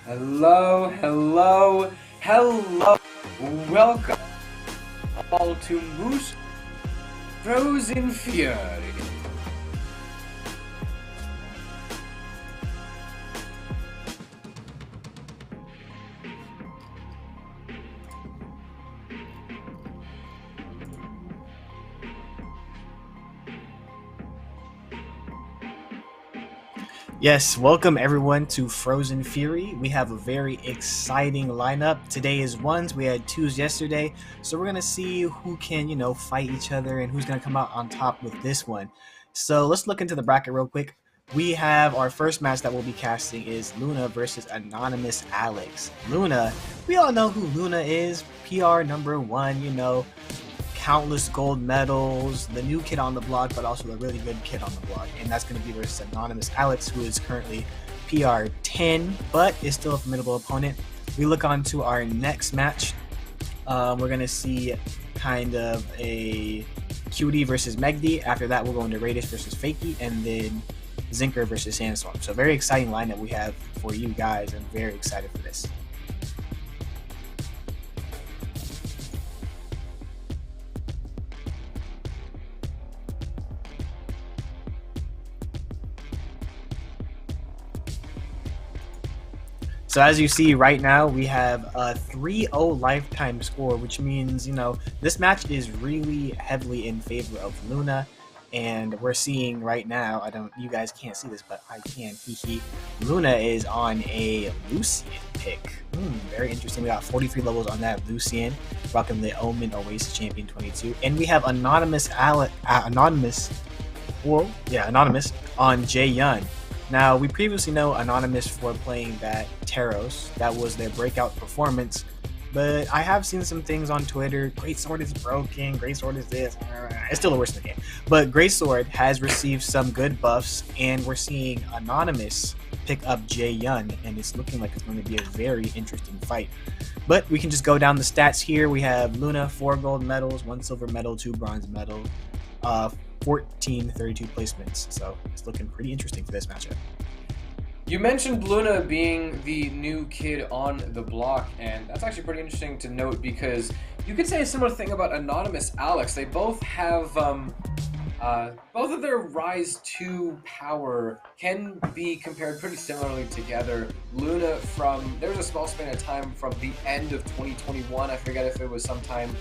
Hello, hello, hello. Welcome all to Moose Frozen Fury. Yes, welcome everyone to Frozen Fury. We have a very exciting lineup. Today is ones, we had twos yesterday, so we're gonna see who can, fight each other and who's gonna come out on top with this one. So let's look into the bracket real quick. We have our first match that we'll be casting is Luna versus Anonymous Alex. Luna, we all know who Luna is, PR number one, countless gold medals, the new kid on the block, but also the really good kid on the block. And that's going to be versus Anonymous Alex, who is currently PR 10, but is still a formidable opponent. We look on to our next match. We're going to see kind of a Cutie versus MegD. After that, we'll go into Raydish versus Fakie, and then Zinker versus Sandstorm. So very exciting lineup we have for you guys. I'm very excited for this. So as you see right now, we have a 3-0 lifetime score, which means, this match is really heavily in favor of Luna. And we're seeing right now, you guys can't see this, but I can, Luna is on a Lucian pick. Very interesting. We got 43 levels on that Lucian, rocking the Omen Oasis Champion 22. And we have Anonymous on Jae-Yun. Now, we previously know Anonymous for playing that Taros. That was their breakout performance. But I have seen some things on Twitter. Great Sword is broken. Great Sword is this. It's still the worst in the game. But Great Sword has received some good buffs. And we're seeing Anonymous pick up Jae-Yun. And it's looking like it's going to be a very interesting fight. But we can just go down the stats here. We have Luna, 4 gold medals, 1 silver medal, 2 bronze medal. 32 placements, so it's looking pretty interesting for this matchup. You mentioned Luna being the new kid on the block, and that's actually pretty interesting to note because you could say a similar thing about Anonymous Alex. They both have both of their rise to power can be compared pretty similarly together. Luna there was a small span of time from the end of 2021, I forget if it was sometime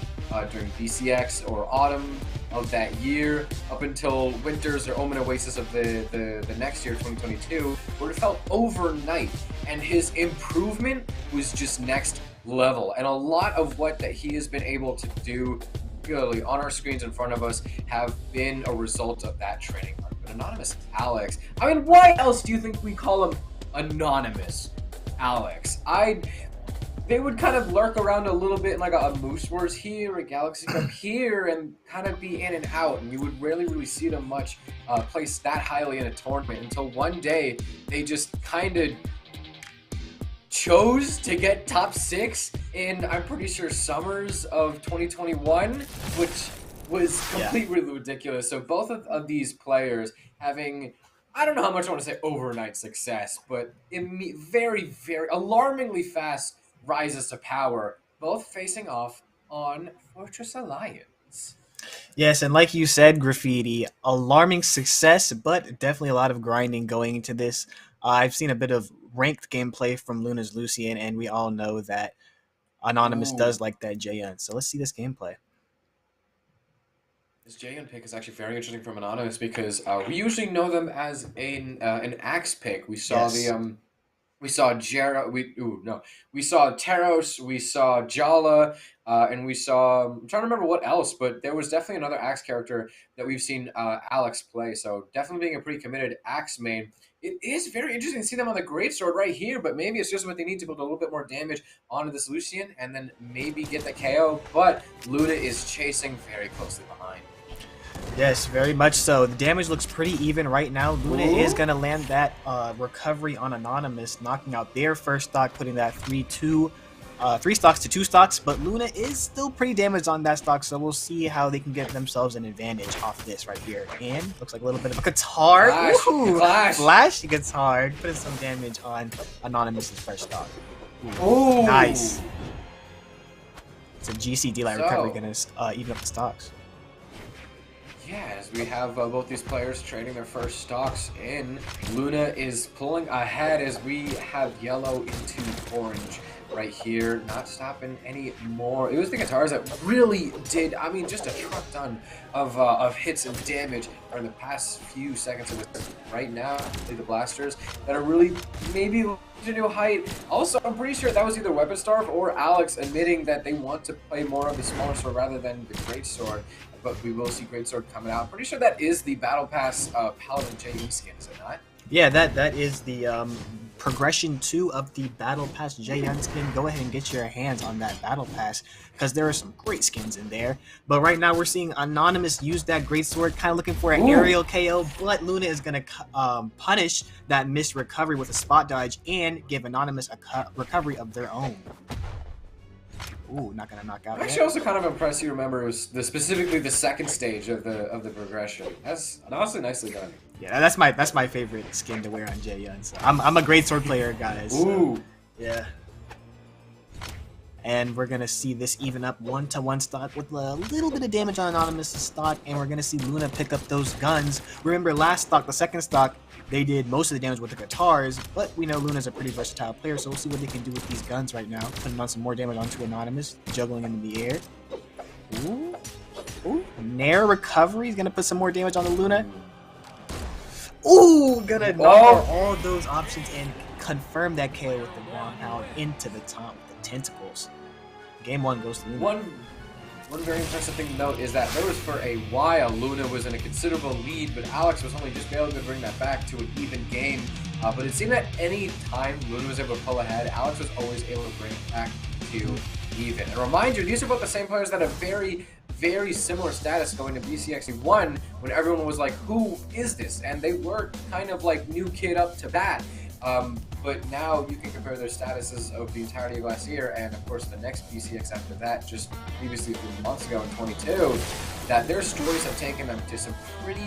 during BCX or autumn of that year, up until Winters or Omen Oasis of the next year, 2022, where it felt overnight, and his improvement was just next level. And a lot of what that he has been able to do on our screens in front of us have been a result of that training arc. But Anonymous Alex, why else do you think we call him Anonymous Alex? They would kind of lurk around a little bit in like a Moose Wars here, a Galaxy Cup here, and kind of be in and out, and you would rarely really see them much placed that highly in a tournament until one day they just kind of chose to get top 6 in, I'm pretty sure, summers of 2021, which was completely ridiculous. So both of these players having, I don't know how much I want to say overnight success, but very, very alarmingly fast rises to power, both facing off on Fortress Alliance. Yes, and like you said, Graffiti, alarming success, but definitely a lot of grinding going into this. I've seen a bit of ranked gameplay from Luna's Lucian, and we all know that Anonymous does like that Jae-Yun. So let's see this gameplay. This Jae-Yun pick is actually very interesting from Anonymous because we usually know them as an axe pick. We saw we saw we saw Taros, we saw Jala, and we saw, I'm trying to remember what else, but there was definitely another axe character that we've seen Alex play. So definitely being a pretty committed axe main. It is very interesting to see them on the greatsword right here, but maybe it's just what they need to put a little bit more damage onto this Lucian and then maybe get the KO. But Luna is chasing very closely behind. Yes, very much so. The damage looks pretty even right now. Luna is going to land that recovery on Anonymous, knocking out their first stock, putting that 3-2 3 stocks to 2 stocks, but Luna is still pretty damaged on that stock, so we'll see how they can get themselves an advantage off this right here. And looks like a little bit of a guitar. Flash guitar, putting some damage on Anonymous's first stock. Ooh. Nice. It's a GC D-Light recovery gonna even up the stocks. Yeah, as we have both these players trading their first stocks in. Luna is pulling ahead as we have yellow into orange right here. Not stopping anymore. It was the guitars that really did, I mean, just a truck ton of hits and damage in the past few seconds of this. Right now, the blasters that are really maybe to new height. Also, I'm pretty sure that was either Weapon Starve or Alex admitting that they want to play more of the smaller sword rather than the great sword. But we will see great sword coming out. I'm pretty sure that is the Battle Pass Paladin JE skin, is it not? Yeah, that is the progression 2 of the Battle Pass JN skin. Go ahead and get your hands on that Battle Pass because there are some great skins in there. But right now we're seeing Anonymous use that great sword, kind of looking for an aerial KO. But Luna is gonna punish that missed recovery with a spot dodge and give Anonymous a recovery of their own. Ooh, not gonna knock out. I'm actually also kind of impressed you remember it was specifically the second stage of the progression. That's honestly nicely done. Yeah, that's my favorite skin to wear on Jaeyun. So I'm a great sword player, guys. Ooh. So, yeah. And we're gonna see this even up 1-to-1 stock with a little bit of damage on Anonymous' stock, and we're gonna see Luna pick up those guns. Remember last stock, the second stock, they did most of the damage with the guitars, but we know Luna's a pretty versatile player, so we'll see what they can do with these guns right now. Putting on some more damage onto Anonymous, juggling him in the air. Ooh. Ooh. Nair recovery is gonna put some more damage on the Luna. Ooh, gonna knock out all those options and confirm that KO with the ground pound into the top with the tentacles. Game 1 goes to Luna. One very impressive thing to note is that there was for a while Luna was in a considerable lead, but Alex was only just able to bring that back to an even game. But it seemed that any time Luna was able to pull ahead, Alex was always able to bring it back to even. And remind you, these are both the same players that have very similar status going to BCXC1 when everyone was like, who is this? And they were kind of like new kid up to bat. But now you can compare their statuses of the entirety of last year and of course the next BCX after that, just previously a few months ago in 22, that their stories have taken them to some pretty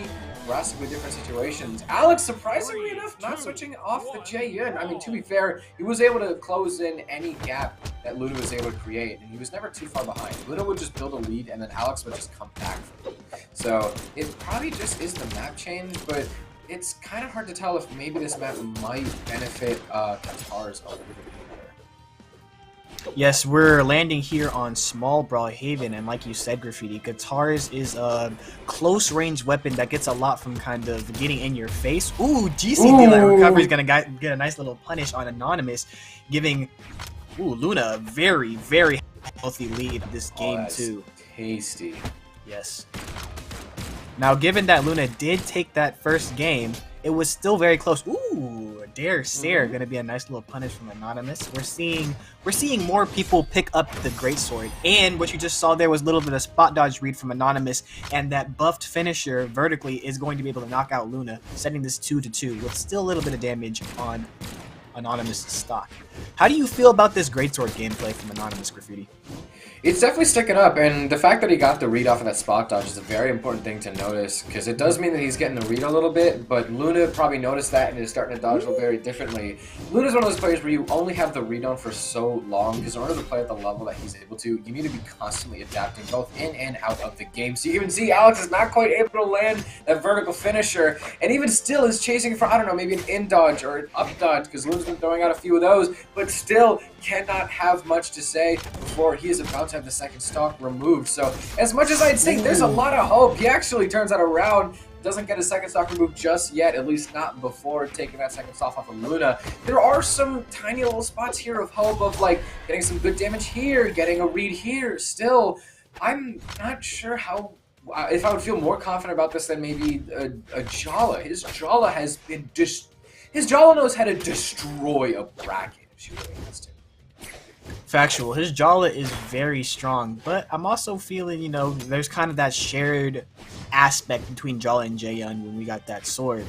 drastically different situations. Alex, surprisingly enough, not switching off the Jaeyun. I mean, to be fair, he was able to close in any gap that Luna was able to create, and he was never too far behind. Luna would just build a lead, and then Alex would just come back from it. So it probably just is the map change, but it's kind of hard to tell if maybe this map might benefit Qatar's a little bit better. Yes, we're landing here on Small Brawlhaven, and like you said, Graffiti, Guitars is a close-range weapon that gets a lot from kind of getting in your face. Ooh, GC D-Light recovery is going to get a nice little punish on Anonymous, giving Luna a very healthy lead this game too. Tasty. Yes. Now, given that Luna did take that first game, it was still very close. Ooh, Dare Stare, gonna be a nice little punish from Anonymous. We're seeing more people pick up the Greatsword, and what you just saw there was a little bit of spot dodge read from Anonymous, and that buffed finisher vertically is going to be able to knock out Luna, setting this 2-2 with still a little bit of damage on Anonymous' stock. How do you feel about this Greatsword gameplay from Anonymous, Graffiti? It's definitely sticking up, and the fact that he got the read off of that spot dodge is a very important thing to notice, because it does mean that he's getting the read a little bit, but Luna probably noticed that and is starting to dodge very differently. Luna's one of those players where you only have the read on for so long, because in order to play at the level that he's able to, you need to be constantly adapting both in and out of the game. So you can see Alex is not quite able to land that vertical finisher, and even still is chasing for, I don't know, maybe an in dodge or an up dodge, because Luna's been throwing out a few of those, but still cannot have much to say before he is about to have the second stock removed. So as much as I'd say there's a lot of hope, he actually turns that around, doesn't get a second stock removed just yet, at least not before taking that second stock off of Luna. There are some tiny little spots here of hope of like getting some good damage here, getting a read here. Still, I'm not sure how if I would feel more confident about this than maybe a Jala. His Jala has been his Jala knows how to destroy a bracket if she really has to. Factual. His Jala is very strong, but I'm also feeling, there's kind of that shared aspect between Jala and Jaeyun when we got that sword.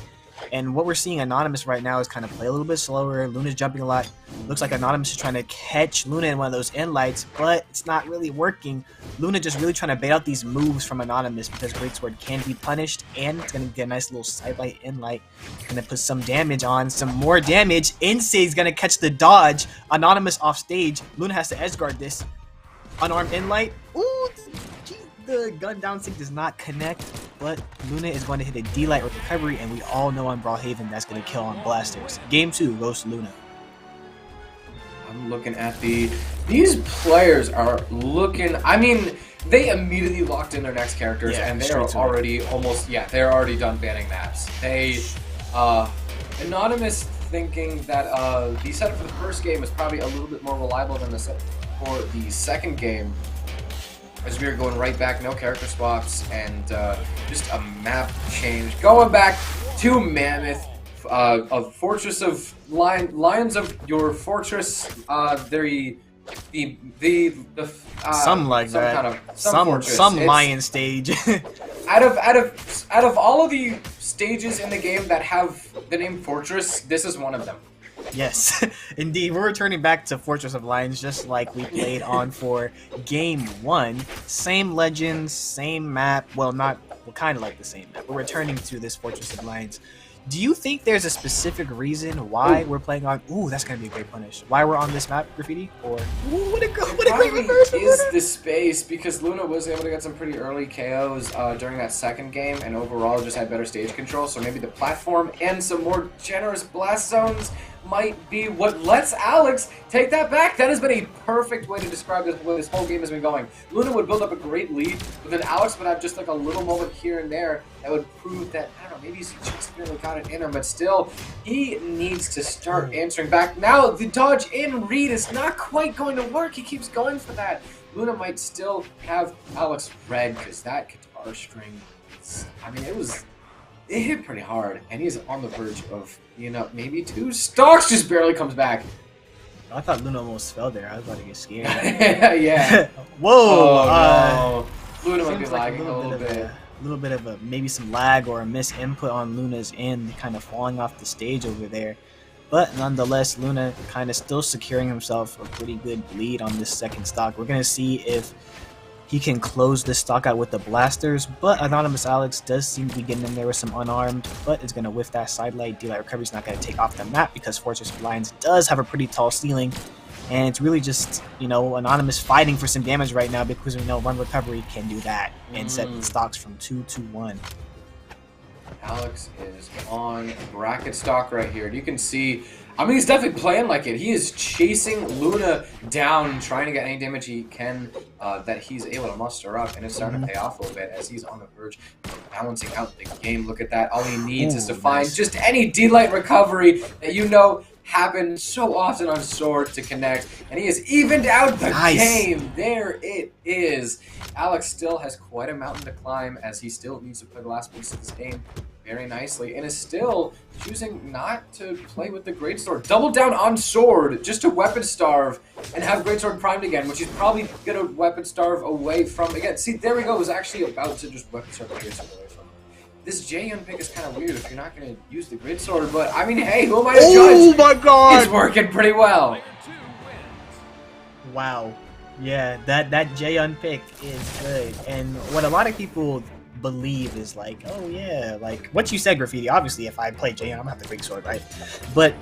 And what we're seeing Anonymous right now is kind of play a little bit slower. Luna's jumping a lot. Looks like Anonymous is trying to catch Luna in one of those end lights, but it's not really working. Luna just really trying to bait out these moves from Anonymous because Greatsword can be punished, and it's going to get a nice little side light, end light. Going to put some damage on, some more damage. Insig's going to catch the dodge. Anonymous off stage. Luna has to edge guard this. Unarmed end light. Ooh, the gun down sync does not connect, but Luna is going to hit a D-Light recovery, and we all know on Brawlhaven that's going to kill on blasters. Game 2 goes to Luna. I'm looking at these players are looking, I mean, they immediately locked in their next characters, and they are already they're already done banning maps. They, Anonymous thinking that the setup for the first game is probably a little bit more reliable than the setup for the second game, as we are going right back, no character swaps, and just a map change. Going back to Mammoth, a fortress of lions of your fortress. Some lion stage. out of all of the stages in the game that have the name Fortress, this is one of them. Yes, indeed. We're returning back to Fortress of Lions just like we played on for Game 1. Same legends, same map. Well, kind of like the same map. We're returning to this Fortress of Lions. Do you think there's a specific reason why we're playing on... Ooh, that's going to be a great punish. Why we're on this map, Graffiti? Or... Ooh, what a great reverse! Is the space, because Luna was able to get some pretty early KOs during that second game, and overall just had better stage control, so maybe the platform and some more generous blast zones might be what lets Alex take that back. That has been a perfect way to describe this, where this whole game has been going. Luna would build up a great lead, but then Alex would have just like a little moment here and there that would prove that, I don't know, maybe he's just barely got it in him, but still, he needs to start answering back. Now, the dodge in read is not quite going to work. He keeps going for that. Luna might still have Alex red, because that guitar string, I mean, it hit pretty hard, and he's on the verge of, you know, maybe 2 stocks. Just barely comes back. I thought Luna almost fell there. I was about to get scared. Yeah. Whoa! Oh, no. Luna might be lagging a little bit. A little bit of maybe some lag or a misinput on Luna's end, kind of falling off the stage over there. But nonetheless, Luna kind of still securing himself a pretty good lead on this second stock. We're going to see if he can close this stock out with the blasters, but Anonymous Alex does seem to be getting in there with some unarmed, but is going to whiff that side light. D-Light recovery is not going to take off the map because Fortress of Lions does have a pretty tall ceiling, and it's really just, you know, Anonymous fighting for some damage right now because we know one recovery can do that and set stocks from 2 to 1. Alex is on bracket stock right here. You can see, I mean, he's definitely playing like it. He is chasing Luna down, trying to get any damage he can that he's able to muster up, and it's starting to pay off a little bit as he's on the verge of balancing out the game. Look at that. All he needs is to find just any D-Light recovery that you know happens so often on Sword to connect, and he has evened out the game. There it is. Alex still has quite a mountain to climb as he still needs to play the last piece of this game very nicely, and is still choosing not to play with the Greatsword. Double down on Sword just to weapon starve and have Greatsword primed again, which he's probably gonna weapon starve away from again. See, there we go. Was actually about to just weapon starve the Greatsword away from. This J-Yun pick is kind of weird if you're not gonna use the Greatsword, but I mean, hey, who am I to judge? Oh my god! It's working pretty well. Wow. Yeah, that J-Yun pick is good, and what a lot of people believe is like, oh yeah, like what you said, Graffiti. Obviously, if I play J-Yun, I'm gonna have the Greatsword, right? But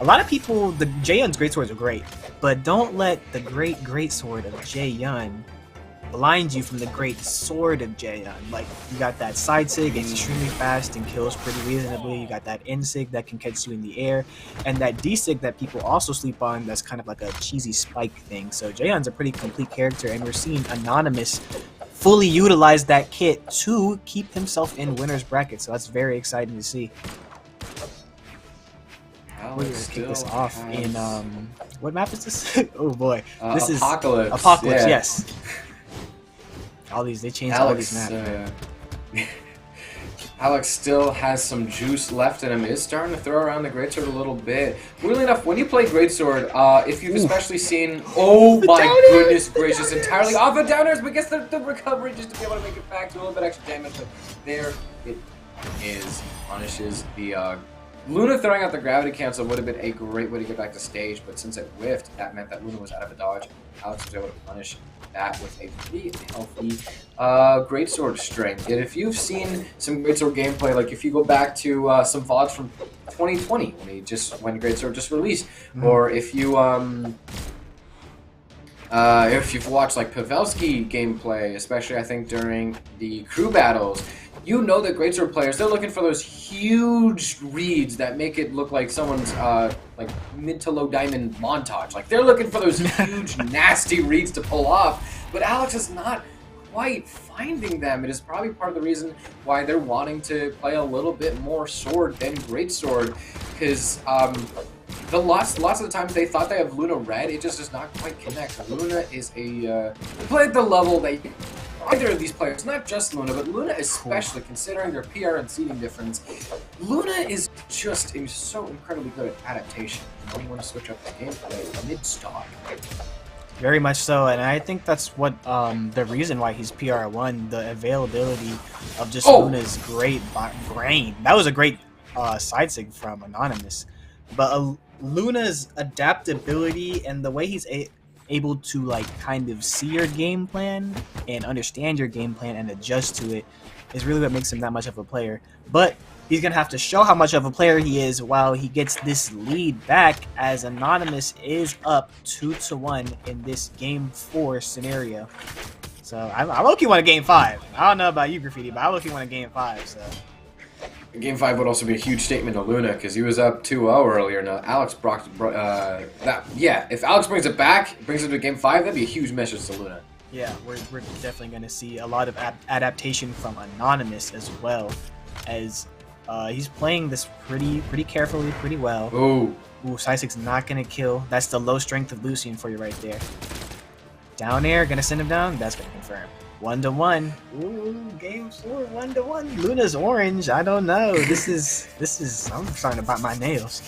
a lot of people, the J-Yun's Greatswords are great, but don't let the Greatsword of J-Yun blind you from the great sword of J-Yun. Like, you got that side sig, it's extremely fast and kills pretty reasonably. You got that end sig that can catch you in the air, and that D sig that people also sleep on, that's kind of like a cheesy spike thing. So J-Yun's a pretty complete character, and we're seeing Anonymous fully utilize that kit to keep himself in winner's bracket. So that's very exciting to see. We're gonna kick this off in what map is this? Oh boy, this is Apocalypse. Yeah. Yes. They changed all these maps. Alex still has some juice left in him. Is starting to throw around the Greatsword a little bit. Weirdly enough, when you play Greatsword, if you've especially seen, oh my goodness gracious, entirely off of downers, but gets the recovery just to be able to make it back to a little bit extra damage. But there it is punishes the Luna throwing out the gravity cancel would have been a great way to get back to stage, but since it whiffed, that meant that Luna was out of a dodge. Alex was able to punish that with a pretty healthy greatsword string. And if you've seen some greatsword gameplay, like if you go back to some VODs from 2020 when greatsword just released, or if you've watched like Pavelski gameplay, especially I think during the crew battles, you know that greatsword players, they're looking for those huge reads that make it look like someone's like mid to low diamond montage. Like they're looking for those huge nasty reads to pull off, but Alex is not quite finding them. It is probably part of the reason why they're wanting to play a little bit more sword than greatsword, because lots of the times they thought they have Luna red, it just does not quite connect. Luna is a play at the level that either of these players, not just Luna, but Luna especially, considering their PR and seeding difference, Luna is just so incredibly good at adaptation. You don't want to switch up the gameplay mid-stock. Very much so, and I think that's what the reason why he's PR1, the availability of just Luna's great brain. That was a great side sig from Anonymous. But Luna's adaptability and the way he's able to like kind of see your game plan and understand your game plan and adjust to it is really what makes him that much of a player. But he's gonna have to show how much of a player he is while he gets this lead back, as Anonymous is up 2-1 in this game 4 scenario. So I low-key want a game 5. I don't know about you, Graffiti, but I low-key want a game 5. So Game 5 would also be a huge statement to Luna, because he was up 2-0 earlier. Now, Alex if Alex brings it back, brings it to Game 5, that'd be a huge message to Luna. Yeah, we're definitely going to see a lot of adaptation from Anonymous as well, as he's playing this pretty carefully, pretty well. Ooh, Sysek's not going to kill. That's the low strength of Lucian for you right there. Down air, going to send him down. That's going to confirm. 1-1. Ooh, game 4, 1-1. Luna's orange. I don't know. This is. I'm starting to bite my nails.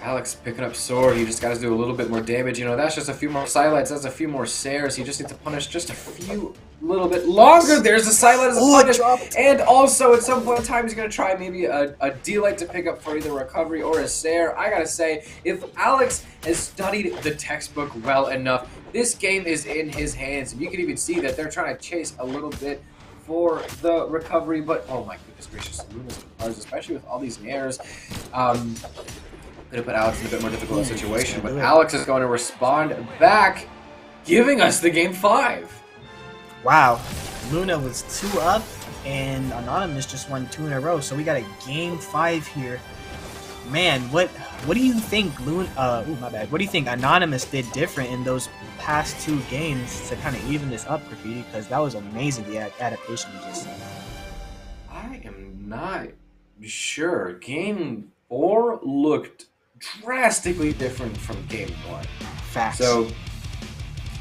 Alex picking up sword. He just got to do a little bit more damage. You know, that's just a few more sidelights. That's a few more Sares. He just needs to punish just a few little bit longer. There's a sidelight as a punish. And also, at some point in time, he's going to try maybe a D-light to pick up for either recovery or a Sare. I got to say, if Alex has studied the textbook well enough, this game is in his hands. And you can even see that they're trying to chase a little bit for the recovery. But, oh my goodness gracious, Luna's cards, especially with all these Nares. Could have put Alex in a bit more difficult situation, but Alex is going to respond back, giving us the game 5. Wow, Luna was 2 up, and Anonymous just won 2 in a row, so we got a game 5 here. Man, what do you think what do you think Anonymous did different in those past 2 games to kind of even this up, Graffiti? Because that was amazing, the adaptation you just said. I am not sure. Game 4 looked drastically different from game 1. Facts. So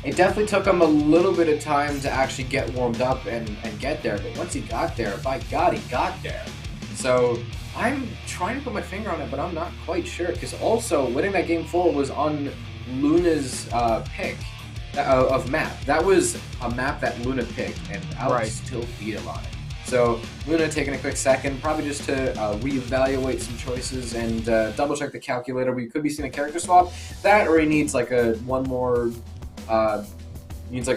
it definitely took him a little bit of time to actually get warmed up and get there, but once he got there, by God, he got there. So I'm trying to put my finger on it, but I'm not quite sure, because also winning that game 4 was on Luna's pick of map. That was a map that Luna picked, and Alex still beat him on it. So Luna taking a quick second, probably just to reevaluate some choices and double check the calculator. We could be seeing a character swap. That, or he needs like a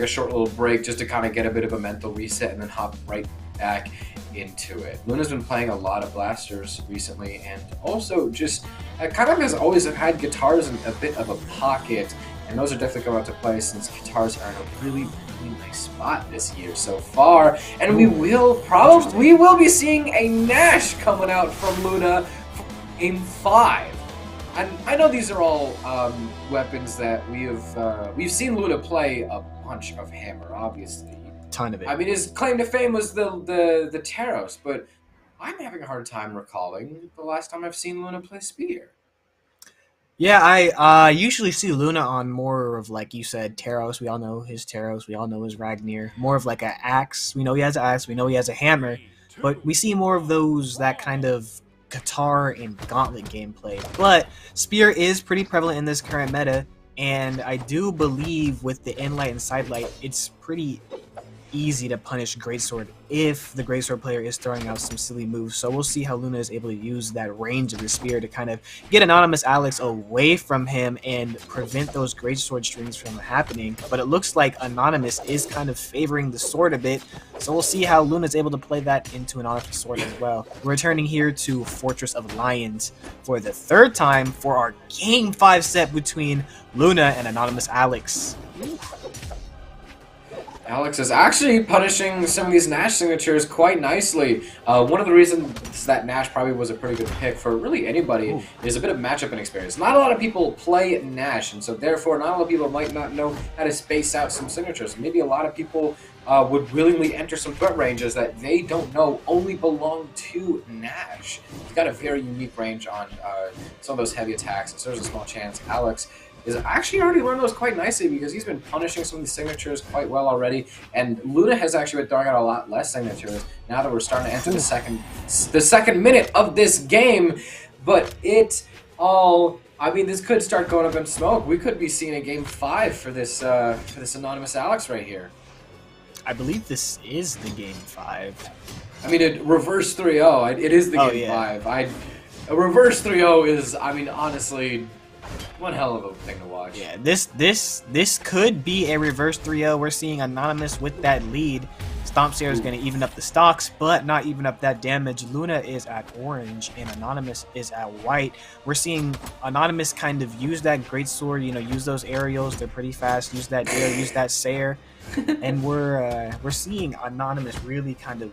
short little break just to kind of get a bit of a mental reset and then hop right back into it. Luna's been playing a lot of blasters recently, and also just kind of has always had guitars in a bit of a pocket, and those are definitely coming out to play since guitars are in a really nice spot this year so far, and we will be seeing a Nash coming out from Luna for game 5. And I know these are all weapons that we've seen Luna play a bunch of hammer, obviously. Ton of it. I mean, his claim to fame was the Taros, but I'm having a hard time recalling the last time I've seen Luna play spear. Yeah, I usually see Luna on more of, like you said, Taros. We all know his Taros. We all know his Ragnir. More of like an axe. We know he has an axe. We know he has a hammer. But we see more of that kind of guitar and gauntlet gameplay. But spear is pretty prevalent in this current meta. And I do believe with the in-light and side light, it's pretty easy to punish Greatsword if the Greatsword player is throwing out some silly moves. So we'll see how Luna is able to use that range of the spear to kind of get Anonymous Alex away from him and prevent those Greatsword strings from happening. But it looks like Anonymous is kind of favoring the sword a bit, so we'll see how Luna's able to play that into an Anonymous sword as well. We're returning here to Fortress of Lions for the third time for our Game 5 set between Luna and Anonymous Alex. Alex is actually punishing some of these Nash signatures quite nicely. One of the reasons that Nash probably was a pretty good pick for really anybody is a bit of matchup inexperience. Not a lot of people play Nash, and so therefore not a lot of people might not know how to space out some signatures. Maybe a lot of people would willingly enter some threat ranges that they don't know only belong to Nash. He's got a very unique range on some of those heavy attacks, so there's a small chance Alex is actually already learned those quite nicely because he's been punishing some of these signatures quite well already, and Luna has actually been throwing out a lot less signatures now that we're starting to enter the second minute of this game. But it all, I mean, this could start going up in smoke. We could be seeing a Game 5 for this Anonymous Alex right here. I believe this is the Game 5. I mean, it reverse 3-0. It is the Game 5. A reverse 3-0 is, I mean, honestly, one hell of a thing to watch. Yeah, this could be a reverse 3-0. We're seeing Anonymous with that lead. Stompseer is going to even up the stocks, but not even up that damage. Luna is at orange, and Anonymous is at white. We're seeing Anonymous kind of use that greatsword, you know, use those aerials. They're pretty fast. Use that dare, use that Sayer. And we're seeing Anonymous really kind of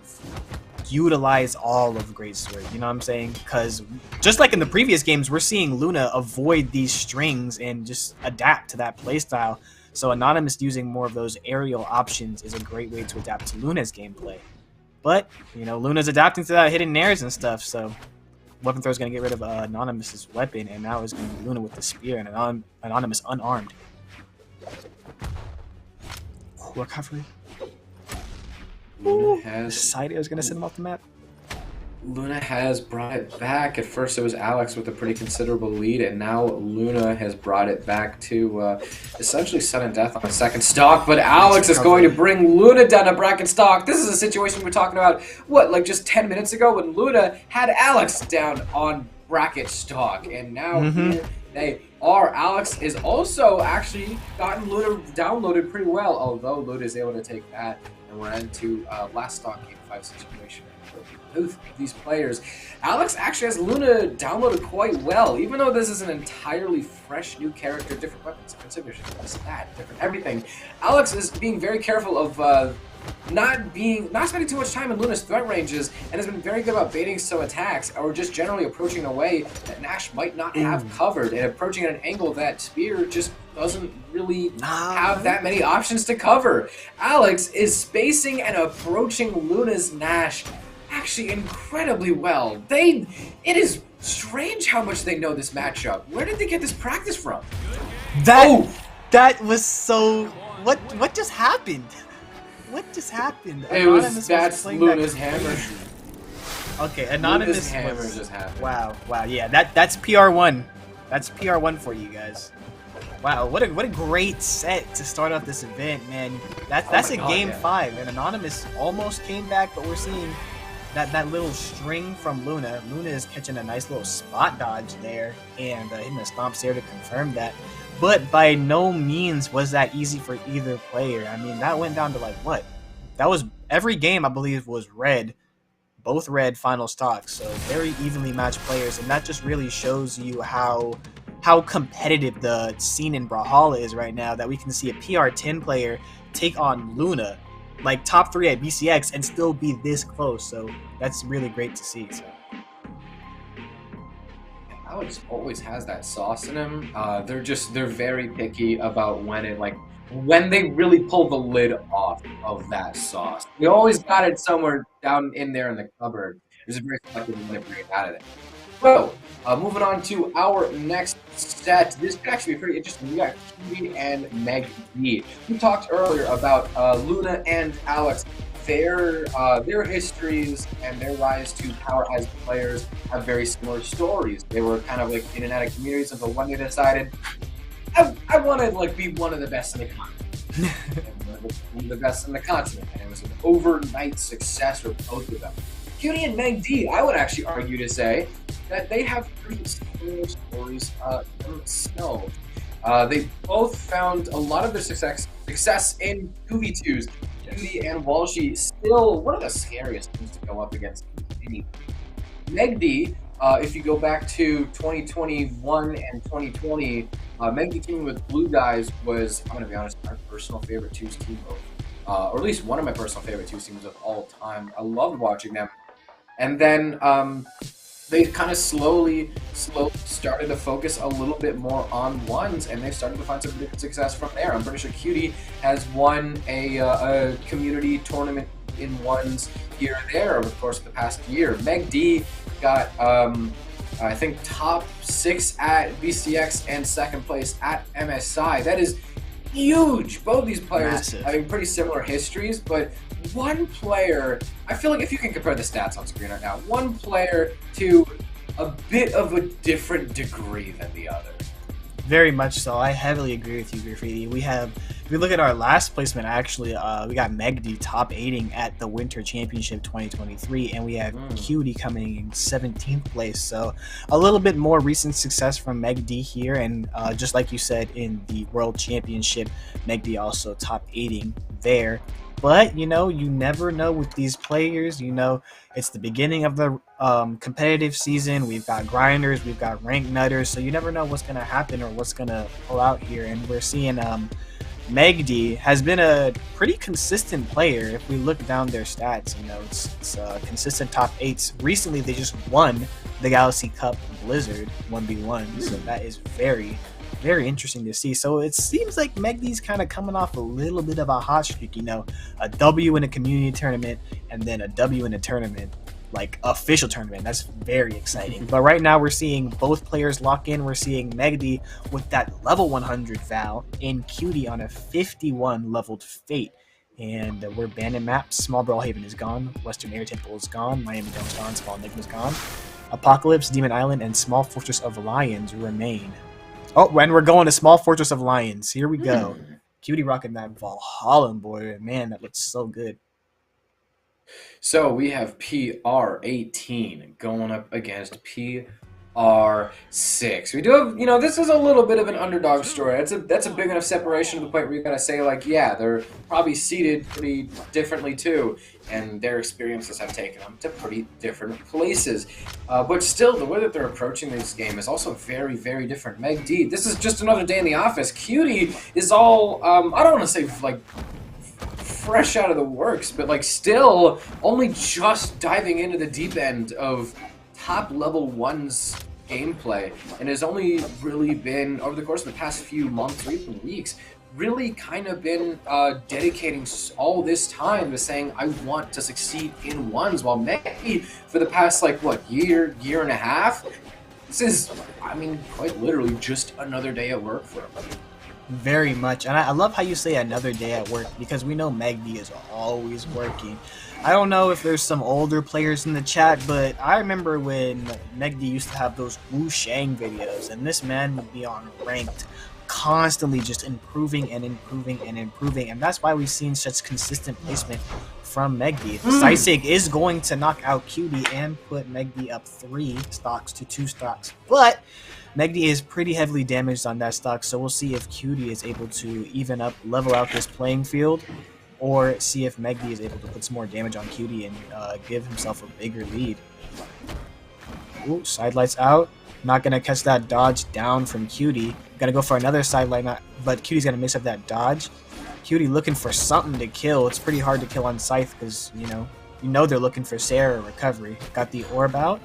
utilize all of Greatsword, you know what I'm saying? Because just like in the previous games, we're seeing Luna avoid these strings and just adapt to that playstyle. So Anonymous using more of those aerial options is a great way to adapt to Luna's gameplay. But, you know, Luna's adapting to that hidden nairs and stuff, so Weapon Throw is going to get rid of Anonymous's weapon, and now it's going to be Luna with the spear and Anonymous unarmed. Recovery. Society is going to send him off the map. Luna has brought it back. At first it was Alex with a pretty considerable lead, and now Luna has brought it back to essentially sudden death on the second stock, but Alex is going to bring Luna down to bracket stock. This is a situation we were talking about, what, like just 10 minutes ago when Luna had Alex down on bracket stock, and now here they are. Alex is also actually gotten Luna downloaded pretty well, although Luna is able to take that, and we're into last stock Game 5 situation. Both of these players. Alex actually has Luna downloaded quite well, even though this is an entirely fresh new character, different weapons, different signatures, this, that, different everything. Alex is being very careful of not spending too much time in Luna's threat ranges, and has been very good about baiting some attacks, or just generally approaching in a way that Nash might not have covered, and approaching at an angle that Spear just doesn't really have that many options to cover. Alex is spacing and approaching Luna's Nash actually incredibly well. It is strange how much they know this matchup. Where did they get this practice from? That was so... What just happened? What just happened? That's Luna's hammer. Okay, Anonymous Luna's hammer just happened. Wow, yeah, that's PR1. That's PR1 for you guys. Wow, what a great set to start off this event, man. That's Game 5, and Anonymous almost came back, but we're seeing that little string from Luna. Luna is catching a nice little spot dodge there, and hitting a Stompseer to confirm that. But by no means was that easy for either player. I mean, that went down to like what? That was every game, I believe, was red. Both red final stocks, so very evenly matched players, and that just really shows you how competitive the scene in Brawlhalla is right now, that we can see a PR10 player take on Luna, like top 3 at BCX, and still be this close. So that's really great to see. So Alex always has that sauce in him. They're very picky about when they really pull the lid off of that sauce. We always got it somewhere down in there in the cupboard. There's a very selective when they bring it out of it. So, moving on to our next set. This could actually be pretty interesting. We got Cutie and MegD. We talked earlier about Luna and Alex. Their histories and their rise to power as players have very similar stories. They were kind of like in and out of communities until one day decided, I want to like be one of the best in the country. It was one of the best in the continent, and it was an overnight success for both of them. Cutie and MegD, I would actually argue to say that they have pretty similar stories themselves. They both found a lot of their success in 2v2s. Cutie and Walshy still one of the scariest teams to go up against. MegD, if you go back to 2021 and 2020, MegD teaming with Blue Guys was, I'm going to be honest, my personal favorite twos team or at least one of my personal favorite twos teams of all time. I loved watching them. And then they kind of slowly started to focus a little bit more on ones, and they've started to find some good success from there. I'm pretty sure Cutie has won a community tournament in ones here and there over the course of the past year. MegD got, I think, top 6 at BCX and second place at MSI. That is huge. Both these players Massive. having pretty similar histories, but one player, I feel like if you can compare the stats on screen right now, one player to a bit of a different degree than the other. Very much so. I heavily agree with you, Graffiti. If we look at our last placement, actually, we got MegD top 8ing at the Winter Championship 2023, and we have Cutie coming in 17th place. So a little bit more recent success from MegD here, and just like you said in the World Championship, MegD also top 8ing there. But, you never know with these players. It's the beginning of the competitive season. We've got grinders, we've got rank nutters, so you never know what's going to happen or what's going to pull out here. And we're seeing MegD has been a pretty consistent player. If we look down their stats, it's consistent top 8s. Recently, they just won the Galaxy Cup Blizzard 1v1, so that is very, very interesting to see. So it seems like MegD's kind of coming off a little bit of a hot streak, a W in a community tournament and then a W in a tournament, like official tournament. That's very exciting. But right now we're seeing both players lock in. We're seeing MegD with that level 100 Val and Cutie on a 51 leveled Fate. And we're bandit maps. Small Brawlhaven is gone. Western Air Temple is gone. Miami Dome's gone. Small Enigma is gone. Apocalypse, Demon Island, and Small Fortress of Lions remain. Oh, and we're going to Small Fortress of Lions. Here we go. Cutie rocking that Valhalla, boy. Man, that looks so good. So we have PR18 going up against PR6. We do have, this is a little bit of an underdog story. That's a big enough separation to the point where you gotta say, like, yeah, they're probably seated pretty differently too, and their experiences have taken them to pretty different places. But still, the way that they're approaching this game is also very, very different. MegD, this is just another day in the office. Cutie is all, I don't want to say, like, fresh out of the works, but like still only just diving into the deep end of top level ones gameplay, and has only really been over the course of the past few months or even weeks really kind of been dedicating all this time to saying, I want to succeed in ones, while MegD for the past year and a half, this is, I mean, quite literally just another day at work for him. Very much. And I love how you say another day at work, because we know MegD is always working. I don't know if there's some older players in the chat, but I remember when MegD used to have those Wu Shang videos, and this man would be on ranked, constantly just improving and improving and improving, and that's why we've seen such consistent placement from MegD. Sisig is going to knock out Cutie and put MegD up 3 stocks to 2 stocks, but MegD is pretty heavily damaged on that stock, so we'll see if Cutie is able to even up, level out this playing field, or see if MegD is able to put some more damage on Cutie and give himself a bigger lead. Ooh, sidelights out. Not going to catch that dodge down from Cutie. Going to go for another sidelight, but Cutie's going to mix up that dodge. Cutie looking for something to kill. It's pretty hard to kill on Scythe because, you know they're looking for Sarah recovery. Got the orb out.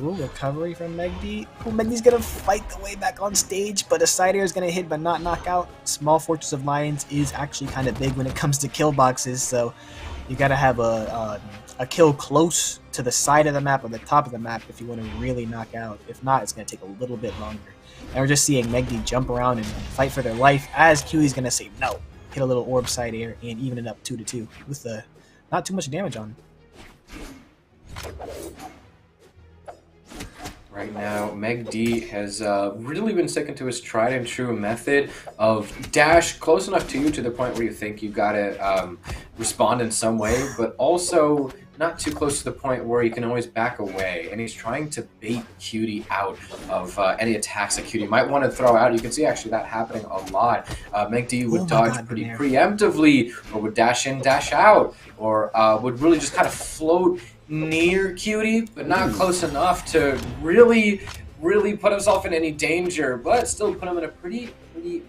Ooh, recovery from MegD. Ooh, MegD's going to fight the way back on stage, but a side air is going to hit but not knock out. Small Fortress of Lions is actually kind of big when it comes to kill boxes, so you got to have a kill close to the side of the map or the top of the map if you want to really knock out. If not, it's going to take a little bit longer. And we're just seeing MegD jump around and fight for their life as Cutie's going to say no. Hit a little orb side air and even it up 2-2 with not too much damage on. Right now, MegD has really been sticking to his tried and true method of dash close enough to you to the point where you think you gotta respond in some way, but also not too close to the point where you can always back away. And he's trying to bait Cutie out of any attacks that Cutie might want to throw out. You can see actually that happening a lot. MegD would dodge pretty preemptively, or would dash in, dash out, or would really just kind of float near Cutie, but not close enough to really put himself in any danger, but still put him in a pretty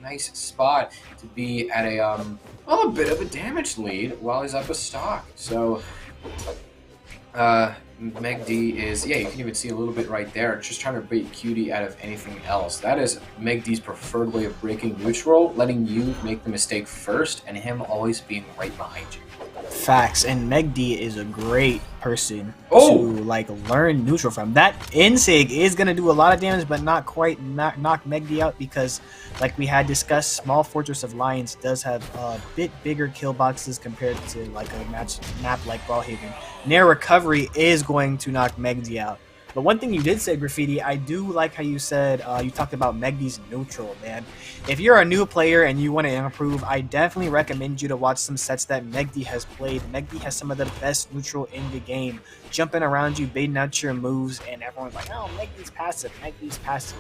nice spot to be at a bit of a damage lead while he's up a stock. So MegD is, you can even see a little bit right there, just trying to bait Cutie out of anything else. That is MegD's preferred way of breaking neutral, letting you make the mistake first and him always being right behind you. Facts, and MegD is a great person to like learn neutral from. That Insig is gonna do a lot of damage, but not quite knock MegD out, because like we had discussed, Small Fortress of Lions does have a bit bigger kill boxes compared to like a map like Brawlhaven. Nair Recovery is going to knock MegD out. But one thing you did say, Graffiti, I do like how you said, you talked about MegD's neutral, man. If you're a new player and you want to improve, I definitely recommend you to watch some sets that MegD has played. MegD has some of the best neutral in the game. Jumping around you, baiting out your moves, and everyone's like, oh, MegD's passive, MegD's passive.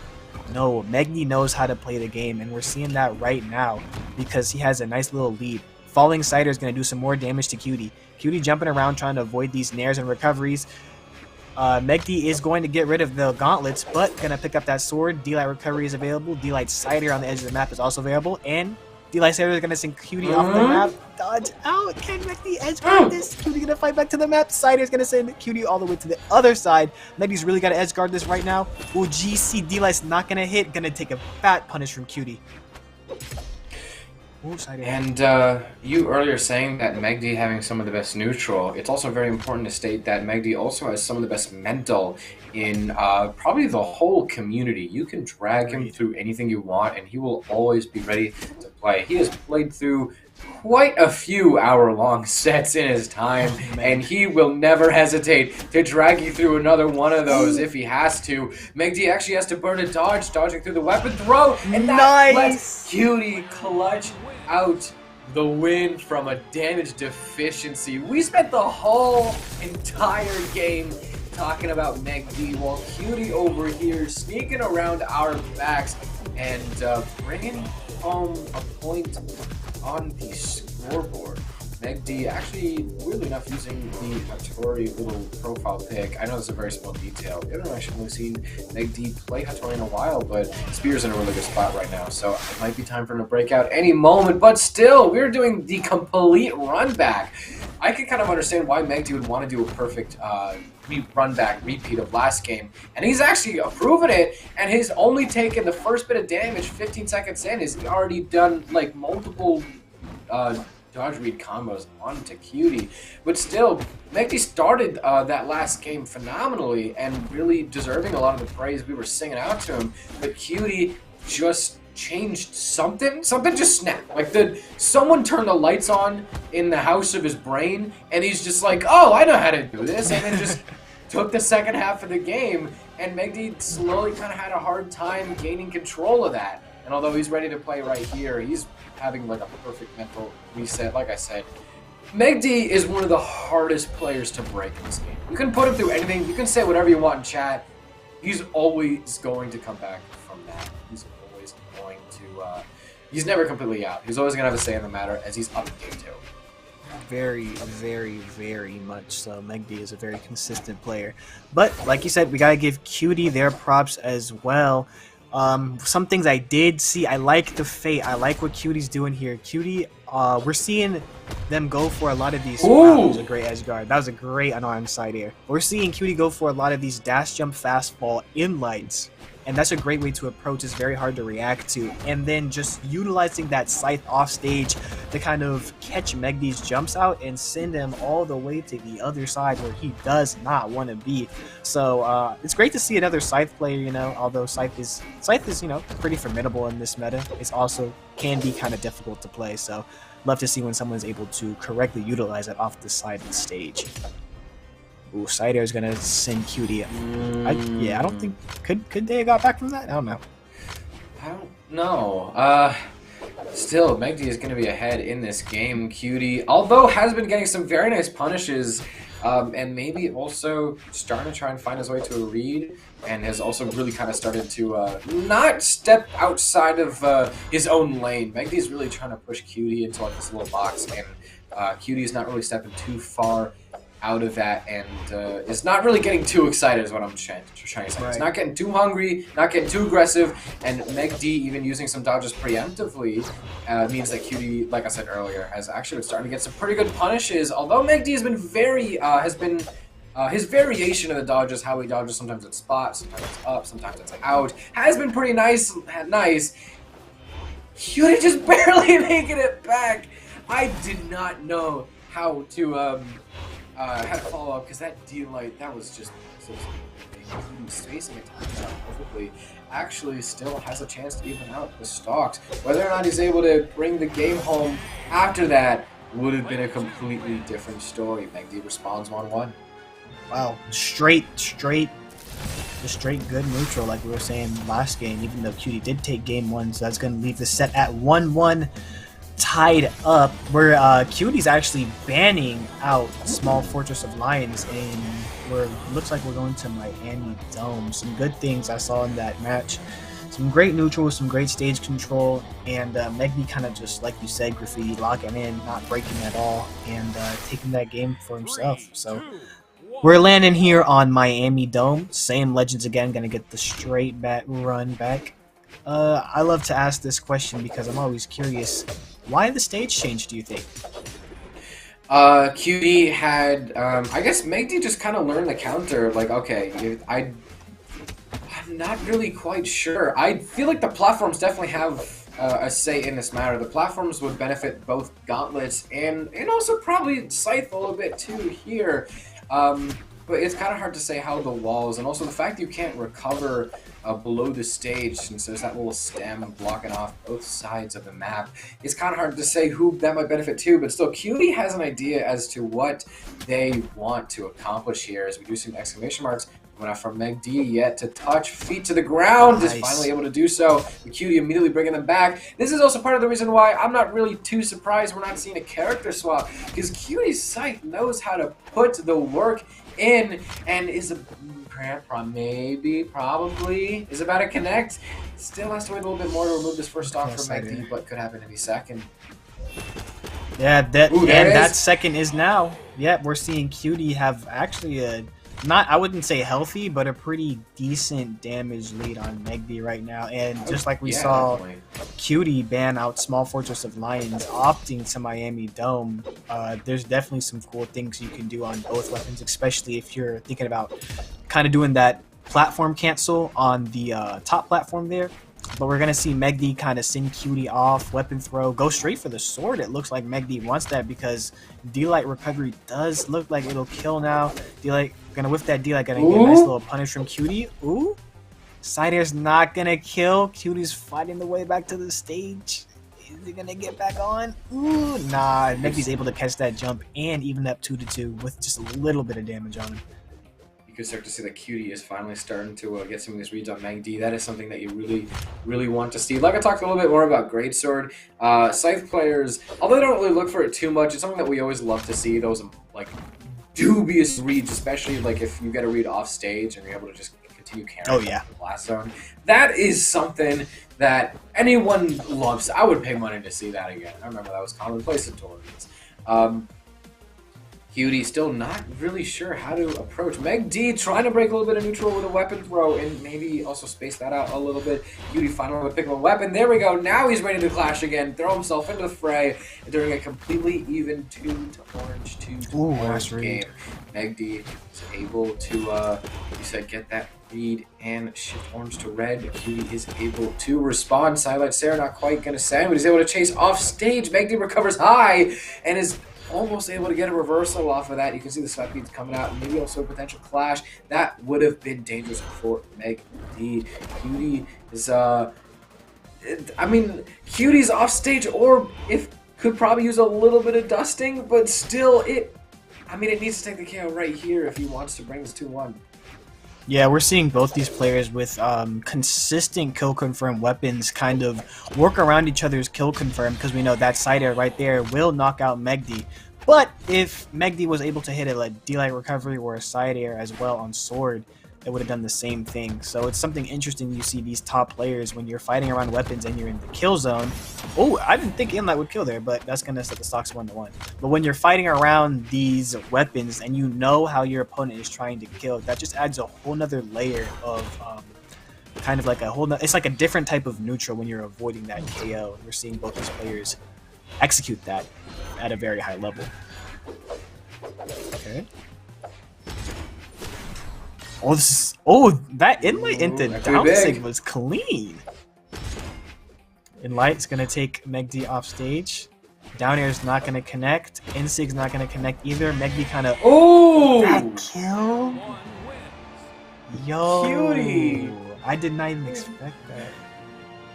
No, MegD knows how to play the game, and we're seeing that right now because he has a nice little lead. Falling Cider is going to do some more damage to Cutie. Cutie jumping around trying to avoid these nairs and recoveries. MegD is going to get rid of the gauntlets, but gonna pick up that sword. D-Light Recovery is available. D-Light Cider on the edge of the map is also available, and D-Light Cider is gonna send Cutie off the map. Dodge out. Can MegD edge guard this? Cutie gonna fight back to the map. Cider is gonna send Cutie all the way to the other side. MegD's really gotta edge guard this right now. Oh, GC D-Light's not gonna hit. Gonna take a fat punish from Cutie. And you earlier saying that MegD having some of the best neutral, it's also very important to state that MegD also has some of the best mental in probably the whole community. You can drag him through anything you want and he will always be ready to play. He has played through quite a few hour-long sets in his time, and he will never hesitate to drag you through another one of those if he has to. MegD actually has to burn a dodge, dodging through the weapon throw, and that lets Cutie clutch out the win from a damage deficiency. We spent the whole entire game talking about MegD while Cutie over here sneaking around our backs and bringing home a point on the scoreboard. MegD actually, weirdly enough, using the Hattori little profile pick. I know this is a very small detail. We haven't actually really seen MegD play Hattori in a while, but Spear's in a really good spot right now, so it might be time for him to break out any moment, but still, we're doing the complete run back. I can kind of understand why MegD would want to do a perfect run back repeat of last game, and he's actually proven it, and he's only taken the first bit of damage 15 seconds in. He's already done like multiple dodge read combos onto Cutie, but still, MegD started that last game phenomenally and really deserving a lot of the praise we were singing out to him, but Cutie just changed something just snapped. Like someone turned the lights on in the house of his brain, and he's just like, oh, I know how to do this, and then just took the second half of the game, and MegD slowly kind of had a hard time gaining control of that. And although he's ready to play right here, he's having like a perfect mental reset. Like I said, MegD is one of the hardest players to break in this game. You can put him through anything, you can say whatever you want in chat, he's always going to come back from that. He's always going to, he's never completely out. He's always going to have a say in the matter as he's up in game 2. Very, very, very much so. MegD is a very consistent player. But, like you said, we gotta give Cutie their props as well. Some things I did see, I like the fate. I like what Cutie's doing here. Cutie, we're seeing them go for a lot of these. Wow, that was a great edge guard. That was a great unarmed side air. We're seeing Cutie go for a lot of these dash jump fast fall inlights. And that's a great way to approach. It's very hard to react to. And then just utilizing that scythe off stage to kind of catch MegD's jumps out and send him all the way to the other side where he does not want to be. So it's great to see another scythe player, you know, although scythe is, you know, pretty formidable in this meta. It's also can be kind of difficult to play. So love to see when someone's able to correctly utilize it off the side of the stage. Ooh, Cider is gonna send Cutie. Yeah, I don't think could they have got back from that? I don't know. I don't know. Still, Megdy is going to be ahead in this game. Cutie, although has been getting some very nice punishes, and maybe also starting to try and find his way to a read, and has also really kind of started to not step outside of his own lane. Megdy is really trying to push Cutie into like this little box, and Cutie is not really stepping too far out of that, and is not really getting too excited is what I'm trying to say. Right. It's not getting too hungry, not getting too aggressive, and MegD even using some dodges preemptively means that Cutie, like I said earlier, has actually been starting to get some pretty good punishes, although MegD has been very, his variation of the dodges, how he dodges, sometimes it's spot, sometimes it's up, sometimes it's out, has been pretty nice. Cutie just barely making it back. I did not know how to, had to follow up because that D-Light, that was just so spacing at times out perfectly. Actually still has a chance to even out the stocks. Whether or not he's able to bring the game home after that would have been a completely different story. MegD responds 1-1. Wow, straight good neutral like we were saying last game, even though Cutie did take game 1, so that's going to leave the set at 1-1. Tied up, where Cutie's actually banning out Small Fortress of Lions, and looks like we're going to Miami Dome. Some good things I saw in that match. Some great neutrals, some great stage control, and Magdy kind of just, like you said, Graffiti, locking in, not breaking at all, and taking that game for himself. So we're landing here on Miami Dome. Same Legends again, gonna get the straight run back. I love to ask this question because I'm always curious. Why the stage change, do you think? Cutie had, I guess MegD just kind of learned the counter. Like, okay, I'm not really quite sure. I feel like the platforms definitely have a say in this matter. The platforms would benefit both Gauntlets and also probably Scythe a little bit too here. But it's kind of hard to say how the walls, and also the fact you can't recover below the stage, since there's that little stem blocking off both sides of the map. It's kind of hard to say who that might benefit to, but still, Cutie has an idea as to what they want to accomplish here, as we do some exclamation marks. Went out from MegD, yet to touch, feet to the ground, nice. Is finally able to do so. The Cutie immediately bringing them back. This is also part of the reason why I'm not really too surprised we're not seeing a character swap, because Cutie's Scythe knows how to put the work in, and is probably is about to connect. Still has to wait a little bit more to remove this first stock from MegD, but could happen any second. Yeah, that second is now. Yeah, we're seeing Cutie have actually a I wouldn't say healthy, but a pretty decent damage lead on MegD right now. And just like we saw Cutie ban out Small Fortress of Lions, opting to Miami Dome, there's definitely some cool things you can do on both weapons, especially if you're thinking about kind of doing that platform cancel on the top platform there. But we're going to see MegD kind of send Cutie off, weapon throw, go straight for the sword. It looks like MegD wants that because D-Light recovery does look like it'll kill now. D-Light going to whiff that D-Light, going to get a nice little punish from Cutie. Ooh, Sider's not going to kill. Cutie's fighting the way back to the stage. Is he going to get back on? Ooh, nah. MegD's able to catch that jump and even up 2-2 with just a little bit of damage on him. You can start to see that Cutie is finally starting to get some of these reads on MegD. That is something that you really, really want to see. Like I talked a little bit more about Greatsword, Scythe players, although they don't really look for it too much, it's something that we always love to see, those like dubious reads, especially like if you get a read off stage and you're able to just continue carrying the blast zone. That is something that anyone loves. I would pay money to see that again. I remember that was commonplace in tournaments. Cutie still not really sure how to approach. MegD trying to break a little bit of neutral with a weapon throw and maybe also space that out a little bit. Cutie finally would pick up a weapon. There we go. Now he's ready to clash again. Throw himself into the fray during a completely even 2-orange, 2-orange game. MegD is able to, you said, get that read and shift orange to red. Cutie is able to respond. Silent Sarah not quite going to send, but he's able to chase off stage. MegD recovers high and is almost able to get a reversal off of that. You can see the sweat beads coming out, and maybe also a potential clash. That would have been dangerous for MegD. Cutie is, I mean, Cutie's off stage orb could probably use a little bit of dusting, but still, it I mean, it needs to take the KO right here if he wants to bring this 2-1. Yeah, we're seeing both these players with consistent kill confirm weapons kind of work around each other's kill confirm, because we know that side air right there will knock out MegD. But if MegD was able to hit a D-Light recovery or a side air as well on sword, it would have done the same thing. So it's something interesting you see these top players when you're fighting around weapons and you're in the kill zone. Oh, I didn't think Inlight would kill there, but that's going to set the stocks 1-1. But when you're fighting around these weapons and you know how your opponent is trying to kill, that just adds a whole nother layer of kind of like it's like a different type of neutral when you're avoiding that KO. We're seeing both these players execute that at a very high level. Okay. That Inlight into Downsig was clean. Inlight's gonna take MegD off stage. Down air's not gonna connect. Insig's not gonna connect either. MegD kind of that kill. Yo, Cutie! I did not even expect that.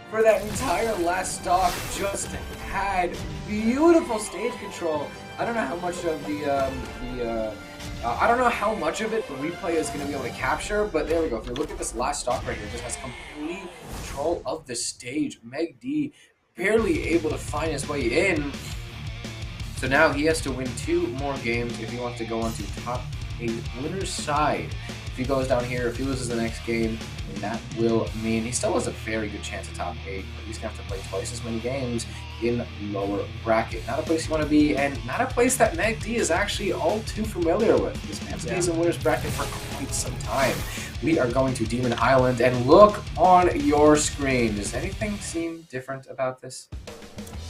For that entire last stock, just had beautiful stage control. I don't know how much of I don't know how much of it the replay is going to be able to capture, but there we go. If you look at this last stock right here, it just has complete control of the stage. MegD barely able to find his way in. So now he has to win 2 more games if he wants to go on to top 8 winner's side. If he goes down here, if he loses the next game, then that will mean he still has a very good chance at top 8, but he's going to have to play twice as many games in lower bracket. Not a place you want to be, and not a place that MegD is actually all too familiar with. This man's been in winner's bracket for quite some time. We are going to Demon Island, and look on your screen. Does anything seem different about this?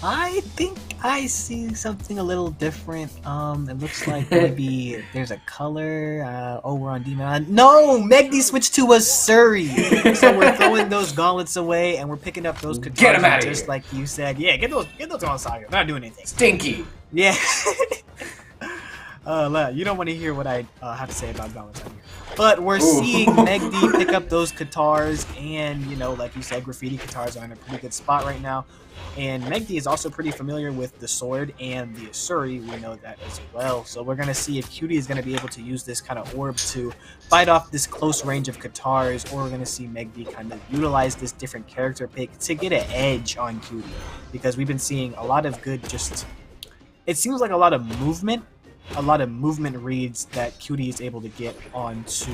I think I see something a little different. It looks like maybe there's a color over on Demon Island. No! MegD switched to a Surrey! So we're throwing those gauntlets away and we're picking up those katars. Get 'em out of just here. like you said. Yeah, get those gauntlets out of here. They're not doing anything. Stinky! Yeah. You don't want to hear what I have to say about gauntlets out here. But we're seeing MegD pick up those katars, and, you know, like you said, graffiti katars are in a pretty good spot right now. And MegD is also pretty familiar with the sword and the Asuri. We know that as well. So we're going to see if Cutie is going to be able to use this kind of orb to fight off this close range of katars, or we're going to see MegD kind of utilize this different character pick to get an edge on Cutie. Because we've been seeing a lot of good it seems like a lot of movement reads that Cutie is able to get onto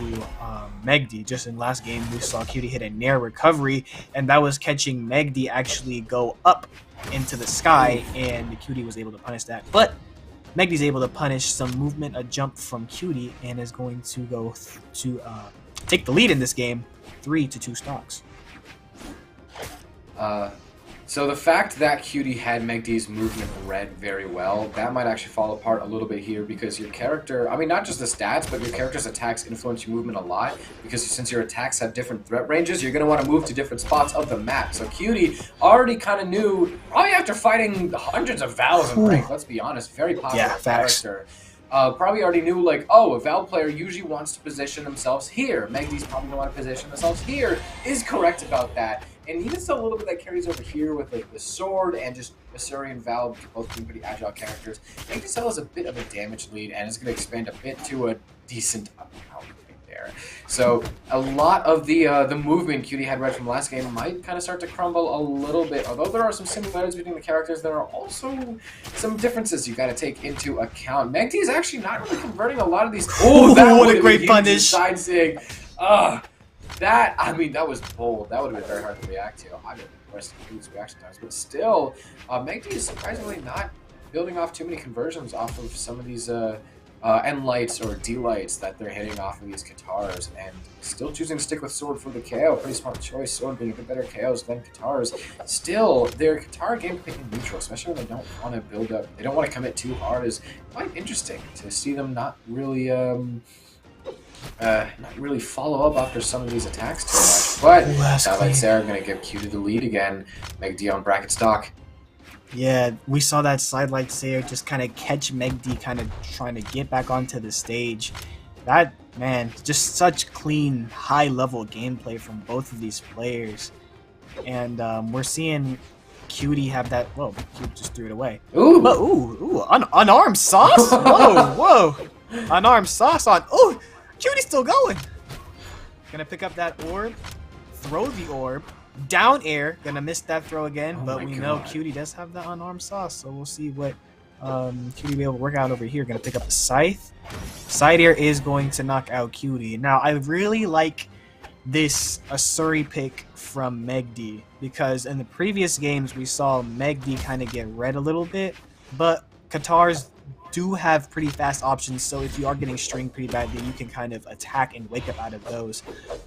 MegD. Just in last game, we saw Cutie hit a Nair recovery, and that was catching MegD actually go up into the sky, and Cutie was able to punish that. But MegD's able to punish some movement, a jump from Cutie, and is going to go to take the lead in this game, 3-2 stocks. So the fact that Cutie had MegD's movement read very well, that might actually fall apart a little bit here, because your character, I mean, not just the stats, but your character's attacks influence your movement a lot, because since your attacks have different threat ranges, you're going to want to move to different spots of the map. So Cutie already kind of knew, probably after fighting hundreds of Vals in rank, let's be honest, very popular character. Probably already knew, like, oh, a Val player usually wants to position themselves here. MegD's probably going to want to position themselves here, is correct about that. And even still a little bit that carries over here with like the sword and just Asuri and Val, both being pretty agile characters. MegD still has a bit of a damage lead and is going to expand a bit to a decent amount right there. So a lot of the movement Cutie had read from last game might kind of start to crumble a little bit. Although there are some similarities between the characters, there are also some differences you got to take into account. MegD is actually not really converting a lot of these. Oh, that what a great punish! Side sig. That, I mean, that was bold. That would have been very hard to react to. I'm impressed with his reaction times. But still, MegD is surprisingly not building off too many conversions off of some of these N-lights or D-lights that they're hitting off of these katars. And still choosing to stick with sword for the KO. Pretty smart choice. Sword being a bit better KOs than katars. Still, their katar game picking neutral, especially when they don't want to build up, they don't want to commit too hard, is quite interesting to see them not really follow up after some of these attacks too much. But Satellite Sarah going to give Cutie the lead again. MegD on bracket stock. Yeah, we saw that Sidelight Sayer just kind of catch MegD kind of trying to get back onto the stage. That, man, just such clean, high-level gameplay from both of these players. And we're seeing Cutie have that. Whoa, Cutie just threw it away. Ooh! But, unarmed sauce? Whoa, whoa! Unarmed sauce on. Oh, Cutie's still going. Gonna pick up that orb, throw the orb, down air. Gonna miss that throw again, Oh but my we God. know Cutie does have the unarmed sauce, so we'll see what Cutie will be able to work out over here. Gonna pick up the scythe. Side air is going to knock out Cutie. Now, I really like this Asuri pick from MegD because in the previous games we saw MegD kind of get read a little bit, but Qatars do have pretty fast options, so if you are getting stringed pretty badly, you can kind of attack and wake up out of those.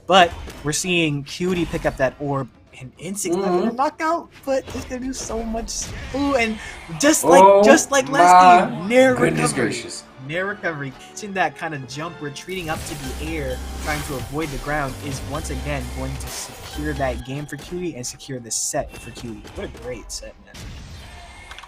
But we're seeing Cutie pick up that orb and Insect's not gonna knock out, but it's gonna do so much. Ooh, and just like last game, near goodness recovery. gracious. Near recovery, catching that kind of jump, retreating up to the air, trying to avoid the ground is once again going to secure that game for Cutie and secure the set for Cutie. What a great set, man.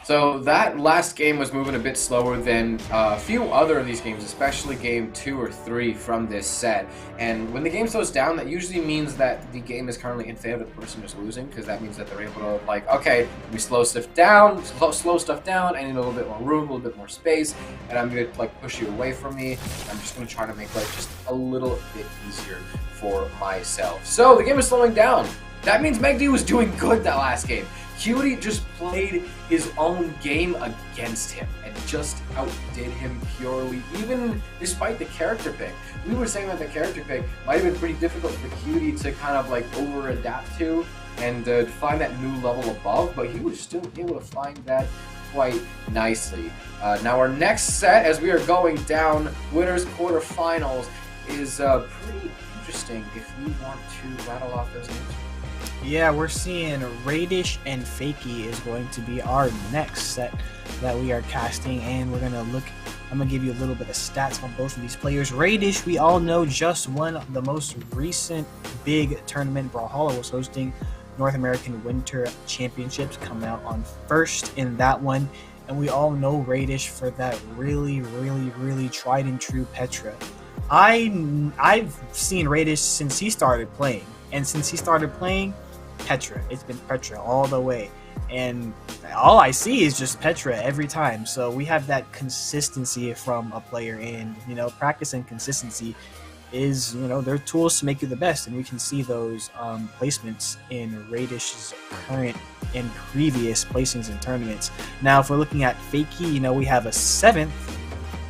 So that last game was moving a bit slower than a few other of these games, especially game 2 or 3 from this set. And when the game slows down, that usually means that the game is currently in favor of the person who's losing, because that means that they're able to, like, okay, let me slow stuff down, I need a little bit more room, a little bit more space, and I'm going to, like, push you away from me. I'm just going to try to make life just a little bit easier for myself. So the game is slowing down. That means MegD was doing good that last game. Cutie just played his own game against him and just outdid him purely, even despite the character pick. We were saying that the character pick might have been pretty difficult for Cutie to kind of like over-adapt to and find that new level above, but he was still able to find that quite nicely. Now our next set, as we are going down, winners quarterfinals, is pretty interesting if we want to rattle off those names. Yeah, we're seeing Raydish and Fakie is going to be our next set that we are casting, and we're gonna look. I'm gonna give you a little bit of stats on both of these players. Raydish, we all know, just won the most recent big tournament. Brawlhalla was hosting North American Winter Championships, coming out on first in that one, and we all know Raydish for that really tried and true Petra. I've seen Radish since he started playing, and since he started playing Petra, it's been Petra all the way, and all I see is just Petra every time. So we have that consistency from a player, and practice and consistency is their tools to make you the best, and we can see those placements in Radish's current and previous placings in tournaments. Now, if we're looking at Fakie, we have a 7th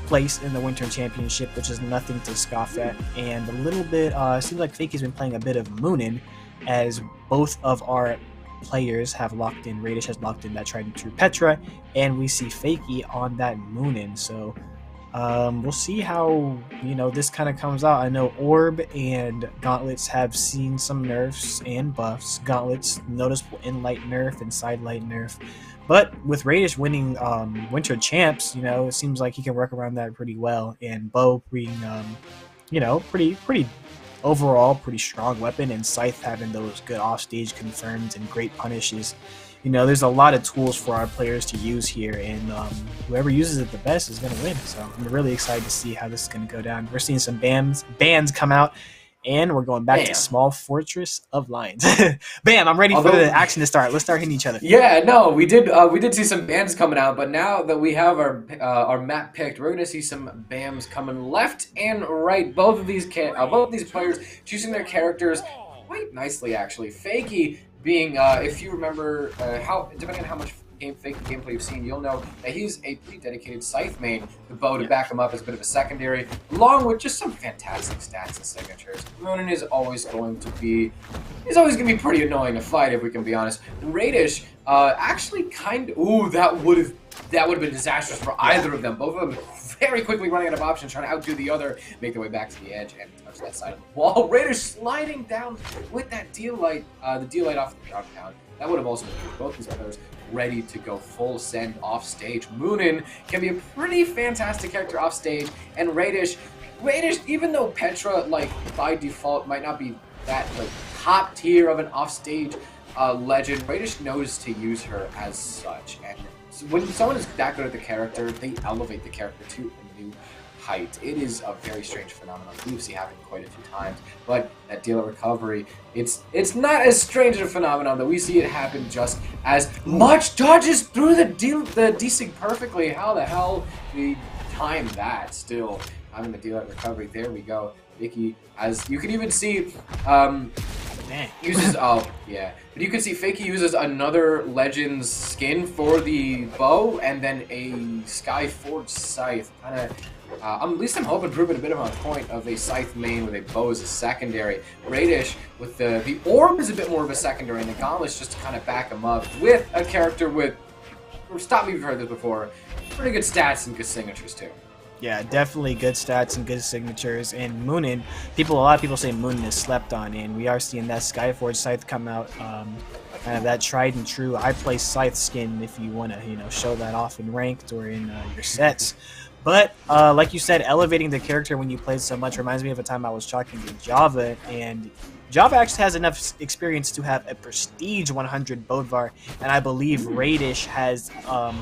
place in the Winter Championship, which is nothing to scoff at, and a little bit seems like Fakie's been playing a bit of Moonin, as both of our players have locked in. Radish has locked in that tried and true Petra, and we see Fakie on that Moonin. So we'll see how this kind of comes out. I know Orb and Gauntlets have seen some nerfs and buffs. Gauntlets noticeable in light nerf and side light nerf. But with Radish winning Winter Champs, it seems like he can work around that pretty well. And Bow being, pretty overall pretty strong weapon, and Scythe having those good offstage confirms and great punishes. There's a lot of tools for our players to use here, and whoever uses it the best is going to win. So I'm really excited to see how this is going to go down. We're seeing some bands come out. And we're going back to Small Fortress of Lions. Bam! I'm ready for the action to start. Let's start hitting each other. Yeah, no, we did see some bans coming out, but now that we have our map picked, we're gonna see some bams coming left and right. Both of these players choosing their characters quite nicely, actually. Fakie being, if you remember, depending on how much Fakie gameplay you've seen, you'll know that he's a pretty dedicated Scythe main. The Bow to back him up as a bit of a secondary, along with just some fantastic stats and signatures. Moonin is always going to be pretty annoying to fight, if we can be honest. Radish, actually that would have been disastrous for either of them. Both of them very quickly running out of options, trying to outdo the other, make their way back to the edge and touch that side of the wall. Radish sliding down with that deal light, the deal light off the ground pound. That would have also been both these players ready to go full send off stage. Moonin can be a pretty fantastic character off stage, and Radish, even though Petra, like, by default might not be that, like, top tier of an off stage legend, Radish knows to use her as such, and when someone is that good at the character, they elevate the character to a new height. It is a very strange phenomenon we've seen happen quite a few times, but that deal of recovery, it's not as strange a phenomenon that we see it happen just as much. Dodges through the desync perfectly. How the hell the time that, still having to deal that recovery. There we go. Fakie, as you can even see, uses but you can see Fakie uses another Legends skin for the bow, and then a Skyforged scythe. Kind of, at least I'm hoping proving a bit of a point of a scythe main with a bow as a secondary. Raydish with the orb is a bit more of a secondary, and the gauntlets just to kind of back him up with a character with. Stop me if you've heard this before. Pretty good stats and good signatures too. Yeah, definitely good stats and good signatures. And Moonin, a lot of people say Moonin is slept on, and we are seeing that Skyforge Scythe come out, kind of that tried and true. I play Scythe skin if you want to, show that off in ranked or in your sets. But like you said, elevating the character when you play so much reminds me of a time I was talking to Java, and Java actually has enough experience to have a Prestige 100 Bodvar, and I believe Radish has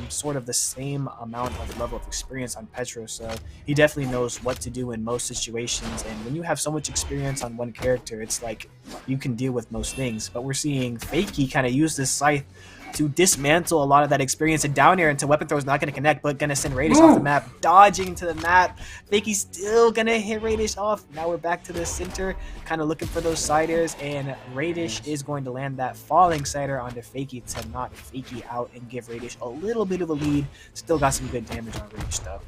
sort of the same amount of level of experience on Petro, so he definitely knows what to do in most situations. And when you have so much experience on one character, it's like you can deal with most things. But we're seeing Fakie kind of use this scythe to dismantle a lot of that experience, and down air into weapon throw is not going to connect, but going to send Radish off the map, dodging to the map. Fakie's still going to hit Radish off. Now we're back to the center, kind of looking for those side airs, and Radish is going to land that falling side air onto Fakie to knock Fakie out and give Radish a little bit of a lead. Still got some good damage on Radish though.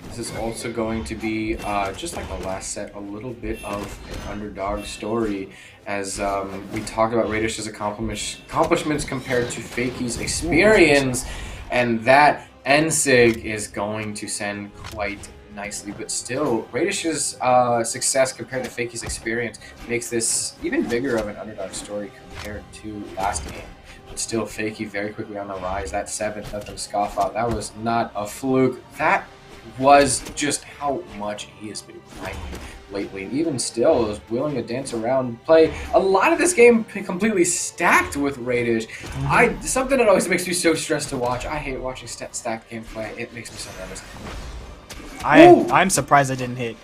This is also going to be, just like the last set, a little bit of an underdog story, as we talked about Radish's accomplishments compared to Fakie's experience, and that Ensig is going to send quite nicely. But still, Radish's success compared to Fakie's experience makes this even bigger of an underdog story compared to last game. But still, Fakie very quickly on the rise. That 7th, nothing scoff out. That was not a fluke. That was just how much he has been grinding lately, and even still is willing to dance around and play a lot of this game completely stacked with Radish. Something that always makes me so stressed to watch. I hate watching stacked gameplay. It makes me so nervous. I'm surprised I didn't hit.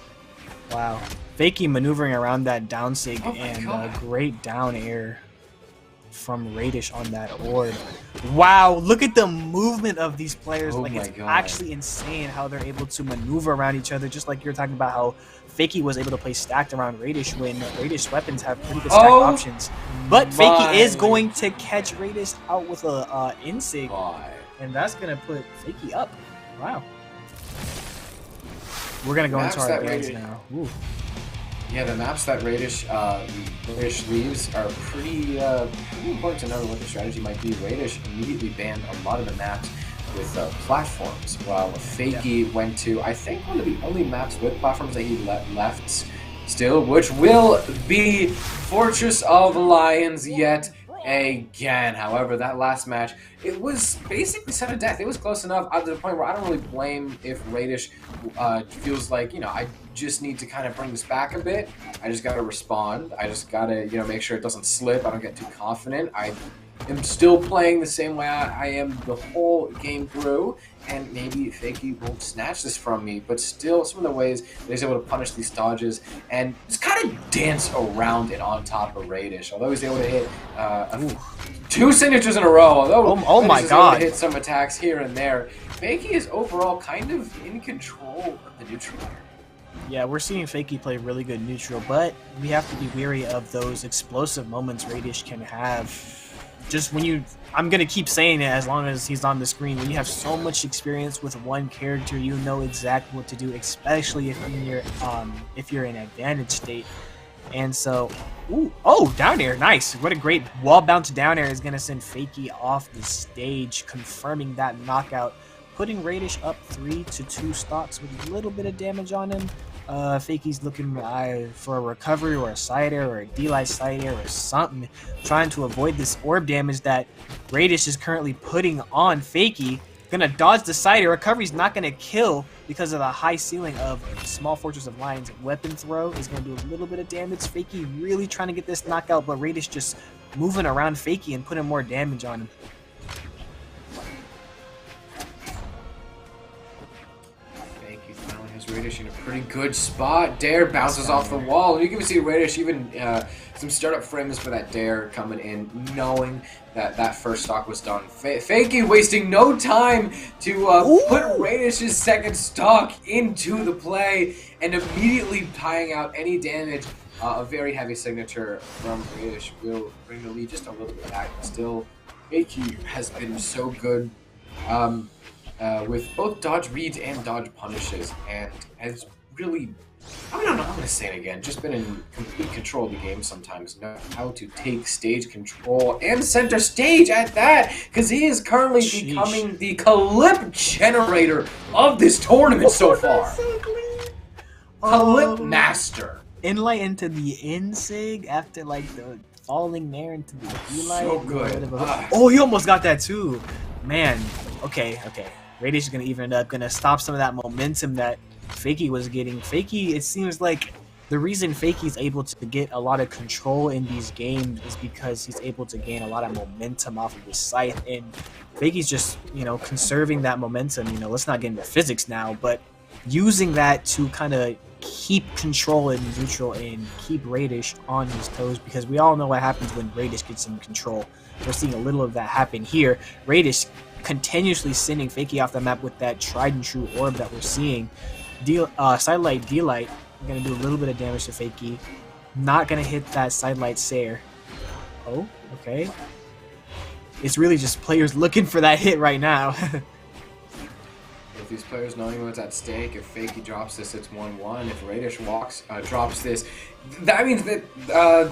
Wow. Fakie maneuvering around that down sig, and a great down air from Radish on that orb. Wow, look at the movement of these players. It's actually insane how they're able to maneuver around each other, just like you're talking about how Fakie was able to play stacked around Radish when Radish weapons have pretty good stack options. But Fakie is going to catch Radish out with a Insig, and that's going to put Fakie up. Wow. We're going to go into our games now. Ooh. Yeah, the maps that Radish leaves are pretty important to know what the strategy might be. Radish immediately banned a lot of the maps with platforms, while Fakie went to, I think, one of the only maps with platforms that he left still, which will be Fortress of Lions yet again. However, that last match, it was basically sudden death. It was close enough up to the point where I don't really blame if Radish feels like, I just need to kind of bring this back a bit. I just got to respond. I just got to, make sure it doesn't slip. I don't get too confident. I am still playing the same way I am the whole game through, and maybe Fakie won't snatch this from me, but still some of the ways that he's able to punish these dodges and just kind of dance around it on top of Radish. Although he's able to hit 2 signatures in a row, although oh my god, able to hit some attacks here and there, Fakie is overall kind of in control of the neutral here. Yeah, we're seeing Fakie play really good neutral, but we have to be wary of those explosive moments Radish can have. Just when I'm going to keep saying it as long as he's on the screen, when you have so much experience with one character, you know exactly what to do, especially if you're in advantage state. And so, down air, nice. What a great wall bounce down air is going to send Fakie off the stage, confirming that knockout, putting Radish up 3-2 stocks with a little bit of damage on him. Fakie's looking for a recovery or a side air or a D-Light side air or something, trying to avoid this orb damage that Radish is currently putting on Fakie. Gonna dodge the side air. Recovery's not gonna kill because of the high ceiling of Small Fortress of Lions. Weapon throw is gonna do a little bit of damage. Fakie really trying to get this knockout, but Radish just moving around Fakie and putting more damage on him. Radish in a pretty good spot. Dare bounces off the wall. You can see Radish even some startup frames for that Dare coming in, knowing that that first stock was done. Fakie wasting no time to put Radish's second stock into the play and immediately tying out any damage. A very heavy signature from Radish will bring the lead just a little bit back. Still, Fakie has been so good with both dodge reads and dodge punishes, and has really, I don't know, I'm going to say it again, just been in complete control of the game sometimes. Know how to take stage control and center stage at that, because he is currently becoming the clip generator of this tournament so far. Clip master. Inlight into the Insig after like the falling there into the D-light. So good. Oh, he almost got that too. Man, okay. Radish is going to even it up, going to stop some of that momentum that Fakie was getting. Fakie, it seems like the reason Fakie's able to get a lot of control in these games is because he's able to gain a lot of momentum off of his scythe, and Fakie's just, conserving that momentum. Let's not get into physics now, but using that to kind of keep control in neutral and keep Raydish on his toes, because we all know what happens when Raydish gets in control. We're seeing a little of that happen here. Raydish continuously sending Fakie off the map with that tried and true orb that we're seeing. Sidelight, D-light, going to do a little bit of damage to Fakie. Not going to hit that sidelight Sair. Oh, okay. It's really just players looking for that hit right now. With these players knowing what's at stake, if Fakie drops this, it's 1-1. If Radish drops this, that means that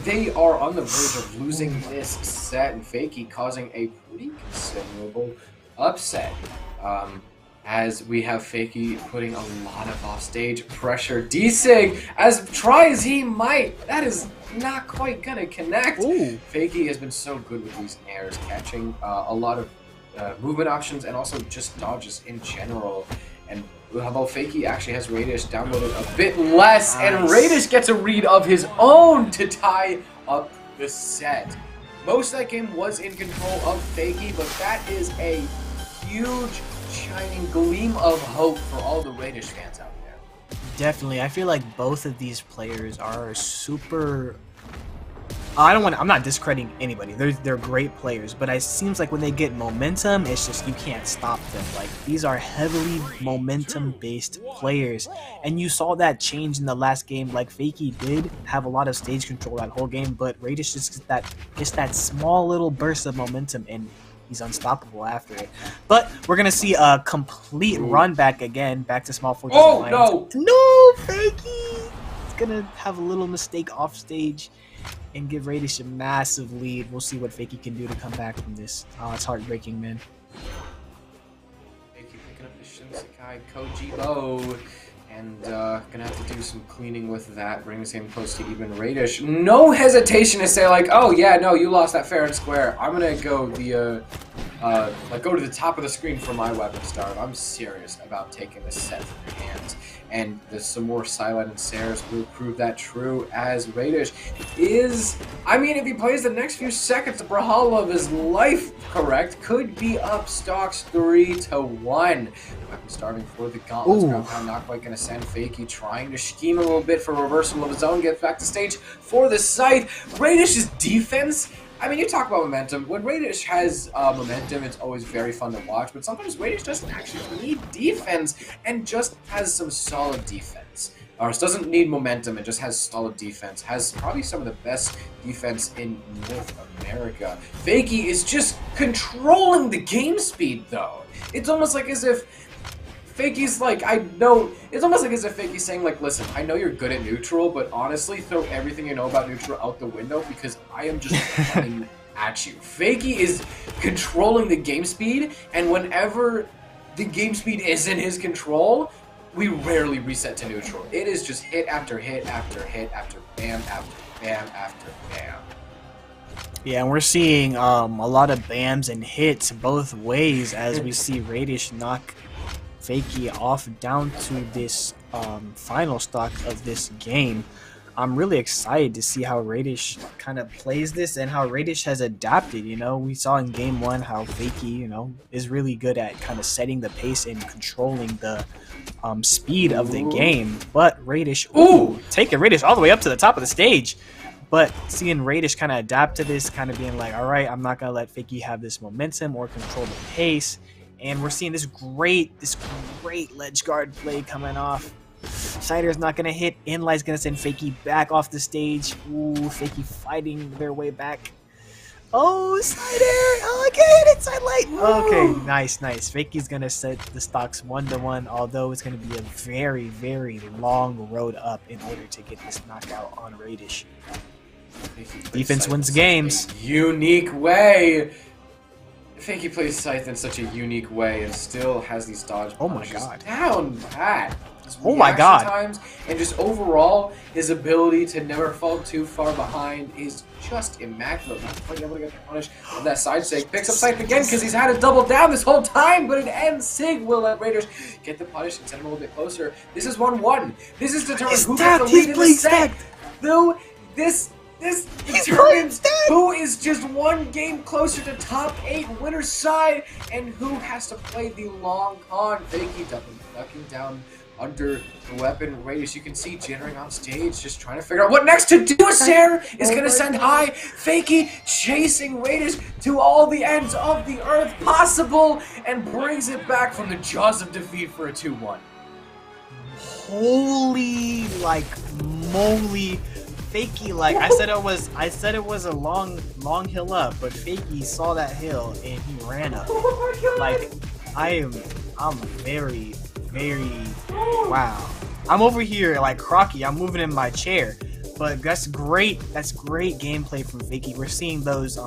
they are on the verge of losing this set, and Fakie causing a pretty considerable upset. As we have Fakie putting a lot of offstage pressure. D-Sig, as try as he might, that is not quite gonna connect. Ooh. Fakie has been so good with these airs, catching a lot of movement options and also just dodges in general. And although Fakie actually has Radish downloaded a bit less, and Radish gets a read of his own to tie up the set. Most of that game was in control of Fakie, but that is a huge shining gleam of hope for all the Radish fans out there. Definitely. I feel like both of these players are super... I'm not discrediting anybody. They're great players, but it seems like when they get momentum, it's just you can't stop them. Like, these are heavily momentum-based players, and you saw that change in the last game. Like, Fakie did have a lot of stage control that whole game, but Radish just gets that small little burst of momentum, and he's unstoppable after it. But we're gonna see a complete run back again, back to small fortress. Oh Alliance. No, Fakie! It's gonna have a little mistake off stage and give Radish a massive lead. We'll see what Fakie can do to come back from this. Oh, it's heartbreaking, man. Fakie picking up the Shinsekai Kojibo, and gonna have to do some cleaning with that, brings him close to even. Radish, no hesitation to say like, oh yeah, no, you lost that fair and square. I'm gonna go go to the top of the screen for my weapon start. I'm serious about taking this set from your hands. And some more Silent and Sairs will prove that true, as Radish is, if he plays the next few seconds, the Brawlhalla of his life, correct, could be up stocks 3-1. Weapon starting for the Gauntlets. Ground pound not quite going to send. Fakie trying to scheme a little bit for reversal of his own, gets back to stage for the scythe. Radish's defense, you talk about momentum. When Radish has momentum, it's always very fun to watch, but sometimes Radish doesn't actually need defense and just has some solid defense. Or it doesn't need momentum, it just has solid defense. Has probably some of the best defense in North America. Fakie is just controlling the game speed, though. It's almost like as if Fakie's like, it's almost like as if Fakie's saying like, listen, I know you're good at neutral, but honestly, throw everything you know about neutral out the window because I am just running at you. Fakie is controlling the game speed, and whenever the game speed is in his control, we rarely reset to neutral. It is just hit after hit after hit after bam after bam after bam. Yeah, and we're seeing a lot of bams and hits both ways as we see Radish knock Fakie off down to this final stock of this game. I'm really excited to see how Radish kind of plays this and how Radish has adapted. You know, we saw in game one how Fakie, you know, is really good at kind of setting the pace and controlling the speed of the game. But Radish, taking Radish all the way up to the top of the stage. But seeing Radish kind of adapt to this, kind of being like, all right, I'm not going to let Fakie have this momentum or control the pace. And we're seeing this great ledge guard play coming off. Cider's not going to hit. Inlight's going to send Fakie back off the stage. Ooh, Fakie fighting their way back. Oh, Cider! Oh, okay, it's Sidelight! Okay, nice. Fakie's going to set the stocks 1-1, although it's going to be a very, very long road up in order to get this knockout on Raydish. Defense wins games. Unique way. Fakie plays Scythe in such a unique way and still has these dodge punishes down pat. Oh my god. Times, and just overall, his ability to never fall too far behind is just immaculate. Not quite able to get the punish of that side Sig. Picks up Scythe again because he's had it double down this whole time, but it ends. Sig will let Raiders get the punish and send him a little bit closer. This is 1-1. This is determined who gets the lead in the set. Though this determines who is just one game closer to top 8 winner's side and who has to play the long con. Fakie ducking down under the weapon. Radish, you can see jittering on stage, just trying to figure out what next to do. Sarah is going to send high. Fakie chasing Radish to all the ends of the earth possible and brings it back from the jaws of defeat for a 2-1. Holy, like, moly. Fakie, like, I said it was a long hill up, but Fakie saw that hill and he ran up. Like, I'm very, wow. I'm over here like Crocky, I'm moving in my chair. But that's great gameplay from Fakie. We're seeing those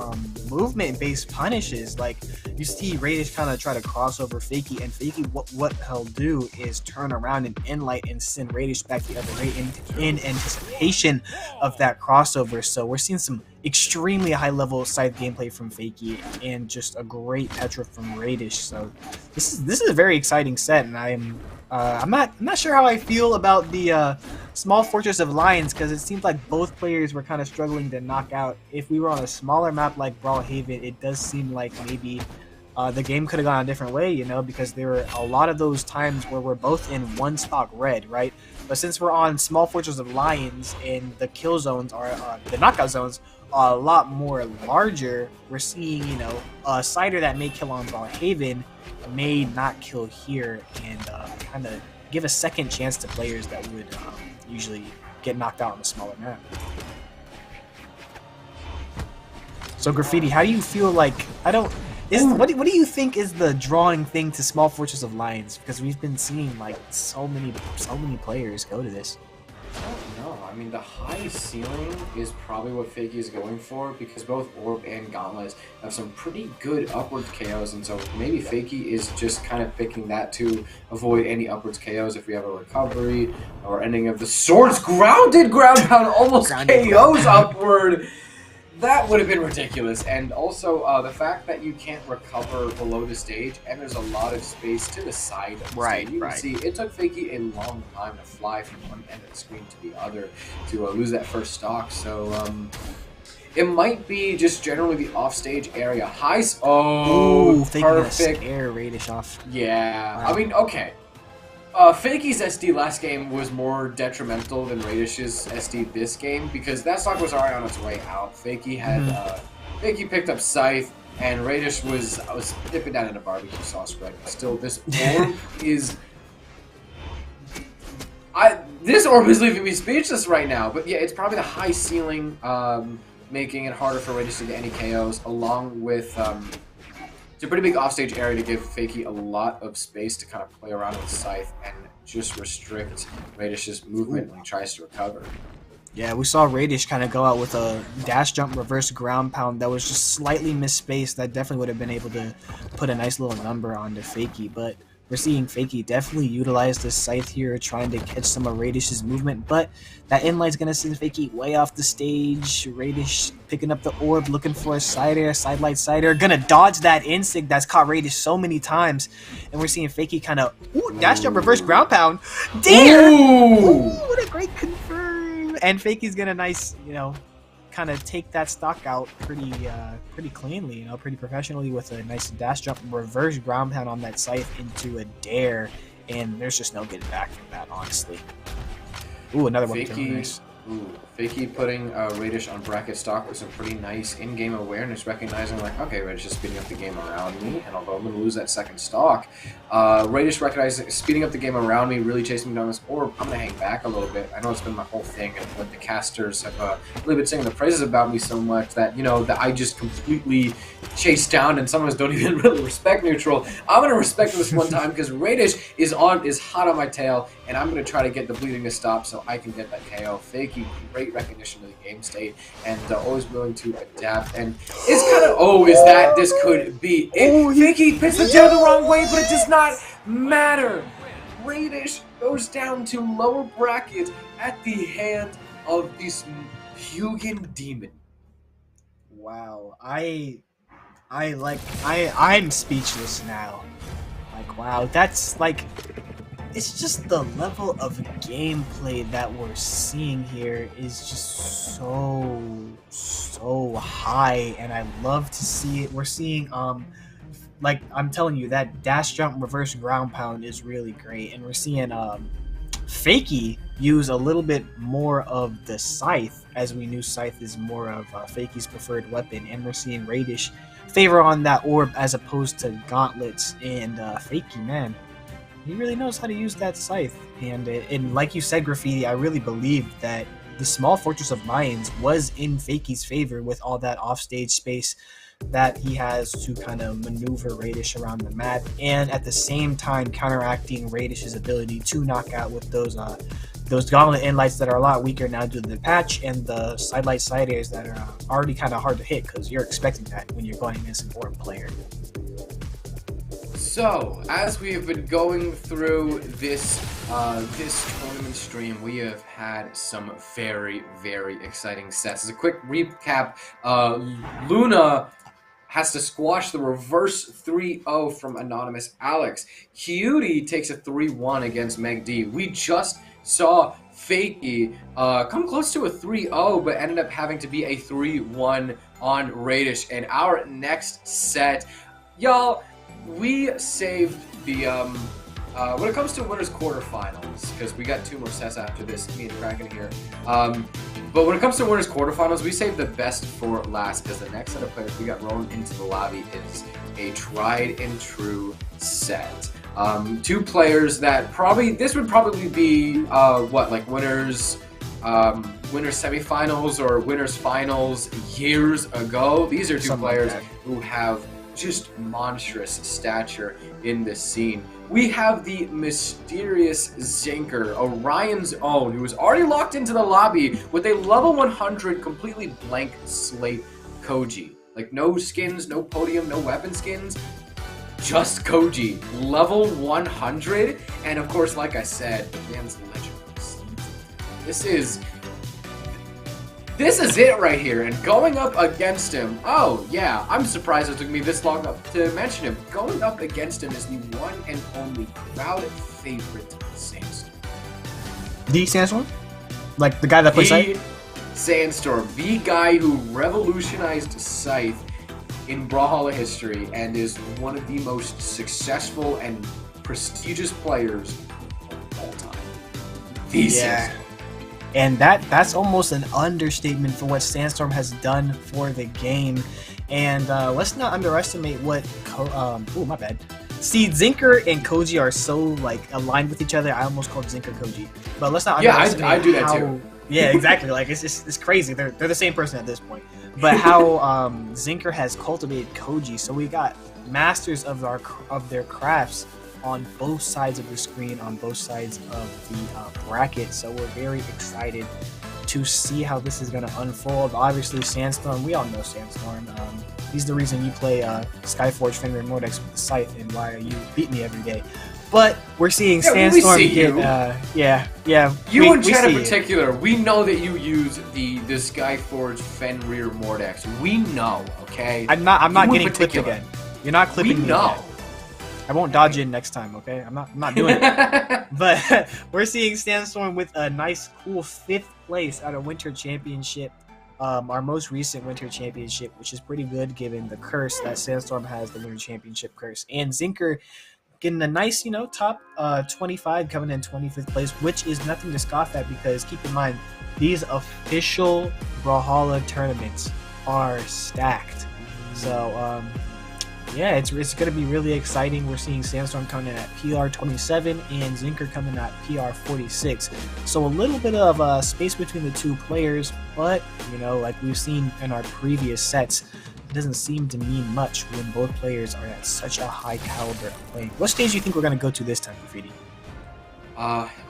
movement-based punishes. Like, you see Radish kind of try to cross over Fakie, and Fakie, what he'll do is turn around and Enlight and send Radish back the other way in anticipation of that crossover. So we're seeing some extremely high-level side gameplay from Fakie and just a great Petra from Radish. So this is a very exciting set, and I'm not sure how I feel about the Small Fortress of Lions, because it seems like both players were kind of struggling to knock out. If we were on a smaller map like Brawlhaven, it does seem like maybe the game could have gone a different way, you know, because there were a lot of those times where we're both in one stock red, right? But since we're on Small Fortress of Lions and the kill zones are the knockout zones are a lot more larger, we're seeing, you know, a Cider that may kill on Brawlhaven may not kill here, and kind of give a second chance to players that would usually get knocked out on a smaller map. So Graffiti, how do you feel like what do you think is the drawing thing to Small Fortress of Lions? Because we've been seeing like so many players go to this. I don't know. I mean, the high ceiling is probably what Fakie is going for, because both Orb and Gauntlet have some pretty good upwards KOs, and so maybe Fakie is just kind of picking that to avoid any upwards KOs if we have a recovery or ending of the swords. Grounded ground pound almost KOs upward. That would have been ridiculous. And also the fact that you can't recover below the stage and there's a lot of space to the side of the stage. You can see it took Fakie a long time to fly from one end of the screen to the other to lose that first stock. So it might be just generally the offstage area. Oh, perfect. Scare Radish off. Yeah. Wow. I mean, okay. Fakie's SD last game was more detrimental than Radish's SD this game, because that stock was already on its way out. Fakie had Fakie picked up Scythe, and Radish was dipping down in a barbecue sauce spread. Still, this orb is this orb is leaving me speechless right now. But yeah, it's probably the high ceiling making it harder for Radish to get any KOs, along with it's a pretty big offstage area to give Fakie a lot of space to kind of play around with Scythe and just restrict Radish's movement when he tries to recover. Yeah, we saw Radish kind of go out with a dash jump reverse ground pound that was just slightly misspaced. That definitely would have been able to put a nice little number onto Fakie, but we're seeing Fakie definitely utilize this Scythe here, trying to catch some of Radish's movement, but that Inlight's going to send Fakie way off the stage. Radish picking up the orb, looking for a Sidelight Cider. Going to dodge that Insig that's caught Radish so many times, and we're seeing Fakie kind of, dash jump reverse ground pound. Damn! Ooh, what a great confirm. and Fakie's gonna nice, kind of take that stock out pretty cleanly, pretty professionally with a nice dash jump, reverse ground pound on that scythe into a dare, and there's just no getting back from that, honestly. Ooh, another one. Fakie, Fakie putting Radish on bracket stock with some pretty nice in-game awareness, recognizing like, okay, Radish is speeding up the game around me, and although I'm going to lose that second stock, Radish recognizing speeding up the game around me, really chasing me down this orb, I'm going to hang back a little bit. I know it's been my whole thing, and what the casters have really been saying the praises about me so much that, that I just completely chase down and sometimes don't even really respect neutral. I'm going to respect this one time because Radish is hot on my tail, and I'm going to try to get the bleeding to stop so I can get that KO. Fakie, great recognition of the game state, and always willing to adapt. And it's kind of, this could be it. Fakie pits the tail the wrong way, but it does not matter. Raydish goes down to lower brackets at the hand of this Hugin demon. Wow, I'm speechless now. Like, wow, that's like, it's just the level of gameplay that we're seeing here is just so high, and I love to see it. We're seeing like I'm telling you, that dash jump reverse ground pound is really great, and we're seeing Fakie use a little bit more of the scythe, as we knew scythe is more of Fakie's preferred weapon, and we're seeing Radish favor on that orb as opposed to gauntlets, and Fakie, man, he really knows how to use that scythe. And like you said, Graffiti, I really believe that the small Fortress of Mayans was in Fakie's favor with all that offstage space that he has to kind of maneuver Radish around the map, and at the same time counteracting Radish's ability to knock out with those gauntlet inlights that are a lot weaker now due to the patch, and the sidelight side airs that are already kind of hard to hit because you're expecting that when you're going against an orb player. So, as we have been going through this tournament stream, we have had some very, very exciting sets. As a quick recap, Luna has to squash the reverse 3-0 from Anonymous Alex. Cutie takes a 3-1 against MegD. We just saw Fakie come close to a 3-0, but ended up having to be a 3-1 on Radish. And our next set, y'all, we saved the, when it comes to winners quarterfinals, because we got two more sets after this, me and Kraken here, but when it comes to winners quarterfinals, we saved the best for last, because the next set of players we got rolling into the lobby is a tried and true set. Two players that this would probably be, like winners semifinals or winners finals years ago. These are two players who have just monstrous stature in this scene. We have the mysterious Zinker, Orion's own, who is already locked into the lobby with a level 100 completely blank slate Koji. Like, no skins, no podium, no weapon skins, just Koji. Level 100, and of course, like I said, the man's legend. This is it right here, and going up against him, oh yeah, I'm surprised it took me this long to mention him. Going up against him is the one and only crowd favorite Sandstorm. The Sandstorm? Like the guy that plays Scythe? Sandstorm, the guy who revolutionized Scythe in Brawlhalla history and is one of the most successful and prestigious players of all time. The Sandstorm. And that's almost an understatement for what Sandstorm has done for the game. And let's not underestimate what my bad. See, Zinker and Koji are so like aligned with each other. I almost called Zinker Koji. But let's not underestimate I do that too. Yeah, exactly. Like it's crazy. They're the same person at this point. But how Zinker has cultivated Koji. So we got masters of their crafts on both sides of the screen, on both sides of the bracket. So we're very excited to see how this is going to unfold. Obviously, Sandstorm, we all know Sandstorm. He's the reason you play Skyforge, Fenrir, and Mordex with the Scythe, and why you beat me every day. But we're seeing Sandstorm get, You and Chad in particular, we know that you use the Skyforge, Fenrir, Mordex. We know, okay? I'm not getting clipped again. You're not clipping me again. I won't dodge in next time, okay? I'm not doing it. But we're seeing Sandstorm with a nice, cool 5th place at a Winter Championship. Our most recent Winter Championship, which is pretty good given the curse that Sandstorm has, the Winter Championship curse. And Zinker getting a nice, top 25, coming in 25th place, which is nothing to scoff at because keep in mind, these official Brawlhalla tournaments are stacked. So, yeah, it's going to be really exciting. We're seeing Sandstorm coming in at PR 27 and Zinker coming at PR 46. So a little bit of space between the two players, but, like we've seen in our previous sets, it doesn't seem to mean much when both players are at such a high caliber of playing. What stage do you think we're going to go to this time, Graffiti?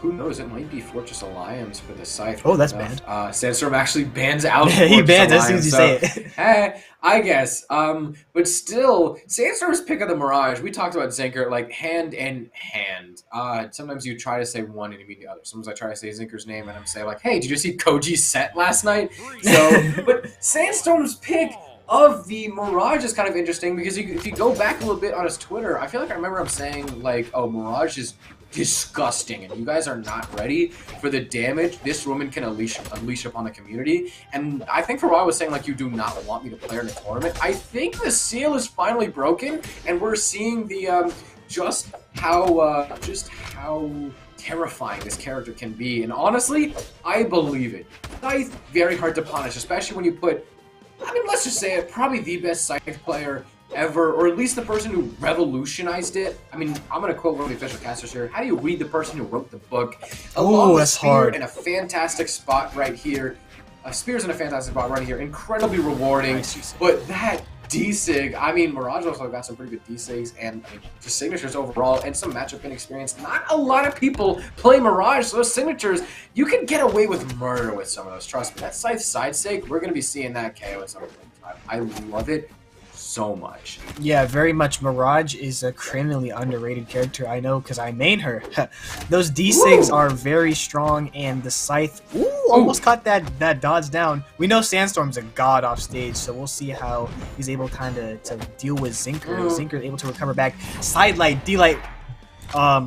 Who knows? It might be Fortress Alliance for the Scythe. Oh, that's bad. Sandstorm actually bans out. He bans as soon as you say it. I guess. But still, Sandstorm's pick of the Mirage. We talked about Zinker like hand in hand. Sometimes you try to say one and you mean the other. Sometimes I try to say Zinker's name and I'm saying like, "Hey, did you see Koji's set last night?" So, but Sandstorm's pick of the Mirage is kind of interesting because if you go back a little bit on his Twitter, I feel like I remember him saying like, "Oh, Mirage is disgusting and you guys are not ready for the damage this woman can unleash upon the community." And I think for a while I was saying like, you do not want me to play her in a tournament. I think the seal is finally broken and we're seeing the just how terrifying this character can be. And honestly, I believe it. Scythe, very hard to punish, especially when you put, I mean, let's just say it, probably the best Scythe player ever, or at least the person who revolutionized it. I mean, I'm going to quote one of the official casters here. How do you read the person who wrote the book? Oh, that's hard. In a fantastic spot right here. Spear's in a fantastic spot right here. Incredibly rewarding. Nice. But that D-Sig, I mean, Mirage also got some pretty good D-Sigs and just signatures overall and some matchup inexperience. Not a lot of people play Mirage, so those signatures, you can get away with murder with some of those. Trust me, that Scythe side sig, we're going to be seeing that KO at some point in time. I love it so much. Yeah, very much. Mirage is a criminally underrated character. I know because I main her. Those D-Sigs are very strong, and the Scythe almost caught that dodge down. We know Sandstorm's a god off stage, so we'll see how he's able kind of to deal with Zinker. Zinker is able to recover back. Sidelight, D-Light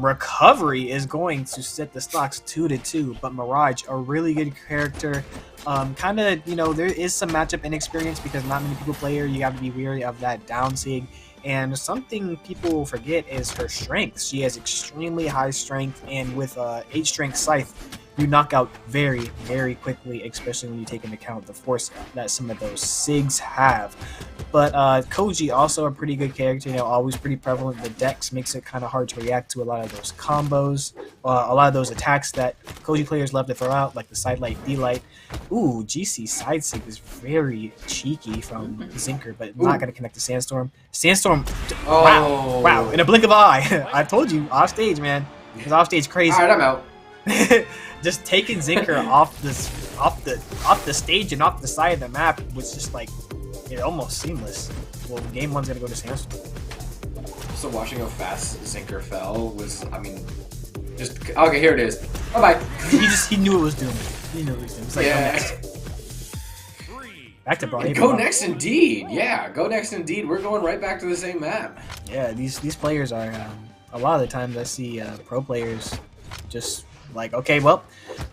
recovery is going to set the stocks 2-2, but Mirage, a really good character. Kind of, there is some matchup inexperience because not many people play her. You have to be wary of that down sig. And something people forget is her strength. She has extremely high strength, and with 8 strength Scythe, you knock out very, very quickly, especially when you take into account the force that some of those SIGs have. But Koji, also a pretty good character, always pretty prevalent. The dex makes it kind of hard to react to a lot of those combos, a lot of those attacks that Koji players love to throw out, like the Sidelight, D-Light. Ooh, GC side sig is very cheeky from Zinker, but not going to connect to Sandstorm. Sandstorm, wow, in a blink of an eye. I told you, off stage, man. It's off stage crazy. All right, I'm out. Just taking Zinker off the stage and off the side of the map was just like almost seamless. Well, game 1's gonna go to Sandstorm. So watching how fast Zinker fell was, I mean, just okay. Here it is. Bye bye. He knew it was doomed. He knew it was doomed. It's like, yeah. Back to Brawl. Go next, indeed. Yeah, go next, indeed. We're going right back to the same map. Yeah, these players are a lot of the times I see pro players just like, okay, well,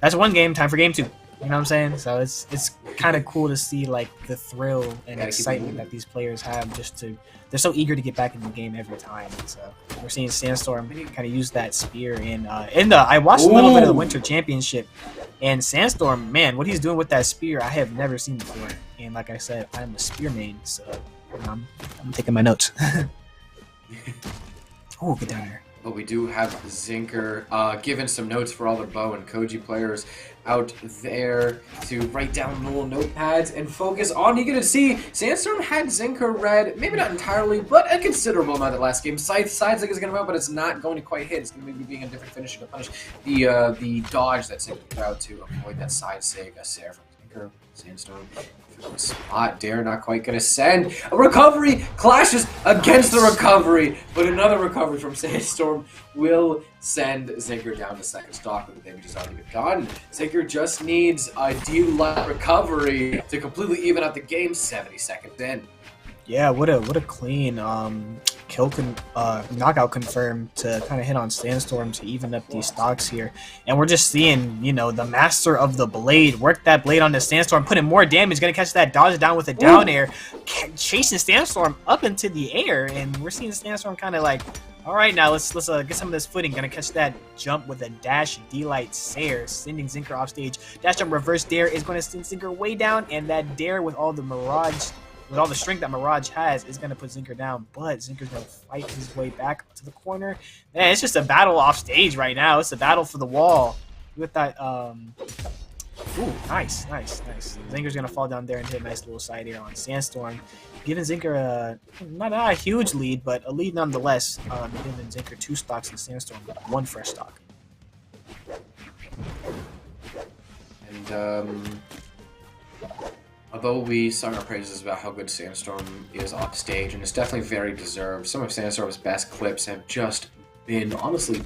that's one game. Time for game 2. You know what I'm saying? So it's kind of cool to see like the thrill and excitement that these players have. They're so eager to get back in the game every time. So we're seeing Sandstorm kind of use that spear I watched a little bit of the Winter Championship, and Sandstorm, man, what he's doing with that spear, I have never seen before. And like I said, I'm a spear main, so I'm taking my notes. Oh, get down there. But we do have Zinker giving some notes for all the Bow and Koji players out there to write down little notepads and focus on. You get to see Sandstorm had Zinker red, maybe not entirely, but a considerable amount of the last game. Side sig is going to come out, but it's not going to quite hit. It's going to be being a different finisher to punish the dodge that Zinker put out to avoid that side sig. A Sarah from Zinker, Sandstorm. Spot dare not quite gonna send a recovery, clashes against the recovery, but another recovery from Sandstorm will send Zinker down to second stock, but the damage is already been done. Zinker just needs a D-Light recovery to completely even out the game. 70 seconds in. Yeah, what a clean knockout confirmed to kind of hit on Sandstorm to even up these stocks here. And we're just seeing, you know, the master of the blade work that blade on the Sandstorm, putting more damage, gonna catch that dodge down with a down air, chasing Sandstorm up into the air, and we're seeing Sandstorm kind of like, all right, now let's get some of this footing. Gonna catch that jump with a dash D-Light Sair, sending Zinker off stage. Dash jump reverse dare is going to send Zinker way down, and that dare with all the Mirage, with all the strength that Mirage has, is going to put Zinker down. But Zinker's going to fight his way back to the corner. Man, it's just a battle off stage right now. It's a battle for the wall with that. Ooh, nice. Zinker's going to fall down there and hit a nice little side air on Sandstorm, giving Zinker not a huge lead, but a lead nonetheless, giving Zinker 2 stocks in Sandstorm, 1 fresh stock. And although we sung our praises about how good Sandstorm is off stage, and it's definitely very deserved, some of Sandstorm's best clips have just been, honestly,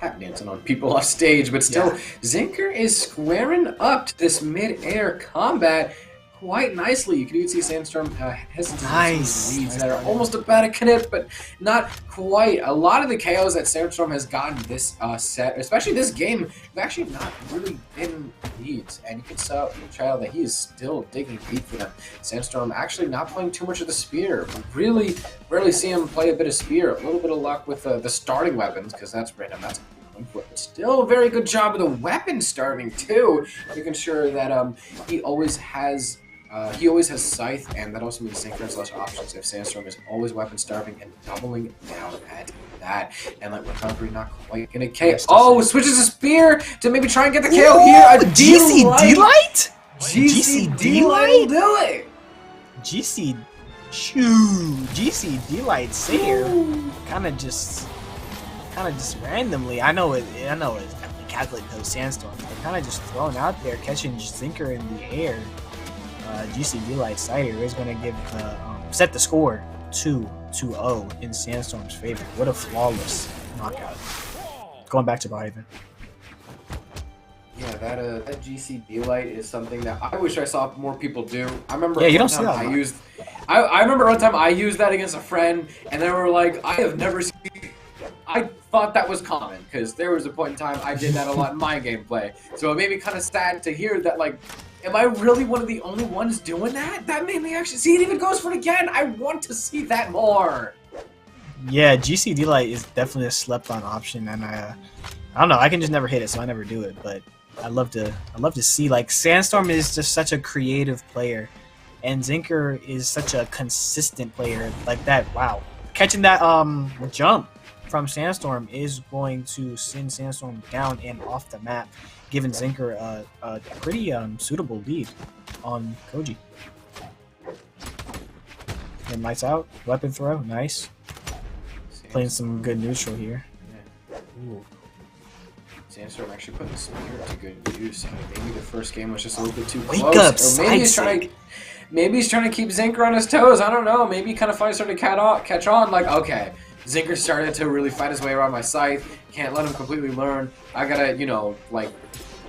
tap dancing on people off stage, but still, Zinker is squaring up to this mid-air combat quite nicely. You can even see Sandstorm hesitant to some leads that are almost about to connect, but not quite. A lot of the KOs that Sandstorm has gotten this set, especially this game, have actually not really been leads, and you can tell that he is still digging deep for them. Sandstorm actually not playing too much of the spear. Really rarely see him play a bit of spear. A little bit of luck with the starting weapons, because that's random. That's but still a very good job of the weapon starting too, making sure that he always has Scythe, and that also means Zinker has less options if Sandstorm is always weapon starving and doubling down at that. And like recovery not quite gonna KO. Oh, switches to spear to maybe try and get the KO here. A GCD-Light? GCD-Light will do it. GCD-Light Sair kind of just randomly. I know it's definitely calculated those Sandstorms, but kind of just thrown out there, catching Zinker in the air. GCD-Light Sair is going to give set the score 2-0 in Sandstorm's favor. What a flawless knockout. Going back to Biden. Yeah, that GCD-Light is something that I wish I saw more people do. I remember you don't see that. I remember one time I used that against a friend, and they were like, I have never seen. I thought that was common, because there was a point in time I did that a lot in my gameplay. So it made me kind of sad to hear that, like, am I really one of the only ones doing that? That made me actually see it even goes for it again. I want to see that more. Yeah, GCD-Light is definitely a slept-on option, and I don't know. I can just never hit it, so I never do it. But I love to see, like, Sandstorm is just such a creative player, and Zinker is such a consistent player like that. Wow, catching that jump from Sandstorm is going to send Sandstorm down and off the map, giving Zinker a pretty suitable lead on Koji. And lights out, weapon throw, nice. Playing some good neutral here. Yeah. Ooh. Sandstorm actually putting the spear to good use. I mean, maybe the first game was just a little bit too close. Or maybe he's trying to keep Zinker on his toes. I don't know. Maybe he kind of finally started to catch on. Like, okay, Zinker started to really fight his way around my Scythe. Can't let him completely learn. I gotta, you know, like,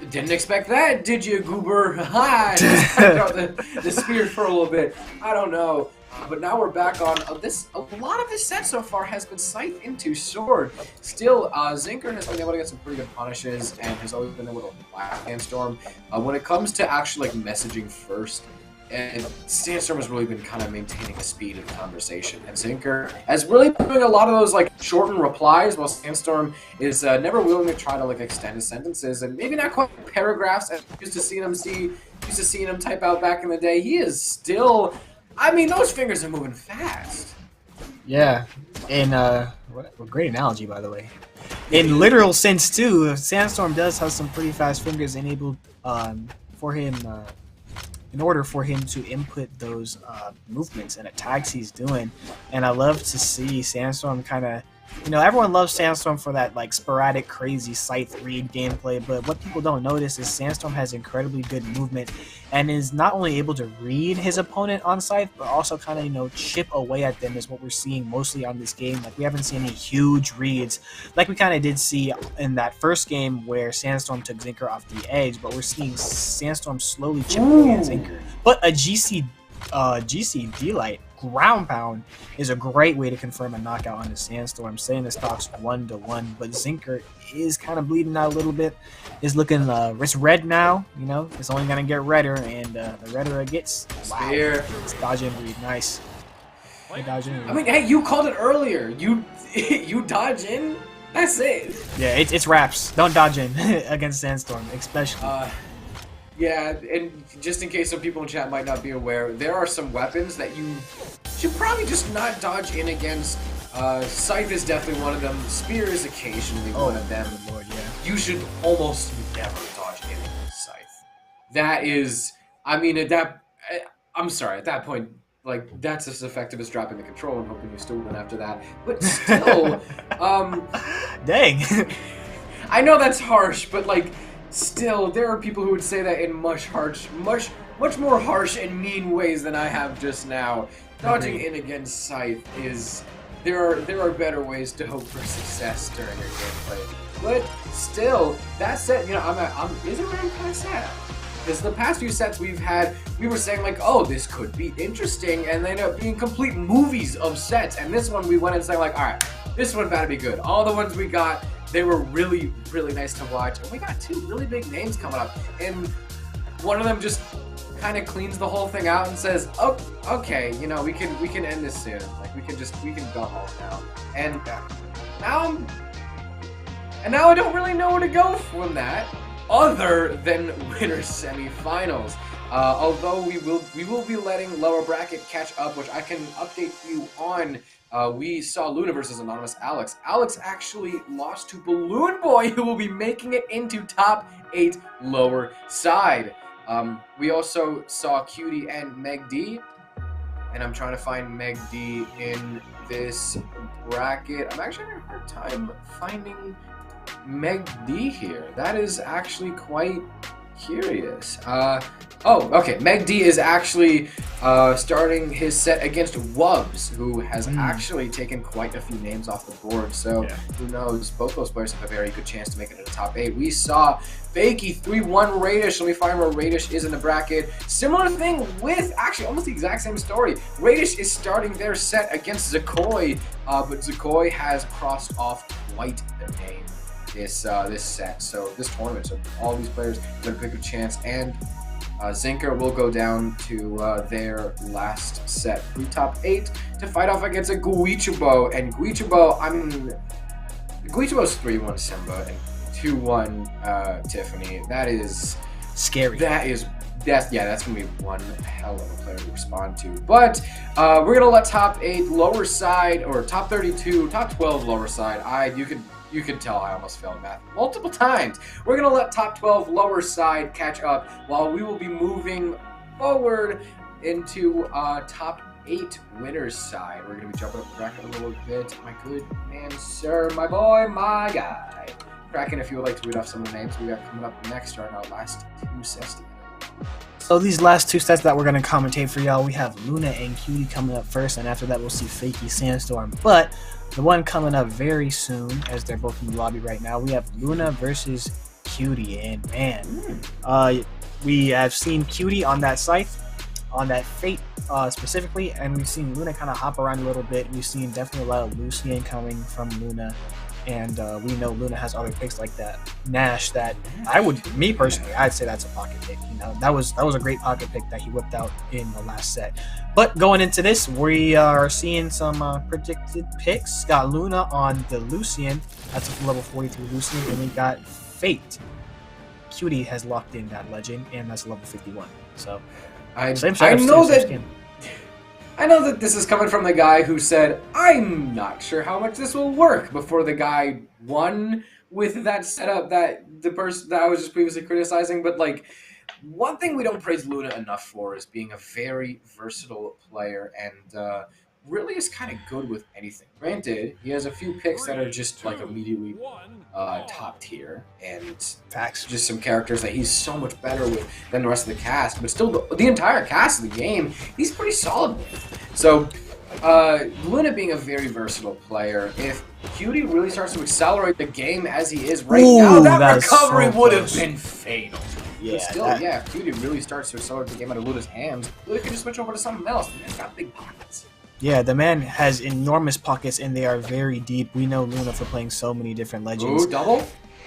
didn't expect that, did you, Goober? Ha! Just out the spear for a little bit. I don't know. But now we're back on this. A lot of his set so far has been Scythe into Sword. Still, Zinker has been able to get some pretty good punishes and has always been able to blast Sandstorm. When it comes to actually like messaging first, and Sandstorm has really been kind of maintaining the speed of the conversation. And Zinker has really been doing a lot of those like shortened replies, while Sandstorm is never willing to try to like extend his sentences, and maybe not quite paragraphs as used to seeing him type out back in the day. He is still. I mean, those fingers are moving fast. Yeah, and what a great analogy, by the way. In literal sense too, Sandstorm does have some pretty fast fingers enabled for him. In order for him to input those movements and attacks he's doing. And I love to see Sandstorm kind of, you know, everyone loves Sandstorm for that like sporadic, crazy Scythe read gameplay, but what people don't notice is Sandstorm has incredibly good movement and is not only able to read his opponent on Scythe, but also kind of, you know, chip away at them is what we're seeing mostly on this game. Like, we haven't seen any huge reads like we kind of did see in that first game where Sandstorm took Zinker off the edge, but we're seeing Sandstorm slowly chip away at Zinker. But a GCD-Light ground pound is a great way to confirm a knockout on the Sandstorm, saying the stock's 1-1, but Zinker is kind of bleeding out a little bit. It's looking, it's red now, you know, it's only going to get redder, and the redder it gets, wow, it's dodge and breed, nice. I mean, hey, you called it earlier. You dodge in? That's it. Yeah, it's wraps. Don't dodge in against Sandstorm, especially. Yeah, and just in case some people in chat might not be aware, there are some weapons that you should probably just not dodge in against. Scythe is definitely one of them. Spear is occasionally one of them. Lord, yeah. You should almost never dodge in against Scythe. That is, I mean, I'm sorry, at that point, like, that's as effective as dropping the control and hoping you still win after that. But still, dang. I know that's harsh, but like, still, there are people who would say that in much more harsh and mean ways than I have just now. Dodging in against Scythe is, there are better ways to hope for success during your gameplay. But still, that said, you know, is it really kind of sad? Because the past few sets we've had, we were saying like, oh, this could be interesting, and they end up being complete movies of sets. And this one we went and saying like, all right, this one better be good. All the ones we got, they were really, really nice to watch. And we got two really big names coming up. And one of them just kind of cleans the whole thing out and says, oh, okay, you know, we can end this soon. Like we can go home now. And now I don't really know where to go from that, other than winners semifinals. Although we will be letting lower bracket catch up, which I can update you on. We saw Luna versus Anonymous Alex. Alex actually lost to Balloon Boy, who will be making it into top 8 lower side. We also saw Cutie and MegD, and I'm trying to find MegD in this bracket. I'm actually having a hard time finding MegD here. That is actually quite curious. Oh, okay. MegD is actually starting his set against Wubs, who has actually taken quite a few names off the board. So who knows? Both those players have a very good chance to make it to the top 8. We saw Fakie 3-1 Raydish. Let me find where Raydish is in the bracket. Similar thing with, actually almost the exact same story. Radish is starting their set against Zakoi, but Zakoi has crossed off quite the name this set. So this tournament, so all these players have a bigger chance, and Zinker will go down to their last set, top 8, to fight off against a Guichubo. And Guichubo, Guichubo's 3-1 Simba and 2-1 Tiffany. That is scary. That's gonna be one hell of a player to respond to. But we're gonna let top 8 lower side, or top 32, top 12 lower side. You can tell I almost failed math multiple times. We're going to let top 12 lower side catch up while we will be moving forward into top 8 winners side. We're going to be jumping up the bracket a little bit. My good man, sir, my boy, my guy. Kraken, if you would like to read off some of the names we got coming up next during our last 2 sets together. So these last 2 sets that we're going to commentate for y'all, we have Luna and Cutie coming up first, and after that we'll see Fakie Sandstorm. But the one coming up very soon, as they're both in the lobby right now, we have Luna versus Cutie. And man, we have seen Cutie on that Scythe, on that Fate specifically, and we've seen Luna kind of hop around a little bit. We've seen definitely a lot of Lucian coming from Luna, and we know Luna has other picks like that Nash that me personally, I'd say that's a pocket pick. You know, that was a great pocket pick that he whipped out in the last set. But going into this, we are seeing some predicted picks. Got Luna on the Lucian, that's a level 43 Lucian, and we got Fate. Cutie has locked in that legend, and that's level 51. So I know that this is coming from the guy who said, I'm not sure how much this will work, before the guy won with that setup that the person that I was just previously criticizing. But like, one thing we don't praise Luna enough for is being a very versatile player, and really is kind of good with anything. Granted, he has a few picks that are just like immediately top tier, and just some characters that he's so much better with than the rest of the cast, but still the entire cast of the game he's pretty solid with. So Luna being a very versatile player, if Cutie really starts to accelerate the game as he is right now, that recovery would have been fatal. Yeah, but still, yeah, if Cutie really starts to accelerate the game out of Luna's hands, Luna can just switch over to something else. The man's got big pockets. Yeah, the man has enormous pockets and they are very deep. We know Luna for playing so many different legends. Ooh, double?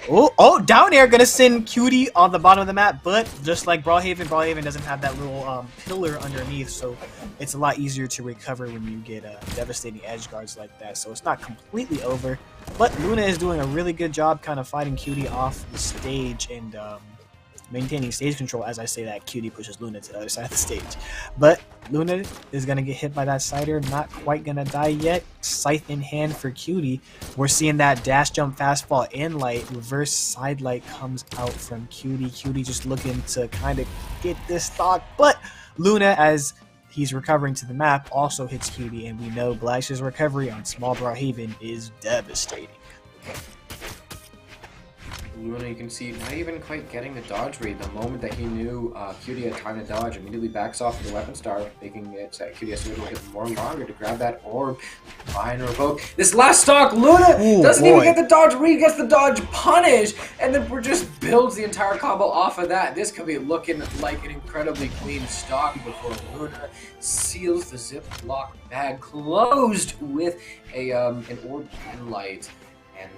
Oh, down air, gonna send Cutie on the bottom of the map, but just like Brawlhaven, Brawlhaven doesn't have that little pillar underneath, so it's a lot easier to recover when you get devastating edge guards like that. So it's not completely over, but Luna is doing a really good job kind of fighting Cutie off the stage and maintaining stage control. As I say that, Cutie pushes Luna to the other side of the stage. But Luna is going to get hit by that Cider, not quite going to die yet. Scythe in hand for Cutie. We're seeing that dash jump fastball in light. Reverse side light comes out from Cutie. Cutie just looking to kind of get this stock. But Luna, as he's recovering to the map, also hits Cutie. And we know Blash's recovery on Small Brawlhaven is devastating. Luna, you can see, not even quite getting the dodge read. The moment that he knew Cutie had time to dodge, immediately backs off with the weapon star, making it so Cutie has to wait a little bit more longer to grab that orb. Fine, revoke. This last stock, Luna doesn't even get the dodge read, gets the dodge punish, and then just builds the entire combo off of that. This could be looking like an incredibly clean stock before Luna seals the Ziploc bag closed with an orb and light. And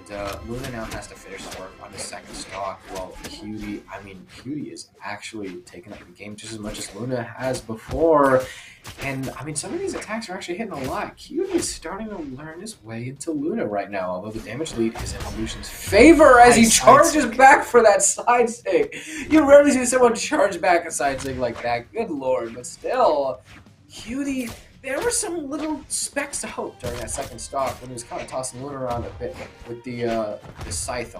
Luna now has to finish the work on the second stock, while Cutie is actually taking up the game just as much as Luna has before. And, I mean, some of these attacks are actually hitting a lot. Cutie is starting to learn his way into Luna right now, although the damage lead is in Illusion's favor as he charges back for that side stick. You rarely see someone charge back a side stick like that, good lord, but still, Cutie... There were some little specks of hope during that second stock when he was kind of tossing Luna around a bit with the scythe.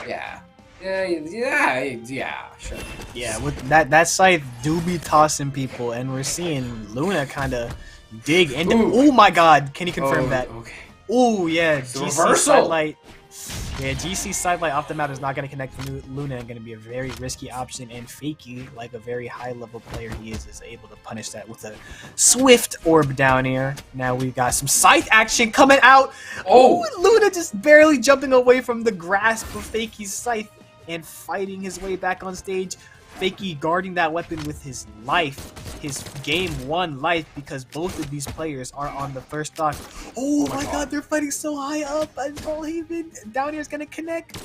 Yeah, sure. Yeah, with that scythe do be tossing people, and we're seeing Luna kind of dig into. Oh my God, can you confirm that? Okay. Oh yeah, it's GC sidelight. Yeah, GC sidelight off the map is not going to connect to Luna and going to be a very risky option. And Fakie, like a very high level player he is able to punish that with a swift orb down here. Now we've got some scythe action coming out. Oh, Luna just barely jumping away from the grasp of Fakie's scythe and fighting his way back on stage. Fakie guarding that weapon with his life, his game 1 life, because both of these players are on the first stock. Oh my God, they're fighting so high up, and Brawlhaven down here is gonna connect.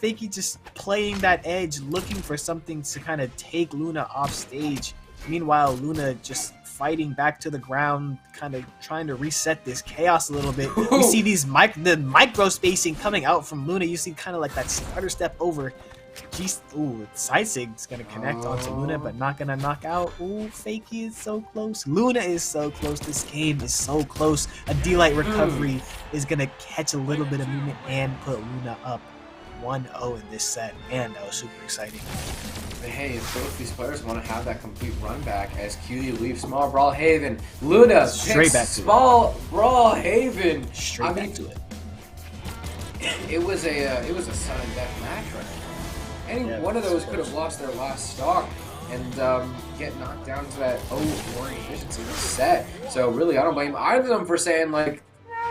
Fakie just playing that edge, looking for something to kind of take Luna off stage. Meanwhile, Luna just fighting back to the ground, kind of trying to reset this chaos a little bit. You see the micro spacing coming out from Luna. You see kind of like that stutter step over. Side Sig's gonna connect onto Luna, but not gonna knock out. Ooh, Fakie is so close. Luna is so close. This game is so close. A D-Light recovery is gonna catch a little bit of movement and put Luna up 1-0 in this set. Man, that was super exciting. But hey, if both these players want to have that complete run back as Cutie leaves Small Brawlhaven, Luna straight back to Small Brawlhaven. Straight back to it. It was a sudden death match right now. Any one of those could have lost their last stock and get knocked down to that 0-4 efficiency in the set. So really, I don't blame either of them for saying like,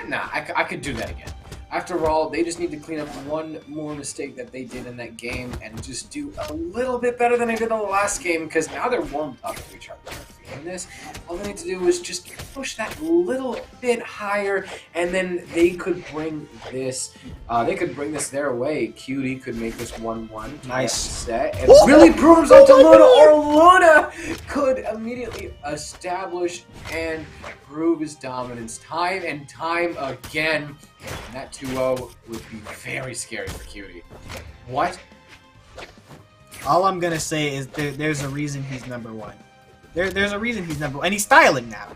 nah, I could do that again. After all, they just need to clean up one more mistake that they did in that game and just do a little bit better than they did in the last game, because now they're warmed up to each other. In this, all they need to do is just push that little bit higher, and then they could bring this. They could bring this their way. Cutie could make this 1-1 nice set and really prove himself to Luna, or Luna could immediately establish and prove his dominance time and time again. And that 2-0 would be very scary for Cutie. What? All I'm gonna say is there's a reason he's number 1. There's a reason he's number 1, and he's styling now.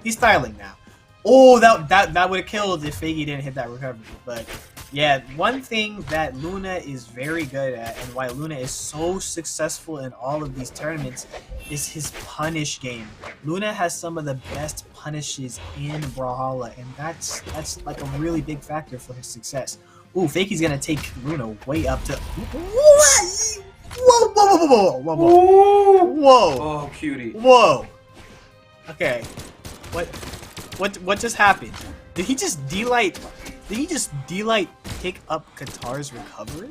Oh, that would have killed if Fakie didn't hit that recovery. But yeah, one thing that Luna is very good at, and why Luna is so successful in all of these tournaments, is his punish game. Luna has some of the best punishes in Brawlhalla, and that's like a really big factor for his success. Ooh, Fakie's gonna take Luna way up to. What? Whoa! Oh, Cutie! Whoa! Okay, what just happened? Did he just D-Light pick up Qatar's recovery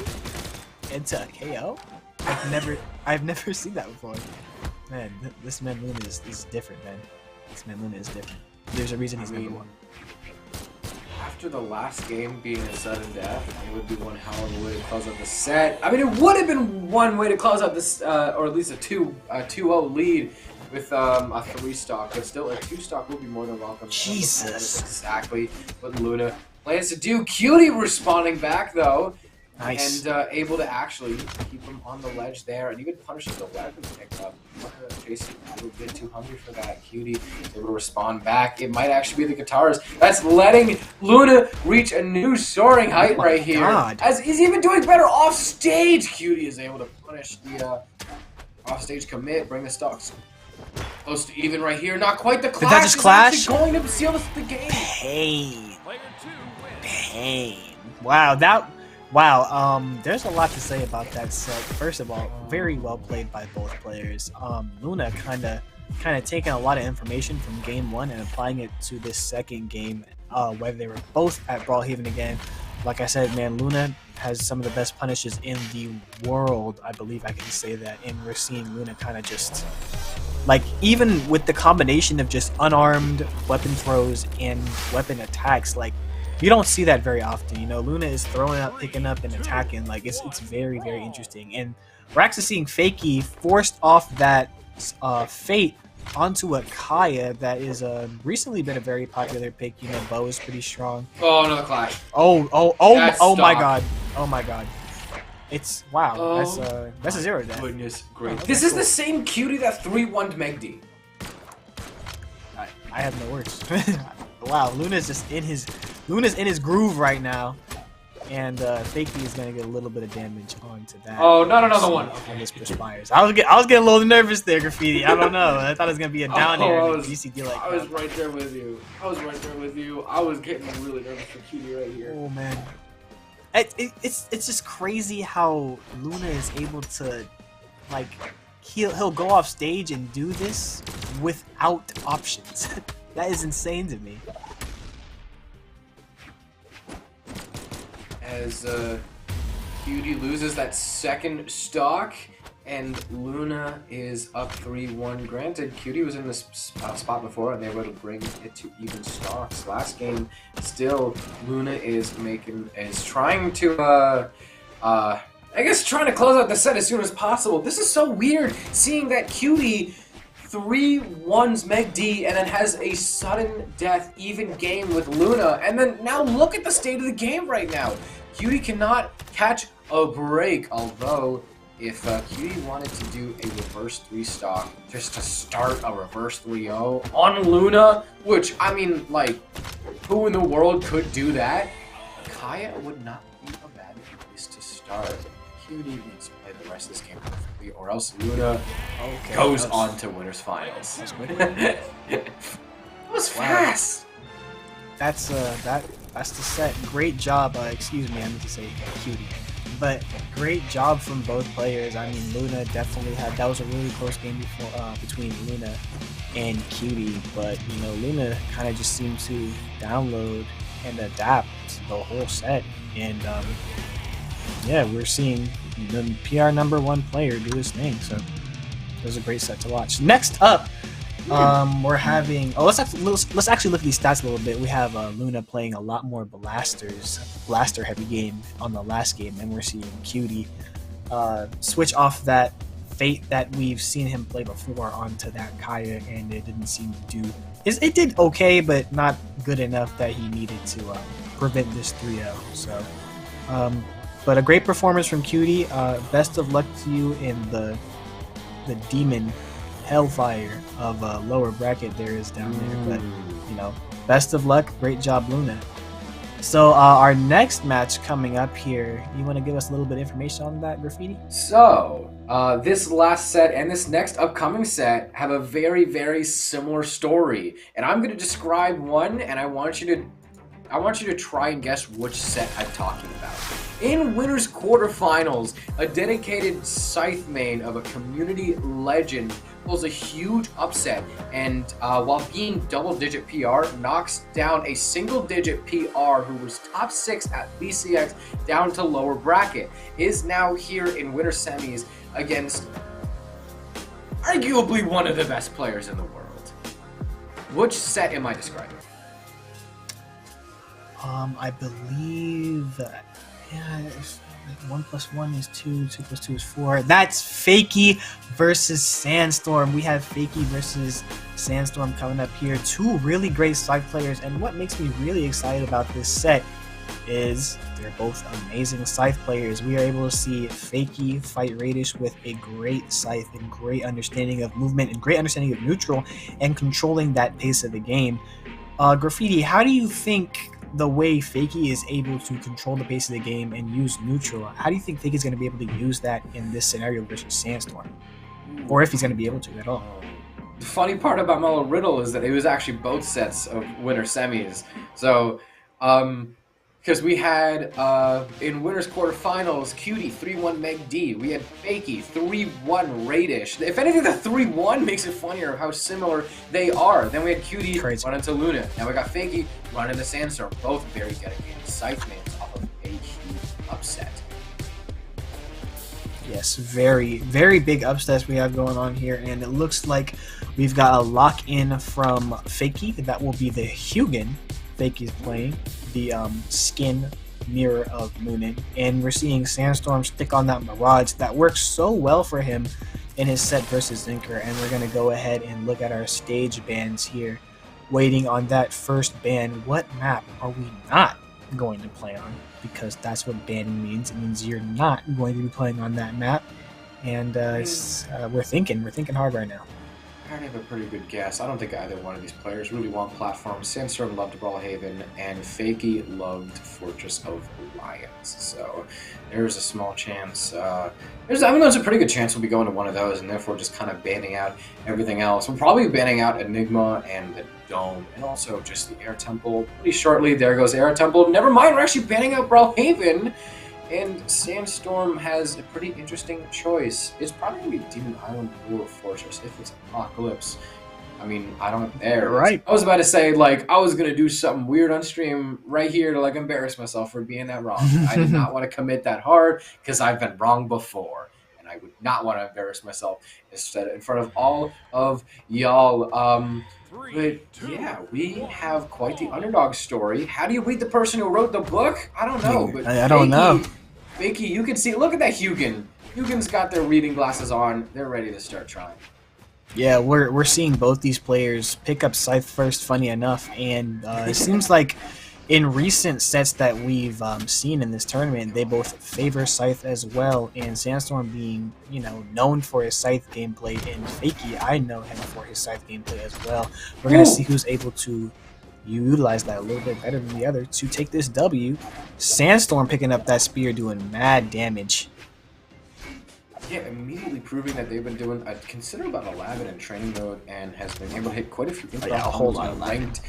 into a KO? I've never seen that before. Man, this man Luna is different, man. This man Luna is different. There's a reason he's number one. After the last game being a sudden death, it would be one hell of a way to close out the set. I mean, it would have been one way to close out this, or at least a 2-0 lead with a 3 stock, but still a 2 stock would be more than welcome. Jesus. That's exactly what Luna plans to do. Cutie responding back though. Nice. And able to actually keep him on the ledge there, and even punish the weapon pickup. Jason a little bit too hungry for that. Cutie is able to respond back. It might actually be the guitars that's letting Luna reach a new soaring height right here. God. As he's even doing better off stage. Cutie is able to punish the off stage commit, bring the stocks close to even right here. Not quite the clash. Did that just clash? Going to seal the game. Pain. Pain. Wow, Wow, there's a lot to say about that set. First of all, very well played by both players. Luna kind of taking a lot of information from game 1 and applying it to this second game, where they were both at Brawlhaven again. Like I said, man, Luna has some of the best punishes in the world. I believe I can say that, and we're seeing Luna kind of just, like, even with the combination of just unarmed weapon throws and weapon attacks, like, you don't see that very often. You know, Luna is throwing up, picking up, and attacking. Like, it's very, very interesting. And we're actually seeing Fakie forced off that Fate onto a Kaya that is recently been a very popular pick. You know, Bo is pretty strong. Oh, another clash. Oh my god. Oh my god. It's, wow. Oh, that's a 0 death. Goodness gracious. Okay, This is cool. the same Cutie that 3-1'd MegD. I have no words. Wow, Luna's in his groove right now, and Fakie is gonna get a little bit of damage onto that. Oh, not another one. And this perspires. I was getting a little nervous there, Graffiti. I don't know. I thought it was gonna be a down air in a DCD like I was right there with you. I was getting really nervous for Cutie right here. Oh man, it's just crazy how Luna is able to, like, he'll go off stage and do this without options. That is insane to me. As Cutie loses that second stock, and Luna is up 3-1. Granted, Cutie was in this spot before, and they were able to bring it to even stocks. Last game, still, Luna is trying to, I guess, trying to close out the set as soon as possible. This is so weird, seeing that Cutie 3-1's MegD and then has a sudden death even game with Luna, and then now look at the state of the game right now. Cutie cannot catch a break, although if Cutie wanted to do a reverse 3 stock just to start a reverse 3-0 on Luna, which, I mean, like, who in the world could do that? Kaya would not be a bad place to start. Cutie needs to play the rest of this game perfectly, or else Luna goes on to winners finals. That was fast. That's the set. Great job. Excuse me, I meant to say Cutie. But great job from both players. I mean, Luna definitely that was a really close game between Luna and Cutie. But, you know, Luna kind of just seemed to download and adapt the whole set. And yeah, we're seeing the PR #1 player do his thing. So it was a great set to watch. Next up, we're having. Let's actually look at these stats a little bit. We have Luna playing a lot more blaster heavy game on the last game, and we're seeing Cutie switch off that Fate that we've seen him play before onto that Kaya, and it didn't seem to do. It did okay, but not good enough that he needed to prevent this 3-0. So, but a great performance from Cutie. Best of luck to you in the demon hellfire of lower bracket there is down there. But, you know, best of luck. Great job, Luna. So our next match coming up here, you want to give us a little bit of information on that, Graffiti? So, this last set and this next upcoming set have a very, very similar story. And I'm going to describe one, and I want you to I want you to try and guess which set I'm talking about. In winners quarterfinals, a dedicated Scythe main of a community legend pulls a huge upset, and while being double-digit PR, knocks down a single-digit PR who was top 6 at BCX down to lower bracket, is now here in winter semis against arguably one of the best players in the world. Which set am I describing? I believe, yeah, 1 + 1 is 2, 2 + 2 is 4. That's Fakie versus Sandstorm. We have Fakie versus Sandstorm coming up here. Two really great Scythe players, and what makes me really excited about this set is they're both amazing Scythe players. We are able to see Fakie fight Radish with a great Scythe and great understanding of movement and great understanding of neutral and controlling that pace of the game. Graffiti, how do you think the way Fakie is able to control the pace of the game and use neutral, how do you think Fakie's going to be able to use that in this scenario versus Sandstorm? Or if he's going to be able to at all? The funny part about Mellow Riddle is that it was actually both sets of winter semis. So, because we had in winners quarterfinals, Cutie 3-1 MegD. We had Fakie 3-1 Raydish. If anything, the 3-1 makes it funnier of how similar they are. Then we had Cutie run into Luna. Now we got Fakie run into Sandstorm. Both very dedicated Scythe mains off of a huge upset. Yes, very, very big upsets we have going on here, and it looks like we've got a lock-in from Fakie. That will be the Hugin Fakie's playing, the skin mirror of Moonin, and we're seeing Sandstorm stick on that Mirage that works so well for him in his set versus Zinker, and we're going to go ahead and look at our stage bans here, waiting on that first ban. What map are we not going to play on? Because that's what banning means. It means you're not going to be playing on that map, and we're thinking hard right now. I already have a pretty good guess. I don't think either one of these players really want platforms. Sandstorm loved Brawlhaven, and Fakie loved Fortress of Lions. So there's a small chance. There's a pretty good chance we'll be going to one of those, and therefore just kind of banning out everything else. We'll probably be banning out Enigma and the Dome, and also just the Air Temple. Pretty shortly, there goes Air Temple. Never mind, we're actually banning out Brawlhaven. And Sandstorm has a pretty interesting choice. It's probably going to be Demon Island or Fortress if it's Apocalypse. I mean, I don't there. Right. I was about to say, like, I was going to do something weird on stream right here to, like, embarrass myself for being that wrong. I did not want to commit that hard because I've been wrong before. And I would not want to embarrass myself instead in front of all of y'all. But yeah, we have quite the underdog story. How do you beat the person who wrote the book? I don't know. But I don't know. Fakie, you can see. Look at that Hugin. Hugin's got their reading glasses on. They're ready to start trying. Yeah, we're seeing both these players pick up Scythe first, funny enough, and it seems like in recent sets that we've seen in this tournament, they both favor Scythe as well, and Sandstorm being, known for his Scythe gameplay, and Fakie, I know him for his Scythe gameplay as well. We're going to see who's able to utilize that a little bit better than the other to take this W. Sandstorm picking up that spear, doing mad damage. Yeah, immediately proving that they've been doing a considerable amount of lab in training mode and has been able to hit quite a few a whole lot of ranked.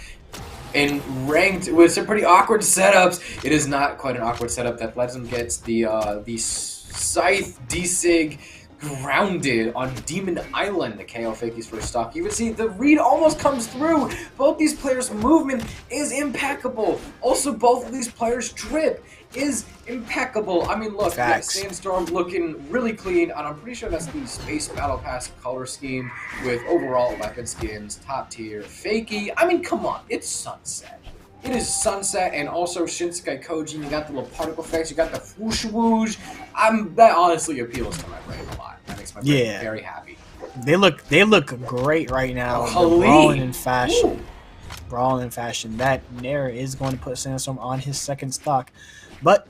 And ranked with some pretty awkward setups. It is not quite an awkward setup that lets him get the Scythe D-Sig grounded on Demon Island, the KO Fakie's first stock. You would see the read almost comes through. Both these players' movement is impeccable. Also, both of these players' drip is impeccable. I mean, look, Sandstorm looking really clean, and I'm pretty sure that's the Space Battle Pass color scheme with overall weapon skins, top tier. Fakie, I mean, come on, it's Sunset. It is Sunset, and also Shinsekai Koji. You got the little particle effects, you got the whoosh whoosh. That honestly appeals to my brain a lot. That makes my brain very happy. They look great right now. Brawling in fashion. Ooh. Brawling in fashion. That Nair is going to put Sandstorm on his second stock. But,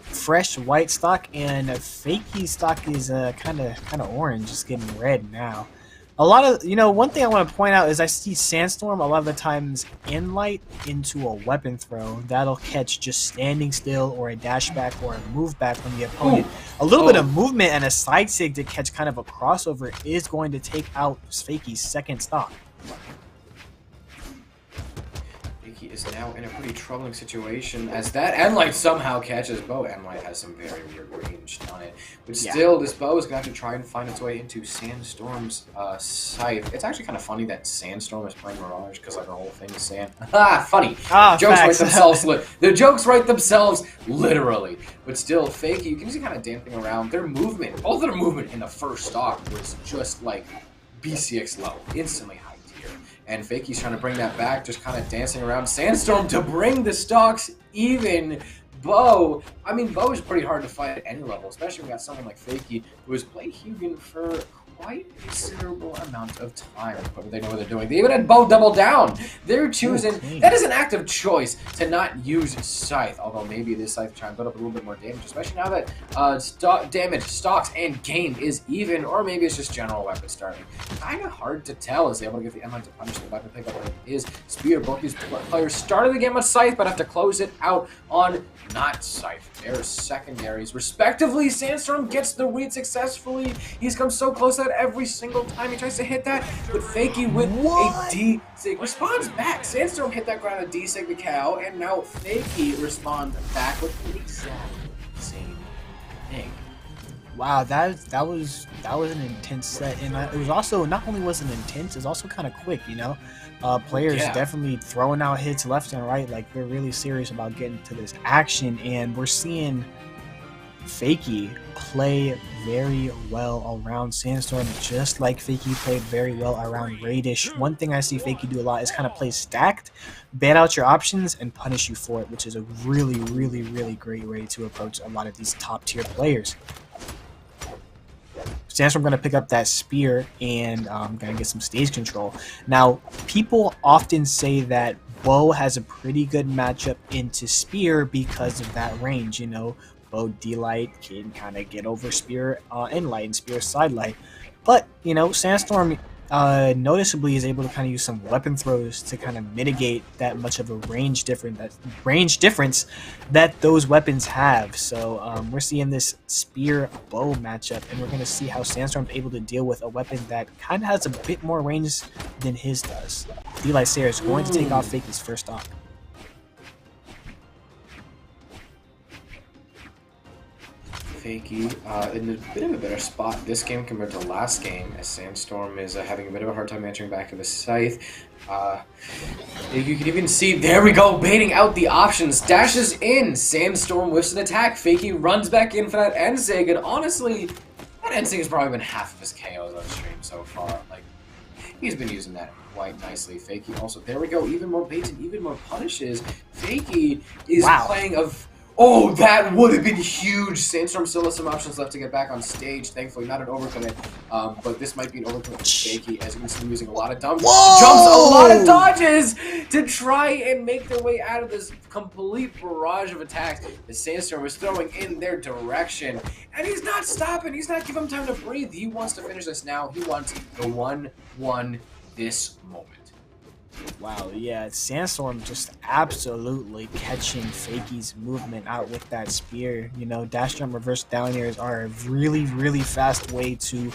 fresh white stock, and Fakie stock is kind of orange, just getting red now. A lot of, one thing I want to point out is I see Sandstorm a lot of the times in light into a weapon throw. That'll catch just standing still or a dash back or a move back from the opponent. A little bit of movement and a side sig to catch kind of a crossover is going to take out Fakie's second stock. Fakie is now in a pretty troubling situation as that Enlight somehow catches bow. Enlight has some very weird range on it. But still, this bow is going to have to try and find its way into Sandstorm's scythe. It's actually kind of funny that Sandstorm is playing Mirage because like the whole thing is sand. Funny. Ah, jokes facts. write themselves. The jokes write themselves literally. But still, Fakie, you can see kind of dancing around. Their movement, both of their movement in the first stock was just like BCX low, instantly high tier. And Fakie's trying to bring that back, just kind of dancing around Sandstorm to bring the stocks even. Bow, I mean, Bow is pretty hard to fight at any level, especially when you got someone like Fakie who has played Hugin for quite a considerable amount of time. But they know what they're doing. They even had Bow double down. They're choosing. That is an active choice to not use Scythe, although maybe this Scythe trying to build up a little bit more damage, especially now that damage, stocks, and game is even, or maybe it's just general weapon starting. Kind of hard to tell as they able to get the Enlight to punish the weapon pickup what it is. Spear, both these players started the game with Scythe, but have to close it out on not Scythe. Their secondaries, respectively. Sandstorm gets the read successfully. He's come so close that every single time he tries to hit that, but Fakie with a D-Sig responds back. Sandstorm hit that ground a D-Sig the cow, and now Fakie responds back with the exact same thing. Wow, that was an intense set, and it was also, not only was it intense, it was also kind of quick, you know. Players definitely throwing out hits left and right, like they're really serious about getting to this action, and we're seeing Fakie play very well around Sandstorm, just like Fakie played very well around Raydish. One thing I see Fakie do a lot is kind of play stacked, ban out your options, and punish you for it, which is a really, really, really great way to approach a lot of these top tier players. Sandstorm going to pick up that spear and going to get some stage control. Now, people often say that Bow has a pretty good matchup into spear because of that range, you know. Bow D-Light can kind of get over spear Enlight and spear side light. But, you know, Sandstorm noticeably is able to kind of use some weapon throws to kind of mitigate that much of a range difference that those weapons have. So we're seeing this spear bow matchup, and we're going to see how Sandstorm's able to deal with a weapon that kind of has a bit more range than his does. D-Light Sayer is going to take off Fakie's first stock. Fakie in a bit of a better spot this game compared to last game, as Sandstorm is having a bit of a hard time answering back to the Scythe. You can even see, there we go, baiting out the options, dashes in, Sandstorm whiffs an attack, Fakie runs back in for that N-Sig, and honestly, that N-Sig has probably been half of his KOs on stream so far. Like, he's been using that quite nicely. Fakie also, there we go, even more baits and even more punishes. Fakie is playing of... Oh, that would have been huge! Sandstorm still has some options left to get back on stage. Thankfully, not an overcommit, but this might be an overcommit for Fakie, as you can see him using a lot of jumps, a lot of dodges to try and make their way out of this complete barrage of attacks that Sandstorm is throwing in their direction. And he's not stopping. He's not giving him time to breathe. He wants to finish this now. He wants the 1-1 this moment. Wow, yeah, Sandstorm just absolutely catching Fakie's movement out with that spear. You know, dash jump reverse down airs are a really, really fast way to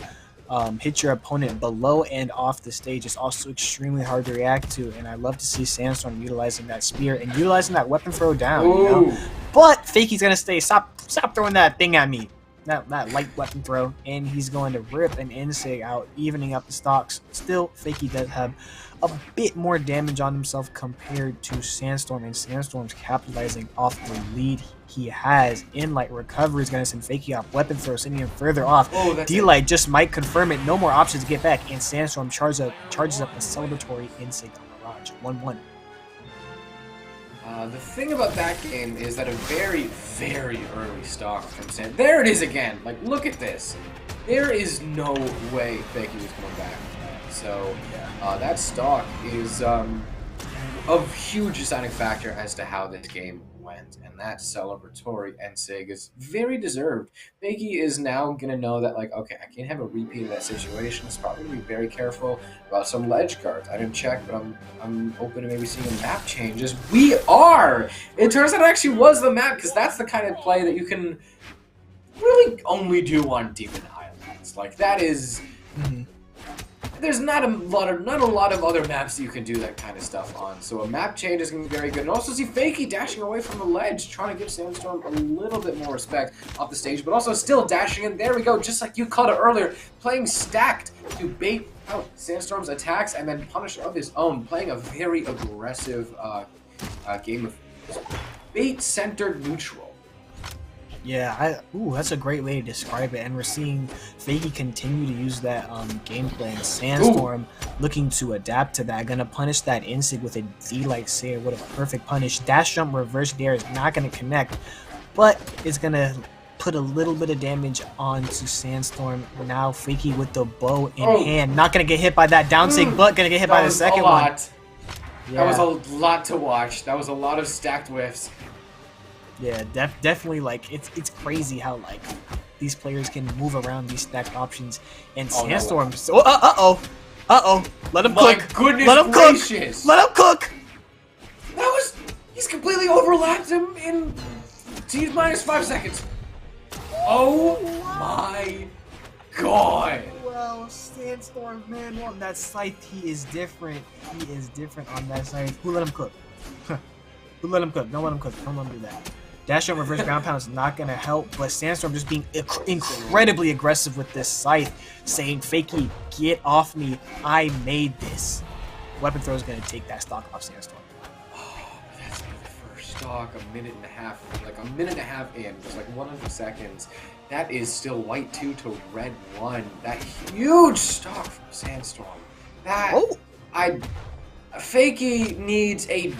hit your opponent below and off the stage. It's also extremely hard to react to, and I love to see Sandstorm utilizing that spear and utilizing that weapon throw down, you know? But Fakie's gonna stop throwing that thing at me. That light weapon throw, and he's going to rip an N-Sig out, evening up the stocks. Still, Fakie does have a bit more damage on himself compared to Sandstorm, and Sandstorm's capitalizing off the lead he has. Enlight recovery is going to send Fakie off weapon throw, sending him further off. D-Light just might confirm it. No more options to get back, and Sandstorm charges up a celebratory N-Sig on Mirage. 1-1. The thing about that game is that a very, very early stock from Sandstorm. There it is again. Like, look at this. There is no way Fakie was coming back. So that stock is a huge deciding factor as to how this game went, and that celebratory N-Sig is very deserved. Fakie is now gonna know that, like, okay, I can't have a repeat of that situation. It's probably gonna be very careful about some ledge guards. I didn't check, but I'm open to maybe seeing a map changes. We are. It turns out it actually was the map, because that's the kind of play that you can really only do on Demon Islands. Like, that is. there's not a lot of other maps that you can do that kind of stuff on. So a map change is going to be very good. And also see Fakie dashing away from the ledge, trying to give Sandstorm a little bit more respect off the stage, but also still dashing in. There we go, just like you called it earlier, playing stacked to bait out Sandstorm's attacks and then punish of his own, playing a very aggressive game of bait-centered neutral. Yeah, that's a great way to describe it, and we're seeing Fakie continue to use that gameplay, and Sandstorm looking to adapt to that, gonna punish that Insig with a D-like Sayer. What a perfect punish. Dash jump reverse dare is not gonna connect, but it's gonna put a little bit of damage onto Sandstorm. Now Fakie with the bow in hand, not gonna get hit by that down sig, but gonna get hit by the second one. Yeah. That was a lot to watch. That was a lot of stacked whiffs. Yeah, definitely. Like it's crazy how like these players can move around these stacked options. And Sandstorm. No Let him My cook. goodness Let him gracious. cook. Let him cook. He's completely overlapped him in T-minus 5 seconds. Oh my god. Well, Sandstorm, man, on that scythe, he is different. He is different on that scythe. Who let him cook? Who let him cook? Don't let him cook. Don't let him do that. Dash jump reverse ground pound is not going to help, but Sandstorm just being incredibly aggressive with this scythe, saying, Fakie, get off me. I made this. Weapon throw is going to take that stock off Sandstorm. Oh, that's the first stock, a minute and a half in, just like 100 seconds. That is still white 2 to red 1. That huge stock from Sandstorm. Fakie needs a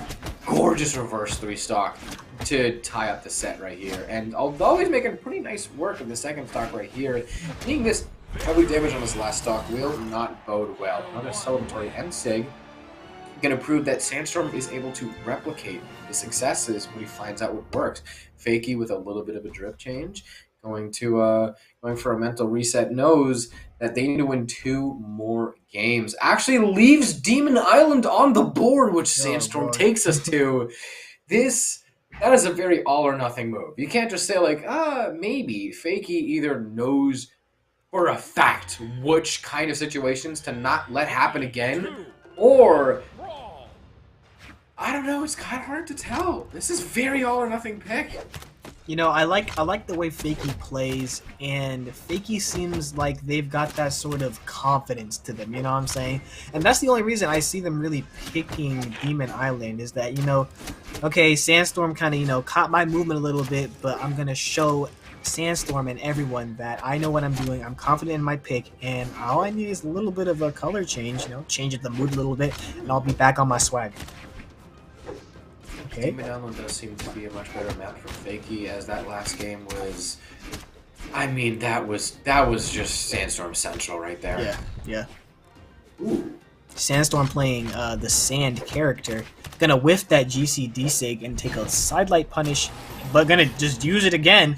gorgeous reverse 3 stock to tie up the set right here. And although he's making pretty nice work in the second stock right here, being this heavy damage on his last stock will not bode well. Another celebratory M-Sig going to prove that Sandstorm is able to replicate the successes when he finds out what works. Fakie with a little bit of a drip change, going for a mental reset, knows that they need to win 2 more games. Actually leaves Demon Island on the board, which Sandstorm takes us to. That is a very all or nothing move. You can't just say like, maybe. Fakie either knows for a fact which kind of situations to not let happen again, or I don't know, it's kind of hard to tell. This is very all or nothing pick. You know, I like the way Fakie plays, and Fakie seems like they've got that sort of confidence to them, you know what I'm saying? And that's the only reason I see them really picking Demon Island, is that, you know, okay, Sandstorm kind of, you know, caught my movement a little bit, but I'm going to show Sandstorm and everyone that I know what I'm doing, I'm confident in my pick, and all I need is a little bit of a color change, you know, change the mood a little bit, and I'll be back on my swag. Okay. Demon Island does seem to be a much better map for Fakie, as that last game was, I mean, that was just Sandstorm Central right there. Yeah. Ooh. Sandstorm playing the Sand character, gonna whiff that GC D-Sig and take a sidelight punish, but gonna just use it again.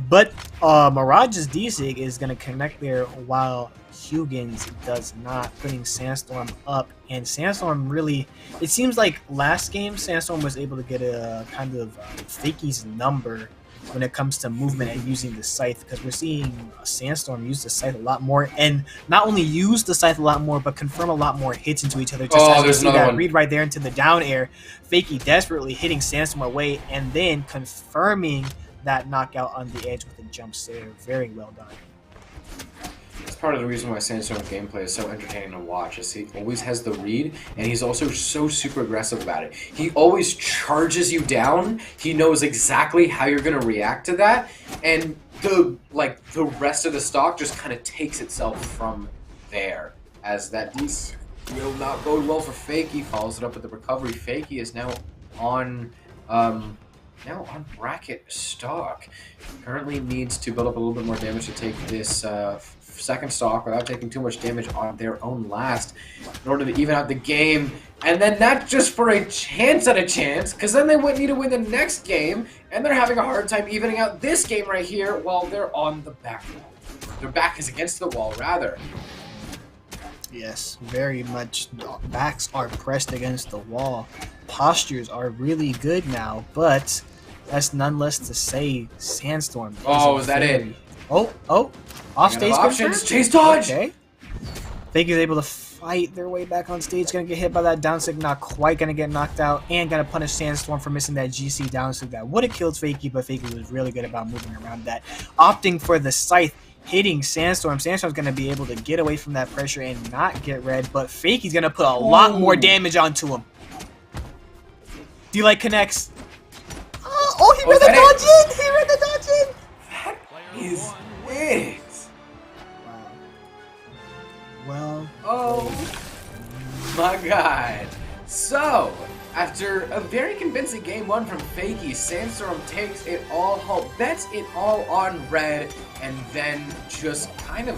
But Mirage's D-Sig is gonna connect there while Hugin's does not, putting Sandstorm up. And Sandstorm really, it seems like last game Sandstorm was able to get a kind of Fakie's number when it comes to movement and using the scythe, because we're seeing Sandstorm use the scythe a lot more, and not only use the scythe a lot more, but confirm a lot more hits into each other. Just as you see that read right there into the down air, Fakie desperately hitting Sandstorm away and then confirming that knockout on the edge with a jump there. Very well done. That's part of the reason why Sandstorm gameplay is so entertaining to watch, is he always has the read, and he's also so super aggressive about it. He always charges you down. He knows exactly how you're going to react to that, and the rest of the stock just kind of takes itself from there. As that DC will not bode well for Fakie, follows it up with the recovery. Fakie is now on bracket stock. Currently needs to build up a little bit more damage to take this second stock without taking too much damage on their own last, in order to even out the game. And then not just for a chance at a chance, because then they would need to win the next game, and they're having a hard time evening out this game right here while they're on the back wall. Their back is against the wall, rather. Yes, very much. Backs are pressed against the wall. Postures are really good now, but that's none less to say Sandstorm. Oh, is that it? Oh, off stage options. Chase dodge. Okay. Fakie's able to fight their way back on stage. Gonna get hit by that down stick, not quite gonna get knocked out, and gonna punish Sandstorm for missing that GC down stick that would have killed Fakie, but Fakie was really good about moving around that, opting for the scythe, hitting Sandstorm. Sandstorm's gonna be able to get away from that pressure and not get red, but Fakie's gonna put a lot more damage onto him. D-Light connects. Oh, he read the dodge in! He read the dodge in! That is it! Well, oh my god. So, after a very convincing game one from Fakie, Sandstorm takes it all home, bets it all on red, and then just kind of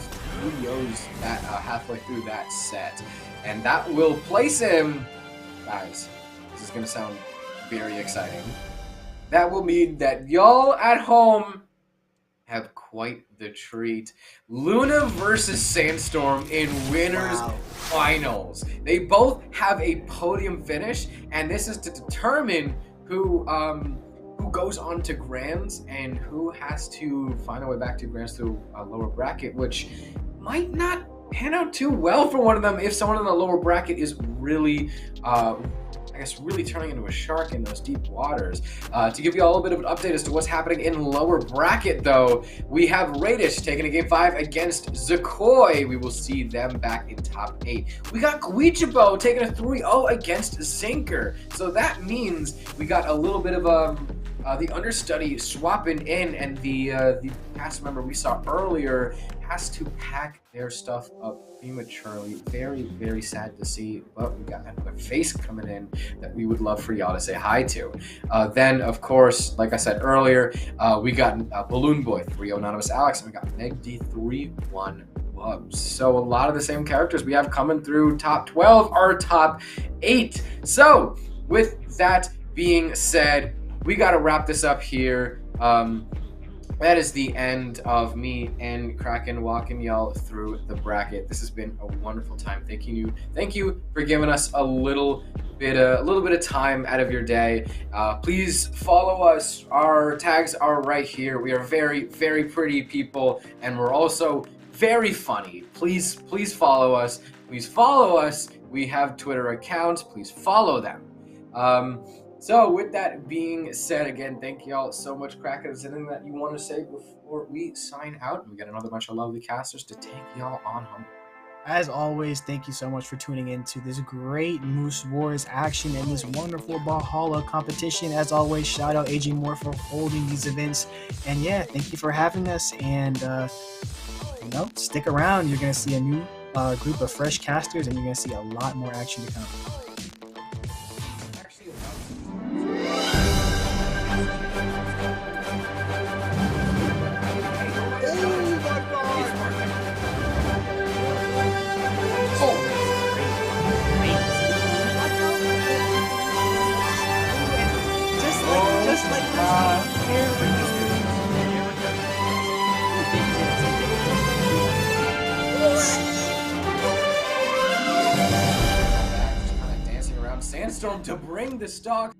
3-0s that halfway through that set. And that will place him, guys, this is going to sound very exciting. That will mean that y'all at home have quite the treat. Luna versus Sandstorm in winners finals. They both have a podium finish, and this is to determine who goes on to Grands and who has to find a way back to Grands through a lower bracket, which might not pan out too well for one of them if someone in the lower bracket is really really turning into a shark in those deep waters. To give you all a bit of an update as to what's happening in lower bracket, though, we have Raydish taking a game 5 against Zakoi. We will see them back in top 8. We got Cutie taking a 3-0 against Zinker. So that means we got a little bit of the understudy swapping in, and the cast member we saw earlier has to pack their stuff up prematurely. Very, very sad to see, but we got another face coming in that we would love for y'all to say hi to. Then, of course, like I said earlier, we got Balloon Boy 3-0 Anonymous Alex, and we got MegD 3-1 Bubs. So a lot of the same characters we have coming through top 12 or top 8. So with that being said, we got to wrap this up here. That is the end of me and Kraken walking y'all through the bracket. This has been a wonderful time. Thank you for giving us a little bit of time out of your day. Please follow us. Our tags are right here. We are very, very pretty people, and we're also very funny. Please follow us. Please follow us. We have Twitter accounts. Please follow them. So with that being said, again, thank y'all so much. Kraken, is there anything that you want to say before we sign out? We got another bunch of lovely casters to take y'all on home. As always, thank you so much for tuning in to this great Moose Wars action and this wonderful Valhalla competition. As always, shout out AG Moore for holding these events. And yeah, thank you for having us. And, stick around. You're going to see a new group of fresh casters, and you're going to see a lot more action to come. Dancing around Sandstorm to bring the stock.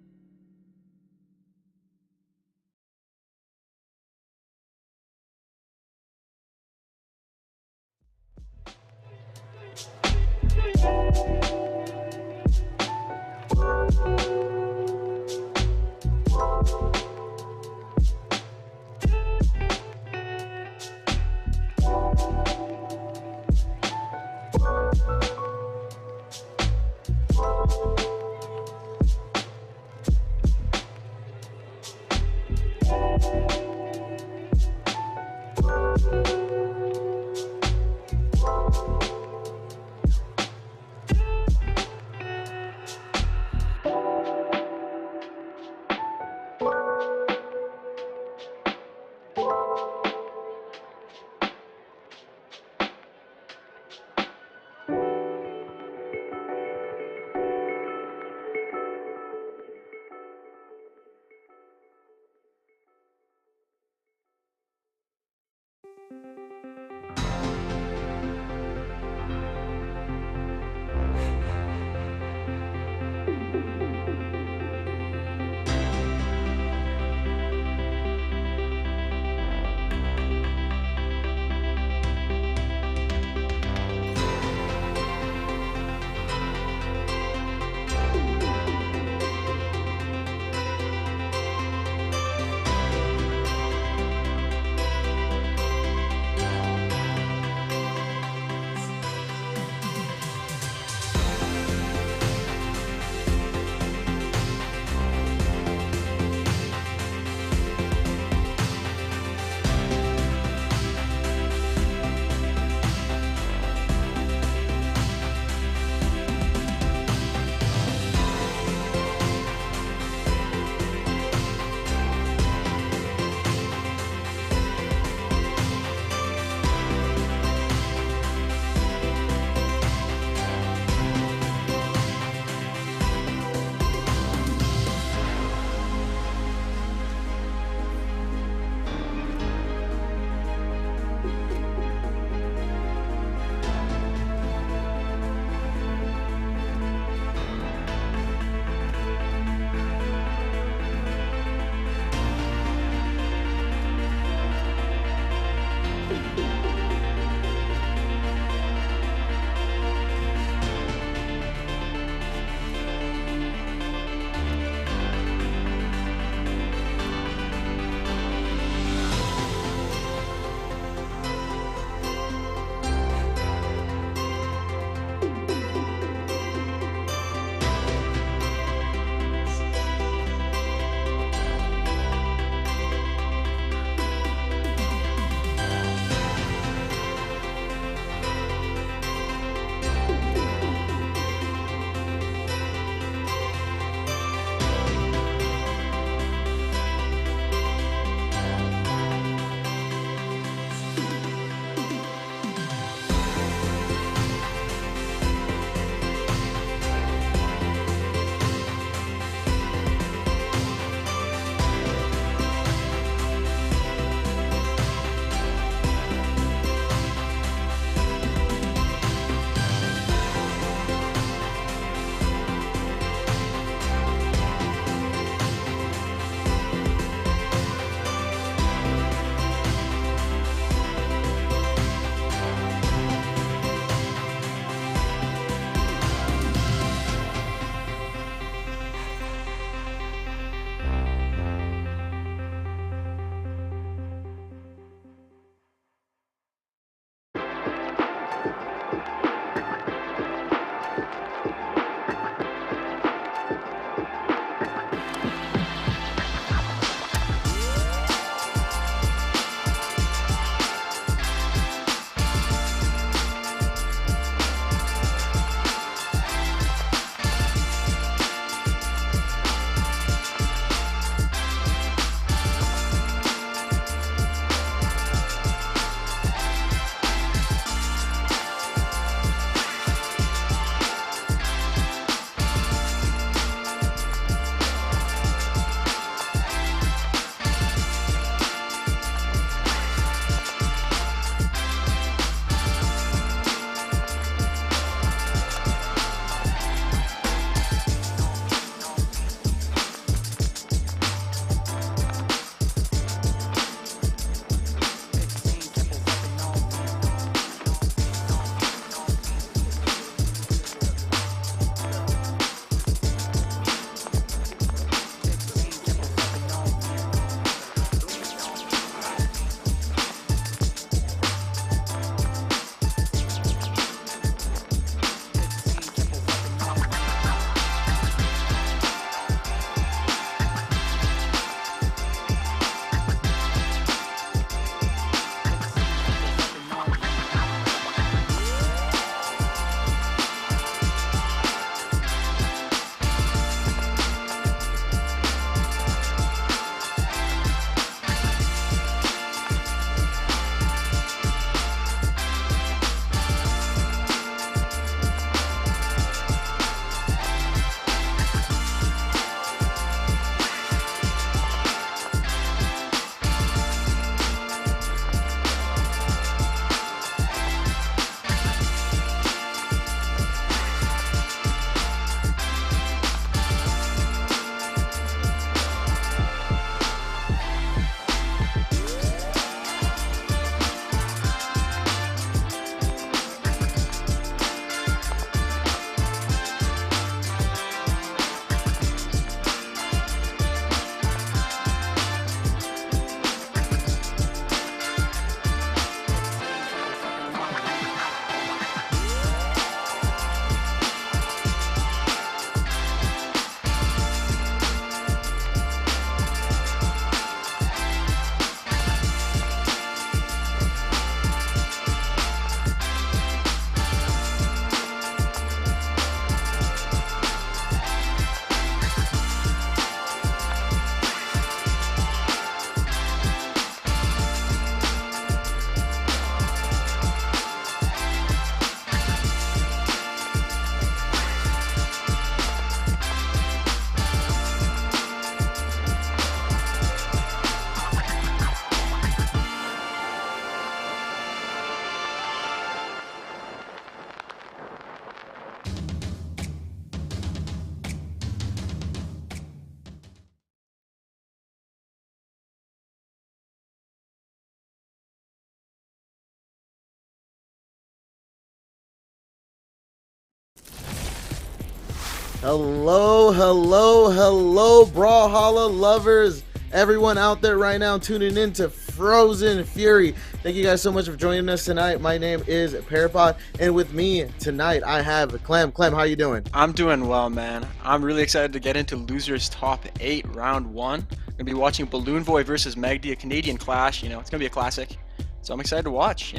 Hello, hello, hello, Brawlhalla lovers. Everyone out there right now tuning in to Frozen Fury. Thank you guys so much for joining us tonight. My name is Parapod, and with me tonight I have Clem. Clem, how you doing? I'm doing well, man. I'm really excited to get into Losers Top 8 Round 1. I'm gonna be watching Balloon Boy versus Magdy, a Canadian clash. It's gonna be a classic. So I'm excited to watch,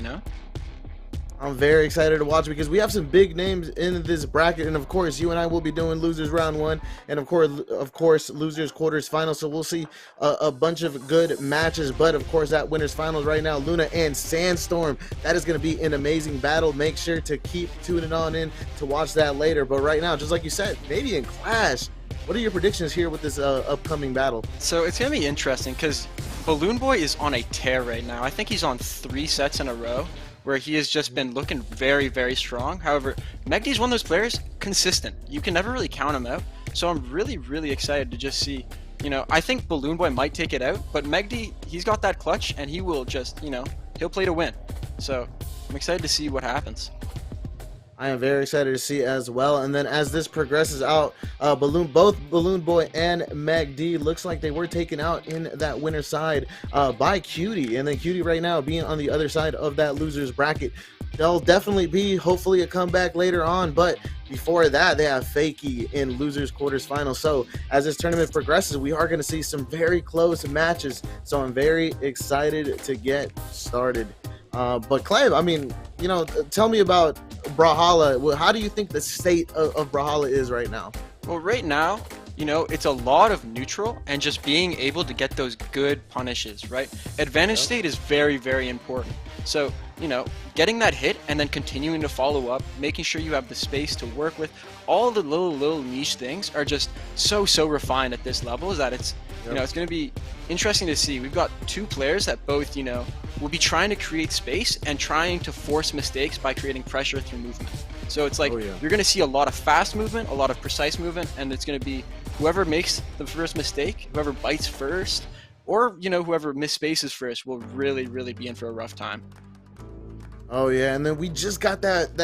I'm very excited to watch because we have some big names in this bracket, and of course you and I will be doing losers round 1 and of course losers quarters final. So we'll see a bunch of good matches, but of course that winners finals right now, Luna and Sandstorm, that is going to be an amazing battle. Make sure to keep tuning on in to watch that later. But right now, just like you said, Canadian clash, what are your predictions here with this upcoming battle? So it's gonna be interesting because Balloon Boy is on a tear right now. I think he's on 3 sets in a row where he has just been looking very, very strong. However, Megdy is one of those players, consistent. You can never really count him out. So I'm really, really excited to just see, I think Balloon Boy might take it out, but Megdy, he's got that clutch and he will just, he'll play to win. So I'm excited to see what happens. I am very excited to see as well. And then as this progresses out, both Balloon Boy and MegD looks like they were taken out in that winner side by Cutie. And then Cutie right now being on the other side of that losers bracket. There'll definitely be hopefully a comeback later on, but before that they have Fakie in losers quarters final. So as this tournament progresses, we are going to see some very close matches. So I'm very excited to get started. But Clem, I mean, tell me about Brawlhalla. How do you think the state of Brawlhalla is right now? Well, right now, it's a lot of neutral and just being able to get those good punishes, right? Advantage state is very, very important. So, getting that hit and then continuing to follow up, making sure you have the space to work with, all the little niche things are just so refined at this level, is that it's, it's going to be interesting to see. We've got 2 players that both, will be trying to create space and trying to force mistakes by creating pressure through movement. So it's like you're going to see a lot of fast movement, a lot of precise movement, and it's going to be whoever makes the first mistake, whoever bites first, or whoever misspaces first will really be in for a rough time. Oh yeah, and then we just got that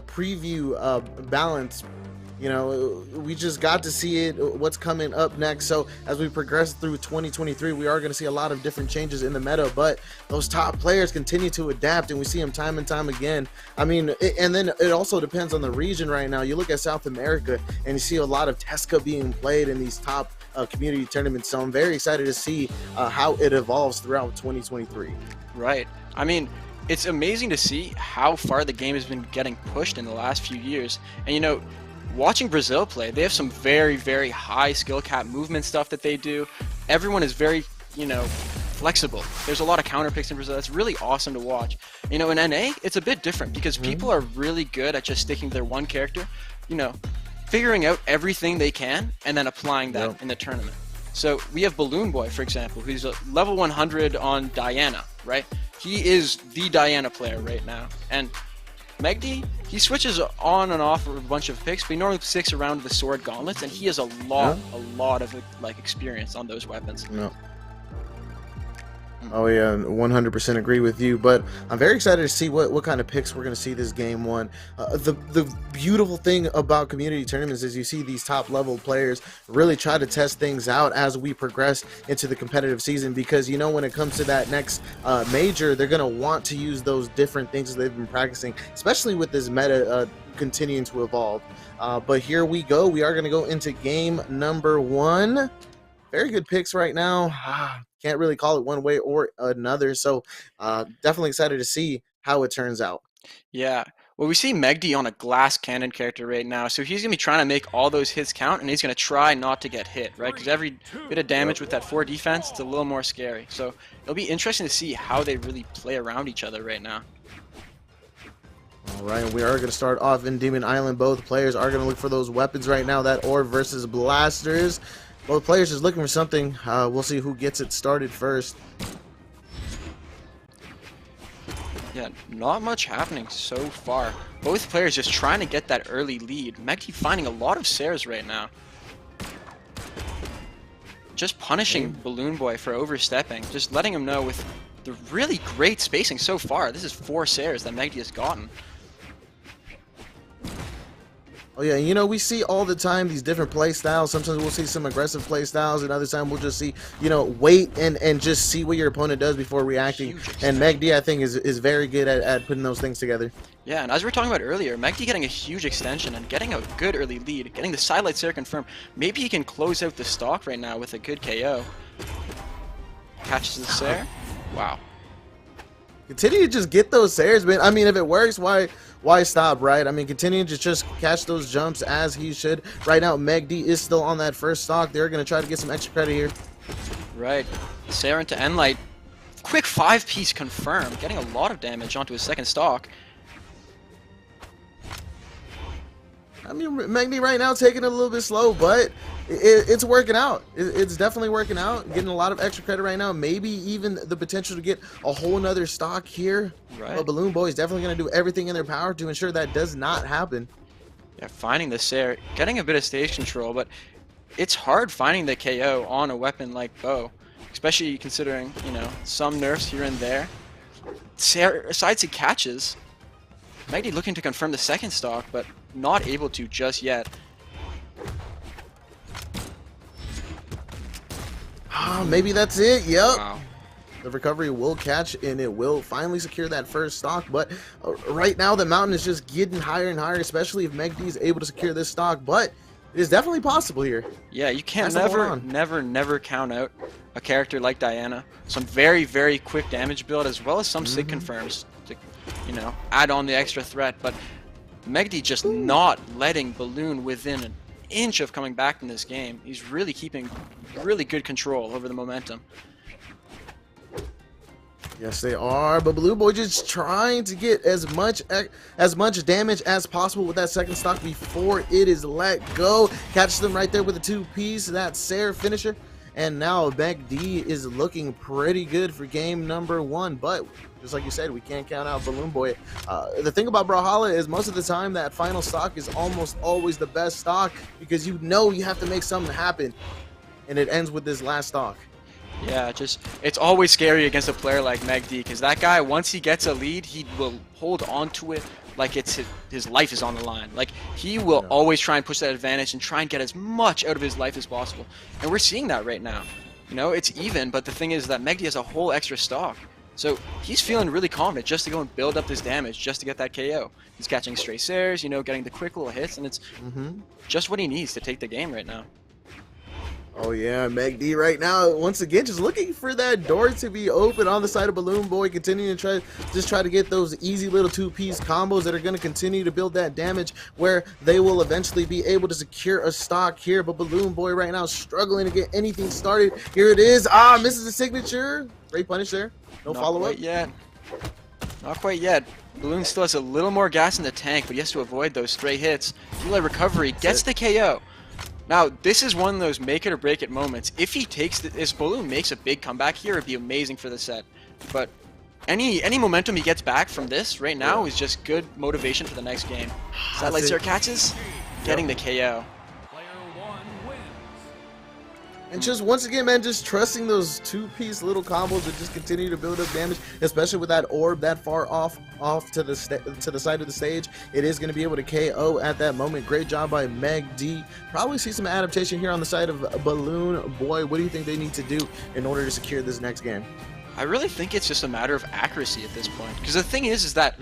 preview balance. We just got to see it, what's coming up next. So as we progress through 2023, we are going to see a lot of different changes in the meta, but those top players continue to adapt, and we see them time and time again. I mean, and then it also depends on the region right now. You look at South America and you see a lot of Tesca being played in these top community tournaments. So I'm very excited to see how it evolves throughout 2023. Right. I mean, it's amazing to see how far the game has been getting pushed in the last few years. And watching Brazil play, they have some very, very high skill cap movement stuff that they do. Everyone is very, flexible. There's a lot of counter picks in Brazil. That's really awesome to watch. In NA, it's a bit different because people are really good at just sticking to their one character, figuring out everything they can and then applying that in the tournament. So we have Balloon Boy, for example, who's a level 100 on Diana, right? He is the Diana player right now. And Magdy, he switches on and off a bunch of picks, but he normally sticks around the sword gauntlets, and he has a lot of experience on those weapons. Yeah. Oh yeah, 100% agree with you. But I'm very excited to see what kind of picks we're going to see this game one. The beautiful thing about community tournaments is you see these top level players really try to test things out as we progress into the competitive season, because when it comes to that next major, they're going to want to use those different things that they've been practicing, especially with this meta continuing to evolve. But here we go. We are going to go into game number 1. Very good picks right now. Can't really call it one way or another. So definitely excited to see how it turns out. Yeah. Well, we see Magdy on a glass cannon character right now. So he's going to be trying to make all those hits count, and he's going to try not to get hit, right? Because every bit of damage with that 4 defense, it's a little more scary. So it'll be interesting to see how they really play around each other right now. All right, we are going to start off in Demon Island. Both players are going to look for those weapons right now, that Orb versus Blasters. Both players just looking for something. We'll see who gets it started first. Yeah, not much happening so far. Both players just trying to get that early lead. Megdy finding a lot of Sares right now. Just punishing Balloon Boy for overstepping. Just letting him know with the really great spacing so far. This is 4 Sares that Megdy has gotten. Oh yeah, you know, we see all the time these different play styles. Sometimes we'll see some aggressive play styles, and other time we'll just see, you know, wait and just see what your opponent does before reacting. And MegD, I think, is very good at putting those things together. Yeah, and as we were talking about earlier, Magdy getting a huge extension and getting a good early lead, getting the sidelight Sarah confirmed. Maybe he can close out the stock right now with a good KO. Catches the Sarah. Wow. Continue to just get those Sares, man. I mean, if it works, why stop, right? I mean, continue to just catch those jumps as he should. Right now, MegD is still on that first stock. They're going to try to get some extra credit here. Right. Sarah into Enlight. Quick 5-piece confirmed, getting a lot of damage onto his second stock. I mean, MegD right now taking it a little bit slow, but it's working out. It's definitely working out. Getting a lot of extra credit right now. Maybe even the potential to get a whole nother stock here. Right. But Balloon Boy is definitely going to do everything in their power to ensure that does not happen. Yeah, finding the Sarah, getting a bit of stage control, but it's hard finding the KO on a weapon like bow, especially considering, you know, some nerfs here and there. Sarah, aside to catches, MegD looking to confirm the second stock, but not able to just yet. Maybe that's it. Yep. Wow. The recovery will catch and it will finally secure that first stock, but right now the mountain is just getting higher and higher, especially if MegD is able to secure this stock, but it is definitely possible here. Yeah, you can't That's never count out a character like Diana. Some very, very quick damage build as well as some sig confirms to, you know, add on the extra threat, but MegD just not letting Balloon within an inch of coming back in this game. He's really keeping really good control over the momentum. Yes, they are, but Balloon Boy just trying to get as much damage as possible with that second stock before it is let go. Catches them right there with a 2-piece, that Sarah finisher. And now MegD is looking pretty good for game number 1, but just like you said, we can't count out Balloon Boy. The thing about Brawlhalla is most of the time that final stock is almost always the best stock because you know you have to make something happen, and it ends with this last stock. Yeah, it's always scary against a player like MegD because that guy, once he gets a lead, he will hold on to it like it's his life is on the line. Like, he will always try and push that advantage and try and get as much out of his life as possible. And we're seeing that right now. You know, it's even, but the thing is that MegD has a whole extra stock. So he's feeling really confident just to go and build up this damage just to get that KO. He's catching stray Sares, you know, getting the quick little hits, and it's just what he needs to take the game right now. Oh yeah, MegD right now, once again, just looking for that door to be open on the side of Balloon Boy, continuing to try to get those easy little 2-piece combos that are going to continue to build that damage where they will eventually be able to secure a stock here. But Balloon Boy right now struggling to get anything started. Here it is. Misses the signature. Great punish there. No follow-up. Not quite yet. Not quite yet. Balloon still has a little more gas in the tank, but he has to avoid those stray hits. Delay recovery, gets the KO. Now, this is one of those make it or break it moments. If he takes if Balloon makes a big comeback here, it'd be amazing for the set. But any momentum he gets back from this right now is just good motivation for the next game. Satellite Sarah catches, getting the KO. And just once again, man, just trusting those 2-piece little combos that just continue to build up damage, especially with that orb that far off to the side of the stage. It is going to be able to KO at that moment. Great job by MegD. Probably see some adaptation here on the side of Balloon Boy. What do you think they need to do in order to secure this next game? I really think it's just a matter of accuracy at this point. Because the thing is that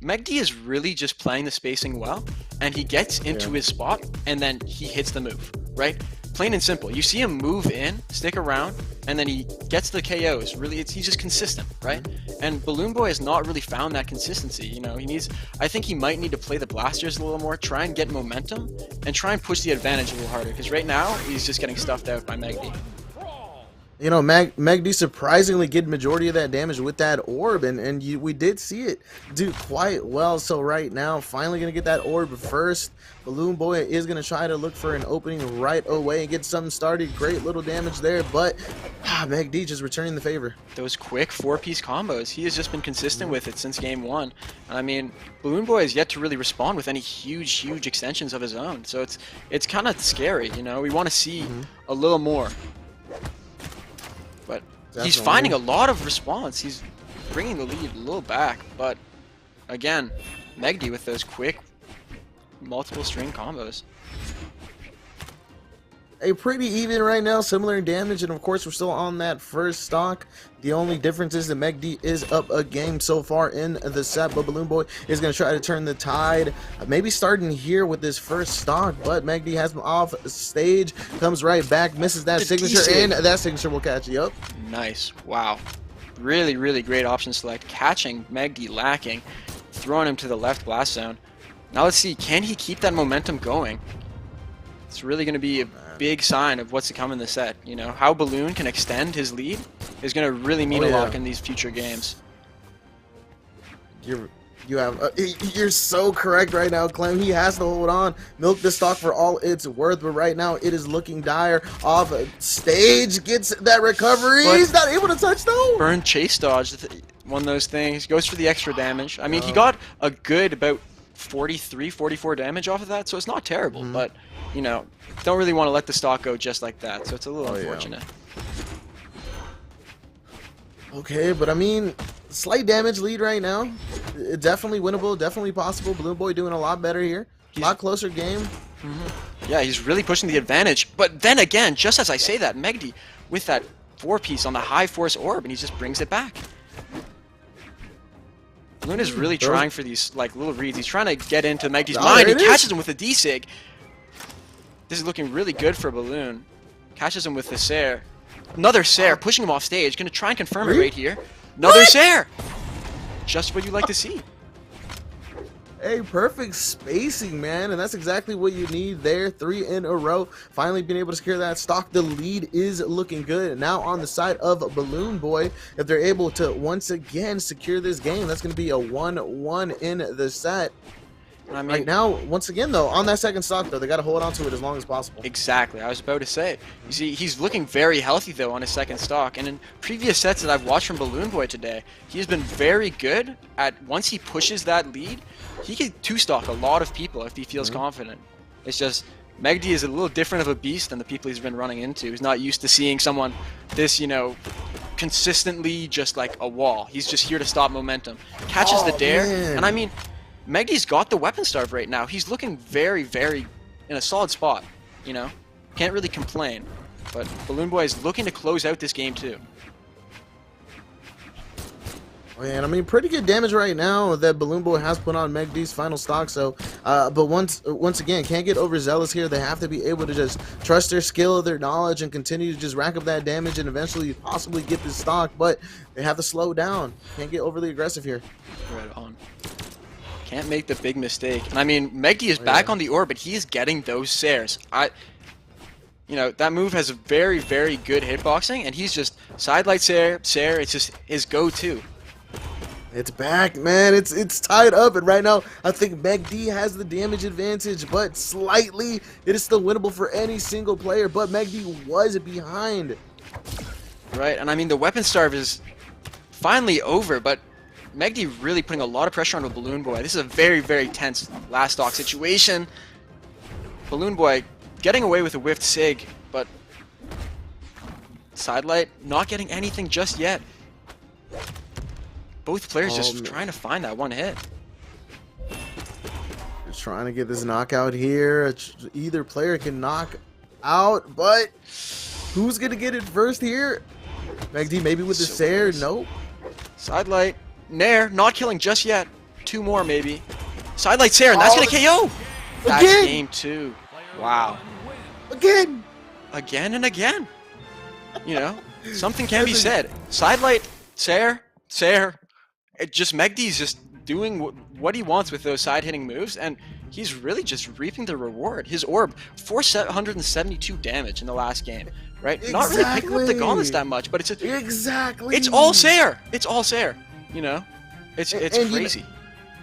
MegD is really just playing the spacing well, and he gets into his spot, and then he hits the move, right? Plain and simple. You see him move in, stick around, and then he gets the KOs. Really, he's just consistent, right? And Balloon Boy has not really found that consistency. You know, I think he might need to play the blasters a little more, try and get momentum, and try and push the advantage a little harder. Because right now, he's just getting stuffed out by MegD. You know, MegD surprisingly get majority of that damage with that orb, and we did see it do quite well. So right now, finally going to get that orb first. Balloon Boy is going to try to look for an opening right away and get something started. Great little damage there, but MegD just returning the favor. Those quick 4-piece combos, he has just been consistent with it since game 1. I mean, Balloon Boy has yet to really respond with any huge extensions of his own. So it's kind of scary, you know? We want to see a little more. But he's finding a lot of response. He's bringing the lead a little back. But again, MegD with those quick multiple string combos. A pretty even right now, similar in damage, and of course we're still on that first stock. The only difference is that MegD is up a game so far in the set, but Balloon Boy is going to try to turn the tide. Maybe starting here with this first stock, but MegD has him off stage, comes right back, misses that signature, and that signature will catch you up. Nice. Wow. Really, really great option select. Catching MegD lacking, throwing him to the left blast zone. Now let's see, can he keep that momentum going? It's really going to be a big sign of what's to come in the set. You know, how Balloon can extend his lead is going to really mean a lot in these future games. You're so correct right now, Clem. He has to hold on, milk the stock for all it's worth, but right now it is looking dire. Off stage, gets that recovery. But he's not able to touch though. Burn chase dodge, one of those things. Goes for the extra damage. I mean, he got a good about 43, 44 damage off of that, so it's not terrible, but you know, don't really want to let the stock go just like that, so it's a little unfortunate. Okay, but I mean, slight damage lead right now. Definitely winnable, definitely possible. Balloon Boy doing a lot better here. A lot closer game. Yeah, he's really pushing the advantage, but then again, just as I say that, MegD with that 4-piece on the high force orb, and he just brings it back. Balloon is really trying for these like little reads. He's trying to get into MegD's mind. He catches him with a D-Sig. This is looking really good for Balloon. Catches him with the Sair. Another Sair, pushing him off stage. Gonna try and confirm it right here. Another Sair! Just what you like to see. Hey, perfect spacing, man, and that's exactly what you need there. 3 in a row. Finally being able to secure that stock. The lead is looking good. And now on the side of Balloon Boy, if they're able to once again secure this game, that's going to be a 1-1 in the set. I mean, right now, once again, though, on that second stock, though, they got to hold on to it as long as possible. Exactly. I was about to say it. You see, he's looking very healthy, though, on his second stock. And in previous sets that I've watched from Balloon Boy today, he's been very good at, once he pushes that lead, he can two-stock a lot of people if he feels confident. It's just, MegD is a little different of a beast than the people he's been running into. He's not used to seeing someone this, you know, consistently just like a wall. He's just here to stop momentum. Catches the dare, and I mean, MegD's got the weapon starve right now. He's looking very, very in a solid spot, you know? Can't really complain. But Balloon Boy is looking to close out this game too. And I mean, pretty good damage right now that Balloon Boy has put on MegD's final stock. So, but once again, can't get overzealous here. They have to be able to just trust their skill, their knowledge, and continue to just rack up that damage and eventually possibly get this stock. But they have to slow down. Can't get overly aggressive here. Right on. Can't make the big mistake. And I mean, MegD is back on the orb, but he is getting those Sairs. You know, that move has a very, very good hitboxing, and he's just sidelight Sair, it's just his go-to. It's back, man. It's tied up, and right now I think MegD has the damage advantage, but slightly. It is still winnable for any single player, but MegD was behind. Right, and I mean, the weapon starve is finally over, but MegD really putting a lot of pressure on the Balloon Boy. This is a very, very tense last stock situation. Balloon Boy getting away with a whiffed Sig, but Sidelight not getting anything just yet. Both players just trying to find that one hit. Just trying to get this knockout here. Either player can knock out, but who's going to get it first here? MegD maybe with the Sair? Nope. Sidelight. Nair, not killing just yet. 2 more maybe. Sidelight Sair, and that's gonna KO! That's game 2. Wow. Again! Again and again. You know, something can be said. Sidelight, Sair. MegD's just doing what he wants with those side-hitting moves, and he's really just reaping the reward. His orb, 472 damage in the last game, right? Exactly. Not really picking up the gauntlets that much, but it's just, exactly. It's all Sair. It's all Sair. You know, it's crazy.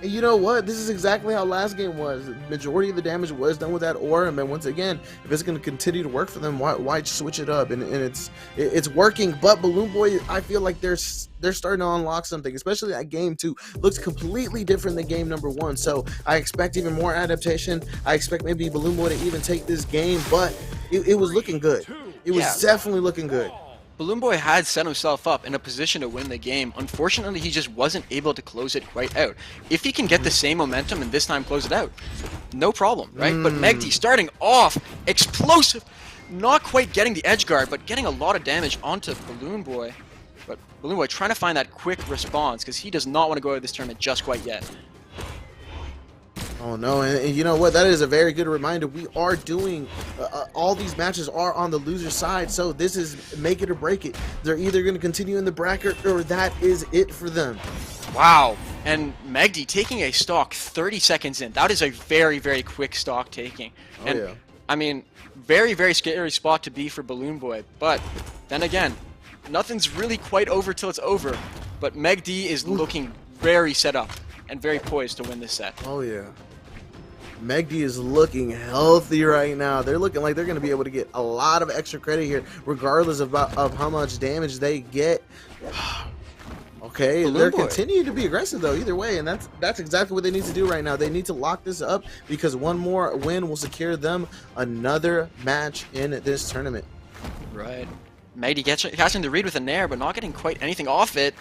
And you know what? This is exactly how last game was. The majority of the damage was done with that orb, and once again, if it's going to continue to work for them, why switch it up? And it's working. But Balloon Boy, I feel like they're starting to unlock something, especially that game 2 looks completely different than game number 1. So I expect even more adaptation. I expect maybe Balloon Boy to even take this game, but it was looking good. It was definitely looking good. Balloon Boy had set himself up in a position to win the game. Unfortunately, he just wasn't able to close it quite out. If he can get the same momentum and this time close it out, no problem, right? But MegD starting off explosive, not quite getting the edge guard, but getting a lot of damage onto Balloon Boy. But Balloon Boy trying to find that quick response because he does not want to go out of this tournament just quite yet. Oh no, and you know what? That is a very good reminder. We are doing, all these matches are on the loser side, so this is make it or break it. They're either going to continue in the bracket or that is it for them. Wow. And MegD taking a stock 30 seconds in. That is a very, very quick stock taking. Oh, And yeah. I mean, very, very scary spot to be for Balloon Boy. But then again, nothing's really quite over till it's over. But MegD is looking very set up and very poised to win this set. Oh yeah. MegD is looking healthy right now. They're looking like they're going to be able to get a lot of extra credit here, regardless of how much damage they get. Okay, they're continuing to be aggressive though, either way, and that's exactly what they need to do right now. They need to lock this up because one more win will secure them another match in this tournament. Right. MegD catching the read with a nair, but not getting quite anything off it.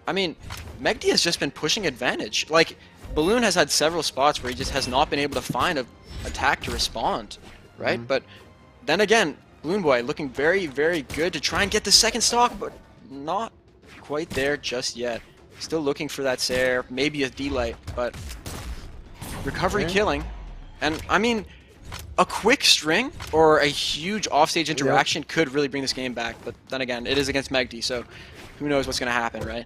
I mean, MegD has just been pushing advantage. Like, Balloon has had several spots where he just has not been able to find an attack to respond, right? But then again, Balloon Boy looking very, very good to try and get the second stock, but not quite there just yet. Still looking for that Sair, maybe a D-Light, but recovery killing. And, I mean, a quick string or a huge offstage interaction could really bring this game back, but then again, it is against MegD, so who knows what's going to happen, right?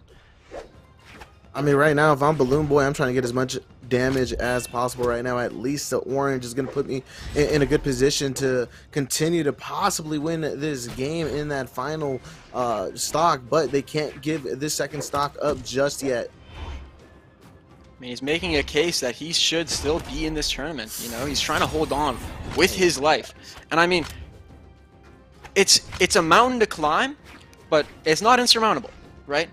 I mean, right now, if I'm Balloon Boy, I'm trying to get as much damage as possible right now. At least the orange is going to put me in a good position to continue to possibly win this game in that final stock, but they can't give this second stock up just yet. I mean, he's making a case that he should still be in this tournament. You know, he's trying to hold on with his life. And I mean, it's a mountain to climb, but it's not insurmountable, right?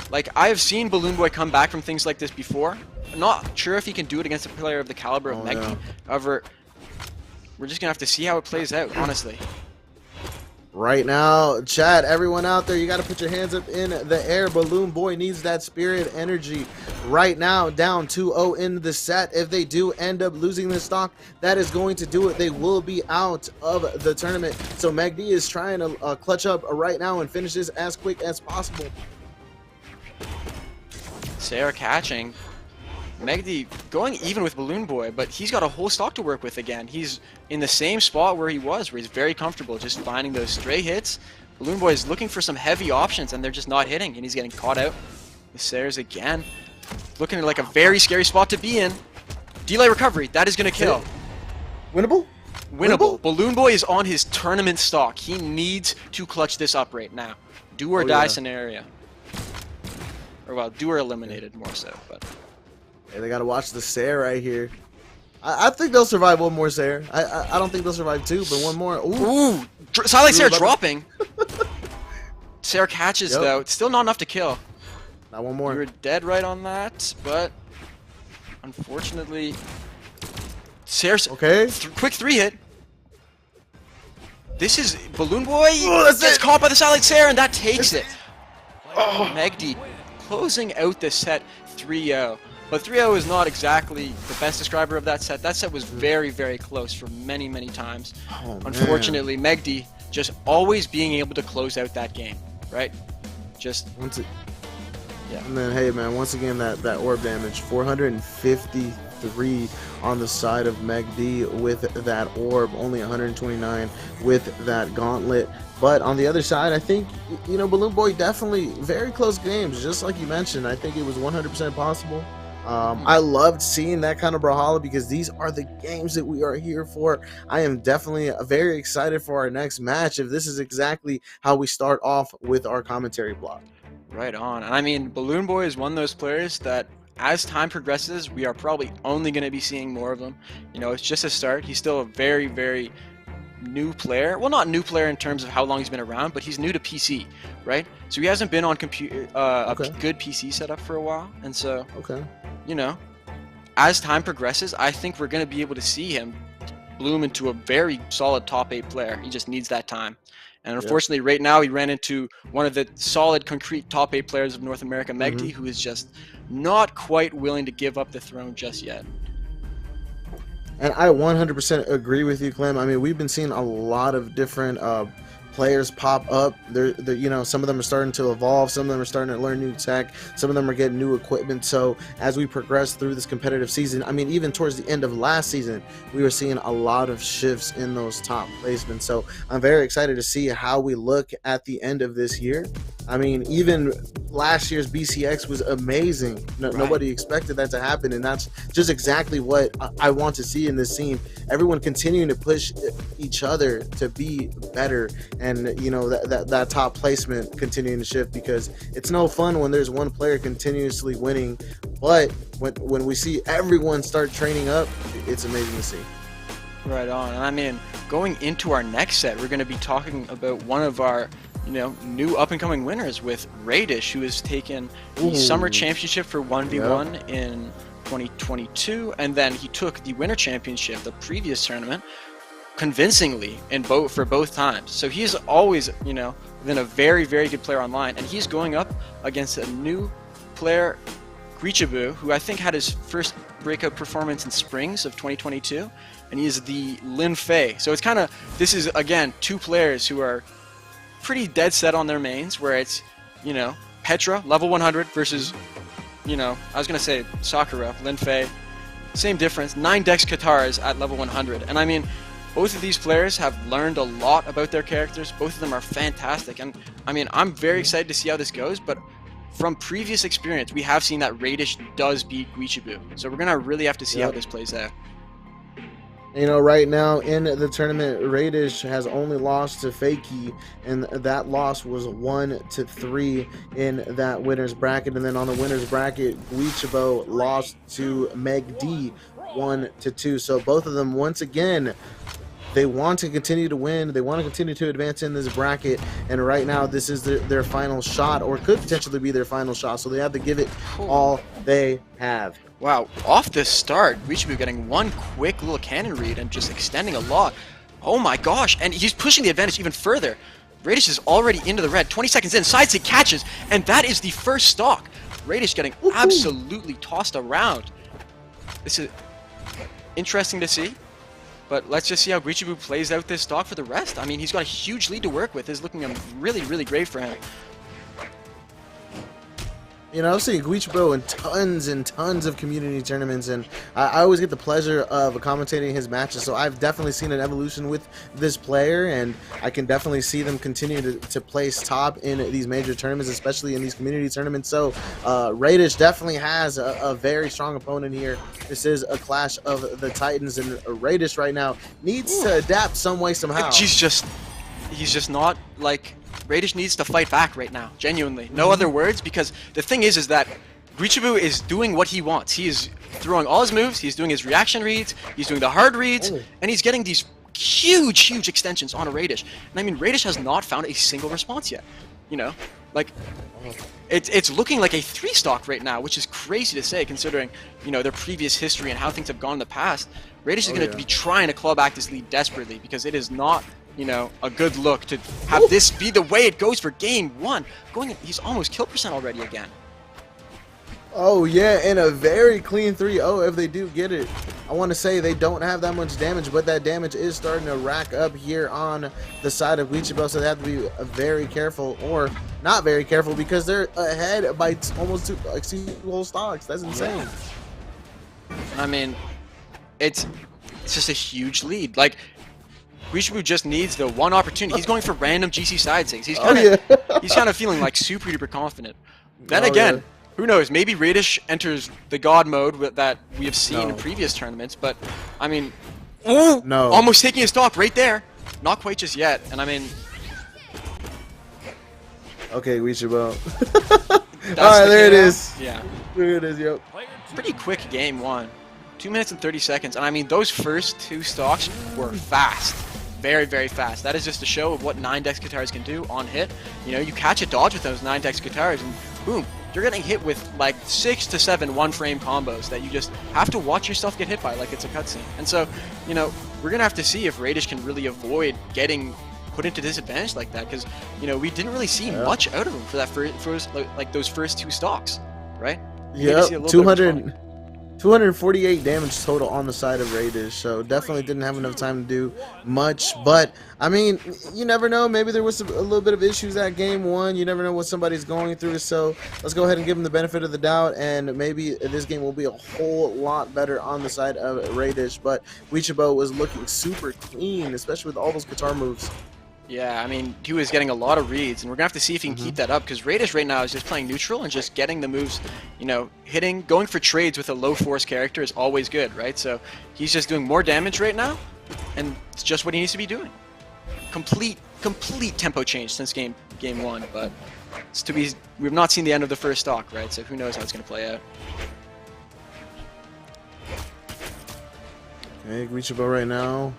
Like, I have seen Balloon Boy come back from things like this before. I'm not sure if he can do it against a player of the caliber of MegD. Yeah. However, we're just going to have to see how it plays out, honestly. Right now, chat, everyone out there, you got to put your hands up in the air. Balloon Boy needs that spirit energy right now, down 2-0 in the set. If they do end up losing this stock, that is going to do it. They will be out of the tournament. So MegD is trying to clutch up right now and finish this as quick as possible. Sair catching. MegD going even with Balloon Boy, but he's got a whole stock to work with again. He's in the same spot where he was, where he's very comfortable just finding those stray hits. Balloon Boy is looking for some heavy options, and they're just not hitting, and he's getting caught out. The Sairs again. Looking like a very scary spot to be in. Delay recovery. That is going to kill. Winnable? Winnable. Balloon Boy is on his tournament stock. He needs to clutch this up right now. Do or die scenario. Or, well, do or eliminated more so, but... Hey, they got to watch the Sair right here. I think they'll survive one more Sair. I don't think they'll survive two, but one more. Ooh! Silent Sair dropping! Sair catches, though. It's still not enough to kill. Not one more. You were dead right on that, but... Unfortunately... Sair's... Okay. Quick 3-hit. This is... Balloon Boy gets it. caught by the Silent Sair, and that takes it. Oh, MegD closing out the set 3-0. But 3-0 is not exactly the best describer of that set. That set was very, very close for many, many times. Oh, unfortunately, MegD just always being able to close out that game, right? Just... Yeah. And then, hey, man, once again, that orb damage, 453 on the side of MegD with that orb, only 129 with that gauntlet. But on the other side, I think, you know, Balloon Boy definitely very close games, just like you mentioned. I think it was 100% possible. I loved seeing that kind of brawlhalla because these are the games that we are here for. I am definitely very excited for our next match if this is exactly how we start off with our commentary block. Right on. And I mean, Balloon Boy is one of those players that as time progresses, we are probably only going to be seeing more of him. You know, it's just a start. He's still a very, very new player. Well, not new player in terms of how long he's been around, but he's new to PC, right? So he hasn't been on computer a good PC setup for a while. And so, you know, as time progresses, I think we're going to be able to see him bloom into a very solid top 8 player. He just needs that time. And unfortunately, right now, he ran into one of the solid, concrete top 8 players of North America, Magdy, who is just not quite willing to give up the throne just yet. And I 100% agree with you, Clem. I mean, we've been seeing a lot of different players pop up. They're, you know, some of them are starting to evolve, some of them are starting to learn new tech, some of them are getting new equipment. So as we progress through this competitive season, I mean, even towards the end of last season, we were seeing a lot of shifts in those top placements. So I'm very excited to see how we look at the end of this year. I mean, even last year's BCX was amazing. Nobody expected that to happen, and that's just exactly what I want to see in this scene. Everyone continuing to push each other to be better, and you know that top placement continuing to shift, because it's no fun when there's one player continuously winning, but when we see everyone start training up, it's amazing to see. Right on. And I mean, going into our next set, we're going to be talking about one of our new up-and-coming winners with Raydish, who has taken the Summer Championship for 1v1 in 2022, and then he took the Winter Championship, the previous tournament, convincingly for both times. So he's always, been a very, very good player online, and he's going up against a new player, Cutie, who I think had his first breakout performance in Springs of 2022, and he is the Lin Fei. So it's this is, again, two players who are pretty dead set on their mains, where it's, Petra, level 100 versus, I was going to say Sakura, Lin Fei, same difference, 9 Dex Katars at level 100. And I mean, both of these players have learned a lot about their characters. Both of them are fantastic. And I mean, I'm very excited to see how this goes, but from previous experience, we have seen that Radish does beat Cutie. So we're going to really have to see how this plays out. Right now in the tournament, Raydish has only lost to Fakie, and that loss was 1-3 in that winner's bracket. And then on the winner's bracket, Cutie lost to MegD 1-2. So both of them, once again, they want to continue to win. They want to continue to advance in this bracket. And right now, this is their final shot, or could potentially be their final shot. So they have to give it all they have. Wow, off the start, Cutie getting one quick little cannon read and just extending a lot. Oh my gosh, and he's pushing the advantage even further. Radish is already into the red, 20 seconds in, side stick catches, and that is the first stock. Radish getting absolutely tossed around. This is interesting to see, but let's just see how Cutie plays out this stock for the rest. I mean, he's got a huge lead to work with. It's looking really, really great for him. I've seen Cutie in tons and tons of community tournaments, and I always get the pleasure of commentating his matches, so I've definitely seen an evolution with this player, and I can definitely see them continue to place top in these major tournaments, especially in these community tournaments. So Raydish definitely has a very strong opponent here. This is a clash of the Titans, and Raydish right now needs to adapt some way, somehow. He's just not like... Radish needs to fight back right now, genuinely. No other words, because the thing is that Cutie is doing what he wants. He is throwing all his moves, he's doing his reaction reads, he's doing the hard reads, and he's getting these huge extensions on a Radish. And I mean, Radish has not found a single response yet. It's looking like a 3-stock right now, which is crazy to say, considering, their previous history and how things have gone in the past. Radish is going to be trying to claw back this lead desperately, because it is not... a good look to have this be the way it goes for game 1. He's almost kill percent already again. Oh yeah, and a very clean 3-0 if they do get it. I want to say they don't have that much damage, but that damage is starting to rack up here on the side of Cutie, so they have to be very careful, or not very careful, because they're ahead by almost 2 whole stocks. That's insane. I mean, it's just a huge lead. Like, Cutie just needs the one opportunity. He's going for random GC side sticks. He's kind of feeling like super duper confident. Then again, who knows? Maybe Radish enters the god mode that we have seen in previous tournaments. But I mean, almost taking a stock right there. Not quite just yet. And I mean, okay, Cutie. All right, there it is. Yeah, there it is. Yep. Pretty quick game 1. 2 minutes and 30 seconds. And I mean, those first 2 stocks were fast. Very, very fast. That is just a show of what 9 Dex Katars can do on hit. You catch a dodge with those 9 Dex Katars, and boom, you're getting hit with like 6 to 7 one-frame combos that you just have to watch yourself get hit by like it's a cutscene. And so, we're gonna have to see if Radish can really avoid getting put into disadvantage like that, because you know we didn't really see much out of him for that first like those first 2 stocks, right? Yeah, 248 damage total on the side of Raydish, so definitely didn't have enough time to do much. But I mean, you never know. Maybe there was a little bit of issues at game 1. You never know what somebody's going through. So let's go ahead and give him the benefit of the doubt, and maybe this game will be a whole lot better on the side of Raydish. But Wichebo was looking super clean, especially with all those guitar moves. Yeah, I mean, he was getting a lot of reads, and we're going to have to see if he can keep that up, because Radish right now is just playing neutral and just getting the moves, you know, hitting, going for trades with a low force character is always good, right? So he's just doing more damage right now, and it's just what he needs to be doing. Complete tempo change since game 1, but it's to be, we've not seen the end of the first stock, right? So who knows how it's going to play out. Okay, Wichebo right now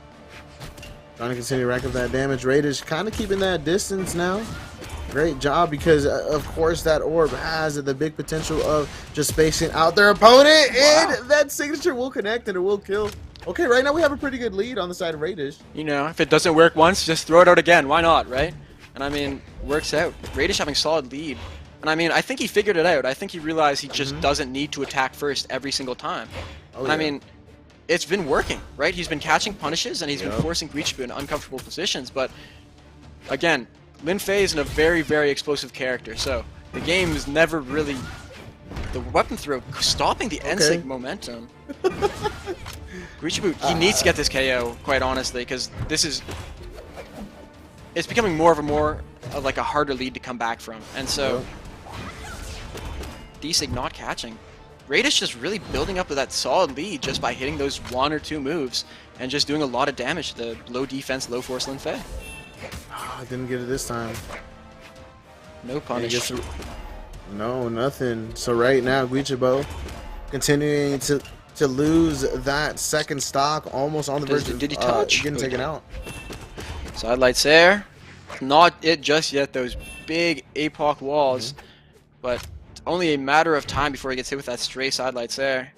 trying to continue to rack up that damage. Radish kind of keeping that distance now. Great job, because of course that orb has the big potential of just spacing out their opponent, and that signature will connect and it will kill. Okay, right now we have a pretty good lead on the side of Radish. You know, if it doesn't work once, just throw it out again. Why not, right? And I mean, works out. Radish having solid lead. And I mean, I think he figured it out. I think he realized he just doesn't need to attack first every single time. And I mean, it's been working, right? He's been catching punishes, and he's been forcing Wichebo in uncomfortable positions. But again, Lin Fei is a very, very explosive character, so the game is never really the weapon throw stopping the NSYNC momentum. Wichebo, he needs to get this KO, quite honestly, because this is it's becoming more of like a harder lead to come back from, and so D-Sig not catching. Radish just really building up to that solid lead just by hitting those 1 or 2 moves and just doing a lot of damage to the low defense, low force Lin Fei. Oh, I didn't get it this time. No punish. No, nothing. So right now, Wichebo continuing to lose that second stock, almost on the verge of getting taken out. Side lights there. Not it just yet, those big APOC walls, but only a matter of time before he gets hit with that stray side lights there.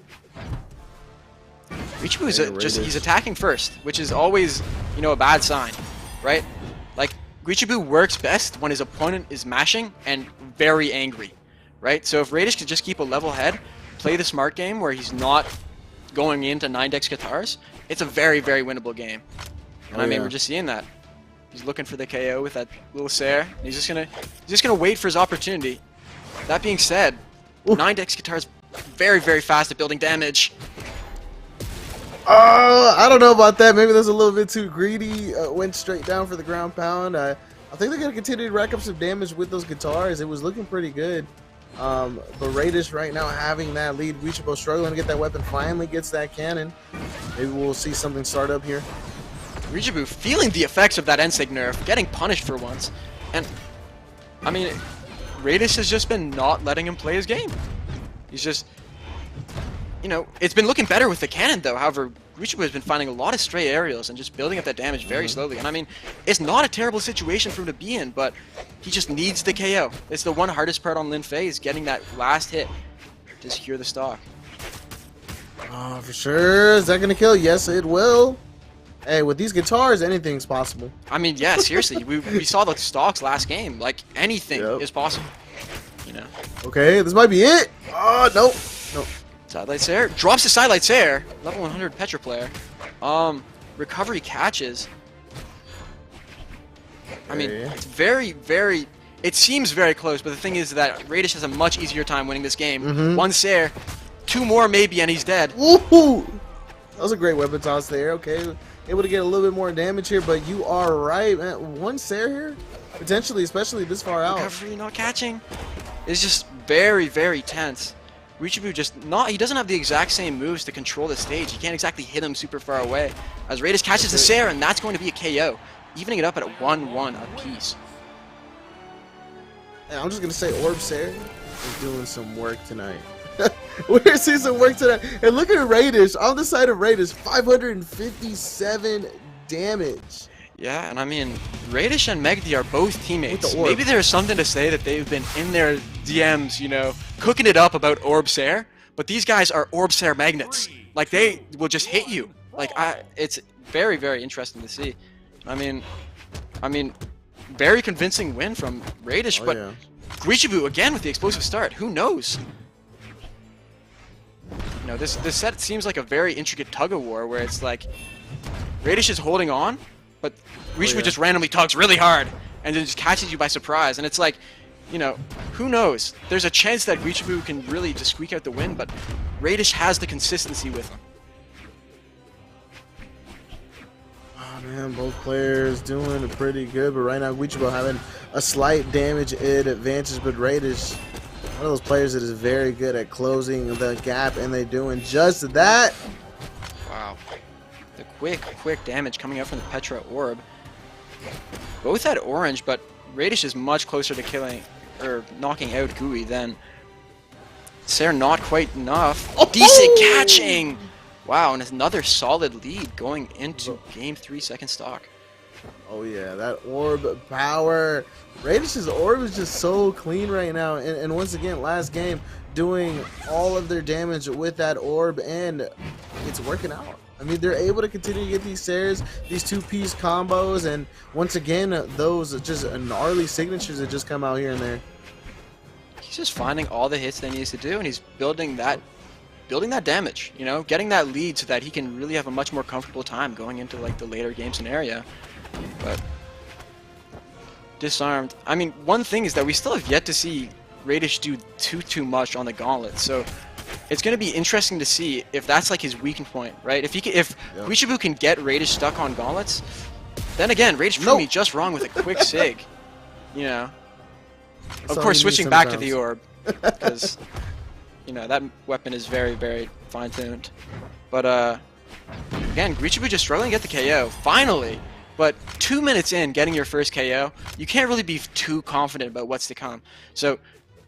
Wichebo is he's attacking first, which is always, you know, a bad sign, right? Like, Wichebo works best when his opponent is mashing and very angry, right? So if Radish could just keep a level head, play the smart game where he's not going into 9-dex guitars, it's a very, very winnable game. And I mean, we're just seeing that. He's looking for the KO with that little Sair. He's just gonna wait for his opportunity. That being said, 9-dex guitars very, very fast at building damage. I don't know about that. Maybe that's a little bit too greedy. Went straight down for the ground pound. I think they're gonna continue to rack up some damage with those guitars. It was looking pretty good. But Radish right now having that lead. Wichebo struggling to get that weapon. Finally gets that cannon. Maybe we'll see something start up here. Wichebo feeling the effects of that NSYNC nerf, getting punished for once, and I mean, Radish has just been not letting him play his game. He's just, you know, it's been looking better with the cannon though. However, Wichebo has been finding a lot of stray aerials and just building up that damage very slowly. And I mean, it's not a terrible situation for him to be in, but he just needs the KO. It's the one hardest part on Lin Fei, is getting that last hit to secure the stock. Oh, for sure. Is that gonna kill? Yes, it will. Hey, with these guitars, anything's possible. I mean, yeah, seriously. we saw the stocks last game. Like, anything is possible. You know. Okay, this might be it. Oh, nope. Nope. Sidelight Sair. Drops the Sidelight Sair. Level 100 Petra player. Recovery catches. I mean, it's very, very... It seems very close, but the thing is that Radish has a much easier time winning this game. 1 Sair. 2 more maybe, and he's dead. Woohoo! That was a great weapon toss there. Okay. Able to get a little bit more damage here, but you are right, man. 1 Sair here? Potentially, especially this far out. Recovery not catching. It's just very, very tense. Wichebo just not, he doesn't have the exact same moves to control the stage. He can't exactly hit him super far away. As Radish catches the Sair, and that's going to be a KO. Evening it up at a 1-1 apiece. And I'm just going to say Orb Sair is doing some work tonight. We're seeing some work tonight. And look at Raydish on the side of Raydish, 557 damage. Yeah, and I mean, Raydish and MegD are both teammates. Maybe there's something to say that they've been in their DMs, you know, cooking it up about Orb Sair, but these guys are Orb Sair magnets. Like, they will just hit you. Like, it's very, very interesting to see. I mean, I mean, very convincing win from Radish, but yeah. Guichibu again with the explosive start. Who knows? You know, this set seems like a very intricate tug-of-war where it's like Radish is holding on, but Guichibu just randomly tugs really hard and then just catches you by surprise. And it's like, you know, who knows? There's a chance that Guichibu can really just squeak out the win, but Radish has the consistency with him. Oh man, both players doing pretty good, but right now Guichibu having a slight damage advantage, but Raydish, one of those players that is very good at closing the gap, and they're doing just that. Wow. The quick damage coming out from the Petra Orb. Both had orange, but Radish is much closer to killing or knocking out Gui than Ser. Not quite enough. Oh! Decent catching! Wow, and another solid lead going into game 3 second stock. Oh yeah, that orb power. Radish's orb is just so clean right now, and once again, last game doing all of their damage with that orb, and it's working out. I mean, they're able to continue to get these Sairs, these two-piece combos, and once again, those just gnarly signatures that just come out here and there. He's just finding all the hits that he needs to do, and he's building that damage, you know, getting that lead so that he can really have a much more comfortable time going into like the later game scenario. But disarmed. I mean, one thing is that we still have yet to see Radish do too much on the gauntlet, so it's going to be interesting to see if that's like his weakened point, right? If Guichibu can get Radish stuck on gauntlets, then again, Radish proved me just wrong with a quick sig, you know. Of course, switching back to the orb, because you know that weapon is very fine-tuned. But again, Guichibu just struggling to get the KO finally. But 2 minutes in, getting your first KO, you can't really be too confident about what's to come. So,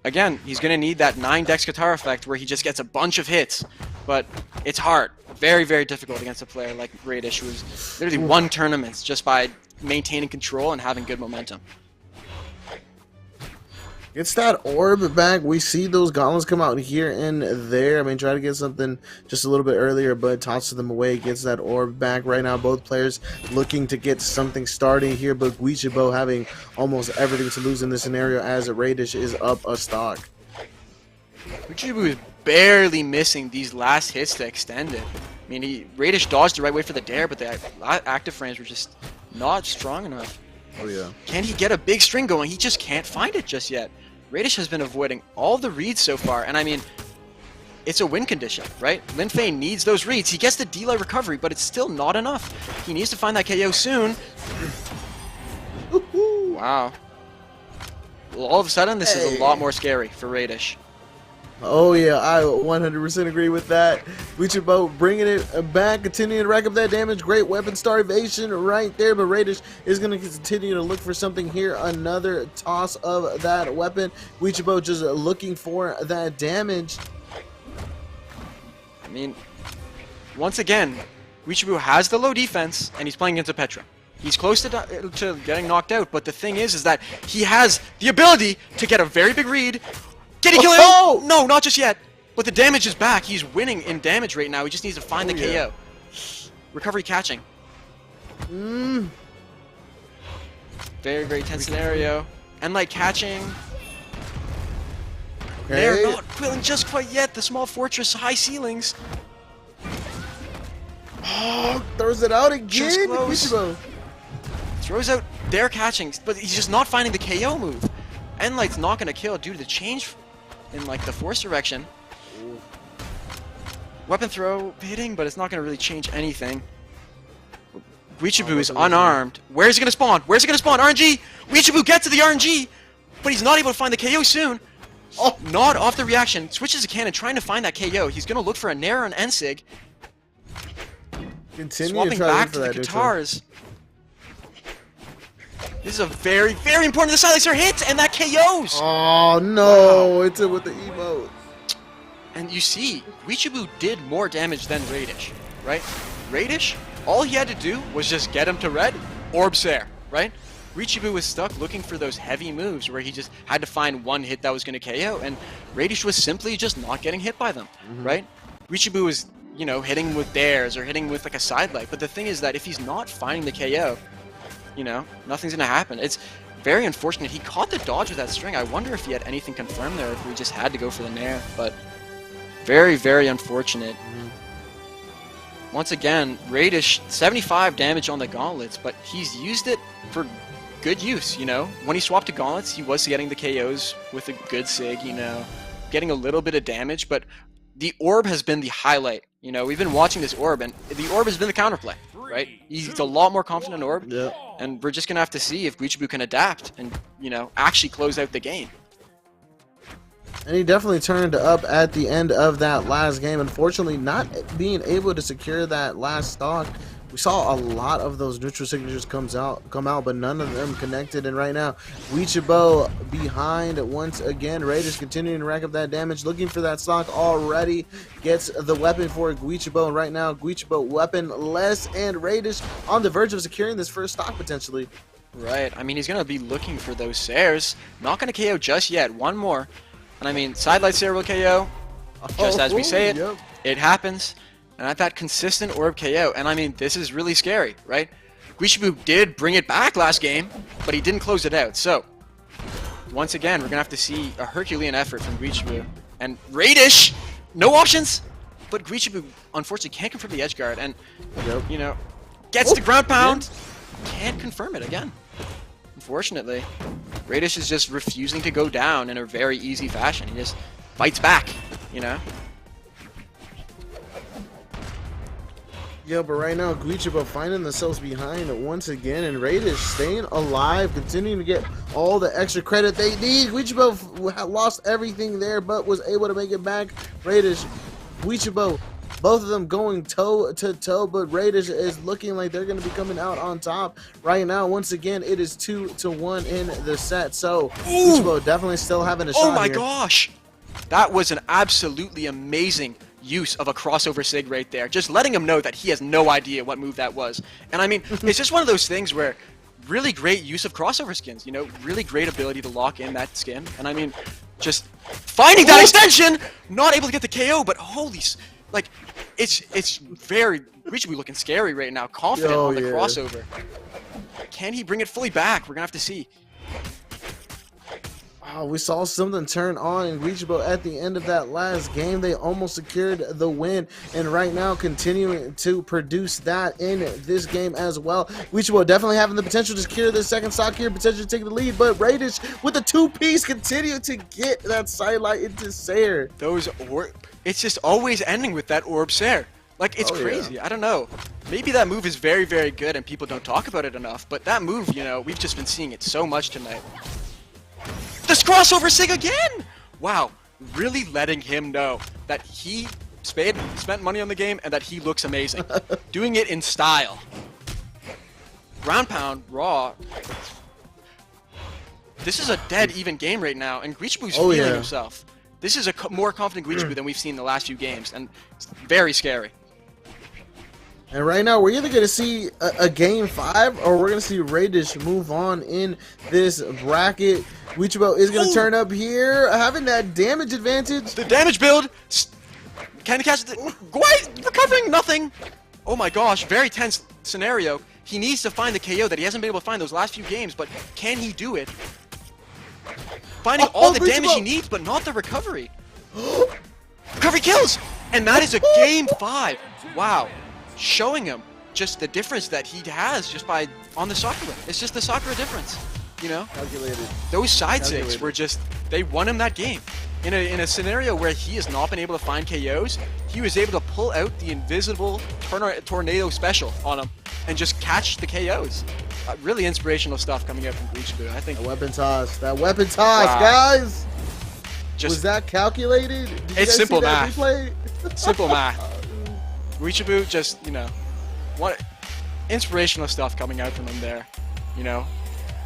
again, he's going to need that 9 Dex Guitar effect where he just gets a bunch of hits. But it's hard. Very difficult against a player like Radish, who's literally won tournaments just by maintaining control and having good momentum. Gets that orb back. We see those gauntlets come out here and there. I mean, try to get something just a little bit earlier, but tosses them away. Gets that orb back. Right now, both players looking to get something starting here, but Guichibu having almost everything to lose in this scenario as Radish is up a stock. Guichibu is barely missing these last hits to extend it. I mean, Radish dodged the right way for the dare, but the active frames were just not strong enough. Oh yeah. Can he get a big string going? He just can't find it just yet. Radish has been avoiding all the reads so far, and I mean, it's a win condition, right? Linfei needs those reads. He gets the delay recovery, but it's still not enough. He needs to find that KO soon. Wow. Well, all of a sudden, this is a lot more scary for Radish. Oh yeah, I 100% agree with that. Guichibu bringing it back, continuing to rack up that damage. Great weapon starvation right there, but Radish is going to continue to look for something here. Another toss of that weapon. Guichibu just looking for that damage. I mean, once again, Guichibu has the low defense, and he's playing against a Petra. He's close to getting knocked out, but the thing is that he has the ability to get a very big read. Did he kill him? Oh! No, not just yet. But the damage is back. He's winning in damage right now. He just needs to find the KO. Recovery catching. Very tense scenario. And like catching. Okay. They're not quilling just quite yet. The small fortress, high ceilings. Oh, throws it out again. Just close. Guichibu. Throws out their catching, but he's just not finding the KO move. Endlight's not going to kill due to the change in like the force direction. Weapon throw hitting, but it's not going to really change anything. Guichibu is unarmed. Where's he going to spawn? Where's he going to spawn? RNG! Guichibu gets to the RNG, but he's not able to find the KO soon. Oh, not off the reaction. Switches a cannon, trying to find that KO. He's going to look for a Nair and Ensig. Swapping back to the guitars. This is a very important. The silencer hits, and that KOs! Oh no, it's it with the emote. And you see, Guichibu did more damage than Radish, right? Radish, all he had to do was just get him to red, orb Ser, right? Guichibu was stuck looking for those heavy moves where he just had to find one hit that was going to KO, and Radish was simply just not getting hit by them, right? Guichibu was, you know, hitting with dares or hitting with like a side light, but the thing is that if he's not finding the KO, you know, nothing's gonna happen. It's very unfortunate. He caught the dodge with that string. I wonder if he had anything confirmed there, if we just had to go for the nair, but very, very unfortunate. Once again, Raydish, 75 damage on the gauntlets, but he's used it for good use, you know? When he swapped to gauntlets, he was getting the KOs with a good sig, you know, getting a little bit of damage, but the orb has been the highlight. You know, we've been watching this orb, and the orb has been the counterplay, right? He's a lot more confident in orb, and we're just going to have to see if Guichibu can adapt and, you know, actually close out the game. And he definitely turned up at the end of that last game. Unfortunately, not being able to secure that last stock. We saw a lot of those neutral signatures come out, but none of them connected. And right now, Guichibu behind once again. Radish continuing to rack up that damage, looking for that stock already. Gets the weapon for Guichibu. And right now, Guichibu weaponless, and Radish on the verge of securing this first stock potentially. Right. I mean, he's going to be looking for those Sares. Not going to KO just yet. One more. And I mean, sidelight Sare will KO, just as we say it, it happens. And at that consistent orb KO, and I mean, this is really scary, right? Guichibu did bring it back last game, but he didn't close it out. So, once again, we're going to have to see a Herculean effort from Guichibu. And Raydish, no options, but Guichibu, unfortunately, can't confirm the edge guard, and, you know, gets the ground pound, can't confirm it again. Unfortunately, Radish is just refusing to go down in a very easy fashion. He just fights back, you know? Yeah, but right now, Guichibu finding themselves behind once again, and Radish staying alive, continuing to get all the extra credit they need. Guichibu lost everything there, but was able to make it back. Radish, Guichibu, both of them going toe to toe, but Radish is looking like they're going to be coming out on top right now. Once again, it is 2-1 in the set, so Guichibu definitely still having a shot. Oh my here. gosh, that was an absolutely amazing use of a crossover sig right there, just letting him know that he has no idea what move that was. And I mean, it's just one of those things where really great use of crossover skins, you know, really great ability to lock in that skin. And I mean, just finding that extension, not able to get the KO, but holy, like, it's very, we should be looking scary right now, confident on the crossover. Can he bring it fully back? We're gonna have to see. Oh, we saw something turn on in Guichibu at the end of that last game. They almost secured the win, and right now continuing to produce that in this game as well. Guichibu definitely having the potential to secure this second stock here, potentially take the lead, but Radish with the two-piece continue to get that sidelight into Sare. Those it's just always ending with that orb Sare. Like, it's crazy. Yeah. I don't know. Maybe that move is very, very good and people don't talk about it enough, but that move, you know, we've just been seeing it so much tonight. This crossover sig again! Wow, really letting him know that he spent money on the game and that he looks amazing. Doing it in style. Ground pound, raw. This is a dead even game right now, and Guichibu's feeling himself. This is a more confident Guichibu than we've seen in the last few games, and it's very scary. And right now, we're either going to see a game 5, or we're going to see Raydish move on in this bracket. Guichibu is going to turn up here, having that damage advantage. The damage build! Can he catch the... Why? Recovering nothing! Oh my gosh, very tense scenario. He needs to find the KO that he hasn't been able to find those last few games, but can he do it? Finding all the damage he needs, but not the recovery. Recovery kills! And that is a game 5. Wow. Showing him just the difference that he has just by on the Sakura. It's just the Sakura difference, you know? Calculated. Those side sigs were just, they won him that game. In a scenario where he has not been able to find KOs, he was able to pull out the invisible tornado special on him and just catch the KOs. Really inspirational stuff coming out from Guichibu, I think. That weapon toss, guys! Was that calculated? It's simple math. Simple math. Guichibu just, you know, what inspirational stuff coming out from him there, you know.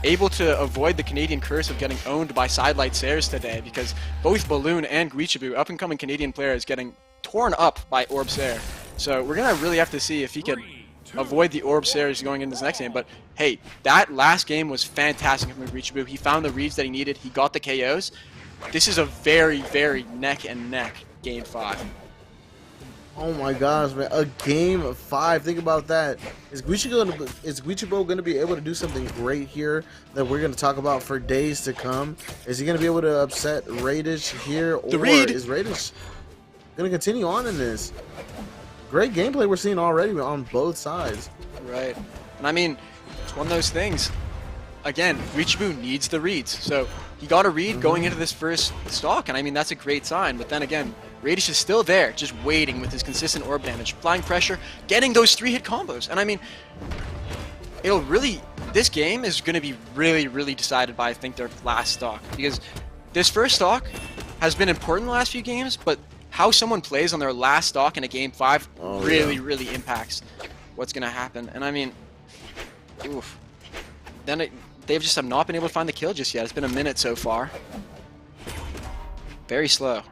Able to avoid the Canadian curse of getting owned by sidelight Sares today, because both Balloon and Guichibu, up-and-coming Canadian players, getting torn up by Orb Sare. So we're going to really have to see if he can avoid the Orb Sares going into this next game. But hey, that last game was fantastic from Guichibu. He found the reads that he needed. He got the KOs. This is a very, very neck-and-neck game 5. Oh my gosh, man! A game 5. Think about that. Is Guichibo going to be able to do something great here that we're going to talk about for days to come? Is he going to be able to upset Raydish here, or is Raydish going to continue on in this? Great gameplay we're seeing already on both sides. Right, and I mean, it's one of those things. Again, Guichibo needs the reads, so he got a read going into this first stock, and I mean that's a great sign. But then again, Radish is still there, just waiting with his consistent orb damage, applying pressure, getting those 3-hit combos. And I mean, this game is going to be really decided by, I think, their last stock. Because this first stock has been important the last few games, but how someone plays on their last stock in a game 5 really impacts what's going to happen. And I mean, oof. They've just have not been able to find the kill just yet. It's been a minute so far. Very slow.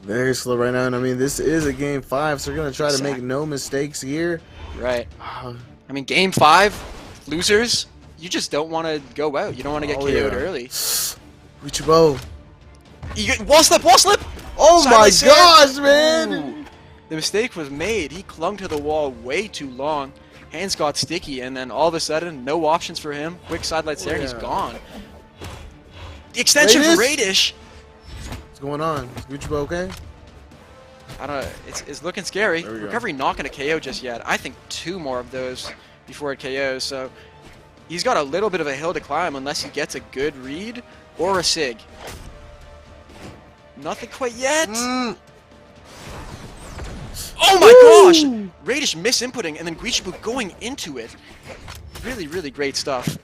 Very slow right now, and I mean this is a game 5, so we're gonna try to make no mistakes here. Right. I mean, game 5, losers, you just don't want to go out. You don't want to get KO'd early. Guichibo. You get wall slip. Oh my gosh, man! Ooh. The mistake was made. He clung to the wall way too long. Hands got sticky, and then all of a sudden, no options for him. Quick sidelight there, and he's gone. The extension for Radish. What's going on? Is Guichibo okay? I don't know. It's looking scary. Recovery not going to KO just yet. I think 2 more of those before it KOs. So he's got a little bit of a hill to climb unless he gets a good read or a sig. Nothing quite yet. Oh my gosh! Radish misinputting and then Guichibo going into it. Really great stuff.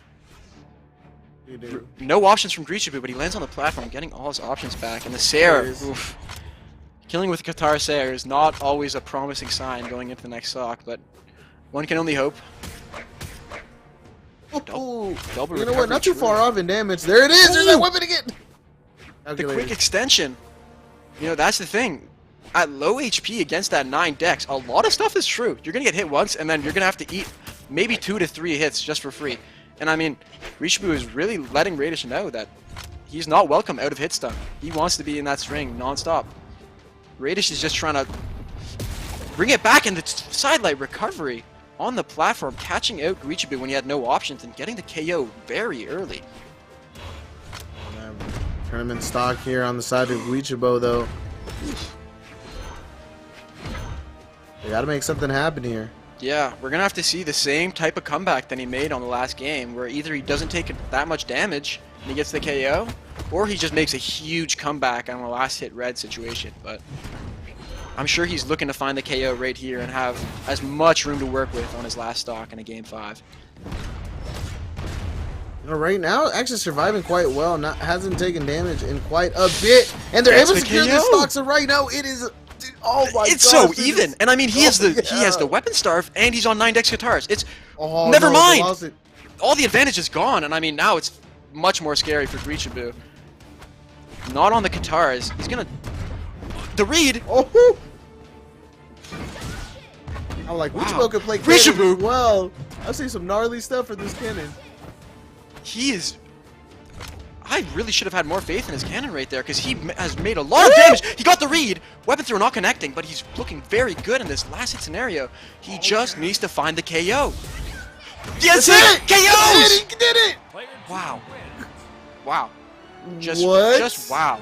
No options from Guichibo, but he lands on the platform, getting all his options back. And the Sair, oof. Killing with Qatar Sair is not always a promising sign going into the next stock, but one can only hope. Double you know what? Not too far off in damage. There it is! There's that weapon again! The quick extension. You know, that's the thing. At low HP against that 9 dex, a lot of stuff is true. You're going to get hit once, and then you're going to have to eat maybe 2 to 3 hits just for free. And I mean, Guichibo is really letting Radish know that he's not welcome out of hit stun. He wants to be in that string non-stop. Radish is just trying to bring it back in the sidelight recovery on the platform, catching out Guichibo when he had no options and getting the KO very early. Tournament stock here on the side of Guichibo, though. They gotta make something happen here. Yeah, we're gonna have to see the same type of comeback that he made on the last game, where either he doesn't take that much damage and he gets the KO, or he just makes a huge comeback on a last hit red situation. But I'm sure he's looking to find the KO right here and have as much room to work with on his last stock in a game 5. You know, right now, actually surviving quite well. Hasn't taken damage in quite a bit, and they're able to secure this stock. So right now, it is. Oh my god! It's so even, and I mean he has the weapon starve, and he's on 9 dex guitars. It's never mind. All the advantage is gone, and I mean now it's much more scary for Guichibo. Not on the guitars. He's gonna the read. Oh. I'm like Guichibo can play Guichibo well. I see some gnarly stuff for this cannon. He is. I really should have had more faith in his cannon right there, because he has made a lot of damage. He got the read. Weapon throw not connecting, but he's looking very good in this last hit scenario. He just needs to find the KO. Yes, it! KOs! He did it! Wow. Wow. Just wow.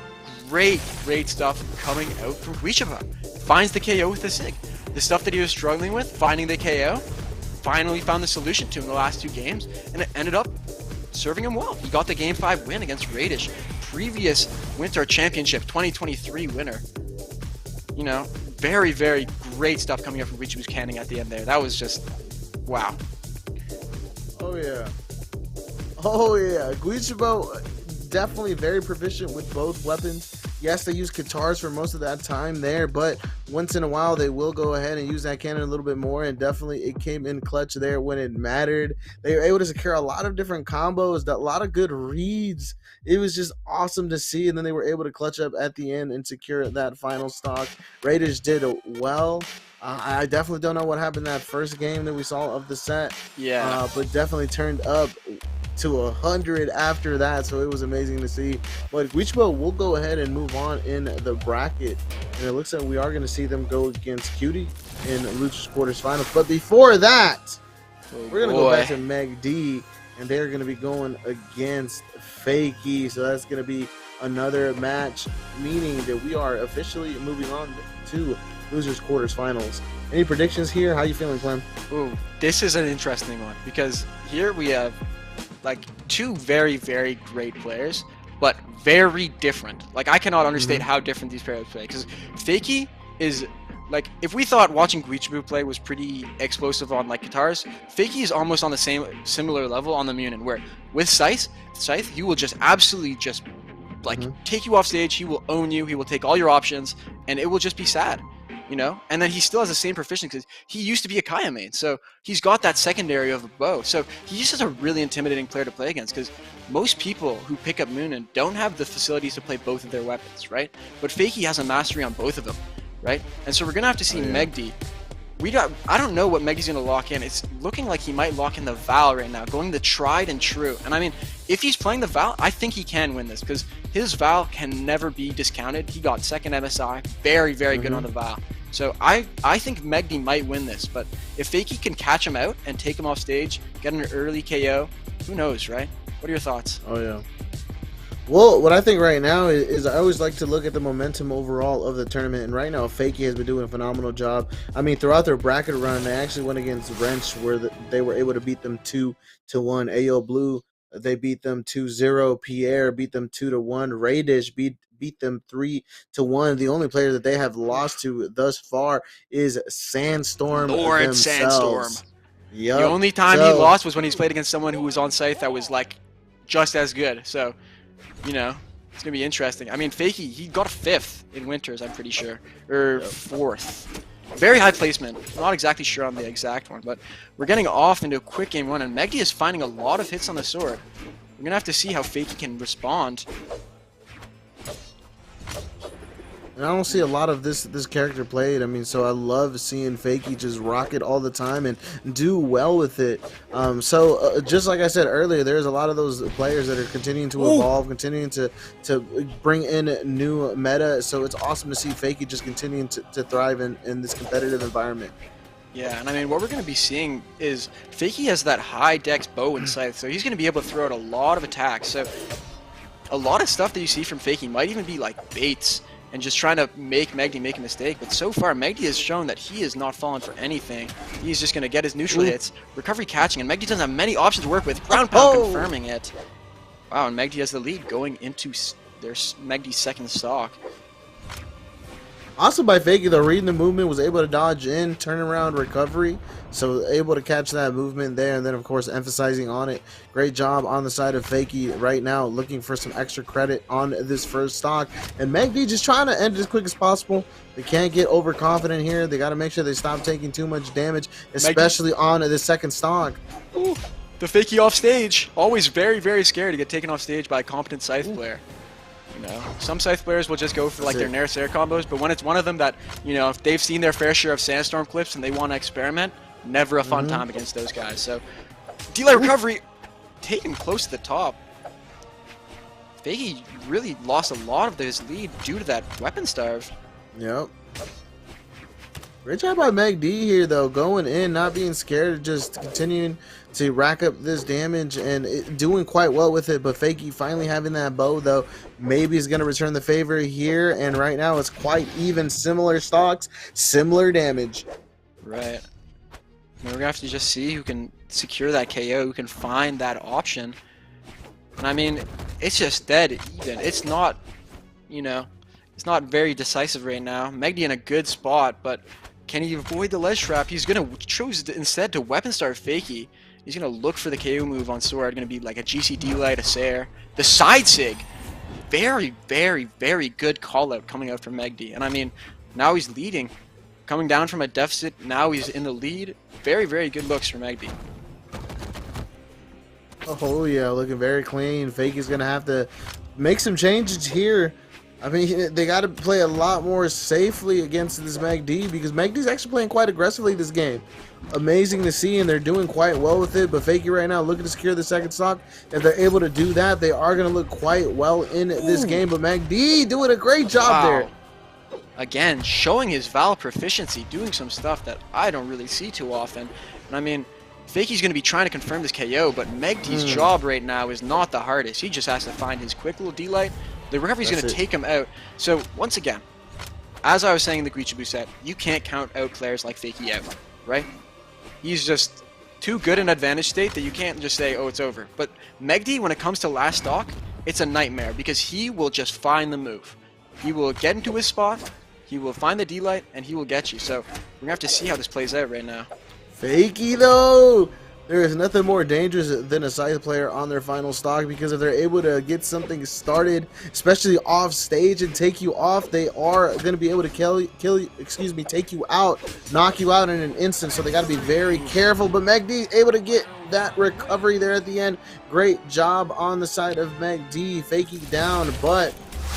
Great stuff coming out from Guichibo. Finds the KO with the Sig. The stuff that he was struggling with, finding the KO, finally found the solution to in the last 2 games, and it ended up serving him well. He got the Game 5 win against Radish, previous Winter Championship 2023 winner. You know, very great stuff coming up from Guichibo's canning at the end there. That was just, wow. Oh yeah. Guichibo definitely very proficient with both weapons. Yes, they use guitars for most of that time there, but once in a while they will go ahead and use that cannon a little bit more, and definitely it came in clutch there when it mattered. They were able to secure a lot of different combos, a lot of good reads. It was just awesome to see, and then they were able to clutch up at the end and secure that final stock. Radish did well. I definitely don't know what happened that first game that we saw of the set. Yeah. But definitely turned up to 100 after that, so it was amazing to see. But Guichbo will go ahead and move on in the bracket, and it looks like we are going to see them go against Cutie in Lucha's quarterfinals. But before that, we're going to go back to MegD, and they're going to be going against Fakie, so that's going to be another match, meaning that we are officially moving on to losers quarterfinals. Any predictions here? How you feeling, Clem? Ooh, this is an interesting one because here we have like two very, very great players, but very different. Like, I cannot understate how different these players play, because Fakie is like, if we thought watching Guichbo play was pretty explosive on like guitars, Fakie is almost on the similar level on the Munin, where with Scythe he will just absolutely just like take you off stage, he will own you, he will take all your options, and it will just be sad. You know, and then he still has the same proficiency because he used to be a Kaya main, so he's got that secondary of a bow. So he's just a really intimidating player to play against, because most people who pick up Munin don't have the facilities to play both of their weapons, right? But Fakie has a mastery on both of them, right? And so we're gonna have to see MegD. I don't know what MegD's gonna lock in. It's looking like he might lock in the Val right now, going the tried and true. And I mean, if he's playing the Val, I think he can win this, because his Val can never be discounted. He got second MSI, very, very good on the Val. So I think MegD might win this, but if Fakie can catch him out and take him off stage, get an early KO, who knows, right? What are your thoughts? Oh yeah. Well, what I think right now is I always like to look at the momentum overall of the tournament, and right now Fakie has been doing a phenomenal job. I mean, throughout their bracket run, they actually went against Wrench, where they were able to beat them 2-1. Ayo Blue, they beat them 2-0. Pierre beat them 2-1. Raydish beat them 3-1. The only player that they have lost to thus far is Sandstorm themselves. Sandstorm. Yep. The only time he lost was when he's played against someone who was on Scythe that was like just as good. So, you know, it's gonna be interesting. I mean, Fakie, he got 5th in Winters, I'm pretty sure, or 4th. Very high placement. Not exactly sure on the exact one, but we're getting off into a quick game 1, and MegD is finding a lot of hits on the sword. We're gonna have to see how Fakie can respond. And I don't see a lot of this character played. I mean, so I love seeing Fakie just rock it all the time and do well with it. Just like I said earlier, there's a lot of those players that are continuing to evolve, continuing to bring in new meta. So it's awesome to see Fakie just continuing to thrive in this competitive environment. Yeah, and I mean, what we're going to be seeing is Fakie has that high dex bow and scythe, so he's going to be able to throw out a lot of attacks. So a lot of stuff that you see from Fakie might even be like baits and just trying to make MegD make a mistake. But so far, MegD has shown that he is not falling for anything. He's just going to get his neutral hits, recovery catching, and MegD doesn't have many options to work with. Ground pound confirming it. Wow, and MegD has the lead going into their MegD's second stock. Also by Fakie, though, reading the movement, was able to dodge in, turn around, recovery, so able to catch that movement there, and then of course emphasizing on it. Great job on the side of Fakie right now, looking for some extra credit on this first stock, and MegD just trying to end it as quick as possible. They can't get overconfident here. They got to make sure they stop taking too much damage, especially on the second stock. Ooh, the Fakie off stage, always very, very scared to get taken off stage by a competent Scythe player. You know, some Scythe players will just go for like their Nair air combos, but when it's one of them that, you know, if they've seen their fair share of Sandstorm clips and they want to experiment, never a fun time against those guys. So, delay recovery, taken close to the top. Fakie really lost a lot of his lead due to that weapon starve. Yep. Great job by MegD here, though, going in, not being scared, just continuing to rack up this damage and doing quite well with it. But Fakie finally having that bow, though, maybe is going to return the favor here. And right now it's quite even, similar stocks, similar damage. Right. We're going to have to just see who can secure that KO, who can find that option. And I mean, it's just dead even. It's not, you know, it's not very decisive right now. MegD in a good spot, but can he avoid the ledge trap? He's going to choose instead to weapon start Fakie. He's going to look for the KO move on sword. Going to be like a GCD light, a Sair. The side sig. Very, very, very good call out coming out from MegD. And I mean, now he's leading. Coming down from a deficit, now he's in the lead. Very, very good looks for MegD. Oh yeah, looking very clean. Fakie's going to have to make some changes here. I mean, they got to play a lot more safely against this MegD because MegD's actually playing quite aggressively this game. Amazing to see, and they're doing quite well with it. But Fakie right now looking to secure the second stock. If they're able to do that, they are going to look quite well in this game. But MegD doing a great job there. Again, showing his Val proficiency, doing some stuff that I don't really see too often. And I mean, Fakie's going to be trying to confirm this KO, but MegD's job right now is not the hardest. He just has to find his quick little D-Light. The recovery's going to take him out. So, once again, as I was saying in the Guichibu set, you can't count out players like Fakie out, right? He's just too good in advantage state that you can't just say, oh, it's over. But MegD, when it comes to last stock, it's a nightmare because he will just find the move. He will get into his spot, he will find the D-Light, and he will get you. So, we're going to have to see how this plays out right now. Fakie, though! There is nothing more dangerous than a scythe player on their final stock because if they're able to get something started, especially off stage and take you off, they are going to be able to take you out, knock you out in an instant. So they got to be very careful. But MegD able to get that recovery there at the end. Great job on the side of MegD, Fakie down, but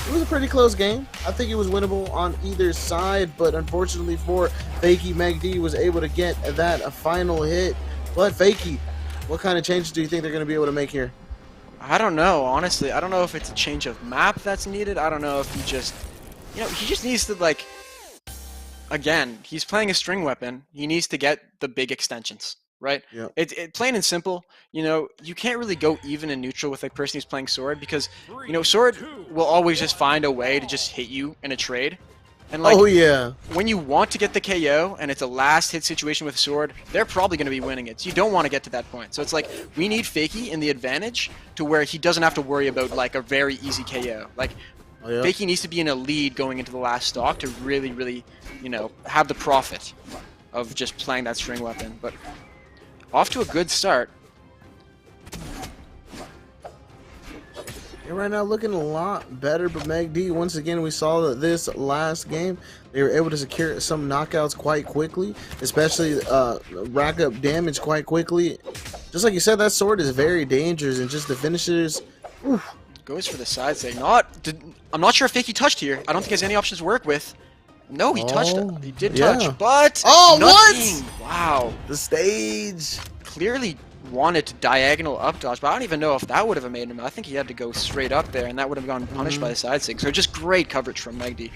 it was a pretty close game. I think it was winnable on either side, but unfortunately for Fakie, MegD was able to get that final hit. But Fakie, what kind of changes do you think they're going to be able to make here? I don't know, honestly. I don't know if it's a change of map that's needed. I don't know if he just, he just needs to, like, again, he's playing a string weapon. He needs to get the big extensions, right? Yep. Plain and simple, you can't really go even and neutral with a person who's playing sword because, sword will always just find a way to just hit you in a trade. And like, when you want to get the KO and it's a last hit situation with sword, they're probably going to be winning it. So you don't want to get to that point. So it's like, we need Fakie in the advantage to where he doesn't have to worry about like a very easy KO. Like, Fakie needs to be in a lead going into the last stock to really, really, have the profit of just playing that string weapon. But off to a good start. And right now looking a lot better, but MegD, once again, we saw that this last game, they were able to secure some knockouts quite quickly, especially rack up damage quite quickly. Just like you said, that sword is very dangerous, and just the finishers, goes for the side say. I'm not sure if Fakie touched here. I don't think he has any options to work with. No, he touched. He did touch, but nothing. What? Wow. The stage. Clearly wanted to diagonal up dodge, but I don't even know if that would have made him. I think he had to go straight up there, and that would have gone punished by the side sig. So just great coverage from MegD.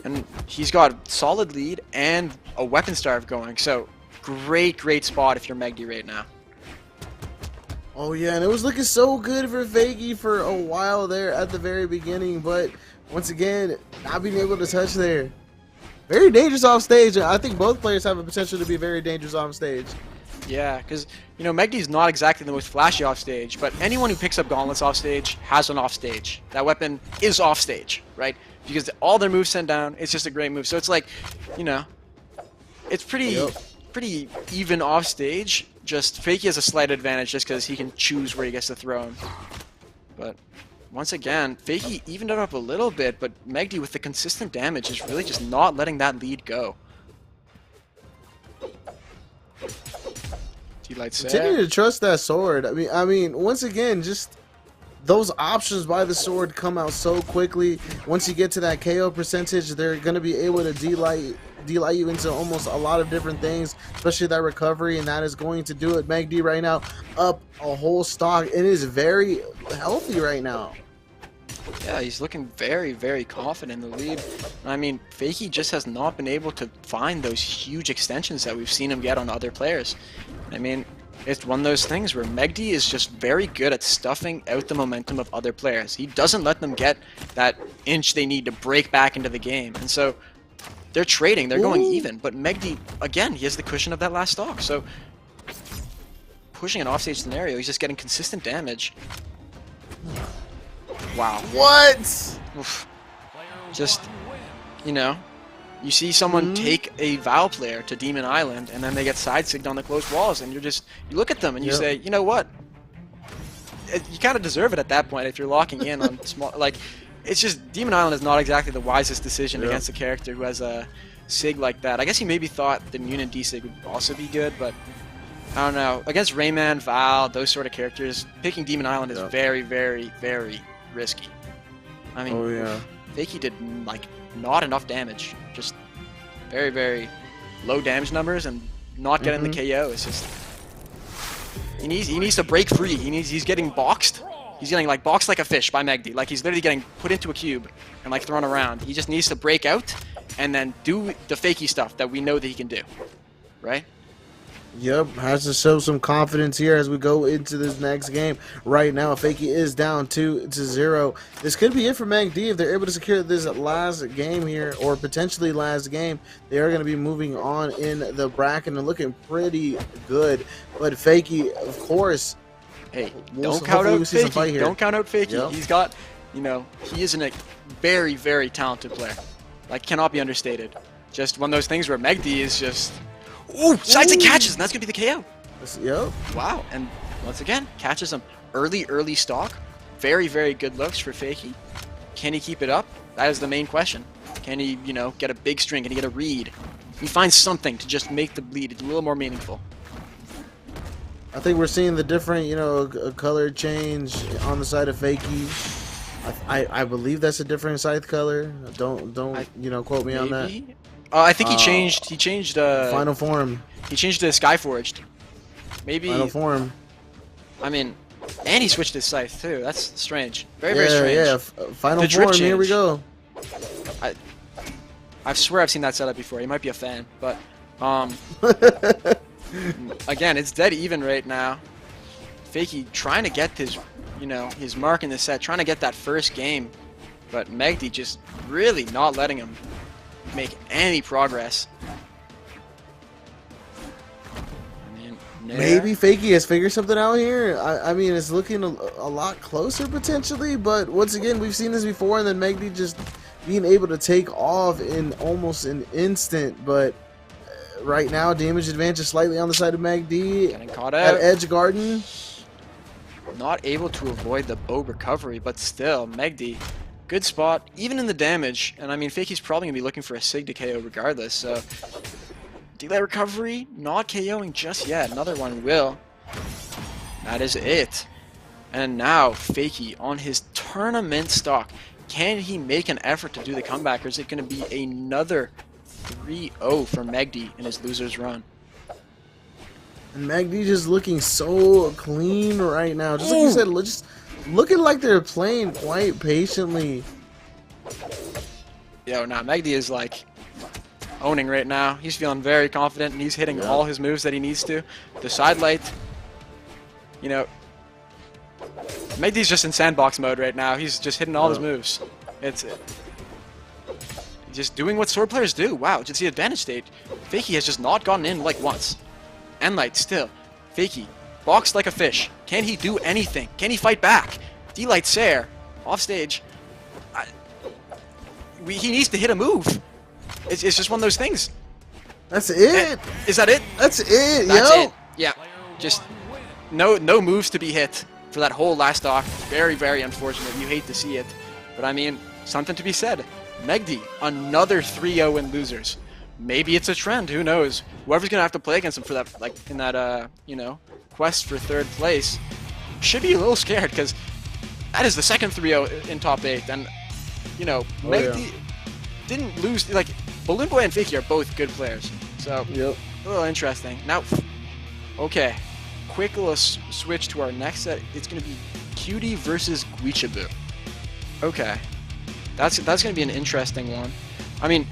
And he's got solid lead and a weapon starve going. So great spot if you're MegD right now. Oh yeah, and it was looking so good for Fakie for a while there at the very beginning, but once again, not being able to touch there. Very dangerous off stage. I think both players have a potential to be very dangerous off stage. Yeah, because, MegD's not exactly the most flashy off stage, but anyone who picks up gauntlets off stage has one off stage. That weapon is off stage, right? Because all their moves send down, it's just a great move. So it's like, it's pretty even off stage. Just Fakie has a slight advantage just because he can choose where he gets to throw him. But once again, Fakie evened it up a little bit, but MegD with the consistent damage is really just not letting that lead go. Continue to trust that sword. I mean, once again, just those options by the sword come out so quickly. Once you get to that KO percentage, they're going to be able to D-light you into almost a lot of different things, especially that recovery, and that is going to do it. MegD right now up a whole stock. It is very healthy right now. Yeah, he's looking very confident in the lead. I mean, Fakie just has not been able to find those huge extensions that we've seen him get on other players. I mean, it's one of those things where MegD is just very good at stuffing out the momentum of other players. He doesn't let them get that inch they need to break back into the game. And so they're trading, they're going even. But MegD, again, he has the cushion of that last stock. So pushing an offstage scenario, he's just getting consistent damage. Wow. What? Oof. Just, you see someone take a Val player to Demon Island, and then they get side-sigged on the closed walls, and you look at them and you say, you know what? You kind of deserve it at that point if you're locking in on small, like, it's just, Demon Island is not exactly the wisest decision against a character who has a sig like that. I guess he maybe thought the Immune and D-sig would also be good, but I don't know. Against Rayman, Val, those sort of characters, picking Demon Island is very risky. I mean, Oh yeah. Fakie did like not enough damage. Just very, very low damage numbers and not getting the KO. It's just he needs to break free. He's getting boxed. He's getting like boxed like a fish by Magdy. Like he's literally getting put into a cube and like thrown around. He just needs to break out and then do the Fakie stuff that we know that he can do. Right? Yep, has to show some confidence here as we go into this next game. Right now, Fakie is down 2-0. This could be it for MegD if they're able to secure this last game here, or potentially last game. They are going to be moving on in the bracket and looking pretty good. But Fakie, of course, hey, we'll don't count out Fakie. Don't count out Fakie. Yep. He's got, you know, he is a very, very talented player. Like, cannot be understated. Just one of those things where MegD is just. Ooh, sides and catches, and that's going to be the KO. Yep. Wow, and once again, catches him early stock. Very, very good looks for Fakie. Can he keep it up? That is the main question. Can he, you know, get a big string? Can he get a read? Can he find something to just make the bleed a little more meaningful? I think we're seeing the different, you know, color change on the side of Fakie. I believe that's a different scythe color. Don't you know, quote me on that. I think he changed. He changed. Final form. He changed to Skyforged. Maybe. Final form. I mean, and he switched his scythe too. That's strange. Very, very strange. Yeah. Final form. Here we go. I swear I've seen that setup before. He might be a fan, but again, it's dead even right now. Fakie trying to get his, you know, his mark in the set, trying to get that first game, but Magdy just really not letting him make any progress. I mean, maybe Fakie has figured something out here. I mean, it's looking a lot closer potentially, but once again, we've seen this before, and then Magdy just being able to take off in almost an instant. But right now, damage advantage is slightly on the side of Magdy. Getting caught out At Edge Garden. Not able to avoid the bow recovery, but still, Magdy, good spot, even in the damage. And I mean, Fakie's probably going to be looking for a Sig to KO regardless, so delay recovery, not KOing just yet. Another one will. That is it. And now, Fakie on his tournament stock. Can he make an effort to do the comeback, or is it going to be another 3-0 for Magdy in his loser's run? And Magdy just looking so clean right now. Just like you said, just looking like they're playing quite patiently. Yo, nah, Magdy is like owning right now. He's feeling very confident, and he's hitting all his moves that he needs to. The side light, you know, Magdy's just in sandbox mode right now. He's just hitting all his moves. It's just doing what sword players do. Wow, just the advantage state. Fakie has just not gotten in like once. N-Light still. Fakie, boxed like a fish. Can he do anything? Can he fight back? D-Light Sair, off stage. He needs to hit a move. It's just one of those things. That's it. Is that it? That's it, That's yo. it. Yeah. Just no moves to be hit for that whole last stock. Very, very unfortunate. You hate to see it. But I mean, something to be said. MegD, another 3-0 in losers. Maybe it's a trend. Who knows? Whoever's gonna have to play against him for that, like in that, you know, quest for third place, should be a little scared because that is the second 3-0 in top 8, and you know, MegD didn't lose. Like Balloon Boy and Fakie are both good players, so a little interesting. Now, okay, quick little switch to our next set. It's gonna be Cutie versus Guichabu. Okay, that's gonna be an interesting one. I mean,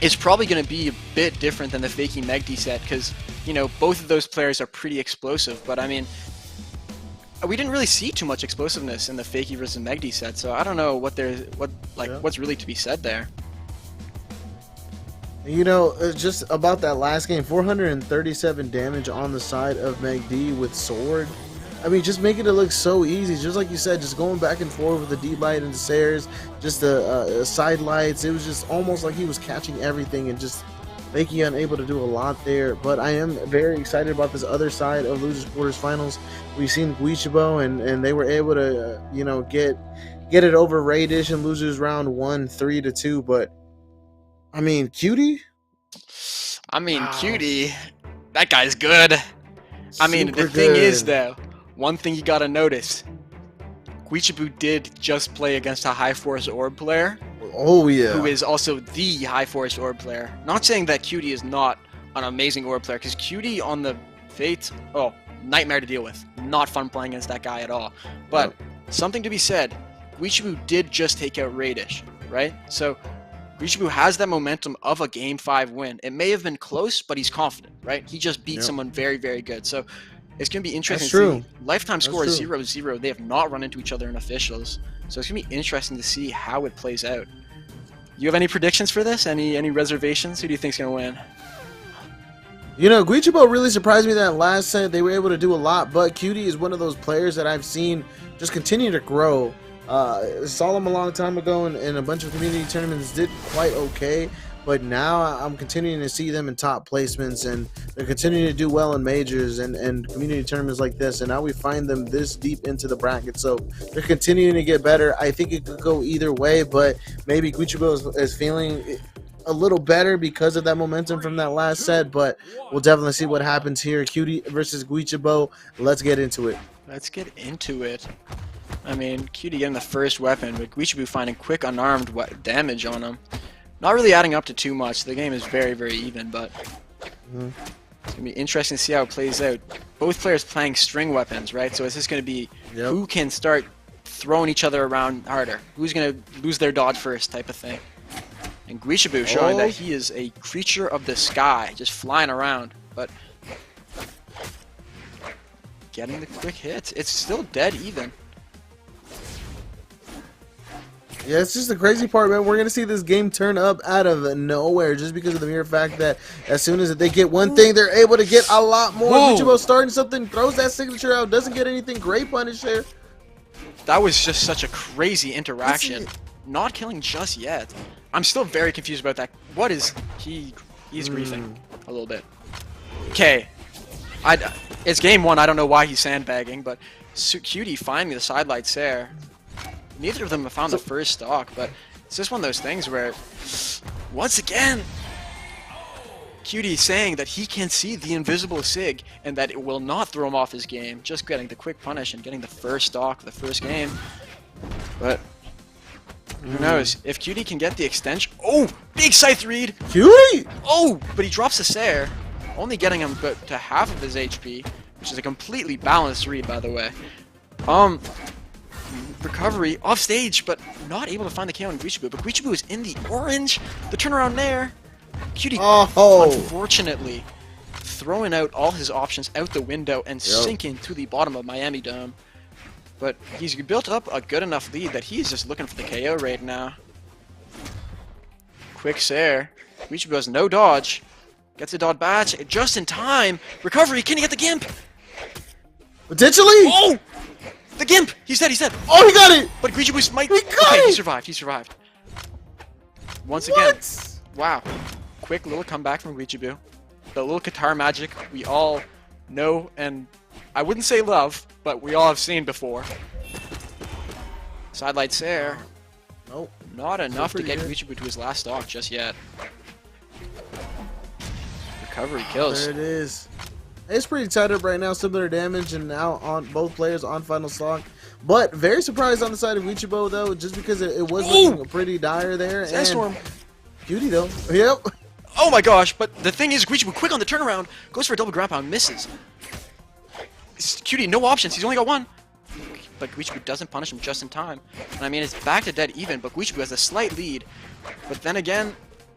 it's probably going to be a bit different than the Fakie MegD set because, you know, both of those players are pretty explosive. But, I mean, we didn't really see too much explosiveness in the Fakie versus MegD set, so I don't know what's really to be said there. You know, just about that last game, 437 damage on the side of MegD with sword. I mean, just making it look so easy. Just like you said, just going back and forth with the D-Light and the Sairs, just the side lights. It was just almost like he was catching everything and just Fakie unable to do a lot there. But I am very excited about this other side of Losers Quarters Finals. We've seen Guichabu, and they were able to, you know, get it over Raydish in Losers Round 1, 3-2. But, I mean, Cutie? I mean, Cutie, that guy's good. I mean, the thing is, though, one thing you gotta notice, Guichibu did just play against a high force orb player. Oh yeah. Who is also the high force orb player. Not saying that Cutie is not an amazing orb player, because Cutie on the Fate, oh, nightmare to deal with. Not fun playing against that guy at all. But something to be said, Guichibu did just take out Raydish, right? So Guichibu has that momentum of a Game 5 win. It may have been close, but he's confident, right? He just beat someone very, very good. So it's going to be interesting to see. Lifetime score is 0-0. They have not run into each other in officials. So it's going to be interesting to see how it plays out. You have any predictions for this? Any reservations? Who do you think's going to win? You know, Guichibu really surprised me that last set. They were able to do a lot, but Cutie is one of those players that I've seen just continue to grow. Saw him a long time ago in a bunch of community tournaments, did quite okay, but now I'm continuing to see them in top placements, and they're continuing to do well in majors and community tournaments like this, and now we find them this deep into the bracket, so they're continuing to get better. I think it could go either way, but maybe Guichibu is feeling a little better because of that momentum from that last set, but we'll definitely see what happens here. Cutie versus Guichibu. Let's get into it. Let's get into it. I mean, Cutie getting the first weapon, but Guichibu finding quick unarmed damage on him. Not really adding up to too much. The game is very, very even, but it's going to be interesting to see how it plays out. Both players playing string weapons, right? So it's just going to be who can start throwing each other around harder. Who's going to lose their dodge first type of thing. And Guichibu showing that he is a creature of the sky, just flying around, but getting the quick hits. It's still dead even. Yeah, it's just the crazy part, man. We're going to see this game turn up out of nowhere just because of the mere fact that as soon as they get one thing, they're able to get a lot more. Guichibu starting something, throws that signature out, doesn't get anything. Great punish there. That was just such a crazy interaction. Not killing just yet. I'm still very confused about that. What is he's griefing a little bit. Okay. It's game 1. I don't know why he's sandbagging, but Cutie finding the side lights there. Neither of them have found the first stock, but it's just one of those things where, once again, Cutie saying that he can see the invisible Sig and that it will not throw him off his game, just getting the quick punish and getting the first stock, the first game. But who knows? If Cutie can get the extension... Oh! Big scythe read! Cutie! Oh! But he drops the Sair, only getting him to half of his HP, which is a completely balanced read, by the way. Recovery off stage, but not able to find the KO on Guichibu. But Guichibu is in the orange. The turnaround there. Cutie, unfortunately, throwing out all his options out the window and sinking to the bottom of Miami Dome. But he's built up a good enough lead that he's just looking for the KO right now. Quick Sair. Guichibu has no dodge. Gets a dodge batch just in time. Recovery. Can he get the Gimp? Potentially. Oh! The Gimp! He's dead, he's dead! Oh, he got it! But Guichibu might... He got it! He survived, he survived. Once again. Wow. Quick little comeback from Guichibu. The little Qatar magic we all know and I wouldn't say love, but we all have seen before. Sidelight Sair. Nope. Not enough to get Guichibu to his last stock just yet. Recovery kills. There it is. It's pretty tied up right now, similar damage, and now on both players on final stock. But very surprised on the side of Guichibu though, just because it was looking pretty dire there. Sandstorm. Cutie though. Yep. Oh my gosh, but the thing is, Guichibu quick on the turnaround, goes for a double ground pound, misses. Cutie, no options, he's only got one. But Guichibu doesn't punish him just in time. And I mean, it's back to dead even, but Guichibu has a slight lead. But then again,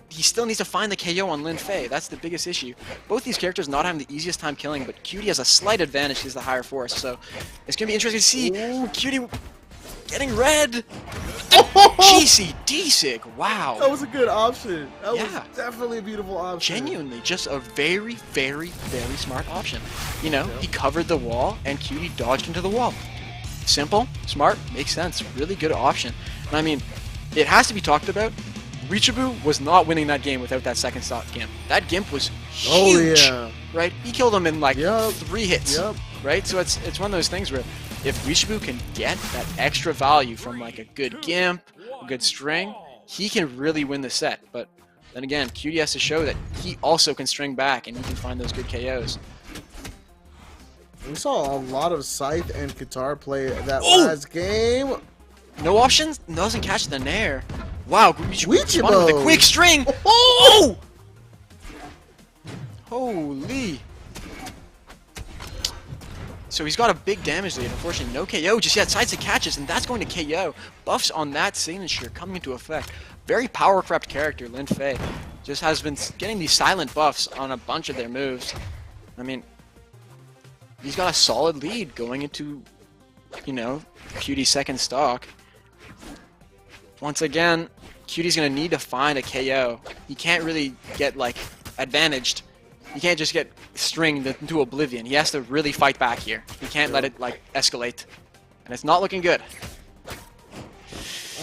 he still needs to find the KO on Lin Fei. That's the biggest issue. Both these characters not having the easiest time killing, but Cutie has a slight advantage. He's the higher force, so it's going to be interesting to see Cutie getting red. GCD Sig, wow. That was a good option. That was definitely a beautiful option. Genuinely, just a very, very, very smart option. You know, he covered the wall, and Cutie dodged into the wall. Simple, smart, makes sense. Really good option. And I mean, it has to be talked about. Guichibu was not winning that game without that second stock Gimp. That Gimp was huge, right? He killed him in like 3 hits, right? So it's one of those things where if Guichibu can get that extra value from like a good Gimp, a good string, he can really win the set. But then again, Cutie has to show that he also can string back and he can find those good KOs. We saw a lot of Scythe and Guitar play that Oh! last game. No options, doesn't catch the nair. Wow, Guichibo responded with a quick string. Oh! Holy. So he's got a big damage lead. Unfortunately, no KO just yet. Sides to catches, and that's going to KO. Buffs on that signature coming into effect. Very power crept character, Lin Fei. Just has been getting these silent buffs on a bunch of their moves. I mean, he's got a solid lead going into, you know, Cutie's second stock. Once again, Cutie's going to need to find a KO. He can't really get, like, advantaged. He can't just get stringed into oblivion. He has to really fight back here. He can't let it, like, escalate. And it's not looking good.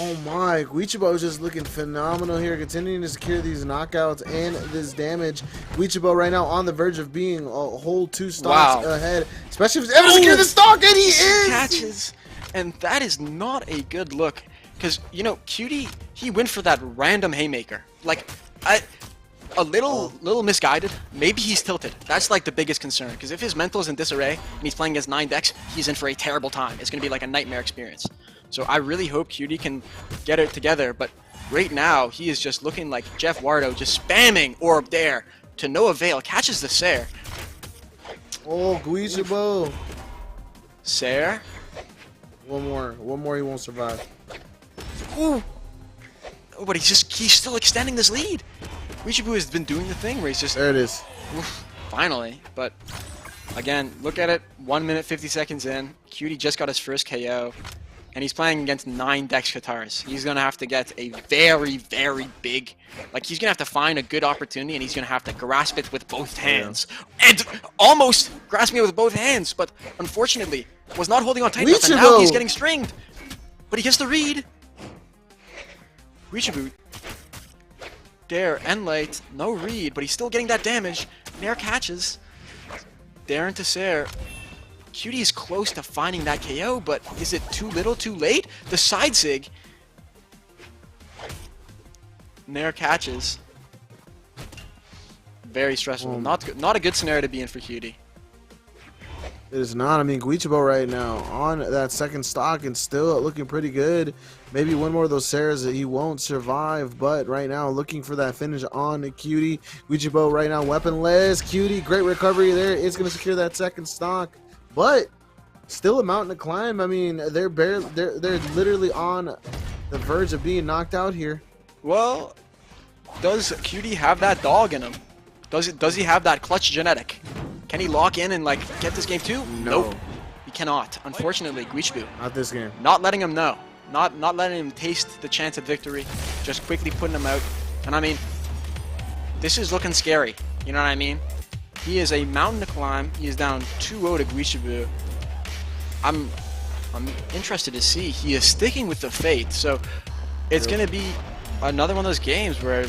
Oh my, Guichibo is just looking phenomenal here, continuing to secure these knockouts and this damage. Guichibo right now on the verge of being a whole 2 stocks ahead, especially if he's able to secure the stock, and he is! Catches, and that is not a good look. Because, you know, Cutie, he went for that random haymaker. Like, a little misguided. Maybe he's tilted. That's like the biggest concern. Because if his mental is in disarray and he's playing against 9 decks, he's in for a terrible time. It's going to be like a nightmare experience. So I really hope Cutie can get it together. But right now, he is just looking like Jeff Wardo, just spamming Orb there to no avail. Catches the Sair. Oh, Guichibo. Sair. One more, he won't survive. Ooh. Oh, but he's still extending this lead. Guichibo has been doing the thing where he's just... There it is. Oof, finally. But, again, look at it. 1 minute, 50 seconds in. Cutie just got his first KO. And he's playing against 9 Dex Katars. He's going to have to get a very, very big... Like, he's going to have to find a good opportunity, and he's going to have to grasp it with both hands. Yeah. And almost grasping it with both hands, but unfortunately, was not holding on tight enough, and now he's getting stringed. But he gets the read. Guichibo. Dare and late, no read, but he's still getting that damage. Nair catches. Dare into Sair. Cutie is close to finding that KO, but is it too little, too late? The side sig. Nair catches. Very stressful. Not a good scenario to be in for Cutie. It is not. I mean, Guichibo right now on that second stock and still looking pretty good. Maybe one more of those Sairs that he won't survive, but right now looking for that finish on Cutie. Guichibo right now weaponless. Cutie, great recovery there. It's going to secure that second stock, but still a mountain to climb. I mean, they're literally on the verge of being knocked out here. Well, does Cutie have that dog in him? Does he have that clutch genetic? Can he lock in and, like, get this game too? No. Nope. He cannot. Unfortunately, Guichibo. Not this game. Not letting him know. Not letting him taste the chance at victory. Just quickly putting him out. And I mean, this is looking scary. You know what I mean? He is a mountain to climb. He is down 2-0 to Guichibo. I'm interested to see. He is sticking with the fate. So it's going to be another one of those games where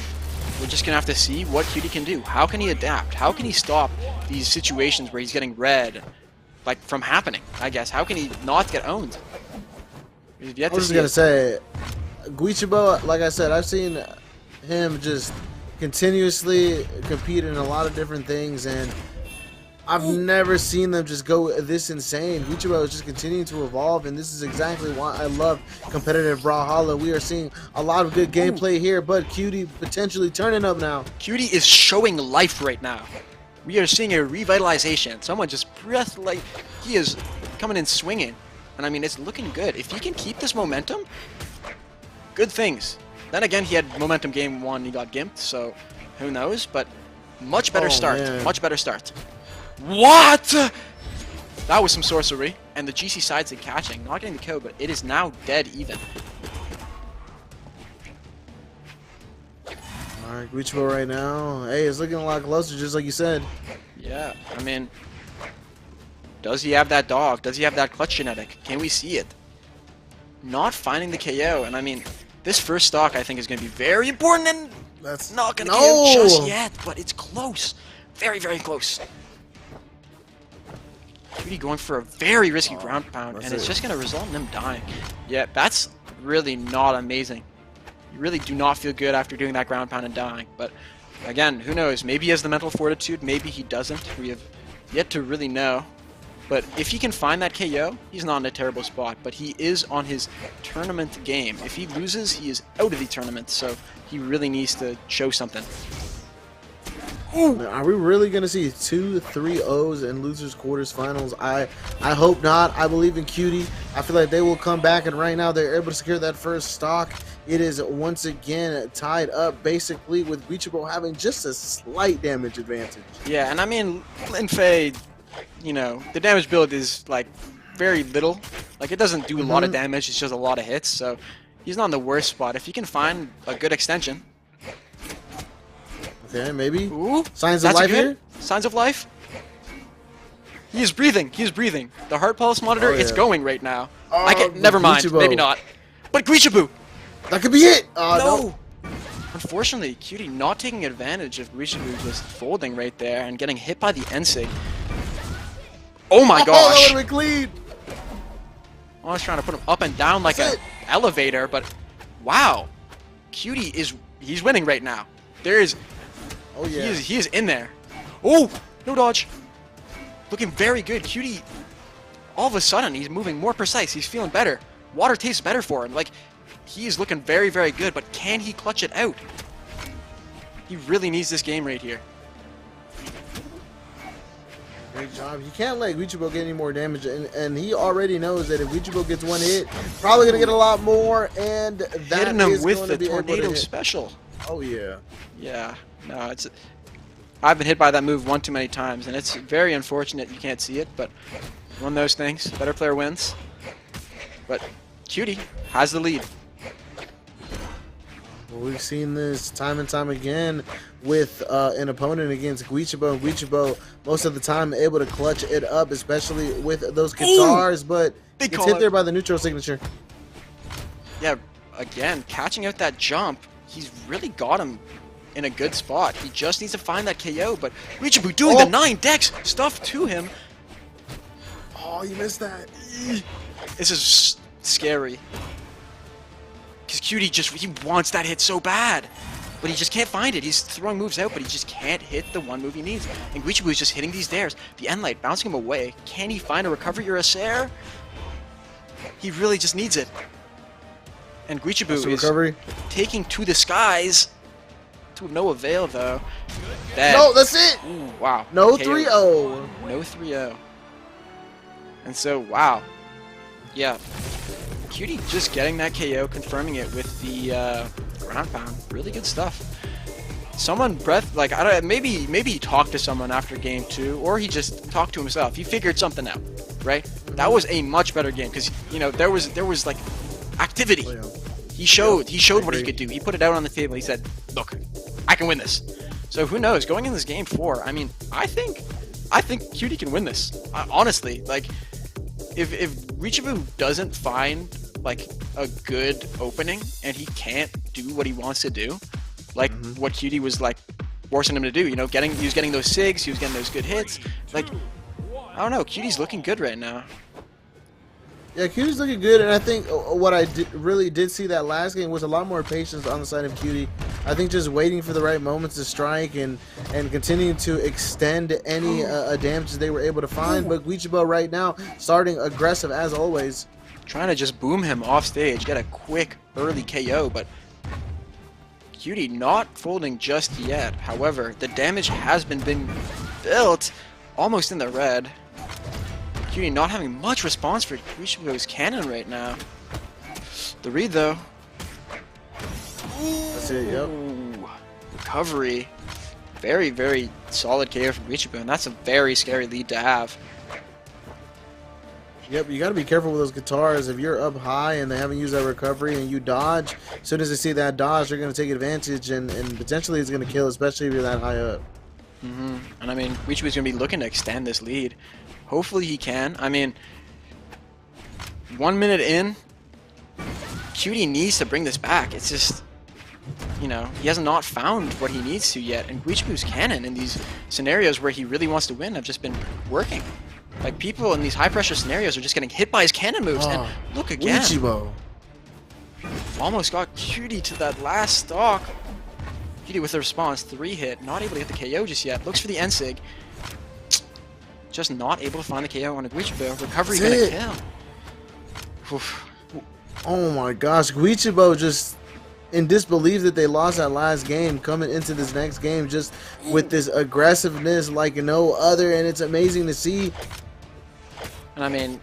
we're just going to have to see what Cutie can do. How can he adapt? How can he stop these situations where he's getting red, like, from happening, I guess? How can he not get owned? We've yet I was just going to say, Guichibo, like I said, I've seen him just continuously compete in a lot of different things, and I've never seen them just go this insane. Guichibo is just continuing to evolve, and this is exactly why I love competitive Brawlhalla. We are seeing a lot of good gameplay here, but Cutie potentially turning up now. Cutie is showing life right now. We are seeing a revitalization. Someone just breath, like, he is coming in swinging. And I mean, it's looking good. If he can keep this momentum, good things. Then again, he had momentum game 1, he got gimped, so who knows? But much better start. Man. Much better start. What? That was some sorcery. And the GC sides are catching. Not getting the kill, but it is now dead even. Alright, Guichibo right now. Hey, it's looking a lot closer, just like you said. Yeah, I mean, does he have that dog? Does he have that clutch genetic? Can we see it? Not finding the KO, and I mean, this first stock I think is going to be very important, and That's not going to get him just yet, but it's close. Very, very close. Cutie going for a very risky ground pound, and it's just going to result in him dying. Yeah, that's really not amazing. You really do not feel good after doing that ground pound and dying, but again, who knows? Maybe he has the mental fortitude, maybe he doesn't. We have yet to really know. But if he can find that KO, he's not in a terrible spot. But he is on his tournament game. If he loses, he is out of the tournament. So he really needs to show something. Ooh. Are we really going to see 2 3-0s in losers quarters finals? I hope not. I believe in Cutie. I feel like they will come back, and right now they're able to secure that first stock. It is once again tied up, basically, with Reachable having just a slight damage advantage. Yeah, and I mean, Lin Fei, you know, the damage build is like very little. Like, it doesn't do a lot of damage, it's just a lot of hits, so he's not in the worst spot. If he can find a good extension. Okay, maybe. Ooh, signs of life here? Signs of life? He is breathing, he is breathing. The heart pulse monitor, it's going right now. Never mind, maybe not. But Guichabu! That could be it! No! Unfortunately, Cutie not taking advantage of Guichabu just folding right there and getting hit by the Ensig. Oh my gosh! That would have been clean! I was trying to put him up and down like an elevator, but wow. Cutie he's winning right now. There is... Oh yeah. He is in there. Oh! No dodge. Looking very good. Cutie, all of a sudden, he's moving more precise. He's feeling better. Water tastes better for him. Like, he is looking very, very good, but can he clutch it out? He really needs this game right here. Great job. He can't let Guichabo get any more damage, and he already knows that if Guichabo gets one hit, probably going to get a lot more, and that hitting him with the tornado special. Oh, yeah. Yeah. No, I've been hit by that move one too many times, and it's very unfortunate you can't see it, but one of those things. Better player wins. But Cutie has the lead. Well, we've seen this time and time again with an opponent against Guichabo. Guichabo, most of the time, able to clutch it up, especially with those guitars, but it's hit there by the neutral signature. Yeah, again, catching out that jump, he's really got him in a good spot. He just needs to find that KO, but Guichabo doing the 9 dex stuff to him. Oh, you missed that. This is scary. Because Cutie he wants that hit so bad. But he just can't find it. He's throwing moves out, but he just can't hit the one move he needs. And Guichabo is just hitting these dares. The end light bouncing him away. Can he find a recovery or a Sair? He really just needs it. And Guichabo is taking to the skies. To no avail, though. No, that's it! Ooh, wow. No 3-0. No 3-0. And so, wow. Yeah. Cutie just getting that KO, confirming it with the ground pound. Really good stuff. Someone like, I don't, maybe he talked to someone after game 2, or he just talked to himself. He figured something out, right? That was a much better game because, you know, there was like activity. He showed what he could do. He put it out on the table. He said, "Look, I can win this." So who knows? Going in this game 4, I mean, I think Cutie can win this. Honestly, like, if Reachable doesn't find like a good opening and he can't do what he wants to do, like what Cutie was like forcing him to do, you know, he was getting those sigs, he was getting those good hits. Like, I don't know, Cutie's looking good right now. Yeah, Cutie's looking good, and I think what I really did see that last game was a lot more patience on the side of Cutie. I think just waiting for the right moments to strike and continuing to extend any damages they were able to find. But Guichabo right now starting aggressive as always. Trying to just boom him off stage, get a quick early KO, but Cutie not folding just yet. However, the damage has been built almost in the red. Cutie not having much response for Guichabo's cannon right now. The read though. That's it, yep. Ooh, recovery. Very, very solid KO from Guichabo, and that's a very scary lead to have. Yep, you got to be careful with those guitars. If you're up high and they haven't used that recovery and you dodge, as soon as they see that dodge, they're going to take advantage and potentially it's going to kill, especially if you're that high up. And I mean, Guichabo's going to be looking to extend this lead. Hopefully he can. I mean, 1 minute in, Cutie needs to bring this back. It's just, you know, he has not found what he needs to yet. And Guichabo's cannon in these scenarios where he really wants to win have just been working. Like, people in these high-pressure scenarios are just getting hit by his cannon moves. And look again. Guichabo almost got Cutie to that last stock. Cutie with the response, 3 hit. Not able to hit the KO just yet. Looks for the Ensig. just not able to find the KO on a Guichibo. Recovery That's gonna it. kill. Oof. Oh my gosh, Guichibo just in disbelief that they lost that last game, coming into this next game just with this aggressiveness like no other, and it's amazing to see. And I mean,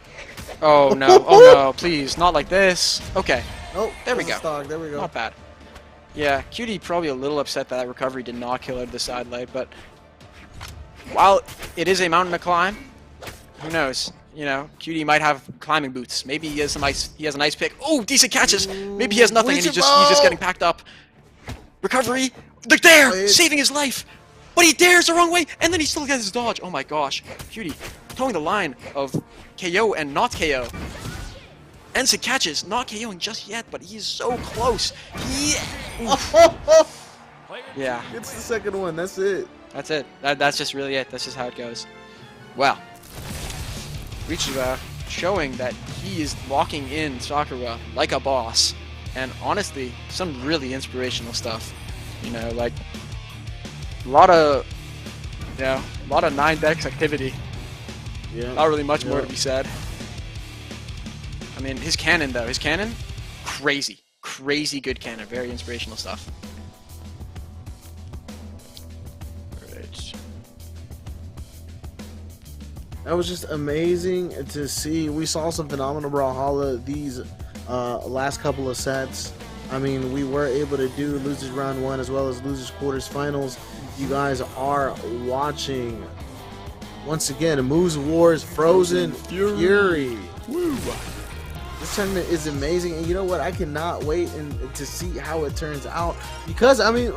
oh no, oh no, please, not like this. Okay, Oh, there we that's a go. stock. There we go. Not bad. Yeah, Cutie probably a little upset that recovery did not kill out of the side leg, but while it is a mountain to climb, who knows? You know, Cutie might have climbing boots. Maybe he has some ice. He has an ice pick. Oh, decent catches. Maybe he has nothing and he's just getting packed up. Recovery. Look there, saving his life. But he dares the wrong way, and then he still gets his dodge. Oh my gosh, Cutie towing the line of KO and not KO. Ensign catches, not KOing just yet, but he's so close. Yeah. It's the second one. That's it. That's it. That's just really it. That's just how it goes. Well, Richiba showing that he is locking in Sakura like a boss, and honestly, some really inspirational stuff. You know, like a lot of 9-dex activity. Yeah. Not really much more to be said. I mean, his cannon though, crazy good cannon, very inspirational stuff. Right. That was just amazing to see. We saw some phenomenal Brawlhalla these last couple of sets. I mean, we were able to do losers round 1 as well as losers quarters finals. You guys are watching once again Moves Wars Frozen Fury. Woo. This tournament is amazing, and you know what? I cannot wait to see how it turns out, because I mean,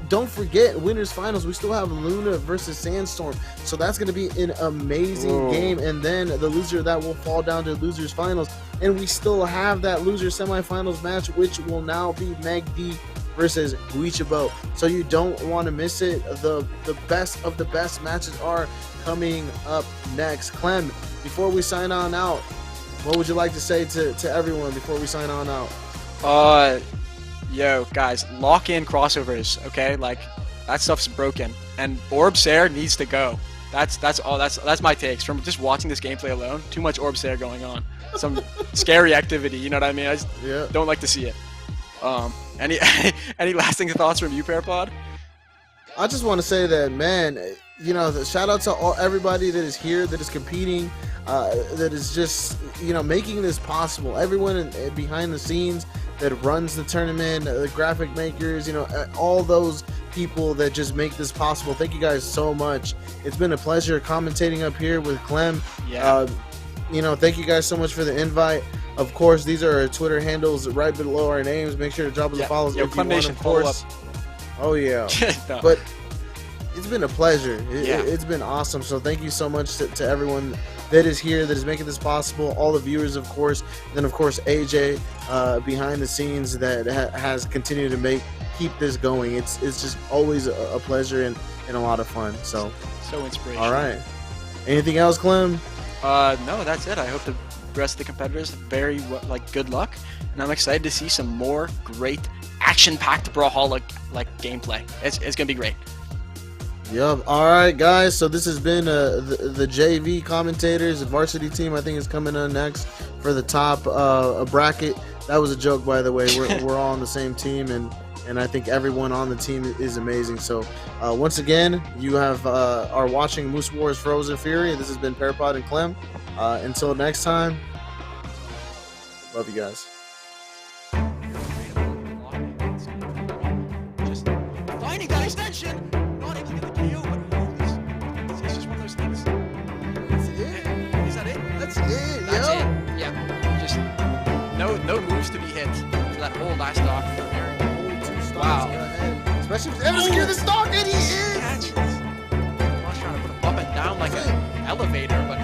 don't forget winners finals. We still have Luna versus Sandstorm, so that's going to be an amazing game. And then the loser of that will fall down to losers finals, and we still have that loser semifinals match, which will now be MegD versus Guichibo. So you don't want to miss it. The best of the best matches are coming up next. Clem, before we sign on out, what would you like to say to everyone before we sign on out? Yo, guys, lock in crossovers, okay? Like, that stuff's broken, and Orb Sair needs to go. That's my takes from just watching this gameplay alone. Too much Orb Sair going on. Some scary activity, you know what I mean? I just don't like to see it. Any lasting thoughts from you, Parapod? I just want to say that, man, you know, shout out to everybody that is here, that is competing, that is just, you know, making this possible. Everyone behind the scenes that runs the tournament, the graphic makers, you know, all those people that just make this possible. Thank you guys so much. It's been a pleasure commentating up here with Clem. Yeah. You know, thank you guys so much for the invite. Of course, these are our Twitter handles right below our names. Make sure to drop us a follow if you want, of course. Oh yeah. No. But it's been a pleasure. It's been awesome. So thank you so much to everyone that is here, that is making this possible. All the viewers, of course. Then, of course, AJ behind the scenes that has continued to keep this going. It's just always a pleasure and a lot of fun. So inspirational. All right. Anything else, Clem? No, that's it. I hope the rest of the competitors very good luck, and I'm excited to see some more great action-packed Brawlhalla gameplay. It's gonna be great. Yep. All right, guys. So this has been the JV commentators. The varsity team, I think, is coming on next for the top bracket. That was a joke, by the way. We're all on the same team, and I think everyone on the team is amazing. So once again, you are watching Moose Wars Frozen Fury. This has been Parapod and Clem. Until next time, love you guys. Just finding that extension. Not able to get the KO, but it's just one of those things. That's it. Is that it? That's it. That's it. Yeah. Just no moves to be hit for that whole last stock. Wow. Especially if ever secure the stock, and he is. Catches. I was trying to put him up and down like an elevator, but.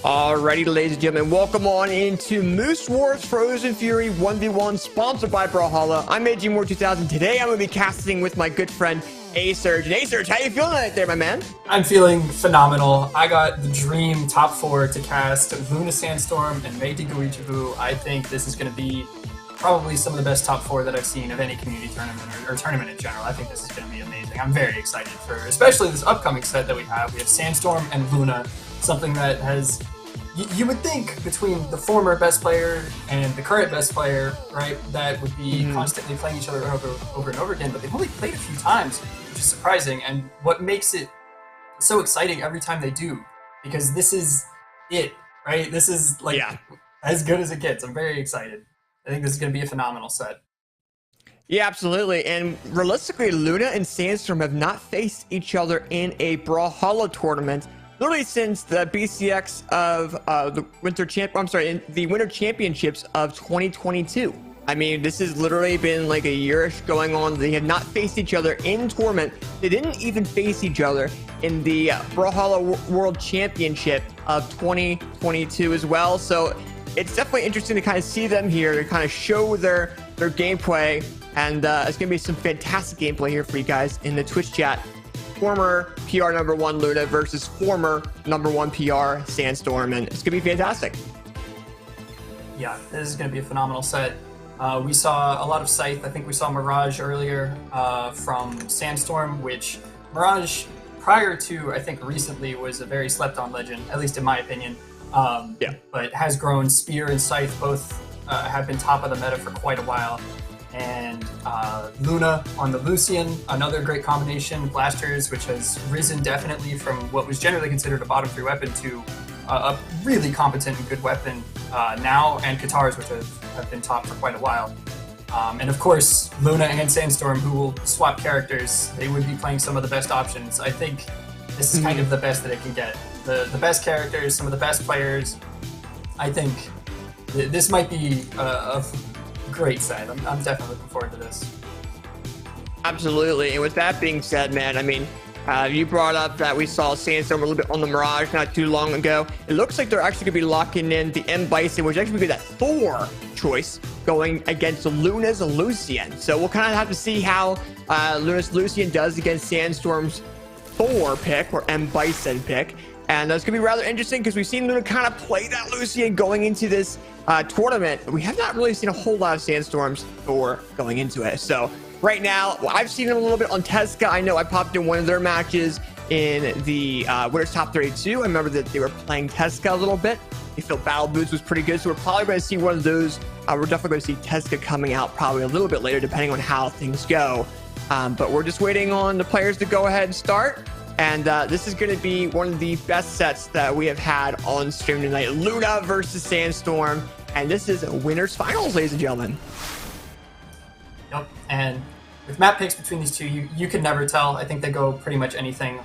Alrighty, ladies and gentlemen, welcome on into Moose Wars Frozen Fury 1v1, sponsored by Brawlhalla. I'm MegD More 2000. Today I'm going to be casting with my good friend A-Surge. And A-Surge, how you feeling out there, my man? I'm feeling phenomenal. I got the dream top 4 to cast Luna Sandstorm and MegD. I think this is going to be probably some of the best top 4 that I've seen of any community tournament or tournament in general. I think this is going to be amazing. I'm very excited for especially this upcoming set that we have. We have Sandstorm and Luna, something that has, you would think between the former best player and the current best player, right, that would be constantly playing each other over and over again, but they've only played a few times, which is surprising, and what makes it so exciting every time they do, because this is it, right? This is like as good as it gets. I'm very excited. I think this is going to be a phenomenal set. Yeah, absolutely. And realistically, Luna and Sandstorm have not faced each other in a Brawlhalla tournament literally since the BCX of the Winter Championships of 2022. I mean, this has literally been like a yearish going on. They have not faced each other in tournament. They didn't even face each other in the Brawlhalla World Championship of 2022 as well. So it's definitely interesting to kind of see them here, to kind of show their gameplay. And it's going to be some fantastic gameplay here for you guys in the Twitch chat. Former PR #1 Luna versus former #1 PR Sandstorm, and it's gonna be fantastic. Yeah, this is gonna be a phenomenal set. We saw a lot of Scythe. I think we saw Mirage earlier from Sandstorm, which Mirage, prior to I think recently, was a very slept-on legend, at least in my opinion. But has grown. Spear and Scythe both have been top of the meta for quite a while. And Luna on the Lucian, another great combination. Blasters, which has risen definitely from what was generally considered a bottom 3 weapon to a really competent and good weapon now, and Katars, which have been top for quite a while. And of course, Luna and Sandstorm, who will swap characters. They would be playing some of the best options. I think this is kind of the best that it can get. The best characters, some of the best players. I think this might be a great set. I'm definitely looking forward to this. Absolutely. And with that being said, man, I mean, you brought up that we saw Sandstorm a little bit on the Mirage not too long ago. It looks like they're actually going to be locking in the M Bison, which actually would be that Thor choice going against Luna's Lucian. So we'll kind of have to see how Luna's Lucian does against Sandstorm's Thor pick, or M Bison pick. And that's going to be rather interesting because we've seen Luna kind of play that Lucian going into this tournament. We have not really seen a whole lot of Sandstorm's Thor going into it. So right now, I've seen him a little bit on Tesca. I know I popped in one of their matches in the Winners Top 32. I remember that they were playing Tesca a little bit. They felt Battle Boots was pretty good. So we're probably going to see one of those. We're definitely going to see Tesca coming out probably a little bit later, depending on how things go. But we're just waiting on the players to go ahead and start. And this is going to be one of the best sets that we have had on stream tonight. Luna versus Sandstorm. And this is Winners Finals, ladies and gentlemen. Yep. And with map picks between these two, you can never tell. I think they go pretty much anything.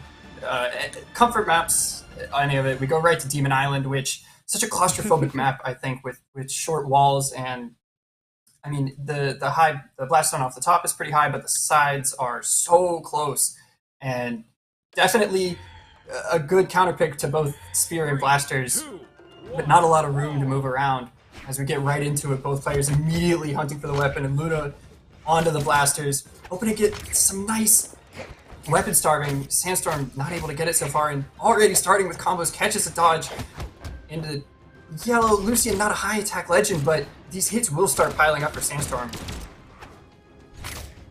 Comfort maps, any of it. We go right to Demon Island, which such a claustrophobic map, I think, with short walls. And I mean, the blast zone off the top is pretty high, but the sides are so close. And definitely a good counter pick to both Spear and Blasters, but not a lot of room to move around. As we get right into it, both players immediately hunting for the weapon, and Luna onto the Blasters, hoping to get some nice weapon starving. Sandstorm not able to get it so far, and already starting with combos, catches a dodge into the yellow. Lucian, not a high attack legend, but these hits will start piling up for Sandstorm.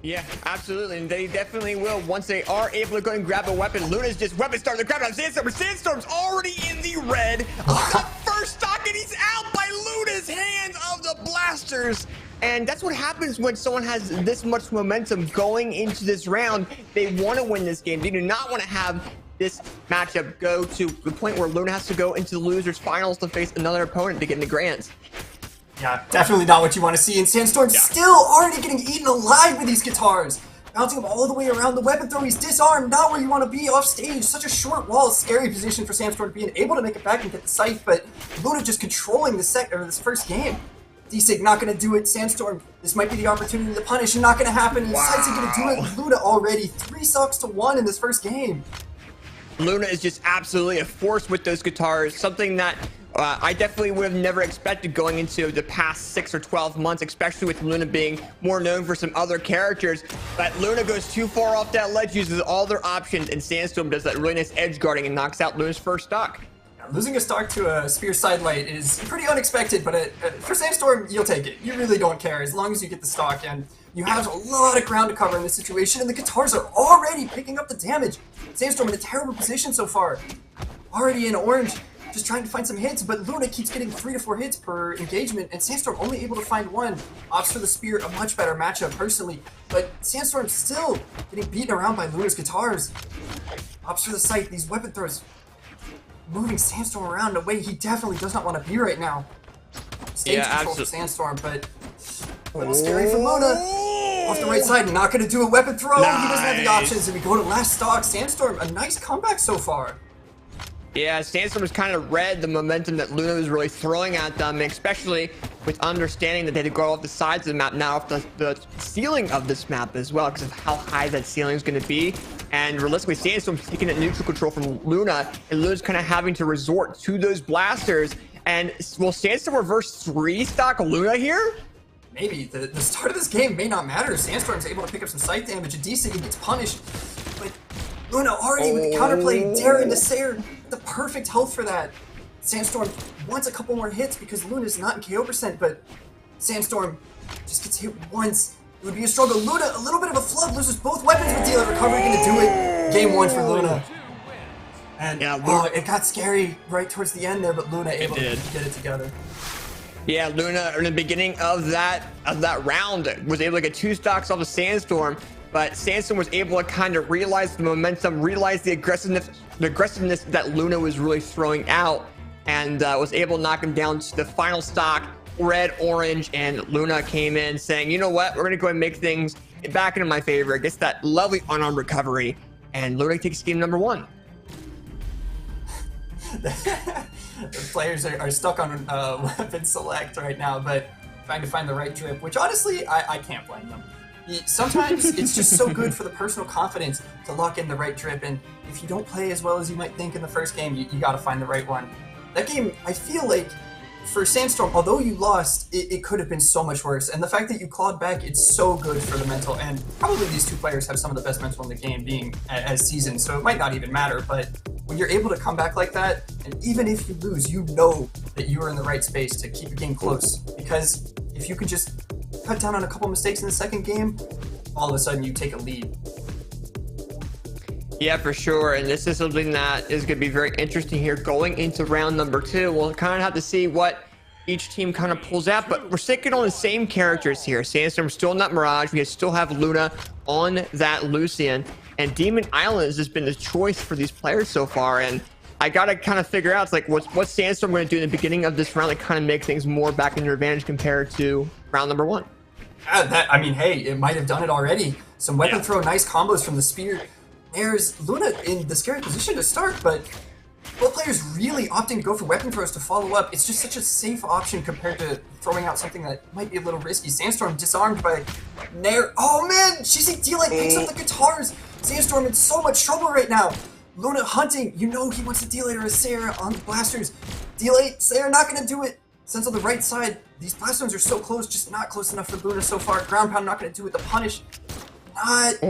Yeah, absolutely, and they definitely will once they are able to go and grab a weapon. Luna's just weapon starting to grab on Sandstorm. Sandstorm's already in the red. The first stock, and he's out by Luna's hands of the Blasters. And that's what happens when someone has this much momentum going into this round. They want to win this game. They do not want to have this matchup go to the point where Luna has to go into the losers finals to face another opponent to get in the grands. Yeah, definitely not what you want to see. And Sandstorm's still already getting eaten alive with these guitars. Bouncing him all the way around the weapon throw. He's disarmed. Not where you want to be, off stage. Such a short wall. Scary position for Sandstorm being able to make it back and get the Scythe. But Luna just controlling this first game. D-Sig not going to do it. Sandstorm, this might be the opportunity to punish. And not going to happen. And Scythe's going to do it. Luna already 3 stocks to 1 in this first game. Luna is just absolutely a force with those guitars, something that I definitely would have never expected going into the past 6 or 12 months, especially with Luna being more known for some other characters. But Luna goes too far off that ledge, uses all their options, and Sandstorm does that really nice edge guarding and knocks out Luna's first stock. Losing a stock to a Spear Sidelight is pretty unexpected, but for Sandstorm, you'll take it. You really don't care as long as you get the stock, and you have a lot of ground to cover in this situation, and the guitars are already picking up the damage. Sandstorm in a terrible position so far. Already in orange, just trying to find some hits, but Luna keeps getting 3 to 4 hits per engagement, and Sandstorm only able to find 1. Opts for the Spear, a much better matchup personally, but Sandstorm still getting beaten around by Luna's guitars. Opts for the Scythe, these weapon throws moving Sandstorm around in a way he definitely does not want to be right now. Stage control for Sandstorm, but a little scary for Luna. Off the right side, not going to do a weapon throw. Nice. He doesn't have the options, and we go to last stock. Sandstorm, a nice comeback so far. Yeah, Sandstorm has kind of read the momentum that Luna was really throwing at them, especially with understanding that they had to go off the sides of the map, now off the ceiling of this map as well, because of how high that ceiling is going to be. And realistically, Sandstorm's taking that neutral control from Luna, and Luna's kind of having to resort to those blasters. And will Sandstorm reverse 3-stock Luna here? Maybe. The start of this game may not matter. Sandstorm's able to pick up some scythe damage, and DC gets punished. But Luna already with the counterplay, daring to Sayer, the perfect health for that. Sandstorm wants a couple more hits because Luna's not in KO %, but Sandstorm just gets hit once. It would be a struggle. Luna, a little bit of a flood, loses both weapons, but Dealer Recovery gonna do it. Game 1 for Luna. And yeah, it got scary right towards the end there, but Luna able to get it together. Yeah, Luna in the beginning of that round was able to get 2 stocks off of Sandstorm, but Sandstorm was able to kind of realize the momentum, realize the aggressiveness that Luna was really throwing out, and was able to knock him down to the final stock, red, orange, and Luna came in saying, you know what, we're gonna go and make things back into my favor, gets that lovely unarmed recovery, and Luna takes game number 1. The players are stuck on weapon select right now, but trying to find the right drip, which honestly, I can't blame them. Sometimes it's just so good for the personal confidence to lock in the right drip, and if you don't play as well as you might think in the first game, you gotta find the right one. That game, I feel like, for Sandstorm, although you lost, it could have been so much worse, and the fact that you clawed back, it's so good for the mental, and probably these two players have some of the best mental in the game, being as seasoned, so it might not even matter, but when you're able to come back like that, and even if you lose, you know that you are in the right space to keep the game close, because if you could just cut down on a couple mistakes in the second game, all of a sudden you take a lead. Yeah, for sure, and this is something that is going to be very interesting here going into round number 2. We'll kind of have to see what each team kind of pulls out, but we're sticking on the same characters here. Sandstorm still in that Mirage, we still have Luna on that Lucian, and Demon Island has just been the choice for these players so far, and I gotta kind of figure out, it's like, what's Sandstorm going to do in the beginning of this round to kind of make things more back in their advantage compared to round number 1? I mean, hey, it might have done it already. Some weapon throw, nice combos from the Spear. There's Luna in the scary position to start, but both players really opting to go for weapon throws to follow up. It's just such a safe option compared to throwing out something that might be a little risky. Sandstorm disarmed by Nair. Oh man, Shizzy D-Light picks up the guitars. Sandstorm in so much trouble right now. Luna hunting, you know he wants a D-Light or a Sayer on the blasters. D-Light, Sayer not gonna do it. Since on the right side, these blast are so close, just not close enough for Luna so far. Ground pound not gonna do it, the punish. Not be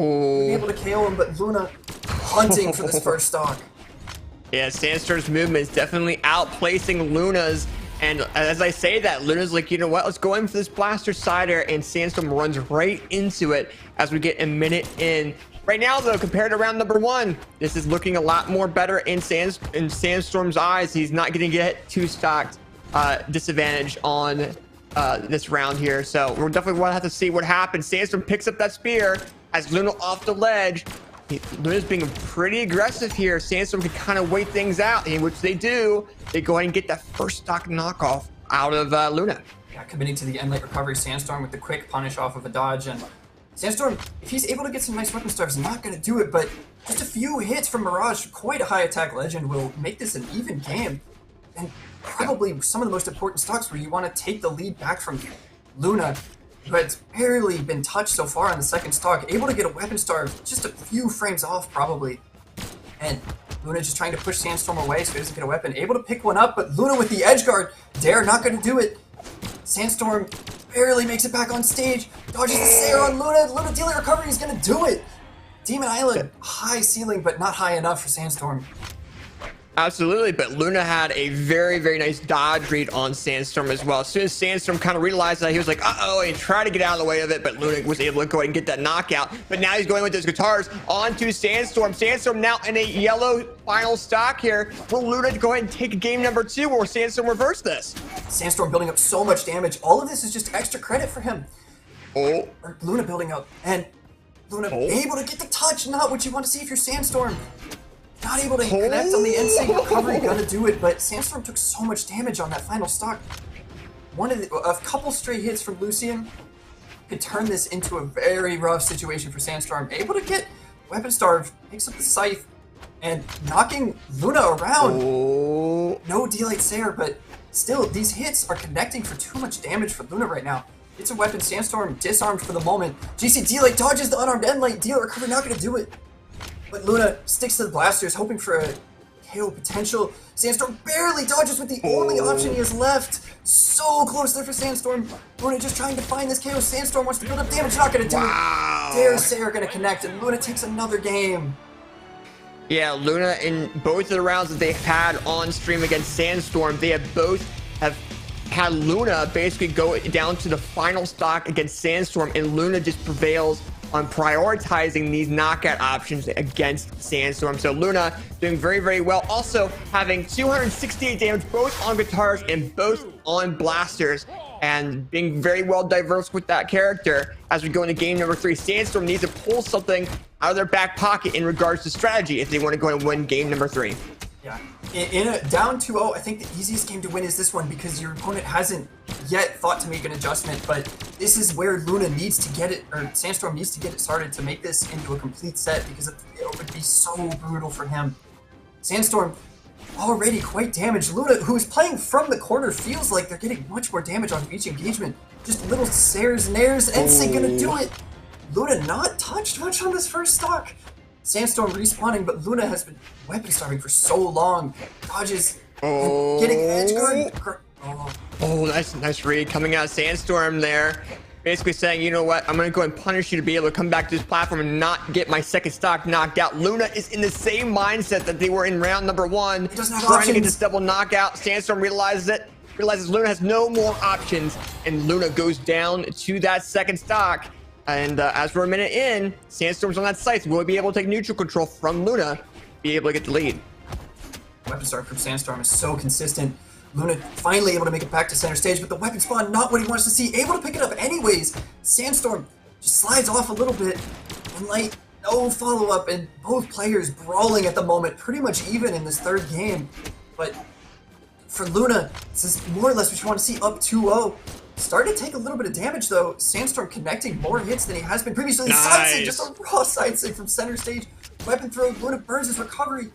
able to KO him, but Luna hunting for this first stock. Yeah, Sandstorm's movement is definitely outplacing Luna's, and as I say that, Luna's like, you know what, let's go in for this blaster sider, and Sandstorm runs right into it as we get a minute in. Right now, though, compared to round number 1, this is looking a lot more better in Sandstorm's eyes. He's not going to get 2 stocked disadvantage on this round here, so we're definitely going to have to see what happens. Sandstorm picks up that spear as Luna off the ledge. Luna's being pretty aggressive here. Sandstorm can kind of wait things out, in which they do. They go ahead and get that first stock knockoff out of Luna. Yeah, committing to the end late recovery, Sandstorm with the quick punish off of a dodge, and Sandstorm, if he's able to get some nice weapon stars, not going to do it, but just a few hits from Mirage, quite a high attack legend, will make this an even game. And probably some of the most important stocks where you want to take the lead back from Luna, who has barely been touched so far on the second stock, able to get a weapon star just a few frames off probably. And Luna just trying to push Sandstorm away so he doesn't get a weapon. Able to pick one up, but Luna with the edge guard. Dare not going to do it. Sandstorm barely makes it back on stage. Dodges the Sayer on Luna. Luna dealing recovery is going to do it. Demon Island, high ceiling, but not high enough for Sandstorm. Absolutely, but Luna had a very, very nice dodge read on Sandstorm as well. As soon as Sandstorm kind of realized that, he was like, uh-oh, and tried to get out of the way of it, but Luna was able to go ahead and get that knockout. But now he's going with his guitars onto Sandstorm. Sandstorm now in a yellow final stock here. Will Luna go ahead and take game number 2, or Sandstorm reverse this? Sandstorm building up so much damage. All of this is just extra credit for him. Oh. Luna building up, and Luna able to get the touch. Not what you want to see if you're Sandstorm. Not able to connect on the insane recovery, gonna do it, but Sandstorm took so much damage on that final stock. A couple straight hits from Lucian could turn this into a very rough situation for Sandstorm. Able to get weapon starved, picks up the scythe, and knocking Luna around. No D-Light Sayer, but still, these hits are connecting for too much damage for Luna right now. It's a weapon, Sandstorm disarmed for the moment. GC D-Light dodges the unarmed end-light, D-Light recovery not gonna do it. But Luna sticks to the blasters, hoping for a KO potential. Sandstorm barely dodges with the only option he has left. So close there for Sandstorm. Luna just trying to find this KO. Sandstorm wants to build up damage, not gonna do it. Dare Sayer gonna connect, and Luna takes another game. Yeah, Luna in both of the rounds that they've had on stream against Sandstorm, they have both had Luna basically go down to the final stock against Sandstorm, and Luna just prevails on prioritizing these knockout options against Sandstorm. So Luna doing very, very well. Also having 268 damage both on guitars and both on blasters, and being very well diverse with that character. As we go into game number 3, Sandstorm needs to pull something out of their back pocket in regards to strategy if they want to go and win game number 3. Yeah, in a down 2-0, I think the easiest game to win is this one because your opponent hasn't yet thought to make an adjustment, but this is where Luna needs to get it, or Sandstorm needs to get it started to make this into a complete set because it would be so brutal for him. Sandstorm already quite damaged. Luna, who is playing from the corner, feels like they're getting much more damage on each engagement. Just little Sayers and airs, NC gonna do it. Luna not touched much on this first stock. Sandstorm respawning, but Luna has been weapon starving for so long. Dodges, and getting edge guard. Oh, nice read coming out of Sandstorm there. Basically saying, you know what, I'm going to go and punish you to be able to come back to this platform and not get my second stock knocked out. Luna is in the same mindset that they were in round number 1, trying to get this double knockout. Sandstorm realizes Luna has no more options, and Luna goes down to that second stock. And as we're a minute in, Sandstorm's on that site. Will be able to take neutral control from Luna, be able to get the lead. Weapon start from Sandstorm is so consistent. Luna finally able to make it back to center stage, but the weapon spawn not what he wants to see. Able to pick it up anyways. Sandstorm just slides off a little bit. And like, no follow-up, and both players brawling at the moment, pretty much even in this third game. But for Luna, this is more or less what you want to see, up 2-0. Started to take a little bit of damage though. Sandstorm connecting more hits than he has been previously. Nice. Side sig, just a raw side sig from center stage. Weapon throw, Luna burns his recovery.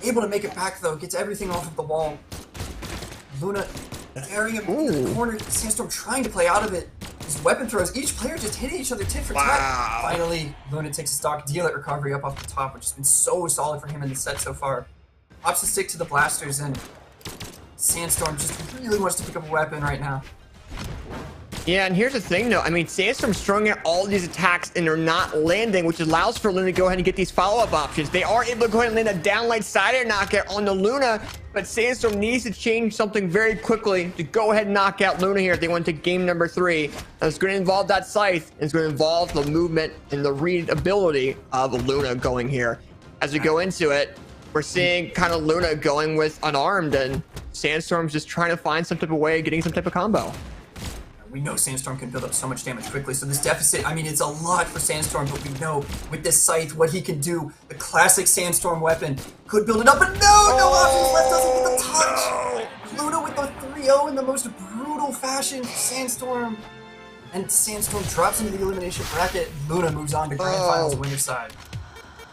Able to make it back though, gets everything off of the wall. Luna tearing him in the corner. Sandstorm trying to play out of it. His weapon throws, each player just hitting each other tit for tat. Finally, Luna takes a stock deal at recovery up off the top, which has been so solid for him in the set so far. Opts to stick to the blasters, and Sandstorm just really wants to pick up a weapon right now. Yeah, and here's the thing though, I mean, Sandstorm's throwing out all these attacks and they're not landing, which allows for Luna to go ahead and get these follow-up options. They are able to go ahead and land a downlight side knockout on the Luna, but Sandstorm needs to change something very quickly to go ahead and knock out Luna here if they want to take game number 3. And it's going to involve that scythe, and it's going to involve the movement and the read ability of Luna going here. As we go into it, we're seeing kind of Luna going with unarmed, and Sandstorm's just trying to find some type of way of getting some type of combo. We know Sandstorm can build up so much damage quickly, so this deficit, I mean, it's a lot for Sandstorm, but we know with this scythe what he can do. The classic Sandstorm weapon could build it up, but no options left, doesn't get the touch. Luna with the 3-0 in the most brutal fashion for Sandstorm. And Sandstorm drops into the elimination bracket. Luna moves on to Grand Finals winner's side.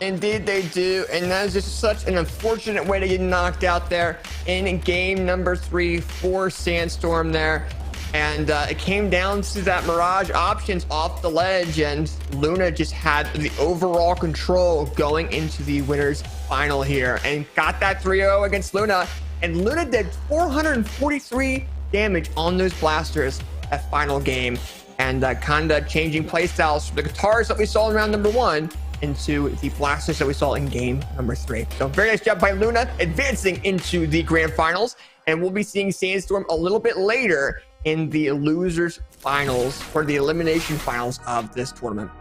Indeed they do, and that is just such an unfortunate way to get knocked out there in game number 3 for Sandstorm there. And it came down to that Mirage options off the ledge, and Luna just had the overall control going into the winner's final here and got that 3-0 against Luna. And Luna did 443 damage on those blasters that final game, and kind of changing playstyles from the guitars that we saw in round number 1 into the blasters that we saw in game number 3. So very nice job by Luna advancing into the grand finals, and we'll be seeing Sandstorm a little bit later in the losers finals, for the elimination finals of this tournament.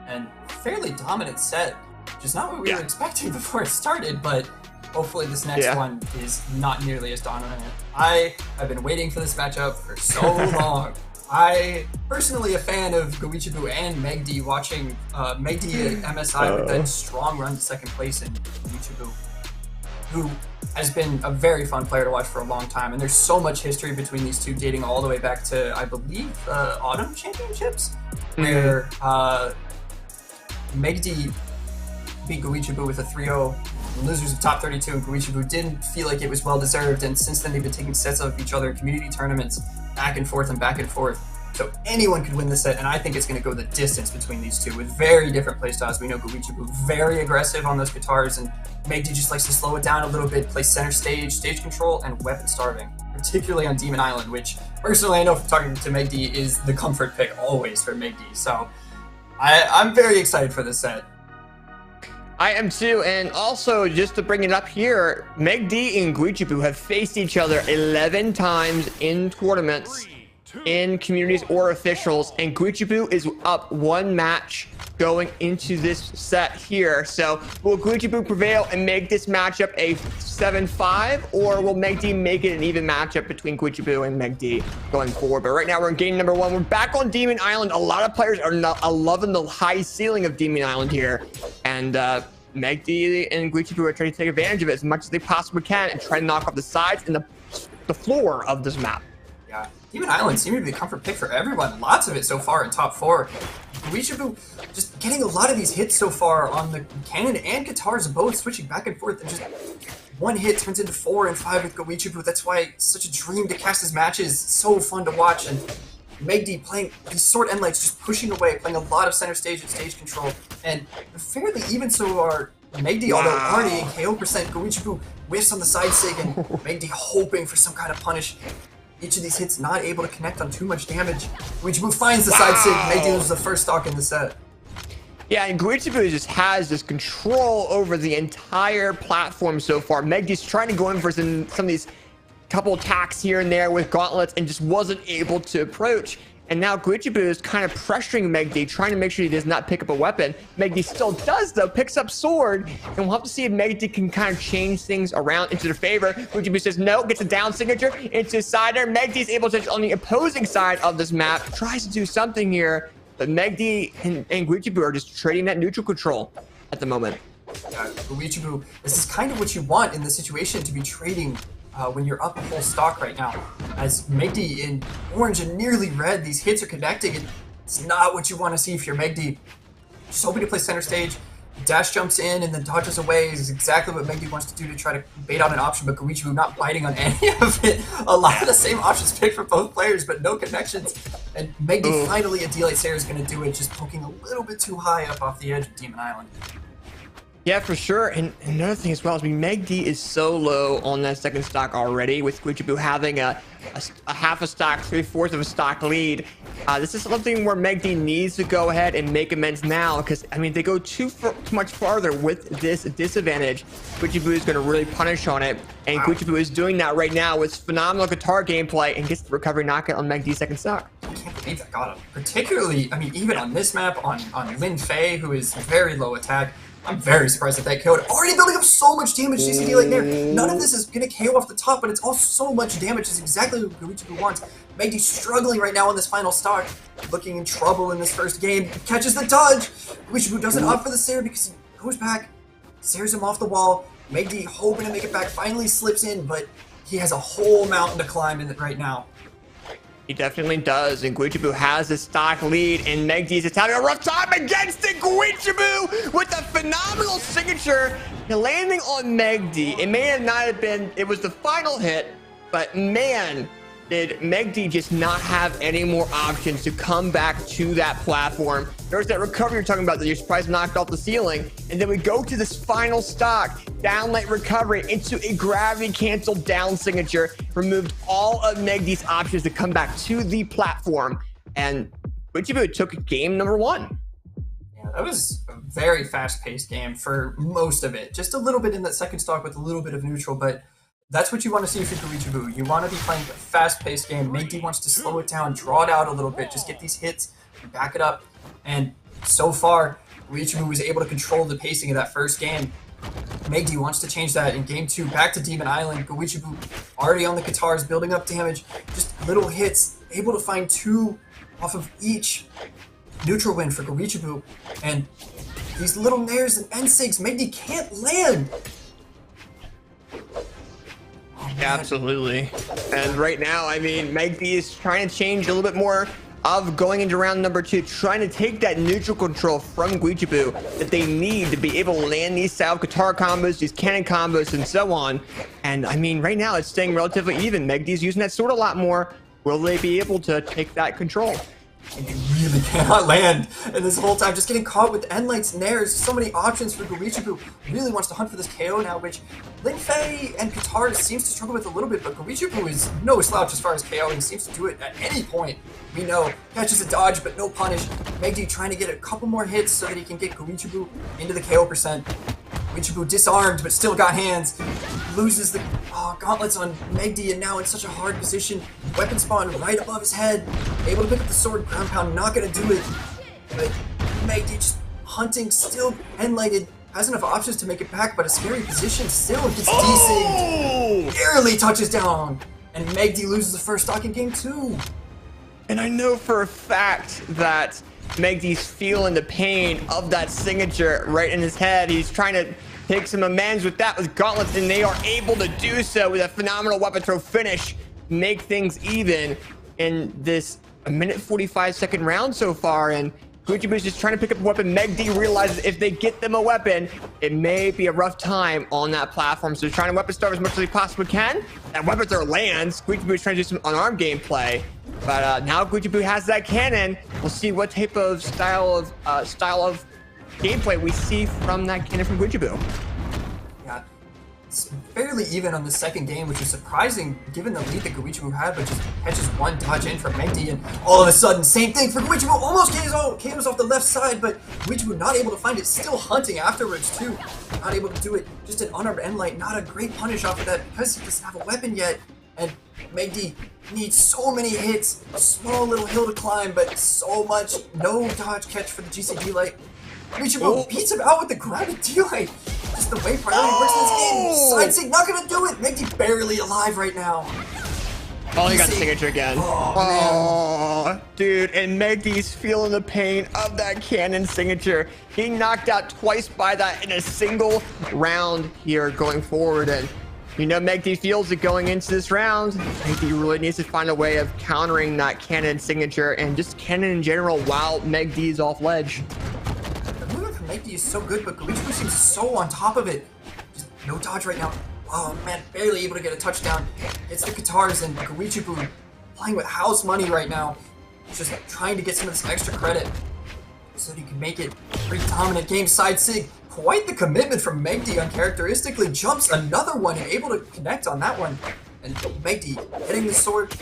And fairly dominant set, which is not what we were expecting before it started, but hopefully this next one is not nearly as dominant. I have been waiting for this matchup for so long. I personally a fan of Goichibu and MegD, watching MegD at MSI with that strong run to second place in Goichibu, who has been a very fun player to watch for a long time. And there's so much history between these two, dating all the way back to, I believe, Autumn Championships, where MegD beat Goichibu with a 3-0. Losers of top 32, and Goichibu didn't feel like it was well deserved, and since then they've been taking sets of each other in community tournaments, back and forth and back and forth. So anyone could win the set, and I think it's going to go the distance between these two with very different playstyles. We know Goichibu very aggressive on those guitars, and MegD just likes to slow it down a little bit, play center stage, stage control, and weapon starving, particularly on Demon Island, which personally I know from talking to MegD is the comfort pick always for MegD. So I'm very excited for this set. I am too, and also just to bring it up here, MegD and Goichibu have faced each other 11 times in tournaments, in communities or officials, and Goichibu is up 1 match going into this set here. So will Goichibu prevail and make this matchup a 7-5, or will MegD make it an even matchup between Goichibu and MegD going forward? But right now we're in game number 1. We're back on Demon Island. A lot of players are loving the high ceiling of Demon Island here, and MegD and Goichibu are trying to take advantage of it as much as they possibly can and try to knock off the sides and the floor of this map. Yeah, Demon Island seemed to be the comfort pick for everyone. Lots of it so far in top 4. Goichibu just getting a lot of these hits so far on the cannon and guitars, both switching back and forth, and just 1 hit turns into 4 and 5 with Goichibu. That's why it's such a dream to cast his matches. It's so fun to watch, and MegD playing these sword end lights, just pushing away, playing a lot of center stage and stage control, and fairly even so are MegD, although already in KO percent. Goichibu whiffs on the side sig, and MegD hoping for some kind of punish. Each of these hits not able to connect on too much damage. Goichibu finds the side sig. MegD loses the first stock in the set. Yeah, and Goichibu just has this control over the entire platform so far. MegD's trying to go in for some of these couple attacks here and there with gauntlets and just wasn't able to approach. And now Goichibu is kind of pressuring MegD, trying to make sure he does not pick up a weapon. MegD still does, though, picks up sword, and we'll have to see if MegD can kind of change things around into their favor. Goichibu says no, gets a down signature into side there. MegD is able to, on the opposing side of this map, tries to do something here, but MegD and Goichibu are just trading that neutral control at the moment. Goichibu, this is kind of what you want in this situation, to be trading when you're up a full stock right now. As MegD in orange and nearly red, these hits are connecting, and it's not what you want to see if you're MegD. Just hoping to play center stage. Dash jumps in and then dodges away is exactly what MegD wants to do to try to bait out an option, but Goichibu not biting on any of it. A lot of the same options picked for both players, but no connections. And MegD finally, a D-Light Sarah is going to do it, just poking a little bit too high up off the edge of Demon Island. Yeah, for sure. And another thing as well is, MegD is so low on that second stock already, with Goichibu having a half a stock, 3/4 of a stock lead. This is something where MegD needs to go ahead and make amends now, because, I mean, they go too much farther with this disadvantage. Goichibu is going to really punish on it, and Goichibu is doing that right now with phenomenal guitar gameplay and gets the recovery knockout on MegD's second stock. I can't believe that got him. Particularly, I mean, even on this map, on Lin Fei, who is very low attack, I'm very surprised at that KO. Already building up so much damage, CCD like there. None of this is going to KO off the top, but it's all so much damage. It's exactly what Goichibu wants. MegD struggling right now on this final stock. Looking in trouble in this first game. Catches the dodge. Goichibu doesn't opt for the Sarah because he goes back. Sares him off the wall. MegD hoping to make it back. Finally slips in, but he has a whole mountain to climb in it right now. He definitely does, and Goichibu has the stock lead, and MegD is having a rough time against it. Goichibu with a phenomenal signature, landing on MegD. It may have not have been, it was the final hit, but man, did MegD just not have any more options to come back to that platform. There's that recovery you're talking about that you're surprised knocked off the ceiling. And then we go to this final stock, down light recovery into a gravity canceled down signature, removed all of MegD's options to come back to the platform. And Cutie took game number 1. Yeah, that was a very fast-paced game for most of it. Just a little bit in that second stock with a little bit of neutral, but that's what you want to see for Cutie. You want to be playing a fast-paced game. MegD wants to slow it down, draw it out a little bit, just get these hits, back it up. And so far, Cutie was able to control the pacing of that first game. MegD wants to change that in game 2. Back to Demon Island. Cutie already on the guitars, building up damage. Just little hits, able to find 2 off of each neutral win for Cutie. And these little nairs and N-Sigs, MegD can't land. Absolutely. And right now, I mean, MegD is trying to change a little bit more of going into round number 2, trying to take that neutral control from Cutie that they need to be able to land these style guitar combos, these cannon combos, and so on. And I mean, right now it's staying relatively even. MegD's using that sword a lot more. Will they be able to take that control? And you really cannot land. And this whole time, just getting caught with N-Lights, Nairs, so many options for Cutie. Really wants to hunt for this KO now, which Linfei and Guitars seems to struggle with a little bit, but Cutie is no slouch as far as KOing, seems to do it at any point. We know, catches a dodge, but no punish. MegD trying to get a couple more hits so that he can get Cutie into the KO percent. Cutie disarmed, but still got hands. Loses the gauntlets on MegD, and now in such a hard position. Weapon spawn right above his head. Able to pick up the sword, ground pound, not gonna do it. But MegD just hunting, still N-lighted. Has enough options to make it back, but a scary position still gets desync. Barely touches down. And MegD loses the first stock in game 2. And I know for a fact that MegD's feeling the pain of that signature right in his head. He's trying to take some amends with that with gauntlets, and they are able to do so with a phenomenal weapon throw finish, make things even in this 1:45 second round so far. And Cutie is just trying to pick up a weapon. MegD realizes if they get them a weapon, it may be a rough time on that platform. So they're trying to weapon starve as much as they possibly can. That weapon throw lands. Cutie is trying to do some unarmed gameplay. But now Cutie has that cannon. We'll see what type of style of gameplay we see from that cannon from Cutie. Yeah, it's fairly even on the second game, which is surprising given the lead that Cutie had, but just catches one dodge in from MegD, and all of a sudden, same thing for Cutie. Almost KOs off the left side, but Cutie not able to find it, still hunting afterwards too. Not able to do it. Just an unarmed N-Light, not a great punish off of that because he doesn't have a weapon yet. And MegD needs so many hits, a small little hill to climb, but so much. No dodge catch for the GCD light. Cutie beats him out with the grounded D-light. Just the way priority works in this game. Side sig not gonna do it. MegD barely alive right now. Oh, he got the signature again. Oh, dude, and MegD's feeling the pain of that cannon signature. Getting knocked out twice by that in a single round here going forward. And you know, MegD feels it going into this round. MegD really needs to find a way of countering that cannon signature and just cannon in general while MegD's off ledge. The movement from MegD is so good, but Cutie seems so on top of it. Just no dodge right now. Oh man, barely able to get a touchdown. It's the guitars, and Cutie playing with house money right now. Just trying to get some of this extra credit so that he can make it a pretty dominant game. Side sig. Quite the commitment from MegD, uncharacteristically jumps another one and able to connect on that one. And MegD hitting the sword.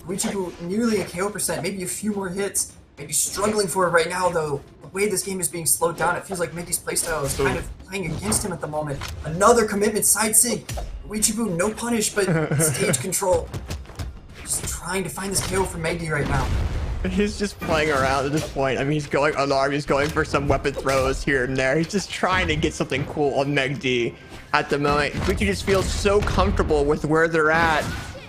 Cutie nearly a KO percent, maybe a few more hits. Maybe struggling for it right now though. The way this game is being slowed down, it feels like MegD's playstyle is kind of playing against him at the moment. Another commitment, side sig. Cutie no punish, but stage control. Just trying to find this KO for MegD right now. He's just playing around at this point. I mean, he's going unarmed. He's going for some weapon throws here and there. He's just trying to get something cool on MegD at the moment. Cutie just feels so comfortable with where they're at,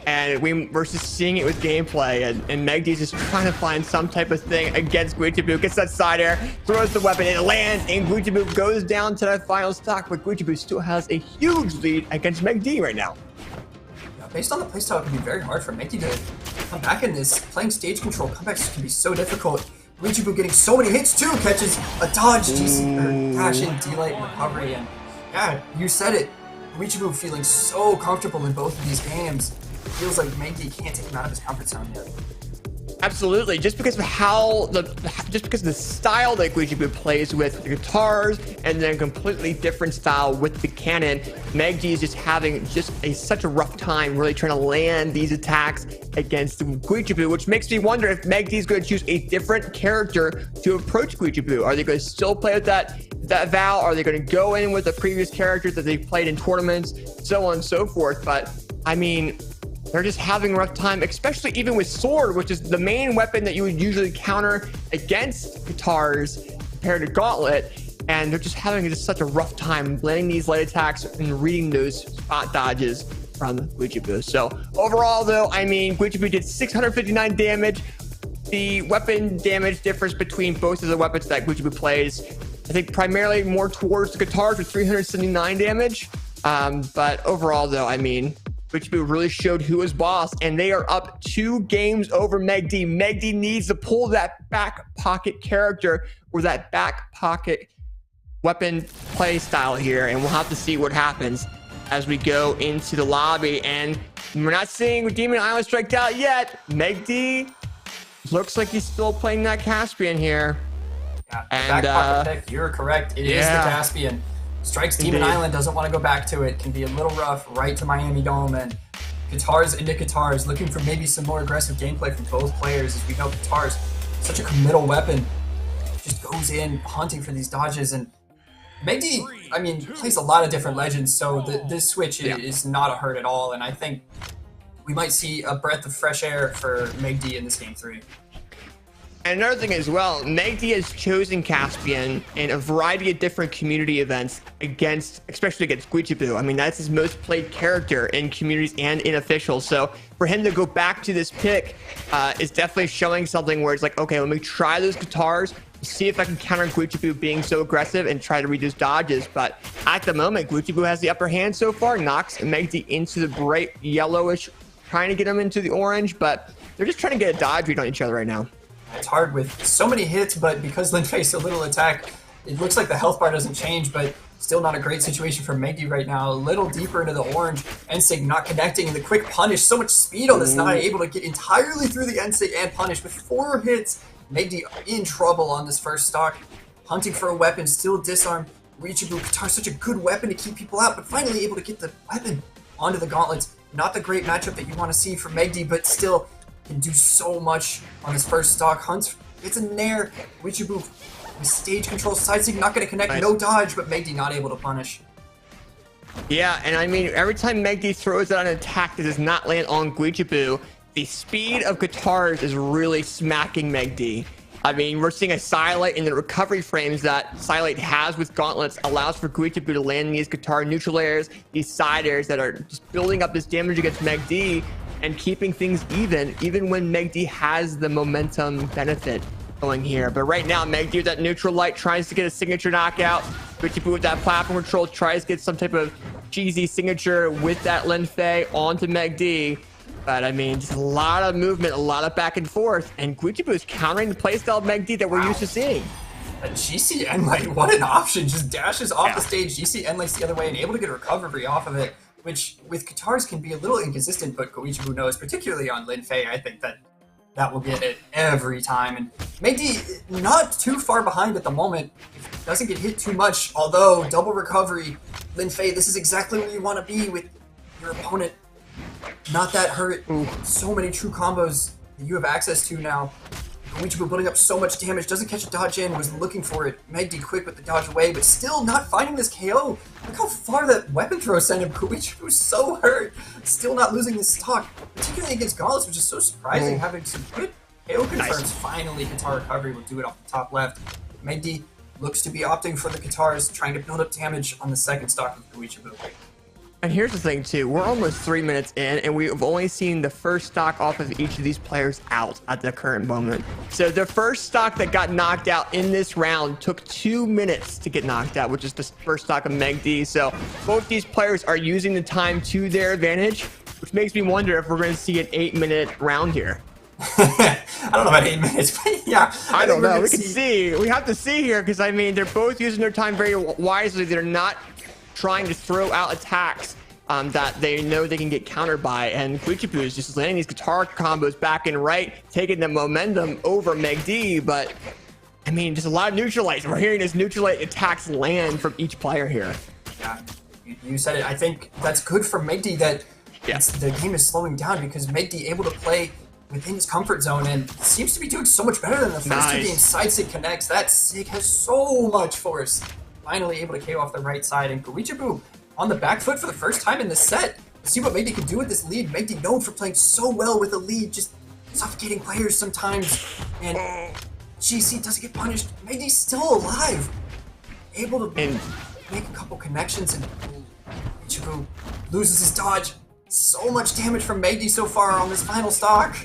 and we're just seeing it with gameplay. And MegD's just trying to find some type of thing against Cutie. Gets that side air, throws the weapon, and it lands, and Cutie goes down to that final stock. But Cutie still has a huge lead against MegD right now. Based on the playstyle, it can be very hard for MegD to come back in this. Playing stage control comebacks can be so difficult. Cutie getting so many hits too, catches a dodge, dash in, D-light, and recovery. And yeah, you said it. Cutie feeling so comfortable in both of these games. feels like MegD can't take him out of his comfort zone yet. Absolutely, just because of the style that Guijibu plays with the guitars, and then a completely different style with the cannon, MegD is just having such a rough time really trying to land these attacks against Guijibu, which makes me wonder if MegD is going to choose a different character to approach Guijibu. Are they going to still play with that Val? Are they going to go in with the previous characters that they've played in tournaments, so on and so forth? But I mean, they're just having a rough time, especially even with Sword, which is the main weapon that you would usually counter against guitars compared to Gauntlet. And they're just having such a rough time landing these light attacks and reading those spot dodges from Guijibu. So overall, though, I mean, Guijibu did 659 damage. The weapon damage difference between both of the weapons that Guijibu plays, I think primarily more towards the guitars with 379 damage. But overall, though, I mean, Guijibu really showed who was boss, and they are up 2 games over MegD. MegD needs to pull that back pocket character or that back pocket weapon play style here, and we'll have to see what happens as we go into the lobby. And we're not seeing Demon Island striked out yet. MegD looks like he's still playing that Caspian here. Yeah, and back pocket pick, you're correct. It is the Caspian. Strikes Demon Island, doesn't want to go back to it, can be a little rough right to Miami Dome, and guitars into guitars, looking for maybe some more aggressive gameplay from both players. As we know, guitars, such a committal weapon, just goes in hunting for these dodges. And MegD, I mean, plays a lot of different legends, so this switch is not a hurt at all, and I think we might see a breath of fresh air for MegD in this game 3. And another thing as well, MegD has chosen Caspian in a variety of different community events especially against Guijibu. I mean, that's his most played character in communities and in officials. So for him to go back to this pick is definitely showing something where it's like, okay, let me try those guitars, see if I can counter Guijibu being so aggressive and try to read those dodges. But at the moment, Guijibu has the upper hand so far, knocks MegD into the bright yellowish, trying to get him into the orange, but they're just trying to get a dodge read on each other right now. It's hard with so many hits, but because Lin Fei's so little attack, it looks like the health bar doesn't change, but still not a great situation for MegD right now. A little deeper into the orange. Ensig not connecting, and the quick punish. So much speed on this Nai, able to get entirely through the Ensig and punish with 4 hits. MegD in trouble on this first stock. Hunting for a weapon, still disarm. Reachable guitar, such a good weapon to keep people out, but finally able to get the weapon onto the gauntlets. Not the great matchup that you want to see for MegD, but still can do so much on his first stock. Hunt, it's a nair. Reachable with stage control, sidestick not going to connect, no dodge, but MegD not able to punish. Yeah, and I mean, every time MegD throws out an attack that does not land on Guijibu, the speed of guitars is really smacking MegD. I mean, we're seeing a Silite in the recovery frames that Silite has with gauntlets allows for Guijibu to land these guitar neutral airs, these side airs that are just building up this damage against MegD and keeping things even when MegD has the momentum benefit going here. But right now, MegD with that neutral light tries to get a signature knockout. Guijibu with that platform control tries to get some type of cheesy signature with that Lin Fei onto MegD. But I mean, just a lot of movement, a lot of back and forth, and Guijibu is countering the playstyle of MegD that we're used to seeing. A GC Enlight, what an option! Just dashes off the stage, GC Enlight's the other way, and able to get a recovery off of it, which with guitars can be a little inconsistent, but Guijibu knows, particularly on Lin Fei, I think that will get it every time. And MegD not too far behind at the moment, doesn't get hit too much, although double recovery, Lin Fei, this is exactly where you want to be with your opponent. Not that hurt. So many true combos that you have access to now. Guijibu building up so much damage, doesn't catch a dodge in, was looking for it. MegD quick with the dodge away, but still not finding this KO. Look how far that weapon throw sent him. Guijibu's so hurt. Still not losing this stock, particularly against Gauntlets, which is so surprising, having some good KO confirms. Finally, guitar recovery will do it off the top left. MegD looks to be opting for the guitars, trying to build up damage on the second stock of Guijibu. And here's the thing too, we're almost 3 minutes in and we've only seen the first stock off of each of these players out at the current moment. So the first stock that got knocked out in this round took 2 minutes to get knocked out, which is the first stock of MegD. So both these players are using the time to their advantage, which makes me wonder if we're going to see an 8-minute round here. I don't know about 8 minutes, but yeah. I don't know, we can see. We have to see here because I mean, they're both using their time very wisely. They're not trying to throw out attacks that they know they can get countered by, and Cutie is just landing these guitar combos back and right, taking the momentum over MegD, but I mean, just a lot of neutralites. We're hearing this neutralite attacks land from each player here. Yeah, you said it. I think that's good for MegD that the game is slowing down, because MegD able to play within his comfort zone and seems to be doing so much better than the first two games. Side sig connects. That sig has so much force. Finally able to KO off the right side, and Guichibu on the back foot for the first time in the set. Let's see what MegD can do with this lead. MegD known for playing so well with a lead, just suffocating players sometimes. And GC doesn't get punished. MegD's still alive. Able to make a couple connections, and Guichibu loses his dodge. So much damage from MegD so far on this final stock.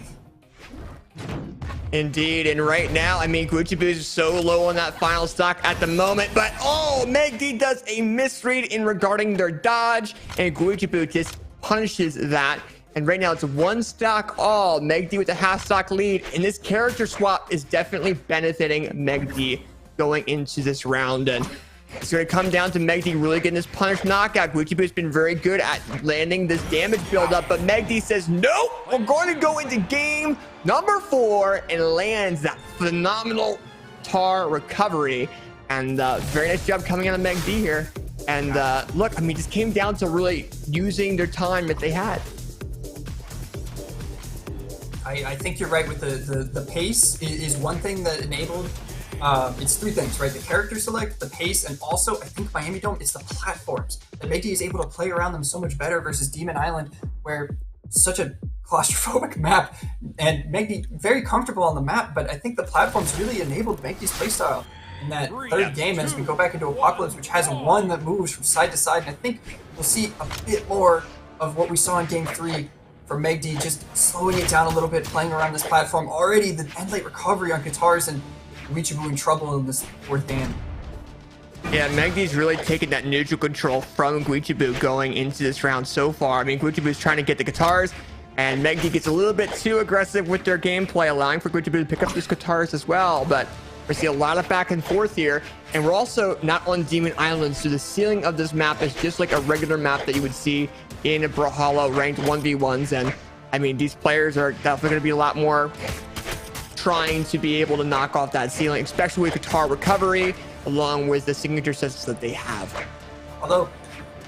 Indeed, and right now, I mean, Cutie is so low on that final stock at the moment, but MegD does a misread in regarding their dodge, and Cutie just punishes that. And right now, it's one stock all. MegD with a half stock lead, and this character swap is definitely benefiting MegD going into this round. And it's going to come down to MegD really getting this punish knockout. Cutie has been very good at landing this damage buildup, but MegD says, nope, we're going to go into game number 4 and lands that phenomenal tar recovery. And very nice job coming out of MegD here. And look, I mean, just came down to really using their time that they had. I think you're right with the pace is one thing that enabled. It's 3 things, right? The character select, the pace, and also I think Miami Dome, it's the platforms. That MegD is able to play around them so much better versus Demon Island, where it's such a claustrophobic map, and MegD very comfortable on the map, but I think the platforms really enabled MegD's playstyle in that third game as we go back into Apocalypse, which has one that moves from side to side, and I think we'll see a bit more of what we saw in game 3 for MegD, just slowing it down a little bit, playing around this platform. Already the end late recovery on guitars, and Guichibu in trouble in this 4th game. Yeah, MegD's really taken that neutral control from Guichibu going into this round so far. I mean, Guichibu's trying to get the guitars, and MegD gets a little bit too aggressive with their gameplay, allowing for Guichibu to pick up these guitars as well. But we see a lot of back and forth here, and we're also not on Demon Island, so the ceiling of this map is just like a regular map that you would see in a Brawlhalla ranked 1v1s. And I mean, these players are definitely going to be a lot more trying to be able to knock off that ceiling, especially with guitar recovery, along with the signature sets that they have. Although,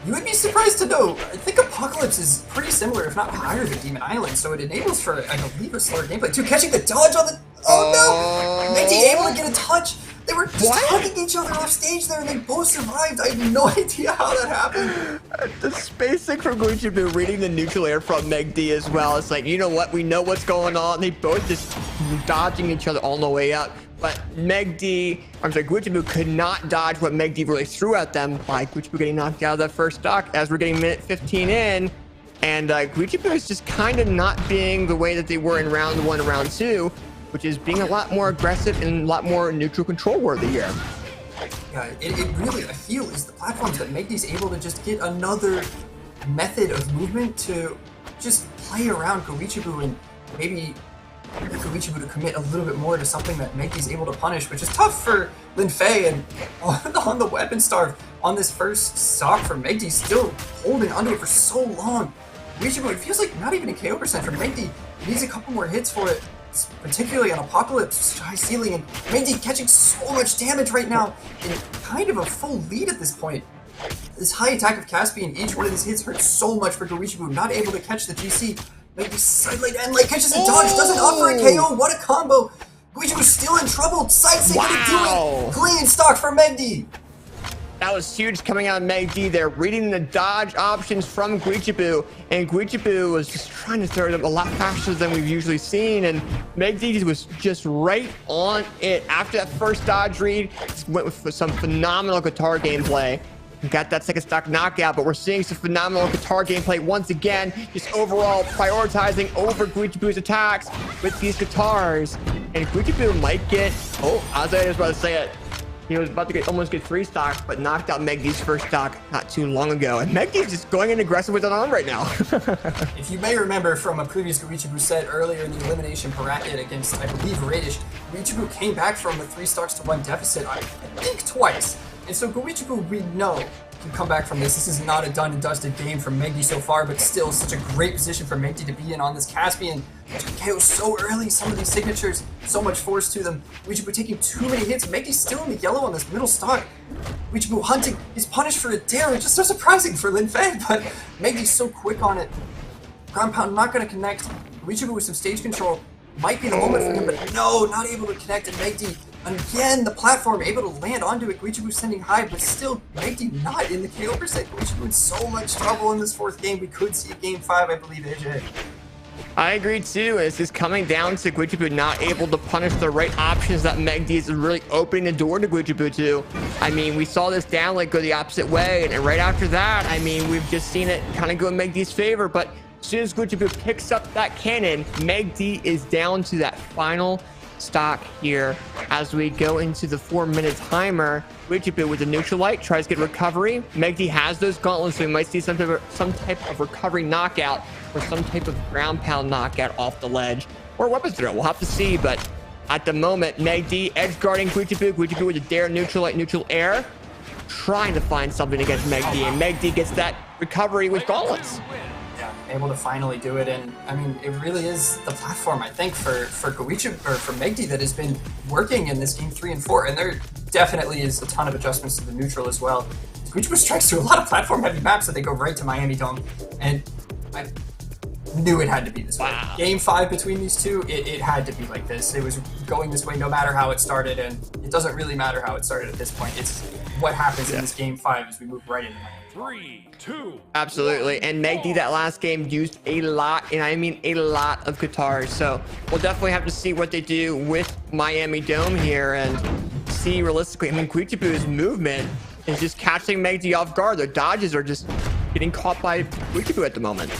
you would be surprised to know, I think Apocalypse is pretty similar, if not higher than Demon Island, so it enables for, I believe, a slower gameplay. Too, catching the dodge on the... Oh no! MegD able to get a touch! They were just hugging each other off stage there, and they both survived. I have no idea how that happened. The spacing from Guichibu reading the neutral air from MegD as well. It's like, you know what? We know what's going on. They both just dodging each other all the way up. But Guichibu could not dodge what MegD really threw at them by Guichibu getting knocked out of that first stock as we're getting minute 15 in. And Guichibu is just kind of not being the way that they were in round 1 and round 2, which is being a lot more aggressive and a lot more neutral control worthy here. Yeah, it really, I feel, is the platforms that MegD's able to just get another method of movement to just play around Guichibu, and maybe Guichibu to commit a little bit more to something that MegD's able to punish, which is tough for Lin Fei. And on the weapon starve on this first stock for MegD, still holding onto it for so long. Guichibu, it feels like not even a KO percent for MegD. He needs a couple more hits for it, particularly on Apocalypse, high ceiling, and MegD catching so much damage right now in kind of a full lead at this point. This high attack of Caspian, each one of these hits hurts so much for Guichibu, not able to catch the GC. MegD side late end late catches a dodge, doesn't offer a KO. What a combo! Guichibu's still in trouble. Side sig gonna do it. Clean stock for MegD. That was huge coming out of MegD there, reading the dodge options from Guichibu, and Guichibu was just trying to throw them a lot faster than we've usually seen, and MegD was just right on it. After that first dodge read, went with some phenomenal guitar gameplay. Got that second stock knockout, but we're seeing some phenomenal guitar gameplay once again, just overall prioritizing over Guichibu's attacks with these guitars. And Guichibu might get, as I was about to say it, he was about to almost get 3 stocks, but knocked out MegD's first stock not too long ago. And MegD's just going in aggressive with it on right now. If you may remember from a previous Guichibu set earlier in the elimination bracket against, I believe, Raydish, Guichibu came back from a 3 stocks to 1 deficit, I think twice. And so Guichibu, we know, can come back from this. This is not a done and dusted game from MegD so far, but still such a great position for MegD to be in on this Caspian. KO so early, some of these signatures, so much force to them. Weechabu taking too many hits. MegD's still in the yellow on this middle stock. Weechabu hunting, he's punished for a dare, which is so surprising for Lin Fei, but MegD's so quick on it. Ground pound not going to connect. Weechabu with some stage control might be the moment for him, but no, not able to connect. And MegD, again, the platform able to land onto it. Weechabu sending high, but still MegD not in the KO percent. Weechabu in so much trouble in this fourth game. We could see a game 5, I believe, AJ. I agree too. It's just coming down to Cutie not able to punish the right options that MegD is really opening the door to Cutie to. I mean, we saw this down like go the opposite way, and right after that, I mean, we've just seen it kind of go in MegD's favor. But as soon as Cutie picks up that cannon, MegD is down to that final stock here as we go into the 4-minute timer. Cutie with the neutral light tries to get recovery. MegD has those gauntlets, so we might see some type of recovery knockout or some type of ground pound knockout off the ledge or weapons throw. We'll have to see, but at the moment, MegD edge guarding Cutie with a dare neutral light, neutral air, trying to find something against MegD, and MegD gets that recovery with gauntlets. Yeah, able to finally do it, and I mean, it really is the platform, I think, for MegD that has been working in this game 3 and 4, and there definitely is a ton of adjustments to the neutral as well. Guichibu strikes through a lot of platform-heavy maps that they go right to Miami Dome, and I knew it had to be this way. Wow. Game 5 between these two, it had to be like this. It was going this way no matter how it started, and it doesn't really matter how it started at this point. It's what happens in this game 5 as we move right into Miami. 3, 2. Absolutely. And MegD that last game used a lot, and I mean a lot of guitars. So we'll definitely have to see what they do with Miami Dome here and see realistically. I mean, Guichibu's movement is just catching MegD off guard. Their dodges are just getting caught by Guichibu at the moment.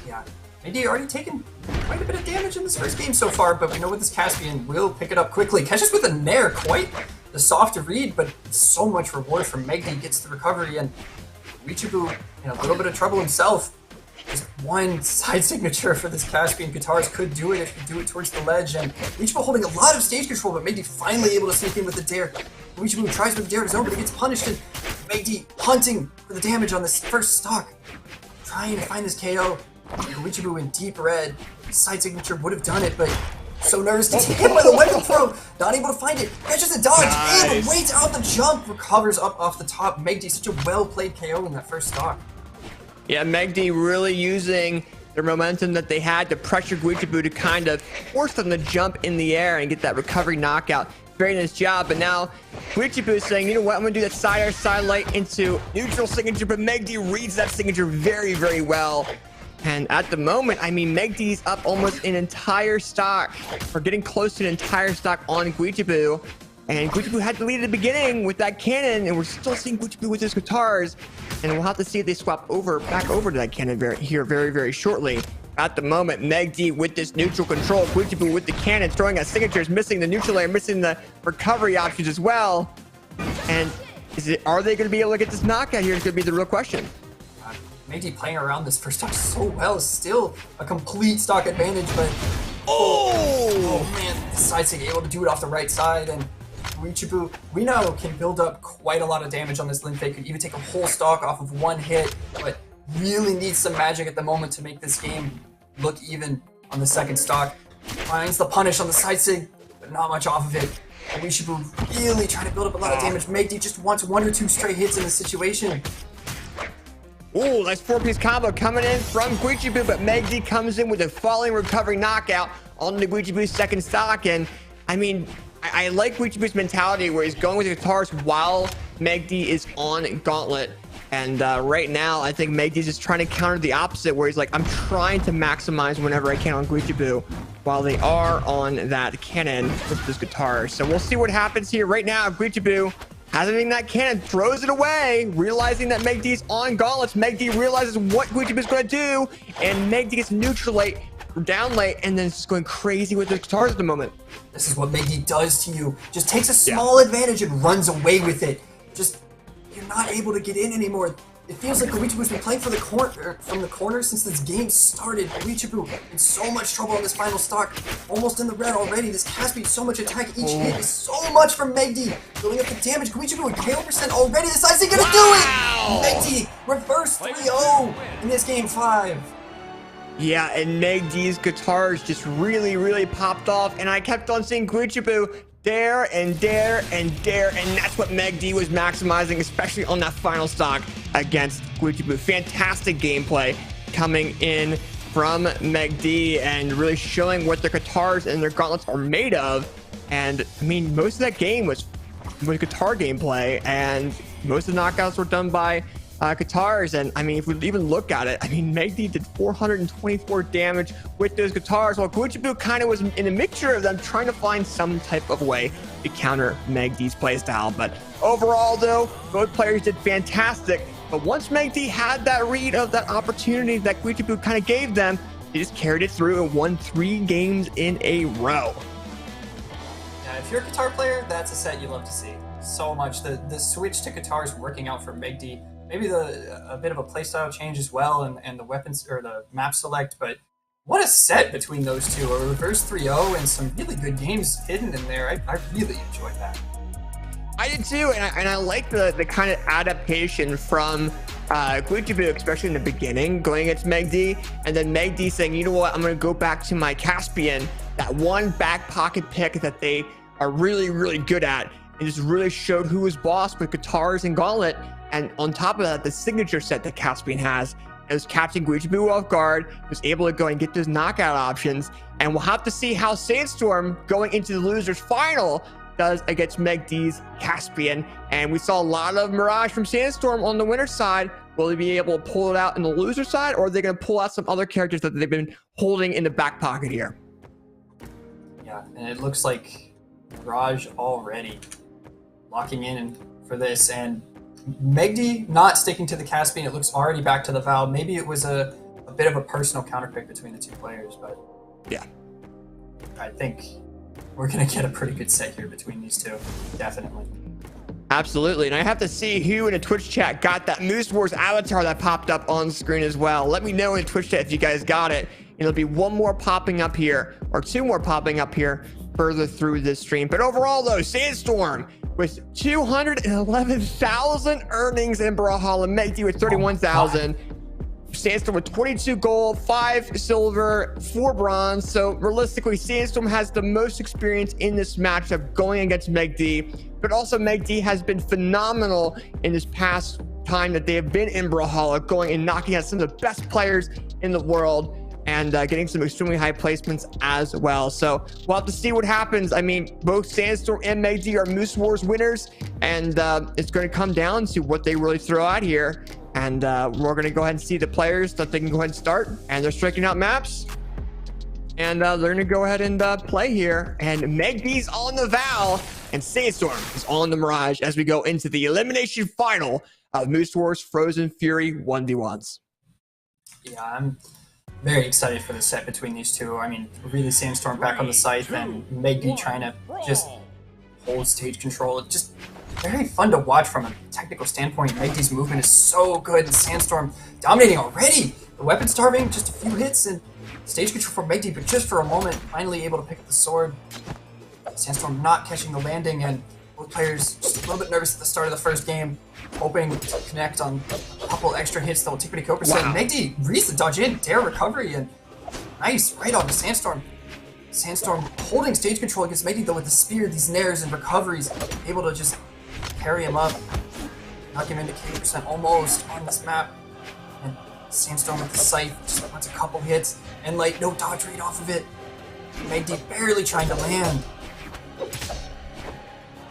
Yeah, MegD already taken quite a bit of damage in this first game so far, but we know with this Caspian will pick it up quickly. Catches with a nair, quite the soft to read, but so much reward from MegD, gets the recovery, and Guichibu in a little bit of trouble himself. Just one side signature for this Caspian. Guitars could do it if you do it towards the ledge, and Guichibu holding a lot of stage control, but MegD finally able to sneak in with the dare. Guichibu tries with the dare to his own, but he gets punished, and MegD hunting for the damage on this first stock. Trying to find this KO. Guichibu in deep red. Side signature would have done it, but so nervous to take hit by the weapon throw. Not able to find it. Catches the dodge and waits out the jump. Recovers up off the top. MegD, such a well-played KO in that first stock. Yeah, MegD really using their momentum that they had to pressure Guichibu to kind of force them to jump in the air and get that recovery knockout. Very nice job, but now Guichibu is saying, you know what, I'm gonna do that side air, side light into neutral signature, but MegD reads that signature very, very well. And at the moment, I mean, MegD's up almost an entire stock, or getting close to an entire stock on Guichibu. And Guichibu had the lead at the beginning with that cannon, and we're still seeing Guichibu with his guitars. And we'll have to see if they swap back over to that cannon very, very shortly. At the moment, MegD with this neutral control, Guichibu with the cannon, throwing out signatures, missing the neutral layer, missing the recovery options as well. And are they going to be able to get this knockout here? Is going to be the real question. MegD playing around this first stock so well. Still a complete stock advantage, but oh man, the side sig able to do it off the right side, and Guichibu, we know, can build up quite a lot of damage on this Lin Fei. Could even take a whole stock off of one hit, but really needs some magic at the moment to make this game look even on the second stock. Finds the punish on the side sig, but not much off of it. Guichibu really trying to build up a lot of damage. MegD just wants 1 or 2 straight hits in this situation. Ooh, nice 4-piece combo coming in from Guichibu, but MegD comes in with a falling recovery knockout on the Guichibu's second stock. And I mean, I like Guichibu's mentality where he's going with the guitars while MegD is on Gauntlet. And right now, I think MegD's just trying to counter the opposite, where he's like, I'm trying to maximize whenever I can on Guichibu while they are on that cannon with this guitar. So we'll see what happens here. Right now, Guichibu has it in that cannon, throws it away, realizing that MegD's on gauntlets. MegD realizes what Guichibu's going to do, and MegD gets neutral light, down light, and then it's just going crazy with the guitars at the moment. This is what MegD does to you. Just takes a small advantage and runs away with it. Just, you're not able to get in anymore. It feels like Goichibu's been playing for the from the corner since this game started. Goichibu in so much trouble in this final stock. Almost in the red already. This Caspian, so much attack. Each hit is so much from MegD. Building up the damage. Goichibu with KO % already. This is he gonna do it? MegD reverse 3-0 in this game 5. Yeah, and MegD's guitars just really popped off, and I kept on seeing Goichibu dare, and that's what MegD was maximizing, especially on that final stock against Cutie. Fantastic gameplay coming in from MegD and really showing what their guitars and their gauntlets are made of. And I mean, most of that game was guitar gameplay, and most of the knockouts were done by guitars. And I mean, if we even look at it, I mean, MegD did 424 damage with those guitars, while Cutie kind of was in a mixture of them, trying to find some type of way to counter MegD's playstyle. But overall, though, both players did fantastic. But once MegD had that read of that opportunity that Cutie kind of gave them, they just carried it through and won 3 games in a row. Yeah, if you're a guitar player, that's a set you love to see so much. The switch to guitars working out for MegD. Maybe a bit of a playstyle change as well, and the weapons or the map select, but what a set between those two. A reverse 3-0 and some really good games hidden in there. I really enjoyed that. I did too, and I like the kind of adaptation from Cutie, especially in the beginning, going against MegD, and then MegD saying, you know what, I'm going to go back to my Caspian, that one back pocket pick that they are really good at, and just really showed who was boss with guitars and gauntlet. And on top of that, the signature set that Caspian has is catching Guichibu off guard, was able to go and get those knockout options. And we'll have to see how Sandstorm, going into the losers final, does against MegD's Caspian. And we saw a lot of Mirage from Sandstorm on the winner side. Will they be able to pull it out in the loser side, or are they going to pull out some other characters that they've been holding in the back pocket here? Yeah, and it looks like Mirage already locking in for this, and MegD not sticking to the Caspian. It looks already back to the Val. Maybe it was a bit of a personal counterpick between the two players, but yeah, I think we're going to get a pretty good set here between these two. Definitely. Absolutely. And I have to see who in the Twitch chat got that Moose Wars avatar that popped up on screen as well. Let me know in the Twitch chat if you guys got it. And there'll be one more popping up here, or 2 more popping up here further through this stream. But overall, though, Sandstorm with 211,000 earnings in Brawlhalla, MegD with 31,000. Sandstorm with 22 gold, 5 silver, 4 bronze. So realistically, Sandstorm has the most experience in this matchup going against MegD. But also MegD has been phenomenal in this past time that they have been in Brawlhalla, going and knocking out some of the best players in the world, and getting some extremely high placements as well. So we'll have to see what happens. I mean, both Sandstorm and MegD are Moose Wars winners, and it's going to come down to what they really throw out here. And we're going to go ahead and see the players that they can go ahead and start, and they're striking out maps, and they're going to go ahead and play here. And MegD's on the Val, and Sandstorm is on the Mirage as we go into the elimination final of Moose Wars Frozen Fury 1v1s. Yeah, I'm very excited for the set between these two. I mean, really Sandstorm back on the scythe, and MegD trying to just hold stage control. It's just very fun to watch from a technical standpoint. MegD's movement is so good, and Sandstorm dominating already. The weapon starving, just a few hits, and stage control for MegD, but just for a moment, finally able to pick up the sword. Sandstorm not catching the landing, and both players just a little bit nervous at the start of the first game, hoping to connect on a couple extra hits that will take pretty KO percent. Wow. MegD reads the dodge in, dare recovery, and nice right on to Sandstorm. Sandstorm holding stage control against MegD though with the spear, these nairs and recoveries, able to just carry him up, knock him into KO percent almost on this map. And Sandstorm with the scythe just wants a couple hits, and like no dodge rate off of it. MegD barely trying to land.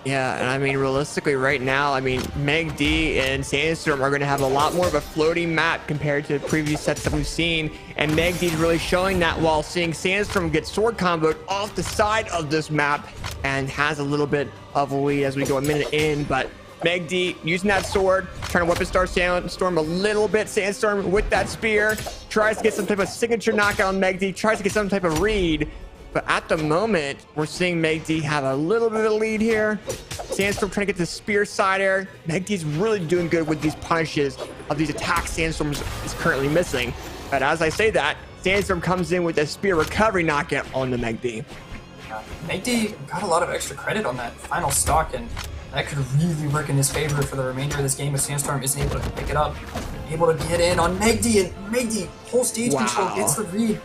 Yeah, and I mean, realistically right now, I mean, MegD and Sandstorm are going to have a lot more of a floating map compared to the previous sets that we've seen, and MegD's really showing that, while seeing Sandstorm get sword comboed off the side of this map and has a little bit of a lead as we go a minute in. But MegD using that sword, trying to weapon star Sandstorm a little bit. Sandstorm with that spear tries to get some type of signature knockout on MegD, tries to get some type of read, But at the moment, we're seeing MegD have a little bit of a lead here. Sandstorm trying to get the spear side air. MegD's really doing good with these punishes of these attacks Sandstorm is currently missing. But as I say that, Sandstorm comes in with a spear recovery knockout on the MegD. MegD got a lot of extra credit on that final stock, and that could really work in his favor for the remainder of this game if Sandstorm isn't able to pick it up. Able to get in on MegD, and MegD, whole stage control, gets the read.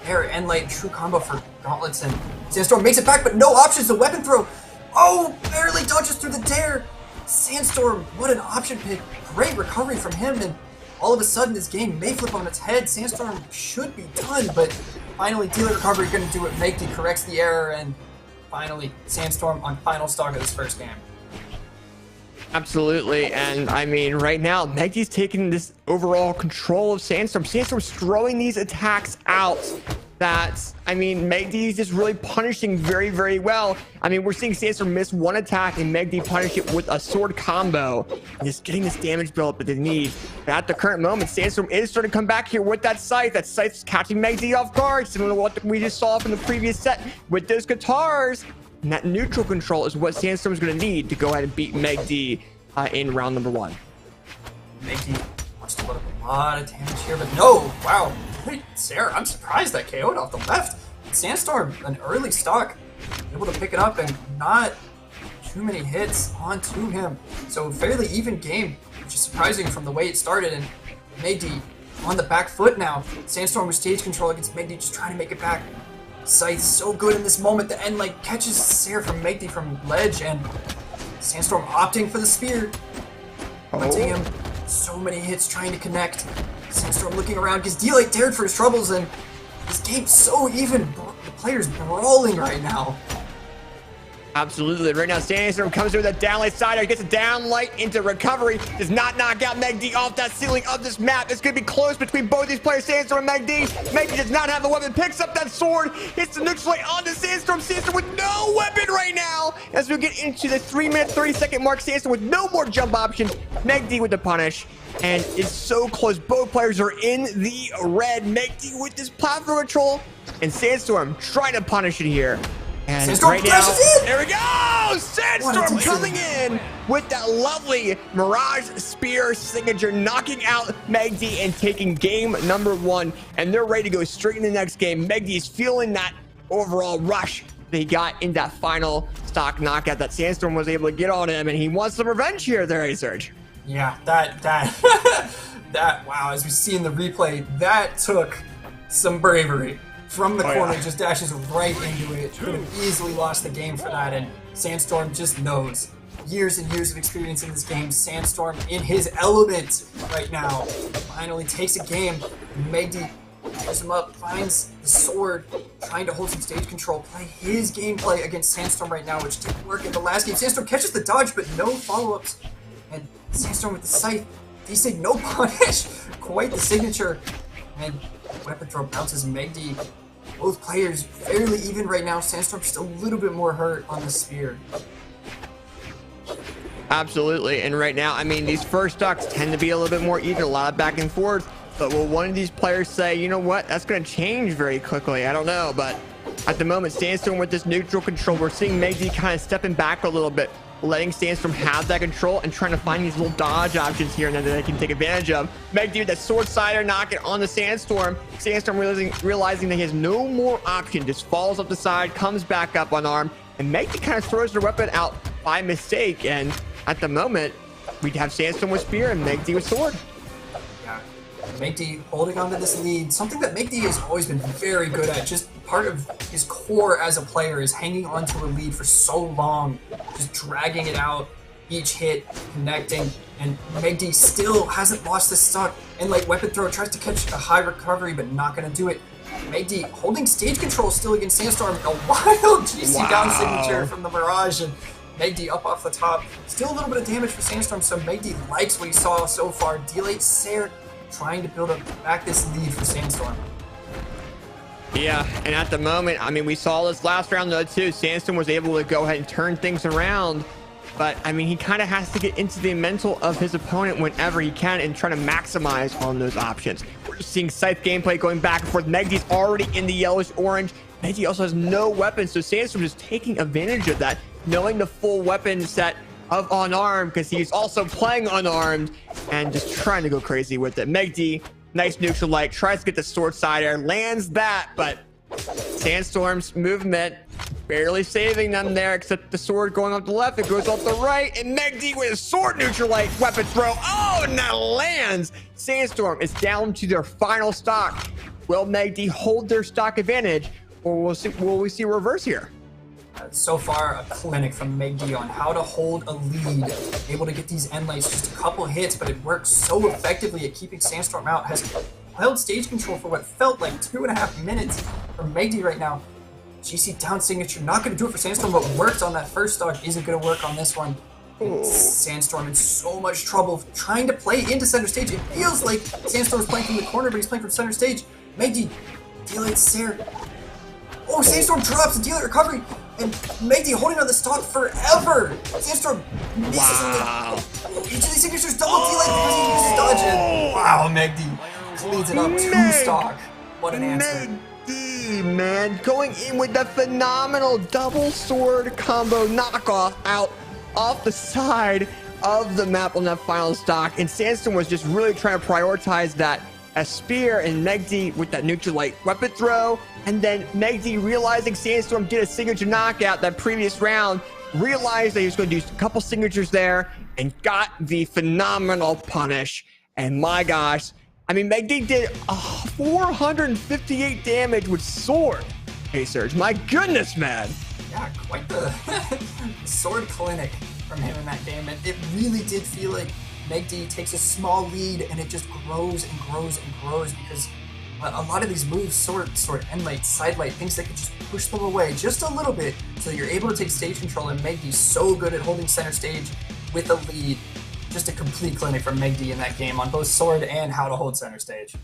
Air, end light, true combo for gauntlets, and Sandstorm makes it back, but no options. The weapon throw. Oh, barely dodges through the dare. Sandstorm, what an option pick. Great recovery from him, and all of a sudden this game may flip on its head. Sandstorm should be done, but finally dealer recovery going to do it. MegD corrects the error, and finally Sandstorm on final stock of this first game. Absolutely, and I mean, right now, MegD's taking this overall control of Sandstorm. Sandstorm's throwing these attacks out that, I mean, MegD's just really punishing very, very well. I mean, we're seeing Sandstorm miss one attack and MegD punish it with a sword combo, and just getting this damage build up that they need. But at the current moment, Sandstorm is starting to come back here with that scythe. That scythe's catching MegD off guard, similar to what we just saw from the previous set with those guitars. And that neutral control is what Sandstorm is going to need to go ahead and beat MegD in round number 1. MegD wants to put up a lot of damage here, but no! Wow. Wait, Sarah, I'm surprised that KO'd off the left. Sandstorm, an early stock, able to pick it up and not too many hits onto him. So fairly even game, which is surprising from the way it started, and MegD on the back foot now. Sandstorm with stage control against MegD, just trying to make it back. Scythe so good in this moment. The end like catches Sarah from MegD from ledge, and Sandstorm opting for the spear. Hunting him. So many hits trying to connect. Sandstorm looking around because D-Light dared for his troubles, and this game's so even. The players brawling right now. Absolutely. Right now, Sandstorm comes in with a downlight side, gets a downlight into recovery. Does not knock out MegD off that ceiling of this map. It's going to be close between both these players, Sandstorm and MegD. MegD does not have the weapon, picks up that sword, hits the neutral light onto Sandstorm. Sandstorm with no weapon right now. As we get into the 3-minute, 30-second mark, Sandstorm with no more jump options. MegD with the punish. And it's so close. Both players are in the red. MegD with this platform control. And Sandstorm trying to punish it here. And Sandstorm right now, in. there we go! Sandstorm coming in with that lovely Mirage Spear signature, knocking out MegD and taking game number 1. And they're ready to go straight in the next game. MegD's feeling that overall rush they got in that final stock knockout that Sandstorm was able to get on him. And he wants some revenge here, there, Serge. Yeah, that, wow, as we see in the replay, that took some bravery. From the corner, just dashes right into it. Could have easily lost the game for that, and Sandstorm just knows. Years and years of experience in this game. Sandstorm in his element right now. Finally takes a game. MegD pulls him up, finds the sword, trying to hold some stage control, play his gameplay against Sandstorm right now, which didn't work in the last game. Sandstorm catches the dodge, but no follow-ups. And Sandstorm with the scythe. D-Sig, no punish. Quite the signature. And weapon throw bounces MegD. Both players fairly even right now. Sandstorm just a little bit more hurt on the spear. Absolutely. And right now, I mean, these first stocks tend to be a little bit more even, a lot of back and forth. But will one of these players say, you know what, that's going to change very quickly? I don't know. But at the moment, Sandstorm with this neutral control, we're seeing MegD kind of stepping back a little bit, letting Sandstorm have that control and trying to find these little dodge options here and then that they can take advantage of. MegD with that sword sider knocking on the Sandstorm. Sandstorm realizing that he has no more option, just falls up the side, comes back up unarmed, and MegD kind of throws their weapon out by mistake. And at the moment, we'd have Sandstorm with spear and MegD with sword. Yeah, MegD holding on to this lead, something that MegD has always been very good at. Just part of his core as a player is hanging on to a lead for so long, just dragging it out, each hit, connecting, and MegD still hasn't lost this stock. And like weapon throw, tries to catch a high recovery, but not gonna do it. MegD holding stage control still against Sandstorm. A wild GC down signature from the Mirage, and MegD up off the top. Still a little bit of damage for Sandstorm, so MegD likes what he saw so far. D-Late Sair trying to build up back this lead for Sandstorm. Yeah, and at the moment, I mean, we saw this last round though too. Sandstorm was able to go ahead and turn things around. but I mean, he kind of has to get into the mental of his opponent whenever he can and try to maximize on those options. We're just seeing Scythe gameplay going back and forth. Megdy's already in the yellowish orange. Megdy also has no weapons, so Sandstorm is taking advantage of that, knowing the full weapon set of unarmed, because he's also playing unarmed and just trying to go crazy with it. Megdy, nice neutral light, tries to get the sword side air, lands that, but Sandstorm's movement barely saving them there, except the sword going off the left, it goes off the right, and Megdy with a sword neutral light weapon throw. Oh, and that lands. Sandstorm is down to their final stock. Will Megdy hold their stock advantage, or will we see a reverse here? So far, a clinic from MegD on how to hold a lead, able to get these end lights, just a couple hits, but it works so effectively at keeping Sandstorm out. Has held stage control for what felt like 2.5 minutes from MegD right now. GC down signature, not going to do it for Sandstorm, but worked on that first stock, isn't going to work on this one. Sandstorm in so much trouble trying to play into center stage. It feels like Sandstorm's playing from the corner, but he's playing from center stage. MegD, D-Light Sare. Oh, Sandstorm drops the D-Light recovery, and MegD holding on the stock forever. Sandstorm misses each of these signatures double D-Light because he uses dodge in. Wow, MegD cleans it up 2 stock. What an answer. MegD, man, going in with that phenomenal double sword combo knockoff out off the side of the map on that final stock, and Sandstorm was just really trying to prioritize that as Spear, and MegD with that neutral light weapon throw, and then MegD realizing Sandstorm did a signature knockout that previous round, realized that he was going to do a couple signatures there and got the phenomenal punish. And my gosh, I mean, MegD did 458 damage with sword. Hey Serge, my goodness, man. Yeah, quite the sword clinic from him in that game, and it really did feel like MegD takes a small lead and it just grows and grows and grows, because a lot of these moves, sword, end light, side light, things that could just push them away just a little bit so you're able to take stage control, and MegD's so good at holding center stage with a lead. Just a complete clinic from MegD in that game on both sword and how to hold center stage.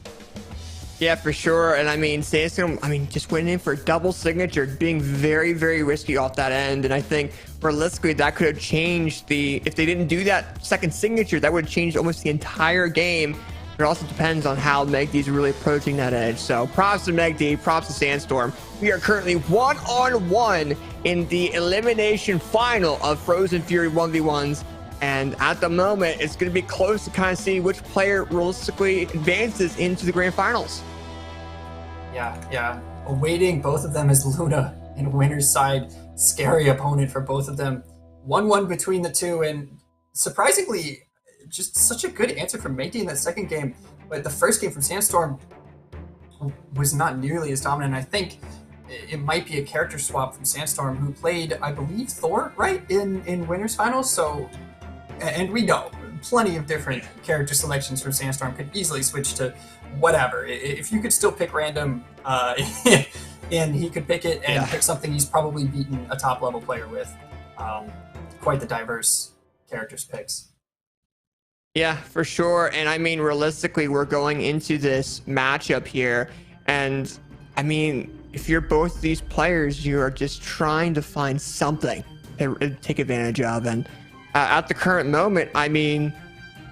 Yeah, for sure. And I mean, Sandstorm, just went in for a double signature, being very, very risky off that end. And I think realistically, that could have changed if they didn't do that second signature, that would have changed almost the entire game. It also depends on how MegD's really approaching that edge. So props to MegD, props to Sandstorm. We are currently 1-on-1 in the elimination final of Frozen Fury 1v1s. And at the moment, it's going to be close to kind of see which player realistically advances into the grand finals. Yeah. Awaiting both of them is Luna in winner's side. Scary opponent for both of them. 1-1 between the two, and surprisingly, just such a good answer from MegD in that second game. But the first game from Sandstorm was not nearly as dominant. I think it might be a character swap from Sandstorm, who played, I believe, Thor, right, in winner's finals. So, and we know plenty of different character selections from Sandstorm could easily switch to whatever. If you could still pick random, and he could pick it and pick something he's probably beaten a top level player with. Quite the diverse characters picks. Yeah, for sure. And I mean, realistically, we're going into this matchup here, and I mean, if you're both these players, you are just trying to find something to take advantage of. And at the current moment, I mean,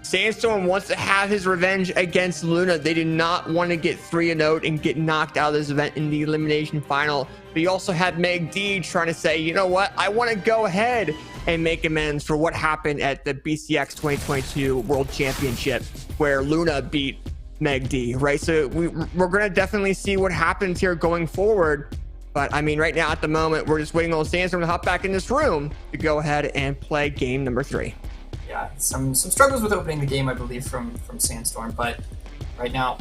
Sandstorm wants to have his revenge against Luna. They do not want to get 3-0 and get knocked out of this event in the elimination final. But you also have MegD trying to say, you know what, I want to go ahead and make amends for what happened at the BCX 2022 World Championship, where Luna beat MegD, right? So we're going to definitely see what happens here going forward. But I mean, right now at the moment, we're just waiting on Sandstorm to hop back in this room to go ahead and play game number 3. Yeah, some struggles with opening the game, I believe, from Sandstorm. But right now,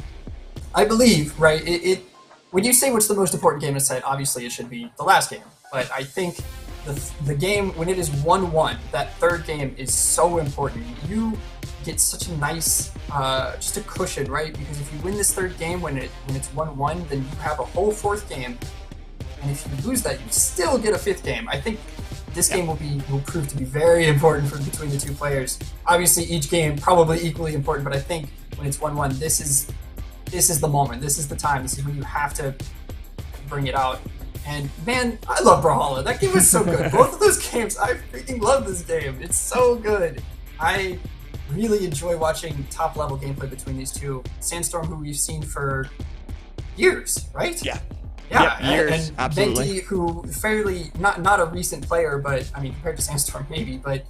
I believe, right, it when you say what's the most important game in a set, obviously it should be the last game. But I think the game, when it is 1-1, that third game is so important. You get such a nice, just a cushion, right? Because if you win this third game when it's 1-1, then you have a whole fourth game. And if you lose that, you still get a fifth game. I think this game will prove to be very important between the two players. Obviously, each game probably equally important, but I think when it's 1-1, this is the moment. This is the time. This is when you have to bring it out And man, I love Brawlhalla. That game was so good. Both of those games, I freaking love this game. It's so good. I really enjoy watching top level gameplay between these two. Sandstorm, who we've seen for years, right? Yeah. Yeah, years, and absolutely. MegD, who fairly not a recent player, but I mean compared to Sandstorm maybe, but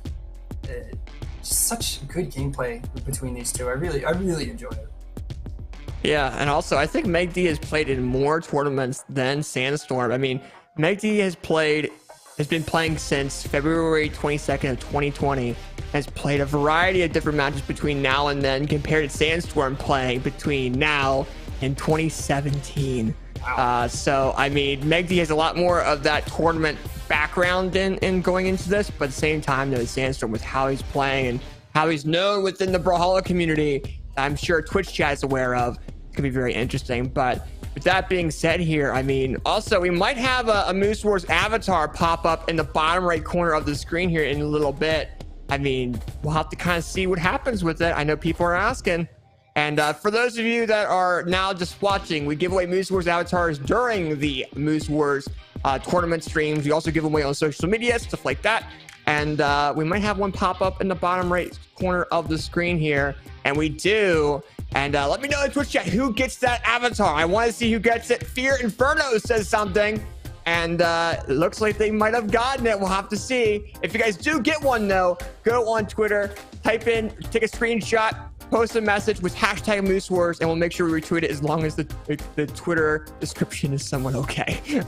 such good gameplay between these two. I really enjoy it. Yeah, and also I think MegD has played in more tournaments than Sandstorm. I mean, MegD has been playing since February 22nd of 2020. Has played a variety of different matches between now and then, compared to Sandstorm playing between now and 2017. Wow. So I mean, MegD has a lot more of that tournament background in going into this, but at the same time, though, Sandstorm, with how he's playing and how he's known within the Brawlhalla community, I'm sure Twitch chat is aware of. It's gonna be very interesting. But with that being said here, I mean, also we might have a Moose Wars avatar pop up in the bottom right corner of the screen here in a little bit. I mean, we'll have to kind of see what happens with it. I know people are asking. And for those of you that are now just watching, we give away Moose Wars avatars during the Moose Wars tournament streams. We also give them away on social media, stuff like that. And we might have one pop up in the bottom right corner of the screen here. And we do. And let me know in Twitch chat who gets that avatar. I want to see who gets it. Fear Inferno says something. And it looks like they might have gotten it. We'll have to see. If you guys do get one, though, go on Twitter, type in, take a screenshot, post a message with hashtag Moose Wars, and we'll make sure we retweet it as long as the Twitter description is somewhat okay.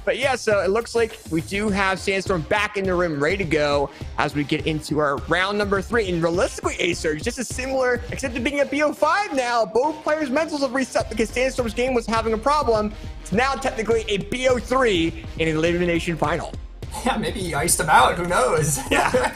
But yeah, so it looks like we do have Sandstorm back in the room, ready to go as we get into our round number 3. And realistically, A-Surge, just as similar, except it being a BO5 now. Both players' mentals have reset because Sandstorm's game was having a problem. It's now technically a BO3 in an elimination final. Yeah, maybe he iced him out. Who knows? Yeah.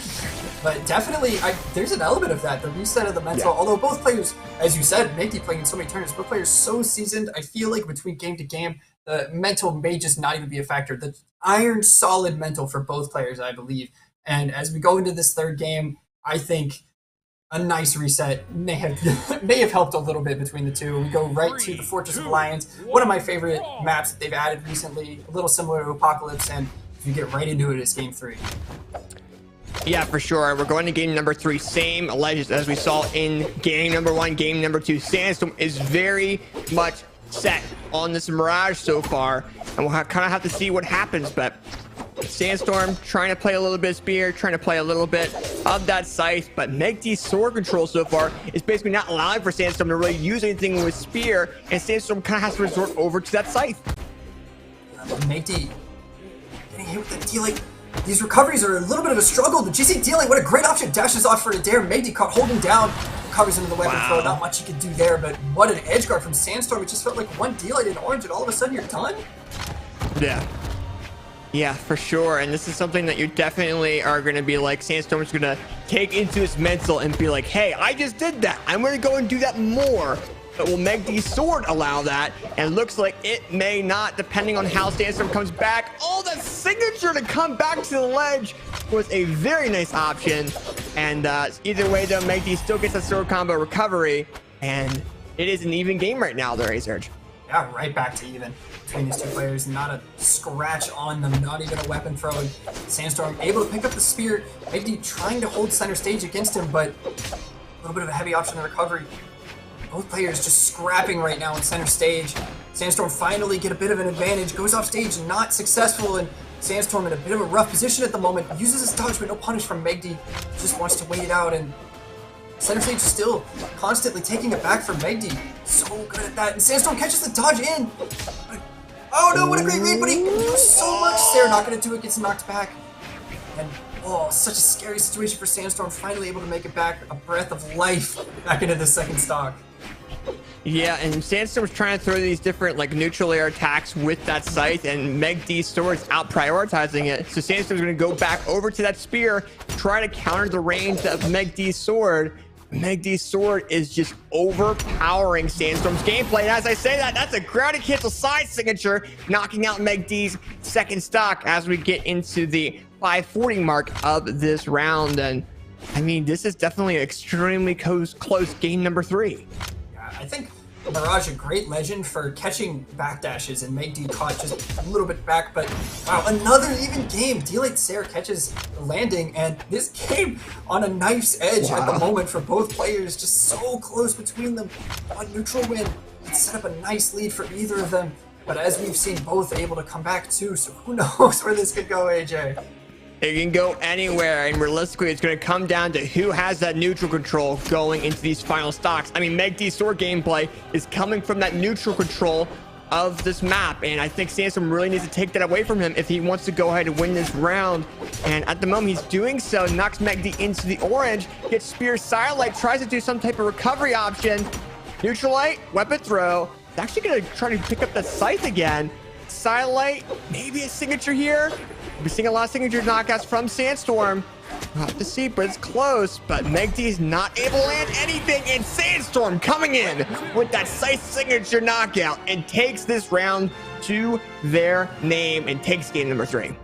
But definitely, there's an element of that, the reset of the mental. Yeah. Although Although both players, as you said, MegD playing in so many tournaments, both players so seasoned, I feel like between game to game, the mental may just not even be a factor. The iron solid mental for both players, I believe. And as we go into this third game, I think a nice reset may have helped a little bit between the two. We go right to the Fortress of Lions, one of my favorite maps that they've added recently, a little similar to Apocalypse, and you get right into it as game 3. Yeah, for sure. We're going to game number 3. Same legends as we saw in game number 1, game number 2. Sandstorm is very much set on this Mirage so far, and we'll kind of have to see what happens. But Sandstorm trying to play a little bit of Spear, trying to play a little bit of that Scythe, but MegD's sword control so far is basically not allowing for Sandstorm to really use anything with Spear, and Sandstorm kind of has to resort over to that Scythe. MegD getting hit with the D-Link. These recoveries are a little bit of a struggle. The GC D-Link, what a great option. Dashes off for a dare. MegD caught holding down. Recovers into the weapon throw. Not much you could do there, but what an edge guard from Sandstorm. It just felt like one D-Link in orange, and all of a sudden you're done. Yeah. Yeah, for sure. And this is something that you definitely are going to be like, Sandstorm's going to take into his mental and be like, hey, I just did that. I'm going to go and do that more. But will MegD's sword allow that? And it looks like it may not, depending on how Sandstorm comes back. Oh, that signature to come back to the ledge was a very nice option. And either way, though, MegD still gets a sword combo recovery. And it is an even game right now, there, A-Surge. Yeah, right back to even between these two players. Not a scratch on them, not even a weapon throw. And Sandstorm able to pick up the spear. MegD trying to hold center stage against him, but a little bit of a heavy option in recovery. Both players just scrapping right now in center stage. Sandstorm finally get a bit of an advantage, goes off stage, not successful, and Sandstorm in a bit of a rough position at the moment. Uses his dodge, but no punish from MegD. Just wants to wait it out, and center stage still constantly taking it back from MegD. So good at that, and Sandstorm catches the dodge in. Oh no, what a great read, but he used so much there. Not gonna do it, gets knocked back. And oh, such a scary situation for Sandstorm, finally able to make it back, a breath of life back into the second stock. Yeah, and Sandstorm's trying to throw these different like neutral air attacks with that Scythe, and MegD's sword's out prioritizing it. So Sandstorm's going to go back over to that spear, try to counter the range of MegD's sword. MegD's sword is just overpowering Sandstorm's gameplay. And as I say that, that's a grounded cancel side signature, knocking out MegD's second stock as we get into the 540 mark of this round. And I mean, this is definitely an extremely close game number 3. I think Mirage, a great legend for catching backdashes, and MegD caught just a little bit back, but wow, another even game. D-Late Sarah catches the landing, and this game on a knife's edge at the moment for both players, just so close between them. On neutral win, it set up a nice lead for either of them, but as we've seen, both able to come back too, so who knows where this could go, AJ. It can go anywhere, and realistically, it's going to come down to who has that neutral control going into these final stocks. I mean, MegD's sword gameplay is coming from that neutral control of this map, and I think Sandstorm really needs to take that away from him if he wants to go ahead and win this round. And at the moment, he's doing so. Knocks MegD into the orange, gets Spear Silent, tries to do some type of recovery option. Neutral light, weapon throw. He's actually going to try to pick up that scythe again. Silent, maybe a signature here. We're seeing a lot of signature knockouts from Sandstorm. We'll have to see, but it's close. But MegD is not able to land anything, and Sandstorm coming in with that Scythe signature knockout and takes this round to their name and takes game number 3.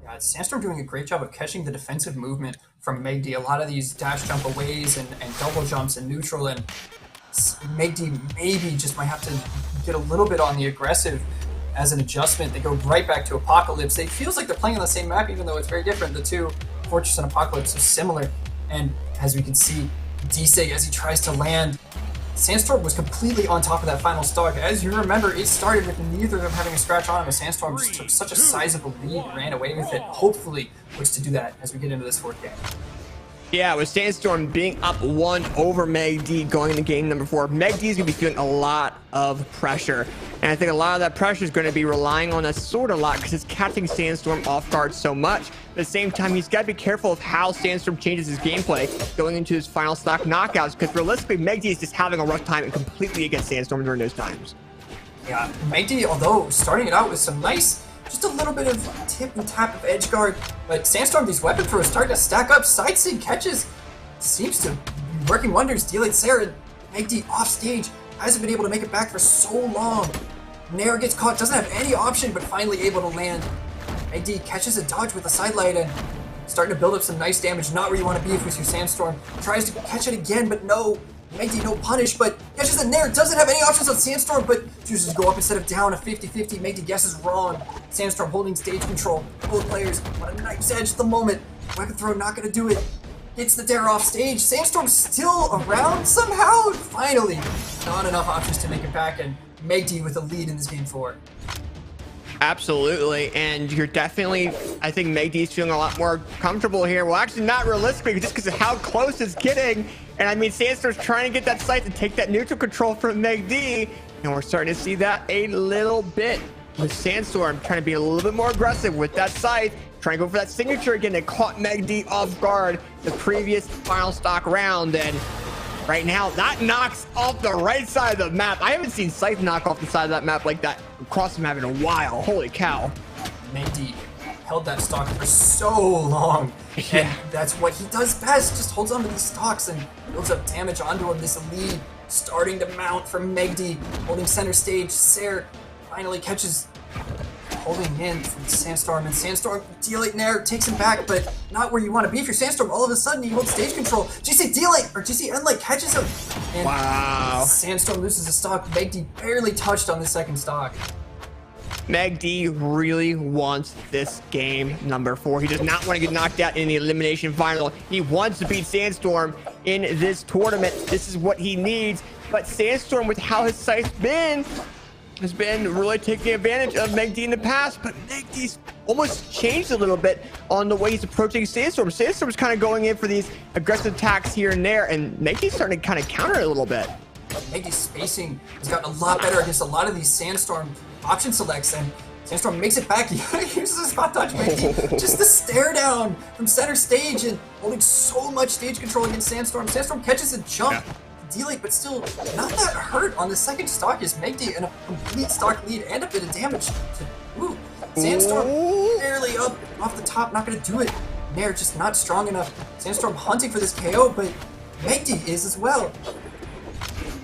Yeah, Sandstorm doing a great job of catching the defensive movement from MegD. A lot of these dash jump aways and double jumps in neutral, and MegD maybe just might have to get a little bit on the aggressive as an adjustment. They go right back to Apocalypse. It feels like they're playing on the same map, even though it's very different. The two, Fortress and Apocalypse, are similar. And as we can see, D-Sig, as he tries to land, Sandstorm was completely on top of that final stock. As you remember, it started with neither of them having a scratch on him, and Sandstorm just took such a sizable lead, ran away with it. Hopefully looks to do that as we get into this 4th game. Yeah, with Sandstorm being up 1 over MegD going into game number 4, MegD is going to be feeling a lot of pressure. And I think a lot of that pressure is going to be relying on a sword a lot because it's catching Sandstorm off guard so much. At the same time, he's got to be careful of how Sandstorm changes his gameplay going into his final stock knockouts, because realistically, MegD is just having a rough time and completely against Sandstorm during those times. Yeah, MegD, although starting it out with some nice, just a little bit of tip and tap of edge guard, but Sandstorm, these weapon throws starting to stack up. Side sig catches seems to be working wonders. D-Late Sarah, MegD off stage, hasn't been able to make it back for so long. Nair gets caught, doesn't have any option, but finally able to land. MegD catches a dodge with a sidelight and starting to build up some nice damage. Not where you want to be if you're Sandstorm. Tries to catch it again, but no. MegD no punish, but catches a Nair, doesn't have any options on Sandstorm, but chooses to go up instead of down. A 50-50. MegD guesses wrong. Sandstorm holding stage control. Both players on a knife's edge at the moment. Weapon throw not going to do it. Hits the dare off stage. Sandstorm still around somehow. Finally, not enough options to make it back, and MegD with a lead in this game 4. Absolutely, and you're definitely, I think MegD's feeling a lot more comfortable here. Well, actually not realistically, just because of how close it's getting. And I mean, Sandstorm's trying to get that scythe to take that neutral control from MegD, and we're starting to see that a little bit with Sandstorm trying to be a little bit more aggressive with that scythe, trying to go for that signature again that caught MegD off guard the previous final stock round. And right now, that knocks off the right side of the map. I haven't seen Scythe knock off the side of that map like that across the map in a while. Holy cow. MegD held that stock for so long. Yeah. And that's what he does best. Just holds onto these stocks and builds up damage onto him. This lead starting to mount from MegD, holding center stage. Ser finally catches, holding in from Sandstorm, and Sandstorm, D-Late Nair takes him back, but not where you want to be. If you're Sandstorm, all of a sudden you hold stage control. GC D-Late, or GC N-Late catches him. And wow. Sandstorm loses a stock. MegD barely touched on the second stock. MegD really wants this game number 4. He does not want to get knocked out in the elimination final. He wants to beat Sandstorm in this tournament. This is what he needs. But Sandstorm, with how his site's been, has been really taking advantage of MegD in the past, but MegD's almost changed a little bit on the way he's approaching Sandstorm. Sandstorm's kind of going in for these aggressive attacks here and there, and MegD's starting to kind of counter it a little bit. MegD's spacing has gotten a lot better against a lot of these Sandstorm option selects, and Sandstorm makes it back. He uses a spot dodge. MegD, just the stare down from center stage and holding so much stage control against Sandstorm. Sandstorm catches a jump. Yeah. D-Late, but still not that hurt on the second stock is MegD, and a complete stock lead and a bit of damage to Sandstorm barely up off the top, not gonna do it. Nair just not strong enough. Sandstorm hunting for this KO, but MegD is as well.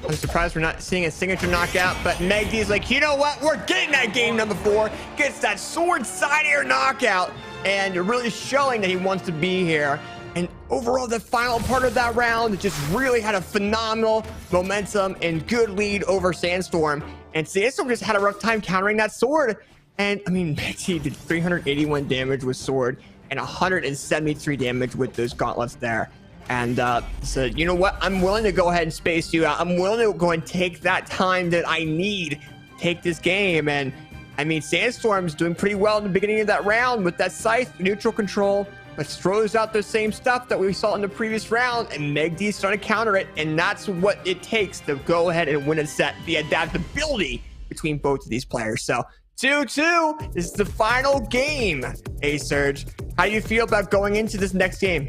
I'm surprised we're not seeing a signature knockout, but MegD is like, you know what? We're getting that game number 4. Gets that sword side air knockout, and really showing that he wants to be here. And overall, the final part of that round just really had a phenomenal momentum and good lead over Sandstorm. And Sandstorm just had a rough time countering that sword. And I mean, Magdy did 381 damage with sword and 173 damage with those gauntlets there. And said, you know what? I'm willing to go ahead and space you out. I'm willing to go and take that time that I need to take this game. And I mean, Sandstorm's doing pretty well in the beginning of that round with that scythe, neutral control, but throws out the same stuff that we saw in the previous round, and MegD's trying to counter it, and that's what it takes to go ahead and win a set, the adaptability between both of these players. So 2-2 is the final game. Hey, Surge, how do you feel about going into this next game?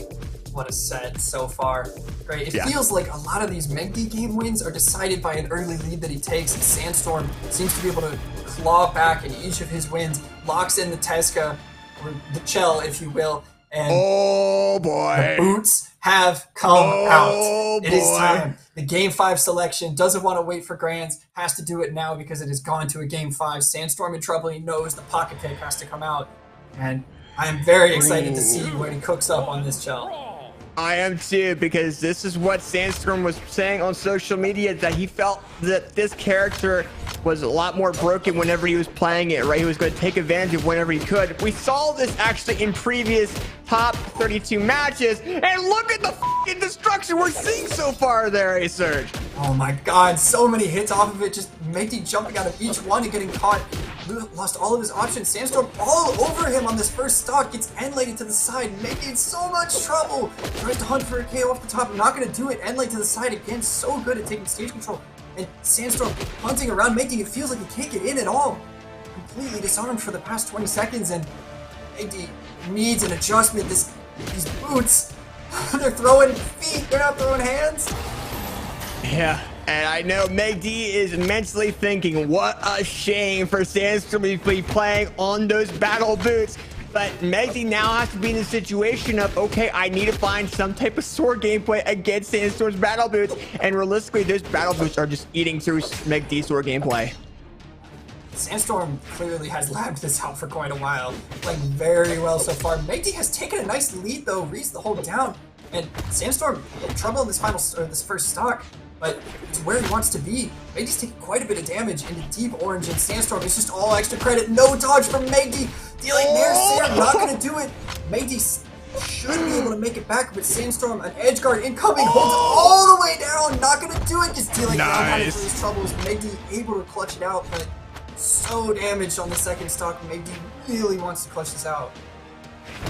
What a set so far. Great. It feels like a lot of these MegD game wins are decided by an early lead that he takes, and Sandstorm seems to be able to claw back in each of his wins, locks in the Tesca, or the Chell, if you will, and oh boy, the boots have come out. It is time. The Game 5 selection doesn't want to wait for Grands, has to do it now because it has gone to a Game 5. Sandstorm in trouble. He knows the pocket pick has to come out, and I am very excited to see what he cooks up on this Chell. I am too, because this is what Sandstorm was saying on social media, that he felt that this character was a lot more broken whenever he was playing it, right? He was going to take advantage of whenever he could. We saw this actually in previous top 32 matches, and look at the fucking destruction we're seeing so far there, Surge. Oh my god, so many hits off of it, just MegD jumping out of each one and getting caught. Lost all of his options. Sandstorm all over him on this first stock, gets end-lated to the side. MegD in so much trouble. Tries to hunt for a KO off the top, not going to do it. End-late to the side again, so good at taking stage control. And Sandstorm hunting around MegD, it feels like he can't get in at all. Completely disarmed for the past 20 seconds, and MegD needs an adjustment. These boots, they're throwing feet, they're not throwing hands. Yeah, and I know MegD is mentally thinking, what a shame for Sandstorm to be playing on those battle boots. But MegD now has to be in the situation of, okay, I need to find some type of sword gameplay against Sandstorm's battle boots. And realistically, those battle boots are just eating through MegD's sword gameplay. Sandstorm clearly has labbed this out for quite a while, playing very well so far. MegD has taken a nice lead though, reads the hold down, and Sandstorm in trouble in this first stock, but it's where he wants to be. MegD's taking quite a bit of damage into deep orange, and Sandstorm is just all extra credit. No dodge from MegD, dealing near Sam, not gonna do it. MegD should be able to make it back, but Sandstorm, an edge guard incoming, holds it all the way down, not gonna do it, just dealing down for his troubles. MegD able to clutch it out, but so damaged on the second stock. MegD really wants to clutch this out.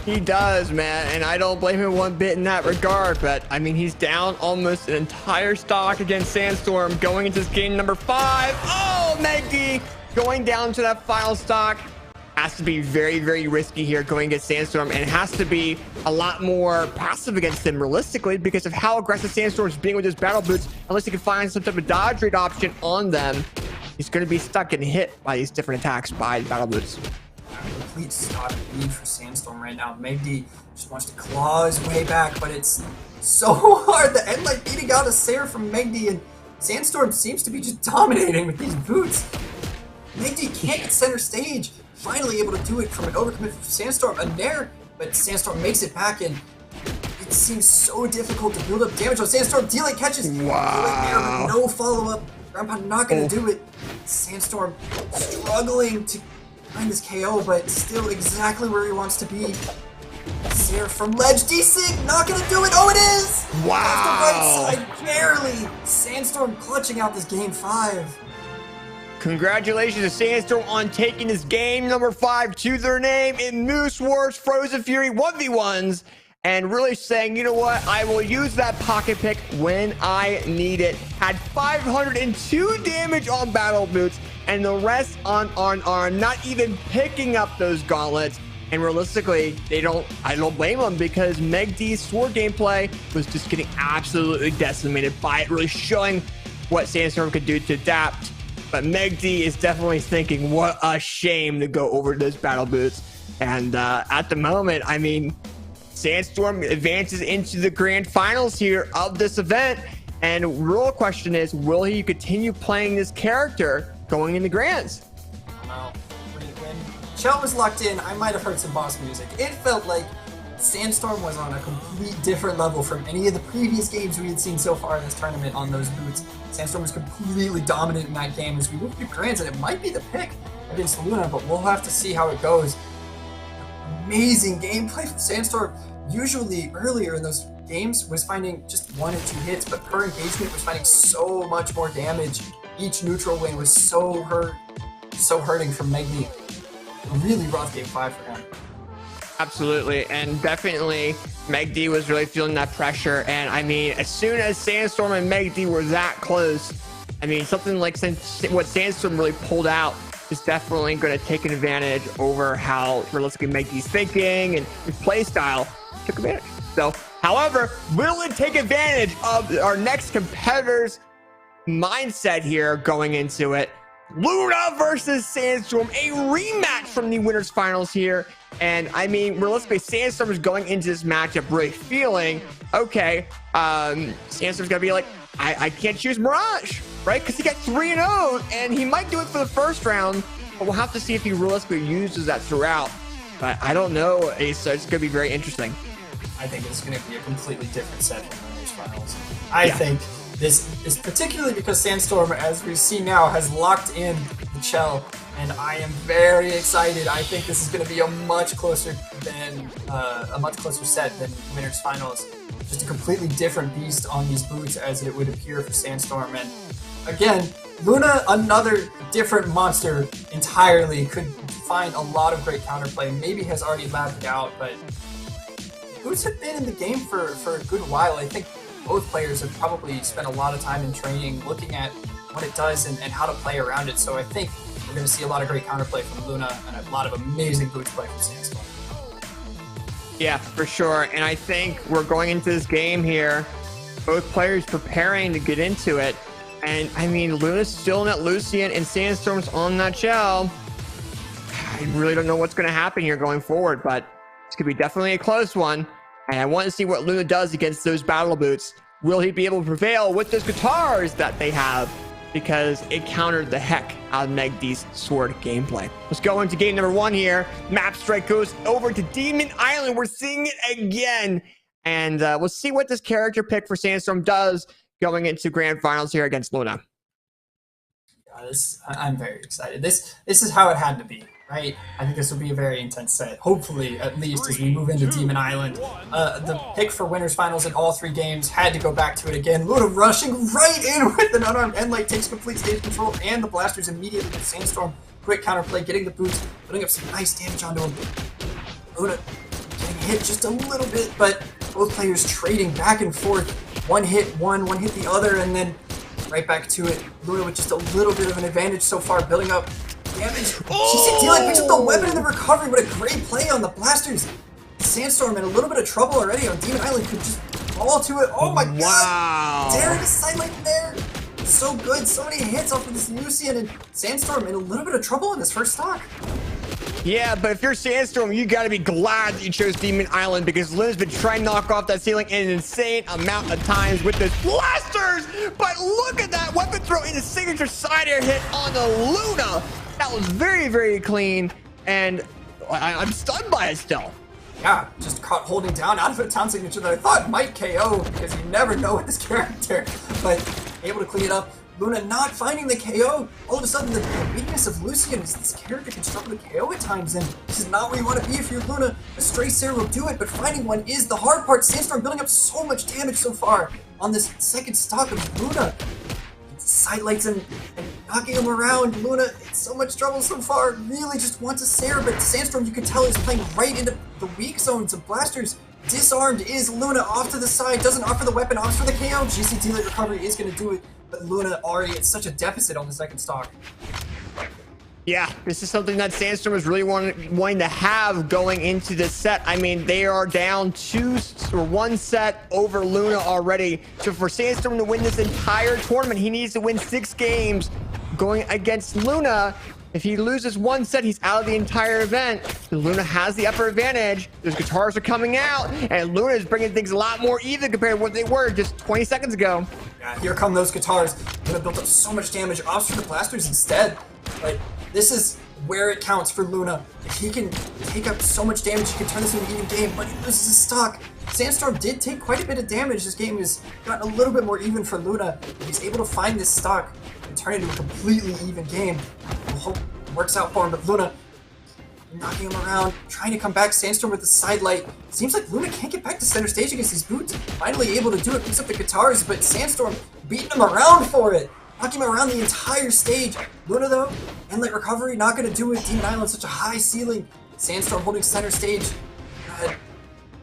He does, man, and I don't blame him one bit in that regard, but I mean, he's down almost an entire stock against Sandstorm going into this game number 5. Oh, MegD going down to that final stock. Has to be very, very risky here going against Sandstorm, and it has to be a lot more passive against him realistically because of how aggressive Sandstorm's being with his battle boots. Unless he can find some type of dodge rate option on them, he's going to be stuck getting hit by these different attacks by the battle boots. Complete stock lead for Sandstorm right now. MegD just wants to claw his way back, but it's so hard. The end light beating out a Sair from MegD, and Sandstorm seems to be just dominating with these boots. MegD can't get center stage. Finally able to do it from an overcommit from Sandstorm. A nair, but Sandstorm makes it back, and it seems so difficult to build up damage on Sandstorm. D-Link catches. Wow. Nair, but no follow-up. Grandpa not going to do it. Sandstorm struggling to find this KO, but still exactly where he wants to be. Sair from ledge. D-Sig not going to do it. Oh, it is! Wow. Off the right side, barely. Sandstorm clutching out this game 5. Congratulations to Sandstorm on taking this game number 5 to their name in Moose Wars Frozen Fury 1v1s and really saying, you know what, I will use that pocket pick when I need it. Had 502 damage on battle boots and the rest on not even picking up those gauntlets. And realistically, I don't blame them because MegD's sword gameplay was just getting absolutely decimated by it, really showing what Sandstorm could do to adapt. But MegD is definitely thinking, what a shame to go over those battle boots. And at the moment, I mean, Sandstorm advances into the grand finals here of this event. And real question is, will he continue playing this character going into grands? I don't know. When Chell was locked in, I might have heard some boss music. It felt like Sandstorm was on a complete different level from any of the previous games we had seen so far in this tournament on those boots. Sandstorm was completely dominant in that game as we move through grands, and it might be the pick against Luna, but we'll have to see how it goes. Amazing gameplay from Sandstorm. Usually earlier in those games was finding just 1 or 2 hits, but per engagement was finding so much more damage. Each neutral win was so hurting from Magdy. A really rough game 5 for him. Absolutely, and definitely MegD was really feeling that pressure. And I mean, as soon as Sandstorm and MegD were that close, I mean, something like what Sandstorm really pulled out is definitely going to take an advantage over how realistically MegD's thinking and his play style took advantage. So, however, will it take advantage of our next competitor's mindset here going into it? Luna versus Sandstorm, a rematch from the winners finals here. And I mean, realistically, Sandstorm is going into this matchup really feeling, okay, Sandstorm's gonna be like, I can't choose Mirage, right? Because he got 3-0, and he might do it for the first round, but we'll have to see if he realistically uses that throughout. But I don't know, so it's gonna be very interesting. I think it's gonna be a completely different set from winners finals. I think this is particularly because Sandstorm, as we see now, has locked in the Chell, and I am very excited. I think this is going to be a much closer set than winners finals. Just a completely different beast on these boots, as it would appear for Sandstorm. And again, Luna, another different monster entirely, could find a lot of great counterplay. Maybe has already labbed it out, but boots have been in the game for a good while. I think both players have probably spent a lot of time in training looking at what it does and how to play around it. So I think we're going to see a lot of great counterplay from Luna and a lot of amazing boots play from Sandstorm. Yeah, for sure. And I think we're going into this game here, both players preparing to get into it. And I mean, Luna's still in that Lucian and Sandstorm's on that Shell. I really don't know what's going to happen here going forward, but it's going to be definitely a close one. And I want to see what Luna does against those battle boots. Will he be able to prevail with those guitars that they have? Because it countered the heck out of MegD's sword gameplay. Let's go into game number 1 here. Map strike goes over to Demon Island. We're seeing it again. And we'll see what this character pick for Sandstorm does going into grand finals here against Luna. I'm very excited. This is how it had to be, right? I think this will be a very intense set. Hopefully, at least, as we move into Demon Island. The pick for winners finals in all 3 games had to go back to it again. Luna rushing right in with an unarmed Endlight, takes complete stage control, and the blasters immediately with Sandstorm. Quick counterplay, getting the boots, putting up some nice damage onto him. Luna getting hit just a little bit, but both players trading back and forth. One hit one hit the other, and then right back to it. Luna with just a little bit of an advantage so far, building up damage. CXTI picks up the weapon in the recovery. What a great play on the blasters. Sandstorm in a little bit of trouble already on Demon Island, could just fall to it. Oh my god! Daring to sidelight there. So good. So many hits off of this Lucian, and Sandstorm in a little bit of trouble in his first stock. Yeah, but if you're Sandstorm, you gotta be glad that you chose Demon Island, because Luna's been trying to knock off that ceiling an insane amount of times with those blasters. But look at that weapon throw in the signature side air hit on the Luna. That was very, very clean, and I'm stunned by it still. Yeah, just caught holding down out of a town signature that I thought might KO, because you never know with this character, but able to clean it up. Luna not finding the KO. All of a sudden, the weakness of Lucian is this character can struggle to KO at times, and this is not where you want to be if you're Luna. A stray Sarah will do it, but finding one is the hard part. Sandstorm building up so much damage so far on this second stock of Luna. Sidelights and knocking him around. Luna in so much trouble so far. Really just wants a Sarah, but Sandstorm, you can tell, is playing right into the weak zones of blasters. Disarmed is Luna off to the side, doesn't offer the weapon, opts for the KO. GCT late recovery is going to do it, but Luna already at such a deficit on the second stock. Yeah, this is something that Sandstorm is really wanting to have going into this set. I mean, they are down 1 set over Luna already. So for Sandstorm to win this entire tournament, he needs to win 6 games going against Luna. If he loses 1 set, he's out of the entire event. Luna has the upper advantage. Those guitars are coming out, and Luna is bringing things a lot more even compared to what they were just 20 seconds ago. Yeah, here come those guitars. Luna built up so much damage, opts for the blasters instead. But This is where it counts for Luna. If he can take up so much damage, he can turn this into an even game, but he loses his stock. Sandstorm did take quite a bit of damage. This game has gotten a little bit more even for Luna. He's able to find this stock and turn it into a completely even game. We'll hope it works out for him, but Luna knocking him around, trying to come back. Sandstorm with the side light. Seems like Luna can't get back to center stage against these boots. Finally able to do it, picks up the guitars, but Sandstorm beating him around for it. Knocking him around the entire stage. Luna though, end light recovery, not gonna do it. Demon Island, such a high ceiling. Sandstorm holding center stage.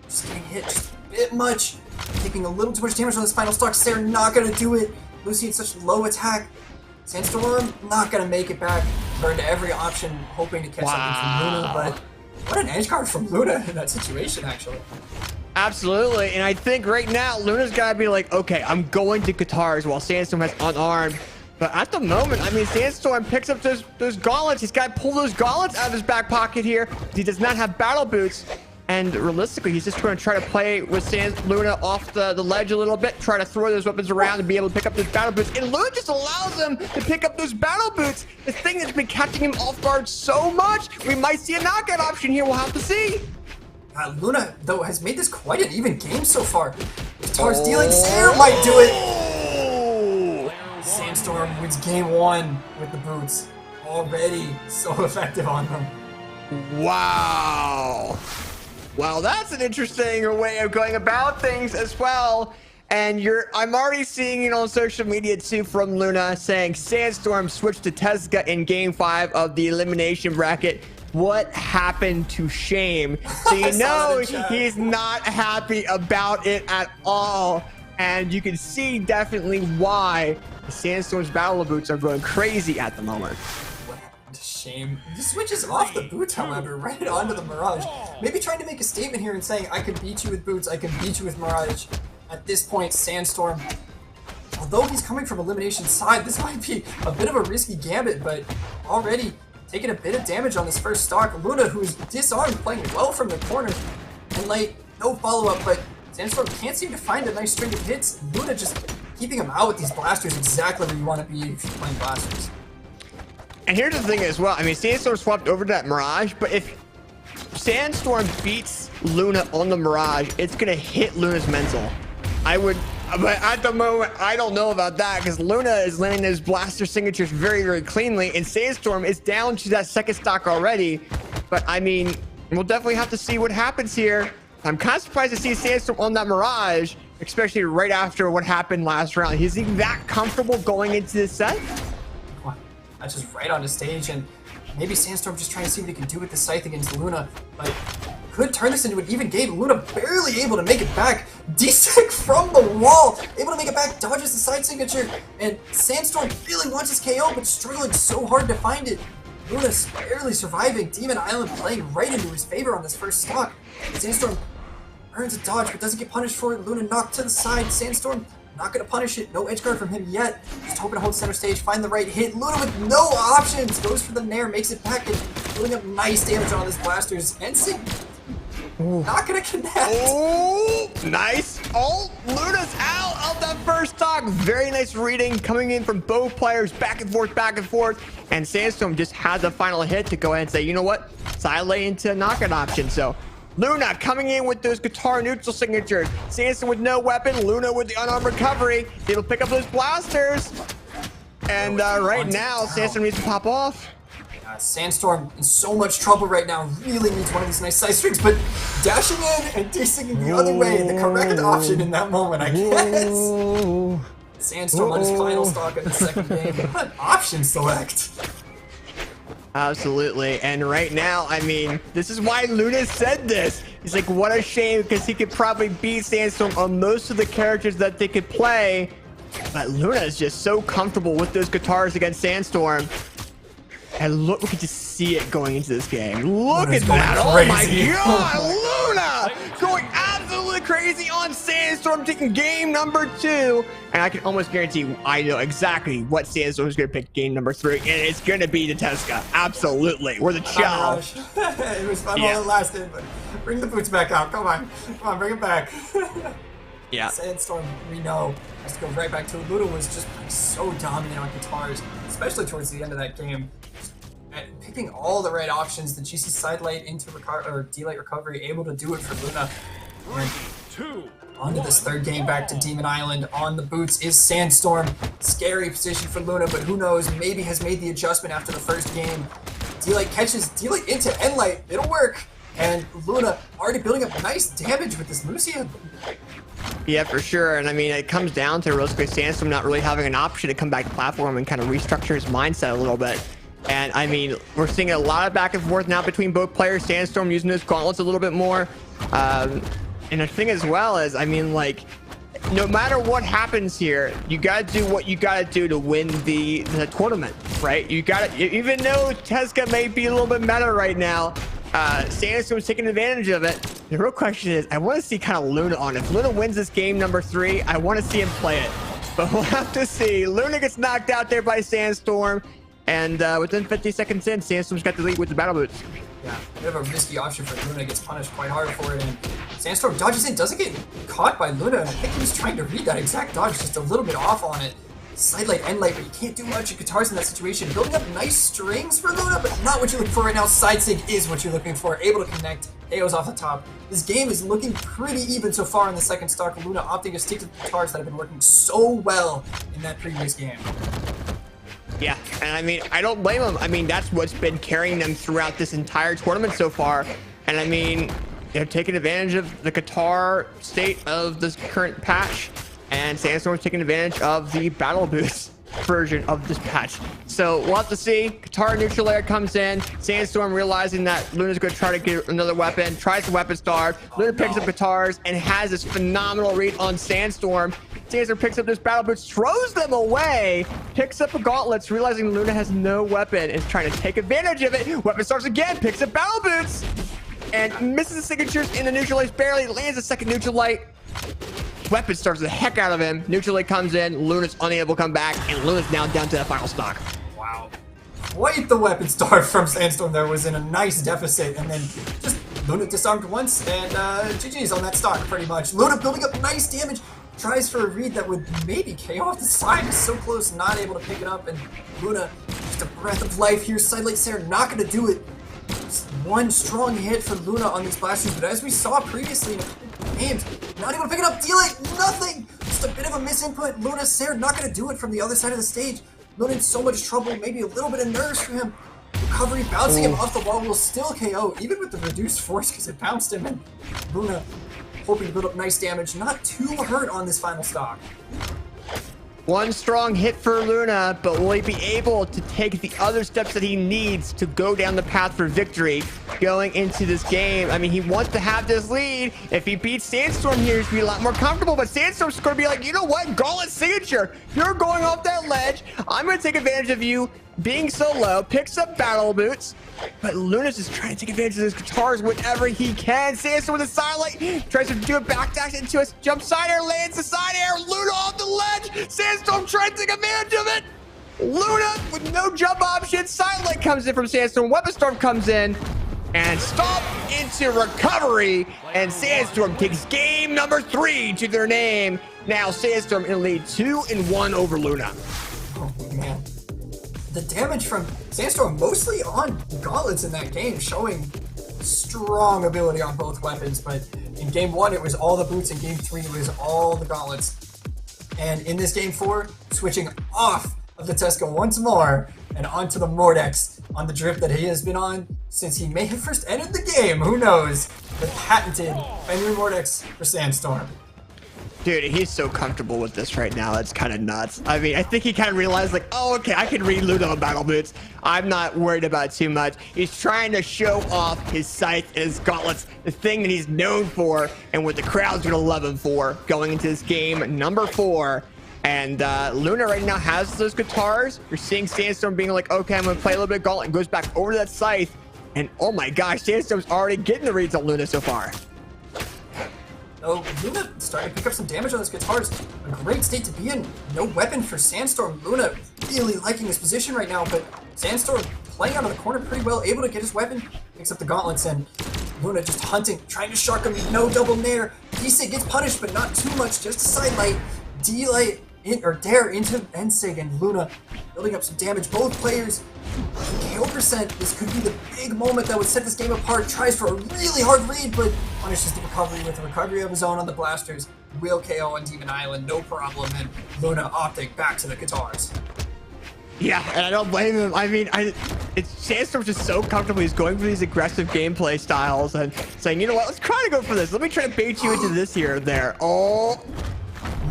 Just getting hit just a bit much. Taking a little too much damage on this final stock. Sarah not gonna do it. Lucy in such low attack. Sandstorm not gonna make it back. Burned every option, hoping to catch something from Luna, but what an edge guard from Luna in that situation, actually. Absolutely, and I think right now Luna's gotta be like, okay, I'm going to guitars while Sandstorm has unarmed. But at the moment, I mean, Sandstorm picks up those gauntlets. He's got to pull those gauntlets out of his back pocket here. He does not have battle boots. And realistically, he's just going to try to play with Luna off the ledge a little bit, try to throw those weapons around and be able to pick up those battle boots. And Luna just allows him to pick up those battle boots. This thing that's been catching him off guard so much. We might see a knockout option here. We'll have to see. Luna, though, has made this quite an even game so far. Guitar's dealing. Sarah might do it. Sandstorm wins game 1 with the boots. Already so effective on them. Wow. Well, that's an interesting way of going about things as well. And I'm already seeing it on social media too from Luna saying Sandstorm switched to Teska in game 5 of the elimination bracket. What happened to Shame? So you know he's not happy about it at all. And you can see definitely why the Sandstorm's battle boots are going crazy at the moment. Shame. He switches off the boots, however, right onto the Mirage. Maybe trying to make a statement here and saying, I can beat you with boots, I can beat you with Mirage. At this point, Sandstorm, although he's coming from elimination side, this might be a bit of a risky gambit, but already taking a bit of damage on this first stock. Luna, who's disarmed, playing well from the corner, and like, no follow-up, but Sandstorm can't seem to find a nice string of hits. Luna just keeping him out with these blasters, exactly where you want to be if you're playing blasters. And here's the thing as well. I mean, Sandstorm swapped over to that Mirage, but if Sandstorm beats Luna on the Mirage, it's going to hit Luna's mental. But at the moment, I don't know about that because Luna is landing those blaster signatures very, very cleanly, and Sandstorm is down to that second stock already. But I mean, we'll definitely have to see what happens here. I'm kind of surprised to see Sandstorm on that Mirage, especially right after what happened last round. Is he that comfortable going into this set? That's just right on the stage, and maybe Sandstorm just trying to see what he can do with the Scythe against Luna, but could turn this into an even game. Luna barely able to make it back. D-Sec from the wall, able to make it back, dodges the side signature, and Sandstorm really wants his KO, but struggling so hard to find it. Luna's barely surviving. Demon Island playing right into his favor on this first stock. Sandstorm earns a dodge, but doesn't get punished for it. Luna knocked to the side. Sandstorm not gonna punish it. No edge guard from him yet. Just hoping to hold center stage, find the right hit. Luna with no options goes for the nair, makes it back, and building up nice damage on his blasters. NSYNC not gonna connect. Oh, nice. Oh, Luna's out of that first stock. Very nice reading coming in from both players, back and forth, back and forth. And Sandstorm just had the final hit to go ahead and say, you know what? Silate into a knockout option. So Luna coming in with those guitar neutral signatures. Sandstorm with no weapon. Luna with the unarmed recovery. Able to pick up those blasters. And right now, Sandstorm needs to pop off. Sandstorm in so much trouble right now. Really needs one of these nice side strings, but dashing in and de-singing the other way. The correct option in that moment, I guess. Sandstorm on his final stock in the second game. What an option select. Absolutely. And right now, I mean, this is why Luna said this. He's like, what a shame, because he could probably beat Sandstorm on most of the characters that they could play. But Luna is just so comfortable with those guitars against Sandstorm. And look, we can just see it going into this game. Look at that. Oh my God, Luna going absolutely crazy on Sandstorm, taking game number 2. And I can almost guarantee I know exactly what Sandstorm is going to pick game number 3. And it's going to be the Teska. Absolutely. We're the chow. It was fun while it lasted, but bring the boots back out. Come on, bring it back. Yeah. Sandstorm, we know, has to go right back to it. Luna was just so dominant on guitars, especially towards the end of that game. picking all the right options. The GC side light into D-light recovery, able to do it for Luna. And onto this third game back to Demon Island. On the boots is Sandstorm. Scary position for Luna, but who knows? Maybe has made the adjustment after the first game. D-light catches D-light into N-light. It'll work. And Luna already building up nice damage with this Lucia. Yeah, for sure. And I mean, it comes down to realistically Sandstorm not really having an option to come back to platform and kind of restructure his mindset a little bit. And I mean, we're seeing a lot of back and forth now between both players. Sandstorm using those gauntlets a little bit more. And the thing as well is, I mean, like, no matter what happens here, you gotta do what you gotta do to win the tournament, right? You gotta, even though Teska may be a little bit meta right now, Sandstorm's taking advantage of it. The real question is, I want to see kind of Luna on. If Luna wins this game number 3, I want to see him play it. But we'll have to see. Luna gets knocked out there by Sandstorm. And within 50 seconds in, Sandstorm's got the lead with the battle boots. Yeah, bit of a risky option for Luna. Gets punished quite hard for it. And Sandstorm dodges in, doesn't get caught by Luna. And I think he was trying to read that exact dodge, just a little bit off on it. Side light, end light, but you can't do much. Your guitars in that situation. Building up nice strings for Luna, but not what you're looking for right now. Side sig is what you're looking for. Able to connect. AO's off the top. This game is looking pretty even so far in the second stock. Luna opting to stick to the guitars that have been working so well in that previous game. Yeah, and I mean, I don't blame them. I mean, that's what's been carrying them throughout this entire tournament so far. And I mean, they're taking advantage of the guitar state of this current patch. And Sandstorm's taking advantage of the battle boost version of this patch. So we'll have to see. Guitar neutral layer comes in. Sandstorm realizing that Luna's going to try to get another weapon. Tries to weapon starve. Luna picks up guitars and has this phenomenal read on Sandstorm. Sandstorm picks up this battle boots, throws them away, picks up the gauntlets, realizing Luna has no weapon, and is trying to take advantage of it. Weapon starves again, picks up battle boots, and misses the signatures in the neutral light, barely lands a second neutral light. Weapon starves the heck out of him. Neutral light comes in, Luna's unable to come back, and Luna's now down to that final stock. Wow. Quite the weapon start from Sandstorm there, was in a nice deficit, and then just Luna disarmed once, and GG's on that stock pretty much. Luna building up nice damage, tries for a read that would maybe KO off the side, is so close, not able to pick it up, and Luna, just a breath of life here. Sidelight Sarah not going to do it. Just one strong hit for Luna on these blasters, but as we saw previously in games, not able to pick it up. D-Light, nothing! Just a bit of a misinput. Luna, Sarah not going to do it from the other side of the stage. Luna in so much trouble, maybe a little bit of nerves for him. Recovery, bouncing him off the wall will still KO, even with the reduced force because it bounced him, and Luna hoping to build up nice damage, not too hurt on this final stock. One strong hit for Luna, but will he be able to take the other steps that he needs to go down the path for victory going into this game? I mean, he wants to have this lead. If he beats Sandstorm here, he's going to be a lot more comfortable, but Sandstorm's going to be like, you know what? Gauntlet signature. You're going off that ledge. I'm going to take advantage of you being so low. Picks up battle boots, but Luna's just trying to take advantage of his guitars whenever he can. Sandstorm with a silent, tries to do a backdash into a jump side air, lands the side air. Luna off the ledge. Sandstorm trying to take advantage of it. Luna with no jump option. Silent comes in from Sandstorm. Weapon Storm comes in and stop into recovery. And Sandstorm takes game number 3 to their name. Now Sandstorm in lead 2-1 over Luna. Oh man. The damage from Sandstorm mostly on gauntlets in that game, showing strong ability on both weapons, but in game 1 it was all the boots, in game 3 it was all the gauntlets. And in this game 4, switching off of the Tesco once more and onto the Mordex on the drip that he has been on since he may have first entered the game, who knows? The patented Henry Mordex for Sandstorm. Dude, he's so comfortable with this right now. It's kind of nuts. I mean, I think he kind of realized, like, oh, okay, I can read Luna on battle boots. I'm not worried about it too much. He's trying to show off his scythe and his gauntlets, the thing that he's known for, and what the crowd's gonna love him for going into this game number 4. And Luna right now has those guitars. You're seeing Sandstorm being like, okay, I'm gonna play a little bit of gauntlet, and goes back over to that scythe. And oh my gosh, Sandstorm's already getting the reads on Luna so far. Oh, Luna starting to pick up some damage on those guitars. A great state to be in. No weapon for Sandstorm. Luna really liking his position right now, but Sandstorm playing out of the corner pretty well, able to get his weapon. Picks up the gauntlets, and Luna just hunting, trying to shark him. No double nair. D-Sig gets punished, but not too much. Just a side light. D-Light Dare into Ensig, and Luna building up some damage. Both players, KO percent. This could be the big moment that would set this game apart. Tries for a really hard read, but punishes the recovery with a recovery of his own on the blasters. Will KO on Demon Island, no problem, and Luna opting back to the guitars. Yeah, and I don't blame him. I mean, Sandstorm's just so comfortable. He's going for these aggressive gameplay styles and saying, you know what, let's try to go for this. Let me try to bait you into this here or there. Oh.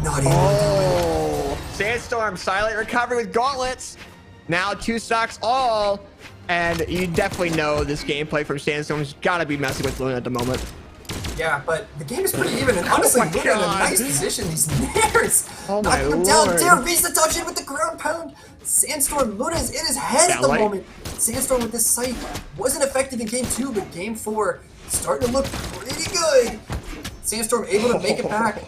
Not even. Oh. Sandstorm, silent recovery with gauntlets. Now 2 stocks all. And you definitely know this gameplay from Sandstorm's got to be messing with Luna at the moment. Yeah, but the game is pretty even, and honestly, Luna in a nice position. These nairs knocking him down. Dare reach the touch in with the ground pound. Sandstorm, Luna is in his head at the moment. Sandstorm with this sight wasn't effective in game 2, but game 4 starting to look pretty good. Sandstorm able to make it back,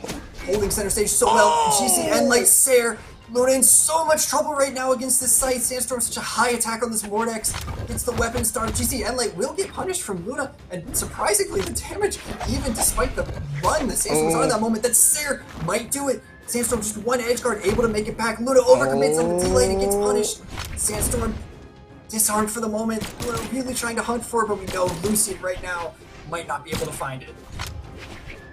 holding center stage so well. GCN like Sair. Luna in so much trouble right now against this site. Sandstorm such a high attack on this Mordex. Gets the weapon star. GC Enlight will get punished from Luna. And surprisingly, the damage, even despite the run that Sandstorm was on in that moment, that Sair might do it. Sandstorm just one edge guard able to make it back. Luna overcommits on the delay and gets punished. Sandstorm disarmed for the moment. Luna really trying to hunt for it, but we know Lucid right now might not be able to find it.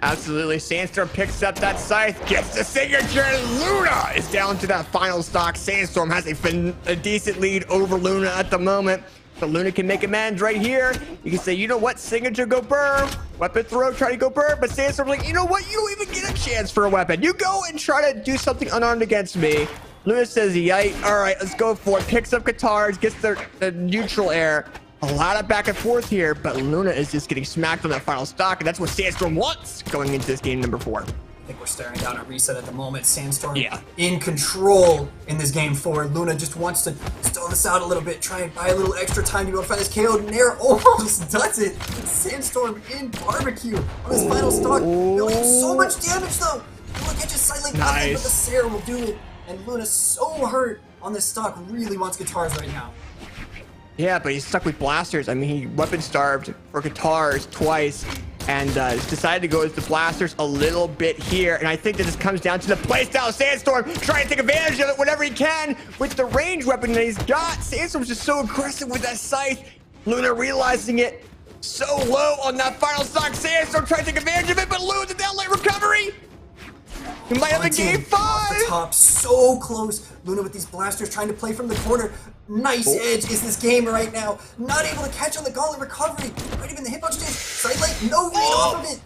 Absolutely. Sandstorm picks up that scythe, gets the signature, and Luna is down to that final stock. Sandstorm has a decent lead over Luna at the moment. So Luna can make amends right here. You can say, you know what, signature, go burn. Weapon throw, try to go burn. But Sandstorm's like, you know what, you don't even get a chance for a weapon. You go and try to do something unarmed against me. Luna says, yike, all right, let's go for it. Picks up guitars, gets the neutral air. A lot of back and forth here, but Luna is just getting smacked on that final stock, and that's what Sandstorm wants going into this game number 4. I think we're staring down a reset at the moment. Sandstorm in control in this game 4. Luna just wants to stall this out a little bit, try and buy a little extra time to be able to find this KO. Nair almost does it. Sandstorm in barbecue on his final stock. Building so much damage though. Luna catches silent nothing, but the Sair will do it. And Luna's so hurt on this stock, really wants guitars right now. Yeah, but he's stuck with blasters. I mean, he weapon starved for guitars twice and decided to go with the blasters a little bit here. And I think that this comes down to the playstyle of Sandstorm trying to take advantage of it whenever he can with the range weapon that he's got. Sandstorm's just so aggressive with that scythe. Luna realizing it so low on that final stock. Sandstorm trying to take advantage of it, but Luna with the downlight recovery. He might have a game 5. Off the top, so close. Luna with these blasters trying to play from the corner. Nice edge is this game right now. Not able to catch on the gauntlet recovery. Not even the hitbox stage. Sidelight, no read off of it.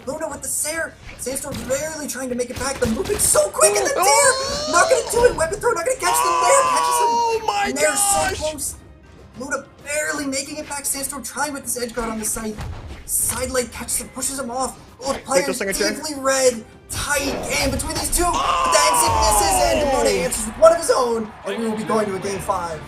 Luna with the Sair. Sandstorm barely trying to make it back. The movement so quick in the Dare. Not gonna do it. Weapon throw, not gonna catch the Nair. Catches him. Oh my Nair's gosh. so close. Luna barely making it back. Sandstorm trying with this edge guard on the side. Sidelight catches him, pushes him off. Both players deeply red. Tight game between these two. But that misses, and Luna answers with one of his own. And we will be going to a game 5.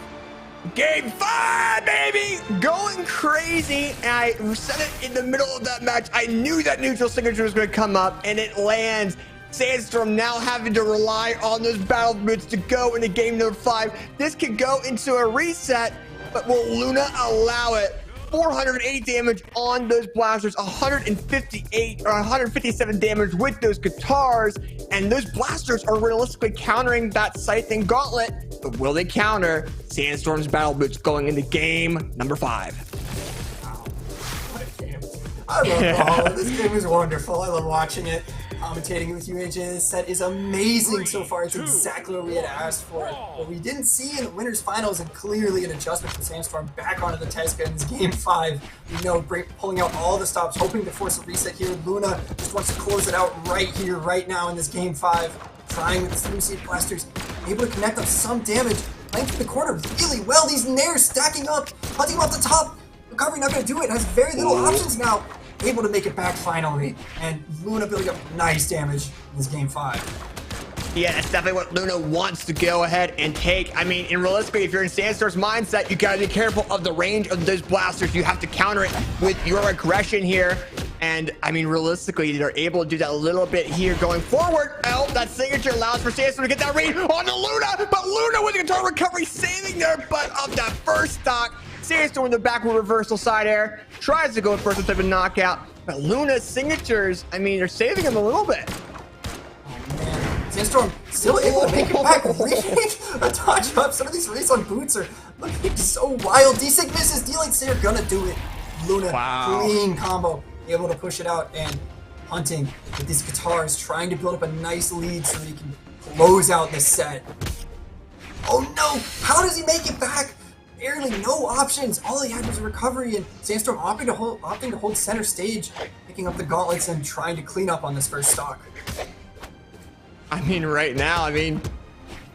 Game 5, baby! Going crazy. And I said it in the middle of that match. I knew that neutral signature was going to come up, and it lands. Sandstorm now having to rely on those battle boots to go into game number 5. This could go into a reset, but will Luna allow it? 480 damage on those blasters, 158 or 157 damage with those guitars, and those blasters are realistically countering that scythe and gauntlet. But will they counter Sandstorm's battle boots going into game number 5? Wow, what a game! I love all this game is wonderful. I love watching it. Commentating with you, AJ, this set is amazing so far. It's exactly what we had asked for. What we didn't see in the winners finals, and clearly an adjustment for Sandstorm back onto the Tesca in this game 5. We know pulling out all the stops, hoping to force a reset here. Luna just wants to close it out right here, right now in this game 5. Trying with the Lucid blasters, able to connect up some damage. Playing through the corner really well. These Nairs stacking up, hunting him off the top. Recovery not going to do it. Has very little options now. Able to make it back finally, and Luna building up nice damage in this game 5. Yeah, that's definitely what Luna wants to go ahead and take. I mean, and realistically, if you're in Sandstorm's mindset, you gotta be careful of the range of those blasters. You have to counter it with your aggression here. And I mean, realistically, they're able to do that a little bit here going forward. Oh, that signature allows for Sandstorm to get that read on the Luna, but Luna with the guitar recovery, saving their butt of that first stock. Sandstorm with the backward reversal side air, tries to go for some type of knockout, but Luna's signatures, I mean, they're saving him a little bit. Oh man, Sandstorm still able to make it back, reading a dodge up. Some of these rays on boots are looking so wild. D-Sig misses, D-Lights there, gonna do it. Luna, clean combo, able to push it out, and Hunting with these guitars, trying to build up a nice lead so that he can close out this set. Oh no! How does he make it back? Barely, no options. All he had was a recovery, and Sandstorm opting to hold center stage, picking up the gauntlets and trying to clean up on this first stock. I mean, right now,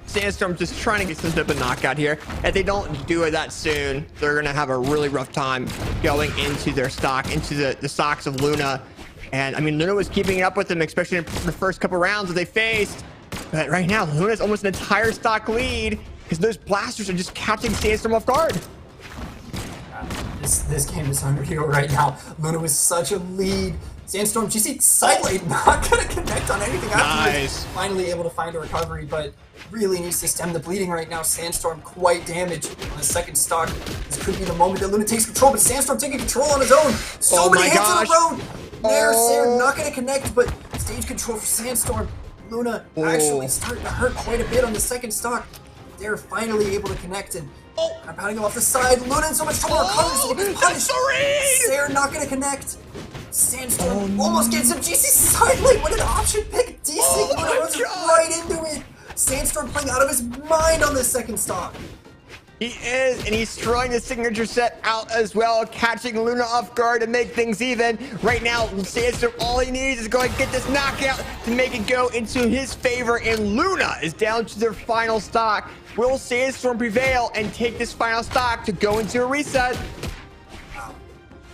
Sandstorm just trying to get some type of knockout here. If they don't do it that soon, they're going to have a really rough time going into their stock, into the stocks of Luna. And, Luna was keeping it up with them, especially in the first couple rounds that they faced. But right now, Luna's almost an entire stock lead because those blasters are just catching Sandstorm off guard. This game is unreal right now. Luna was such a lead. Sandstorm, GC sidelight, not gonna connect on anything afterwards. Finally able to find a recovery, but really needs to stem the bleeding right now. Sandstorm quite damaged on the second stock. This could be the moment that Luna takes control, but Sandstorm taking control on his own. So many hits in a row. There, Sarah not gonna connect, but stage control for Sandstorm. Luna actually starting to hurt quite a bit on the second stock. They're finally able to connect, and I'm pounding him off the side. Luna in so much trouble recovering, so he gets punished. Sarah not gonna connect. Sandstorm almost gets him. GC sidelight, what an option pick. DC Luna runs right into it. Sandstorm playing out of his mind on this second stock. He is, and he's throwing the signature set out as well, catching Luna off guard to make things even. Right now, Sandstorm, all he needs is going to get this knockout to make it go into his favor, and Luna is down to their final stock. Will Sandstorm prevail and take this final stock to go into a reset?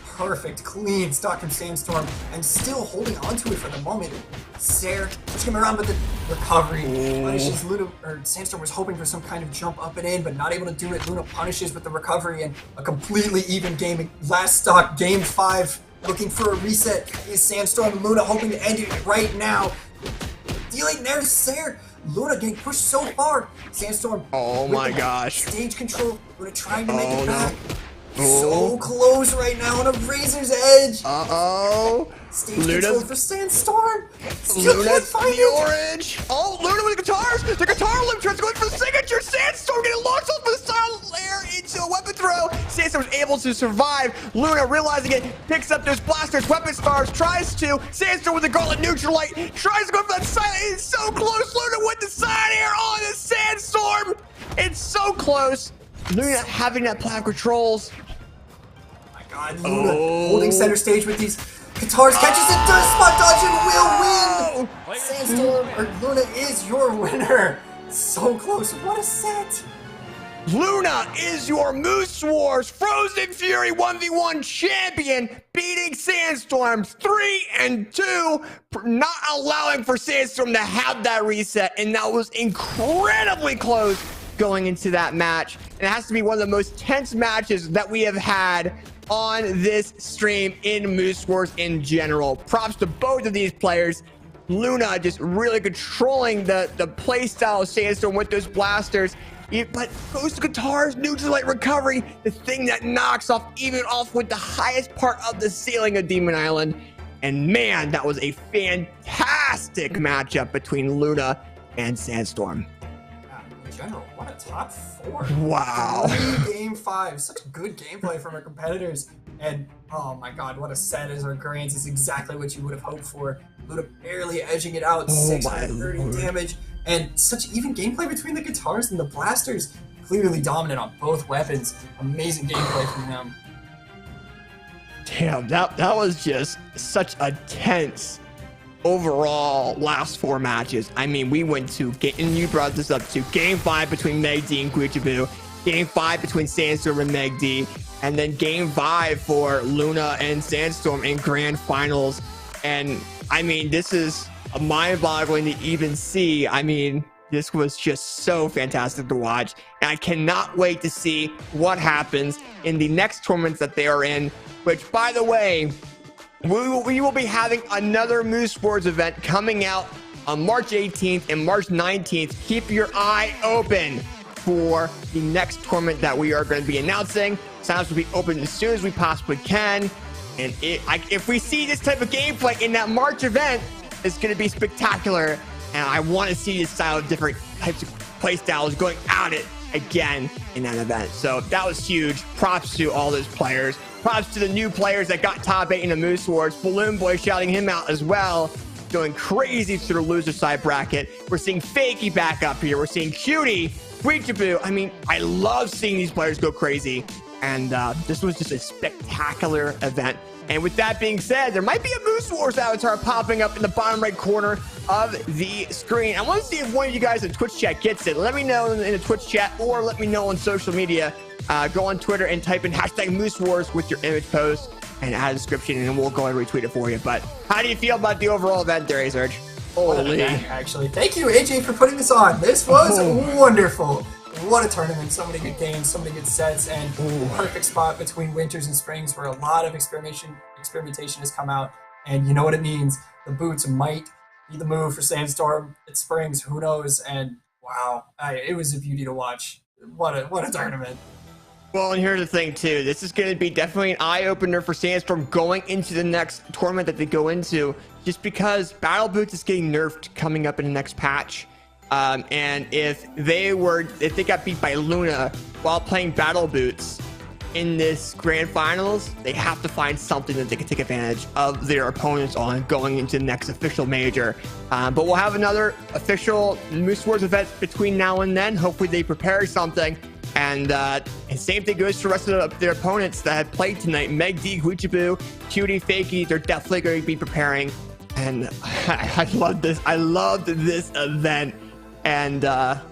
Perfect, clean stock from Sandstorm, and still holding onto it for the moment. Sarah pushing him around, but the recovery punishes Luna. Or Sandstorm was hoping for some kind of jump up and in, but not able to do it. Luna punishes with the recovery, and a completely even game. Last stock, game 5, looking for a reset. Is Sandstorm and Luna hoping to end it right now? Dealing there, Sarah. Luna getting pushed so far. Sandstorm. Oh my gosh. Stage control. Luna trying to make it back. So close right now on a razor's edge. Stage control for Sandstorm. Still can't find the orange. Oh, Luna with the guitars. The guitar loop tries going for the signature. Sandstorm getting launched off the silent layer into a weapon throw. Sandstorm was able to survive. Luna realizing it, picks up those blasters, weapon stars, tries to. Sandstorm with the gauntlet neutralite, tries to go for that silent. It's so close. Luna with the side air on the Sandstorm. It's so close. Luna having that plan controls. God, Luna holding center stage with these guitars, catches it, does spot dodge, and will win! Sandstorm, or Luna is your winner. So close, what a set! Luna is your Moose Wars Frozen Fury 1v1 champion, beating Sandstorm 3-2, not allowing for Sandstorm to have that reset, and that was incredibly close going into that match. And it has to be one of the most tense matches that we have had on this stream in Moose Wars in general. Props to both of these players. Luna just really controlling the play style of Sandstorm with those blasters. But goes to guitars, neutralite recovery, the thing that knocks off even off with the highest part of the ceiling of Demon Island. And man, that was a fantastic matchup between Luna and Sandstorm. In general, what a top 4. Wow. Game 5. Such good gameplay from our competitors. And oh my god, what a set as our grands is exactly what you would have hoped for. Luna barely edging it out, 630 damage. And such even gameplay between the guitars and the blasters. Clearly dominant on both weapons. Amazing gameplay from them. Damn, that was just such a tense overall last 4 matches. I mean, we went to and you brought this up to game 5 between MegD and Cutie, game 5 between Sandstorm and MegD, and then game 5 for Luna and Sandstorm in grand finals. And I mean, this is mind-boggling to even see. I mean, this was just so fantastic to watch, and I cannot wait to see what happens in the next tournaments that they are in, which, by the way, we will be having another Moose Wars event coming out on March 18th and March 19th. Keep your eye open for the next tournament that we are going to be announcing. Sign-ups will be open as soon as we possibly can. And if we see this type of gameplay in that March event, it's going to be spectacular. And I want to see this style of different types of play styles going at it again in that event. So that was huge. Props to all those players. Props to the new players that got top 8 in the Moose Wars. Balloon Boy shouting him out as well. Going crazy through the loser side bracket. We're seeing Fakie back up here. We're seeing Cutie, Breachaboo. I mean, I love seeing these players go crazy. And this was just a spectacular event. And with that being said, there might be a Moose Wars avatar popping up in the bottom right corner of the screen. I want to see if one of you guys in Twitch chat gets it. Let me know in the Twitch chat or let me know on social media. Go on Twitter and type in hashtag Moose Wars with your image post and add a description, and we'll go and retweet it for you. But how do you feel about the overall event there, Surge? Holy. Actually, thank you, AJ, for putting this on. This was wonderful. What a tournament. So many good games, so many good sets, and perfect spot between winters and springs where a lot of experimentation has come out. And you know what it means. The boots might be the move for Sandstorm. It's springs, who knows? And wow, it was a beauty to watch. What a tournament. Well, and here's the thing too. This is going to be definitely an eye-opener for Sandstorm going into the next tournament that they go into, just because Battle Boots is getting nerfed coming up in the next patch. And if they got beat by Luna while playing Battle Boots in this grand finals, they have to find something that they can take advantage of their opponents on going into the next official major. But we'll have another official Moose Wars event between now and then. Hopefully they prepare something. And same thing goes for the rest of their opponents that have played tonight. MegD, Breachaboo, Cutie, Fakie, they're definitely going to be preparing. And I love this. I loved this event. And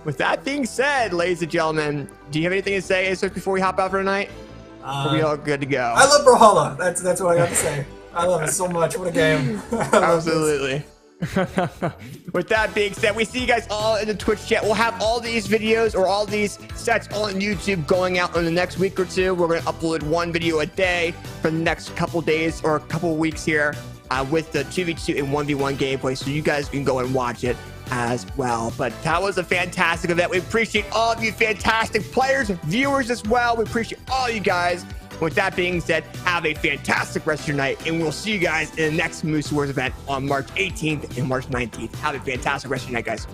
with that being said, ladies and gentlemen, do you have anything to say before we hop out for tonight? Are we all good to go? I love Brawlhalla. That's what I got to say. I love it so much. What a game. Absolutely. With that being said, we see you guys all in the Twitch chat. We'll have all these videos or all these sets on YouTube going out in the next week or two. We're going to upload one video a day for the next couple days or a couple weeks here with the 2v2 and 1v1 gameplay, so you guys can go and watch it as well. But that was a fantastic event. We appreciate all of you fantastic players, viewers as well. We appreciate all you guys. With that being said, have a fantastic rest of your night, and we'll see you guys in the next Moose Wars event on March 18th and March 19th. Have a fantastic rest of your night, guys.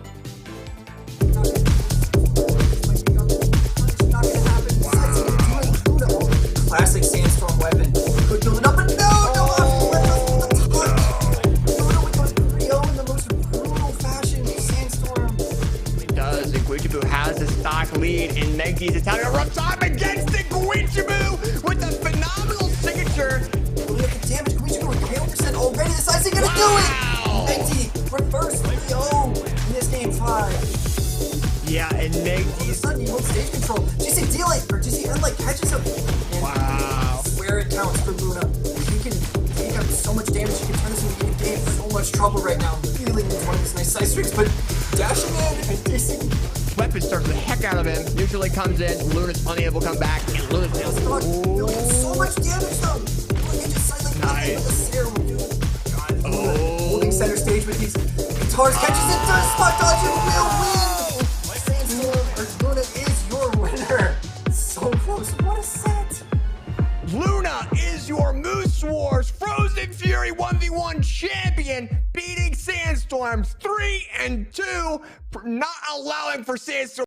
Classic Sandstorm weapon. Could build it up, but no! Breachaboo has the stock lead, and MegD's attacking a rough time against the Breachaboo with a phenomenal signature. Look at the damage. Breachaboo with 10% already. The size is gonna do it. MegD reverse 3-0 in this game 5. Yeah, and MegD. All of a sudden, he holds stage control. GC D-Light or GC Unlight catches him. And wow. Where it counts for Luna. He can take out so much damage. He can turn this into a game. So much trouble right now. Really needs one of these nice side streaks, but dashing in and DC. Weapon starts the heck out of him. Usually comes in. Luna's unable to come back. And Luna's now doing so much damage though. Look, he just like nothing but the Sarah will do. God, Luna holding center stage with these guitars, catches it, does spot dodge, and will win. Sandstorm or Luna is your winner. So close. What a set. Luna is your Moose Wars Frozen Fury 1v1 champion, beating Sandstorms 3-2, not allowing for Sandstorm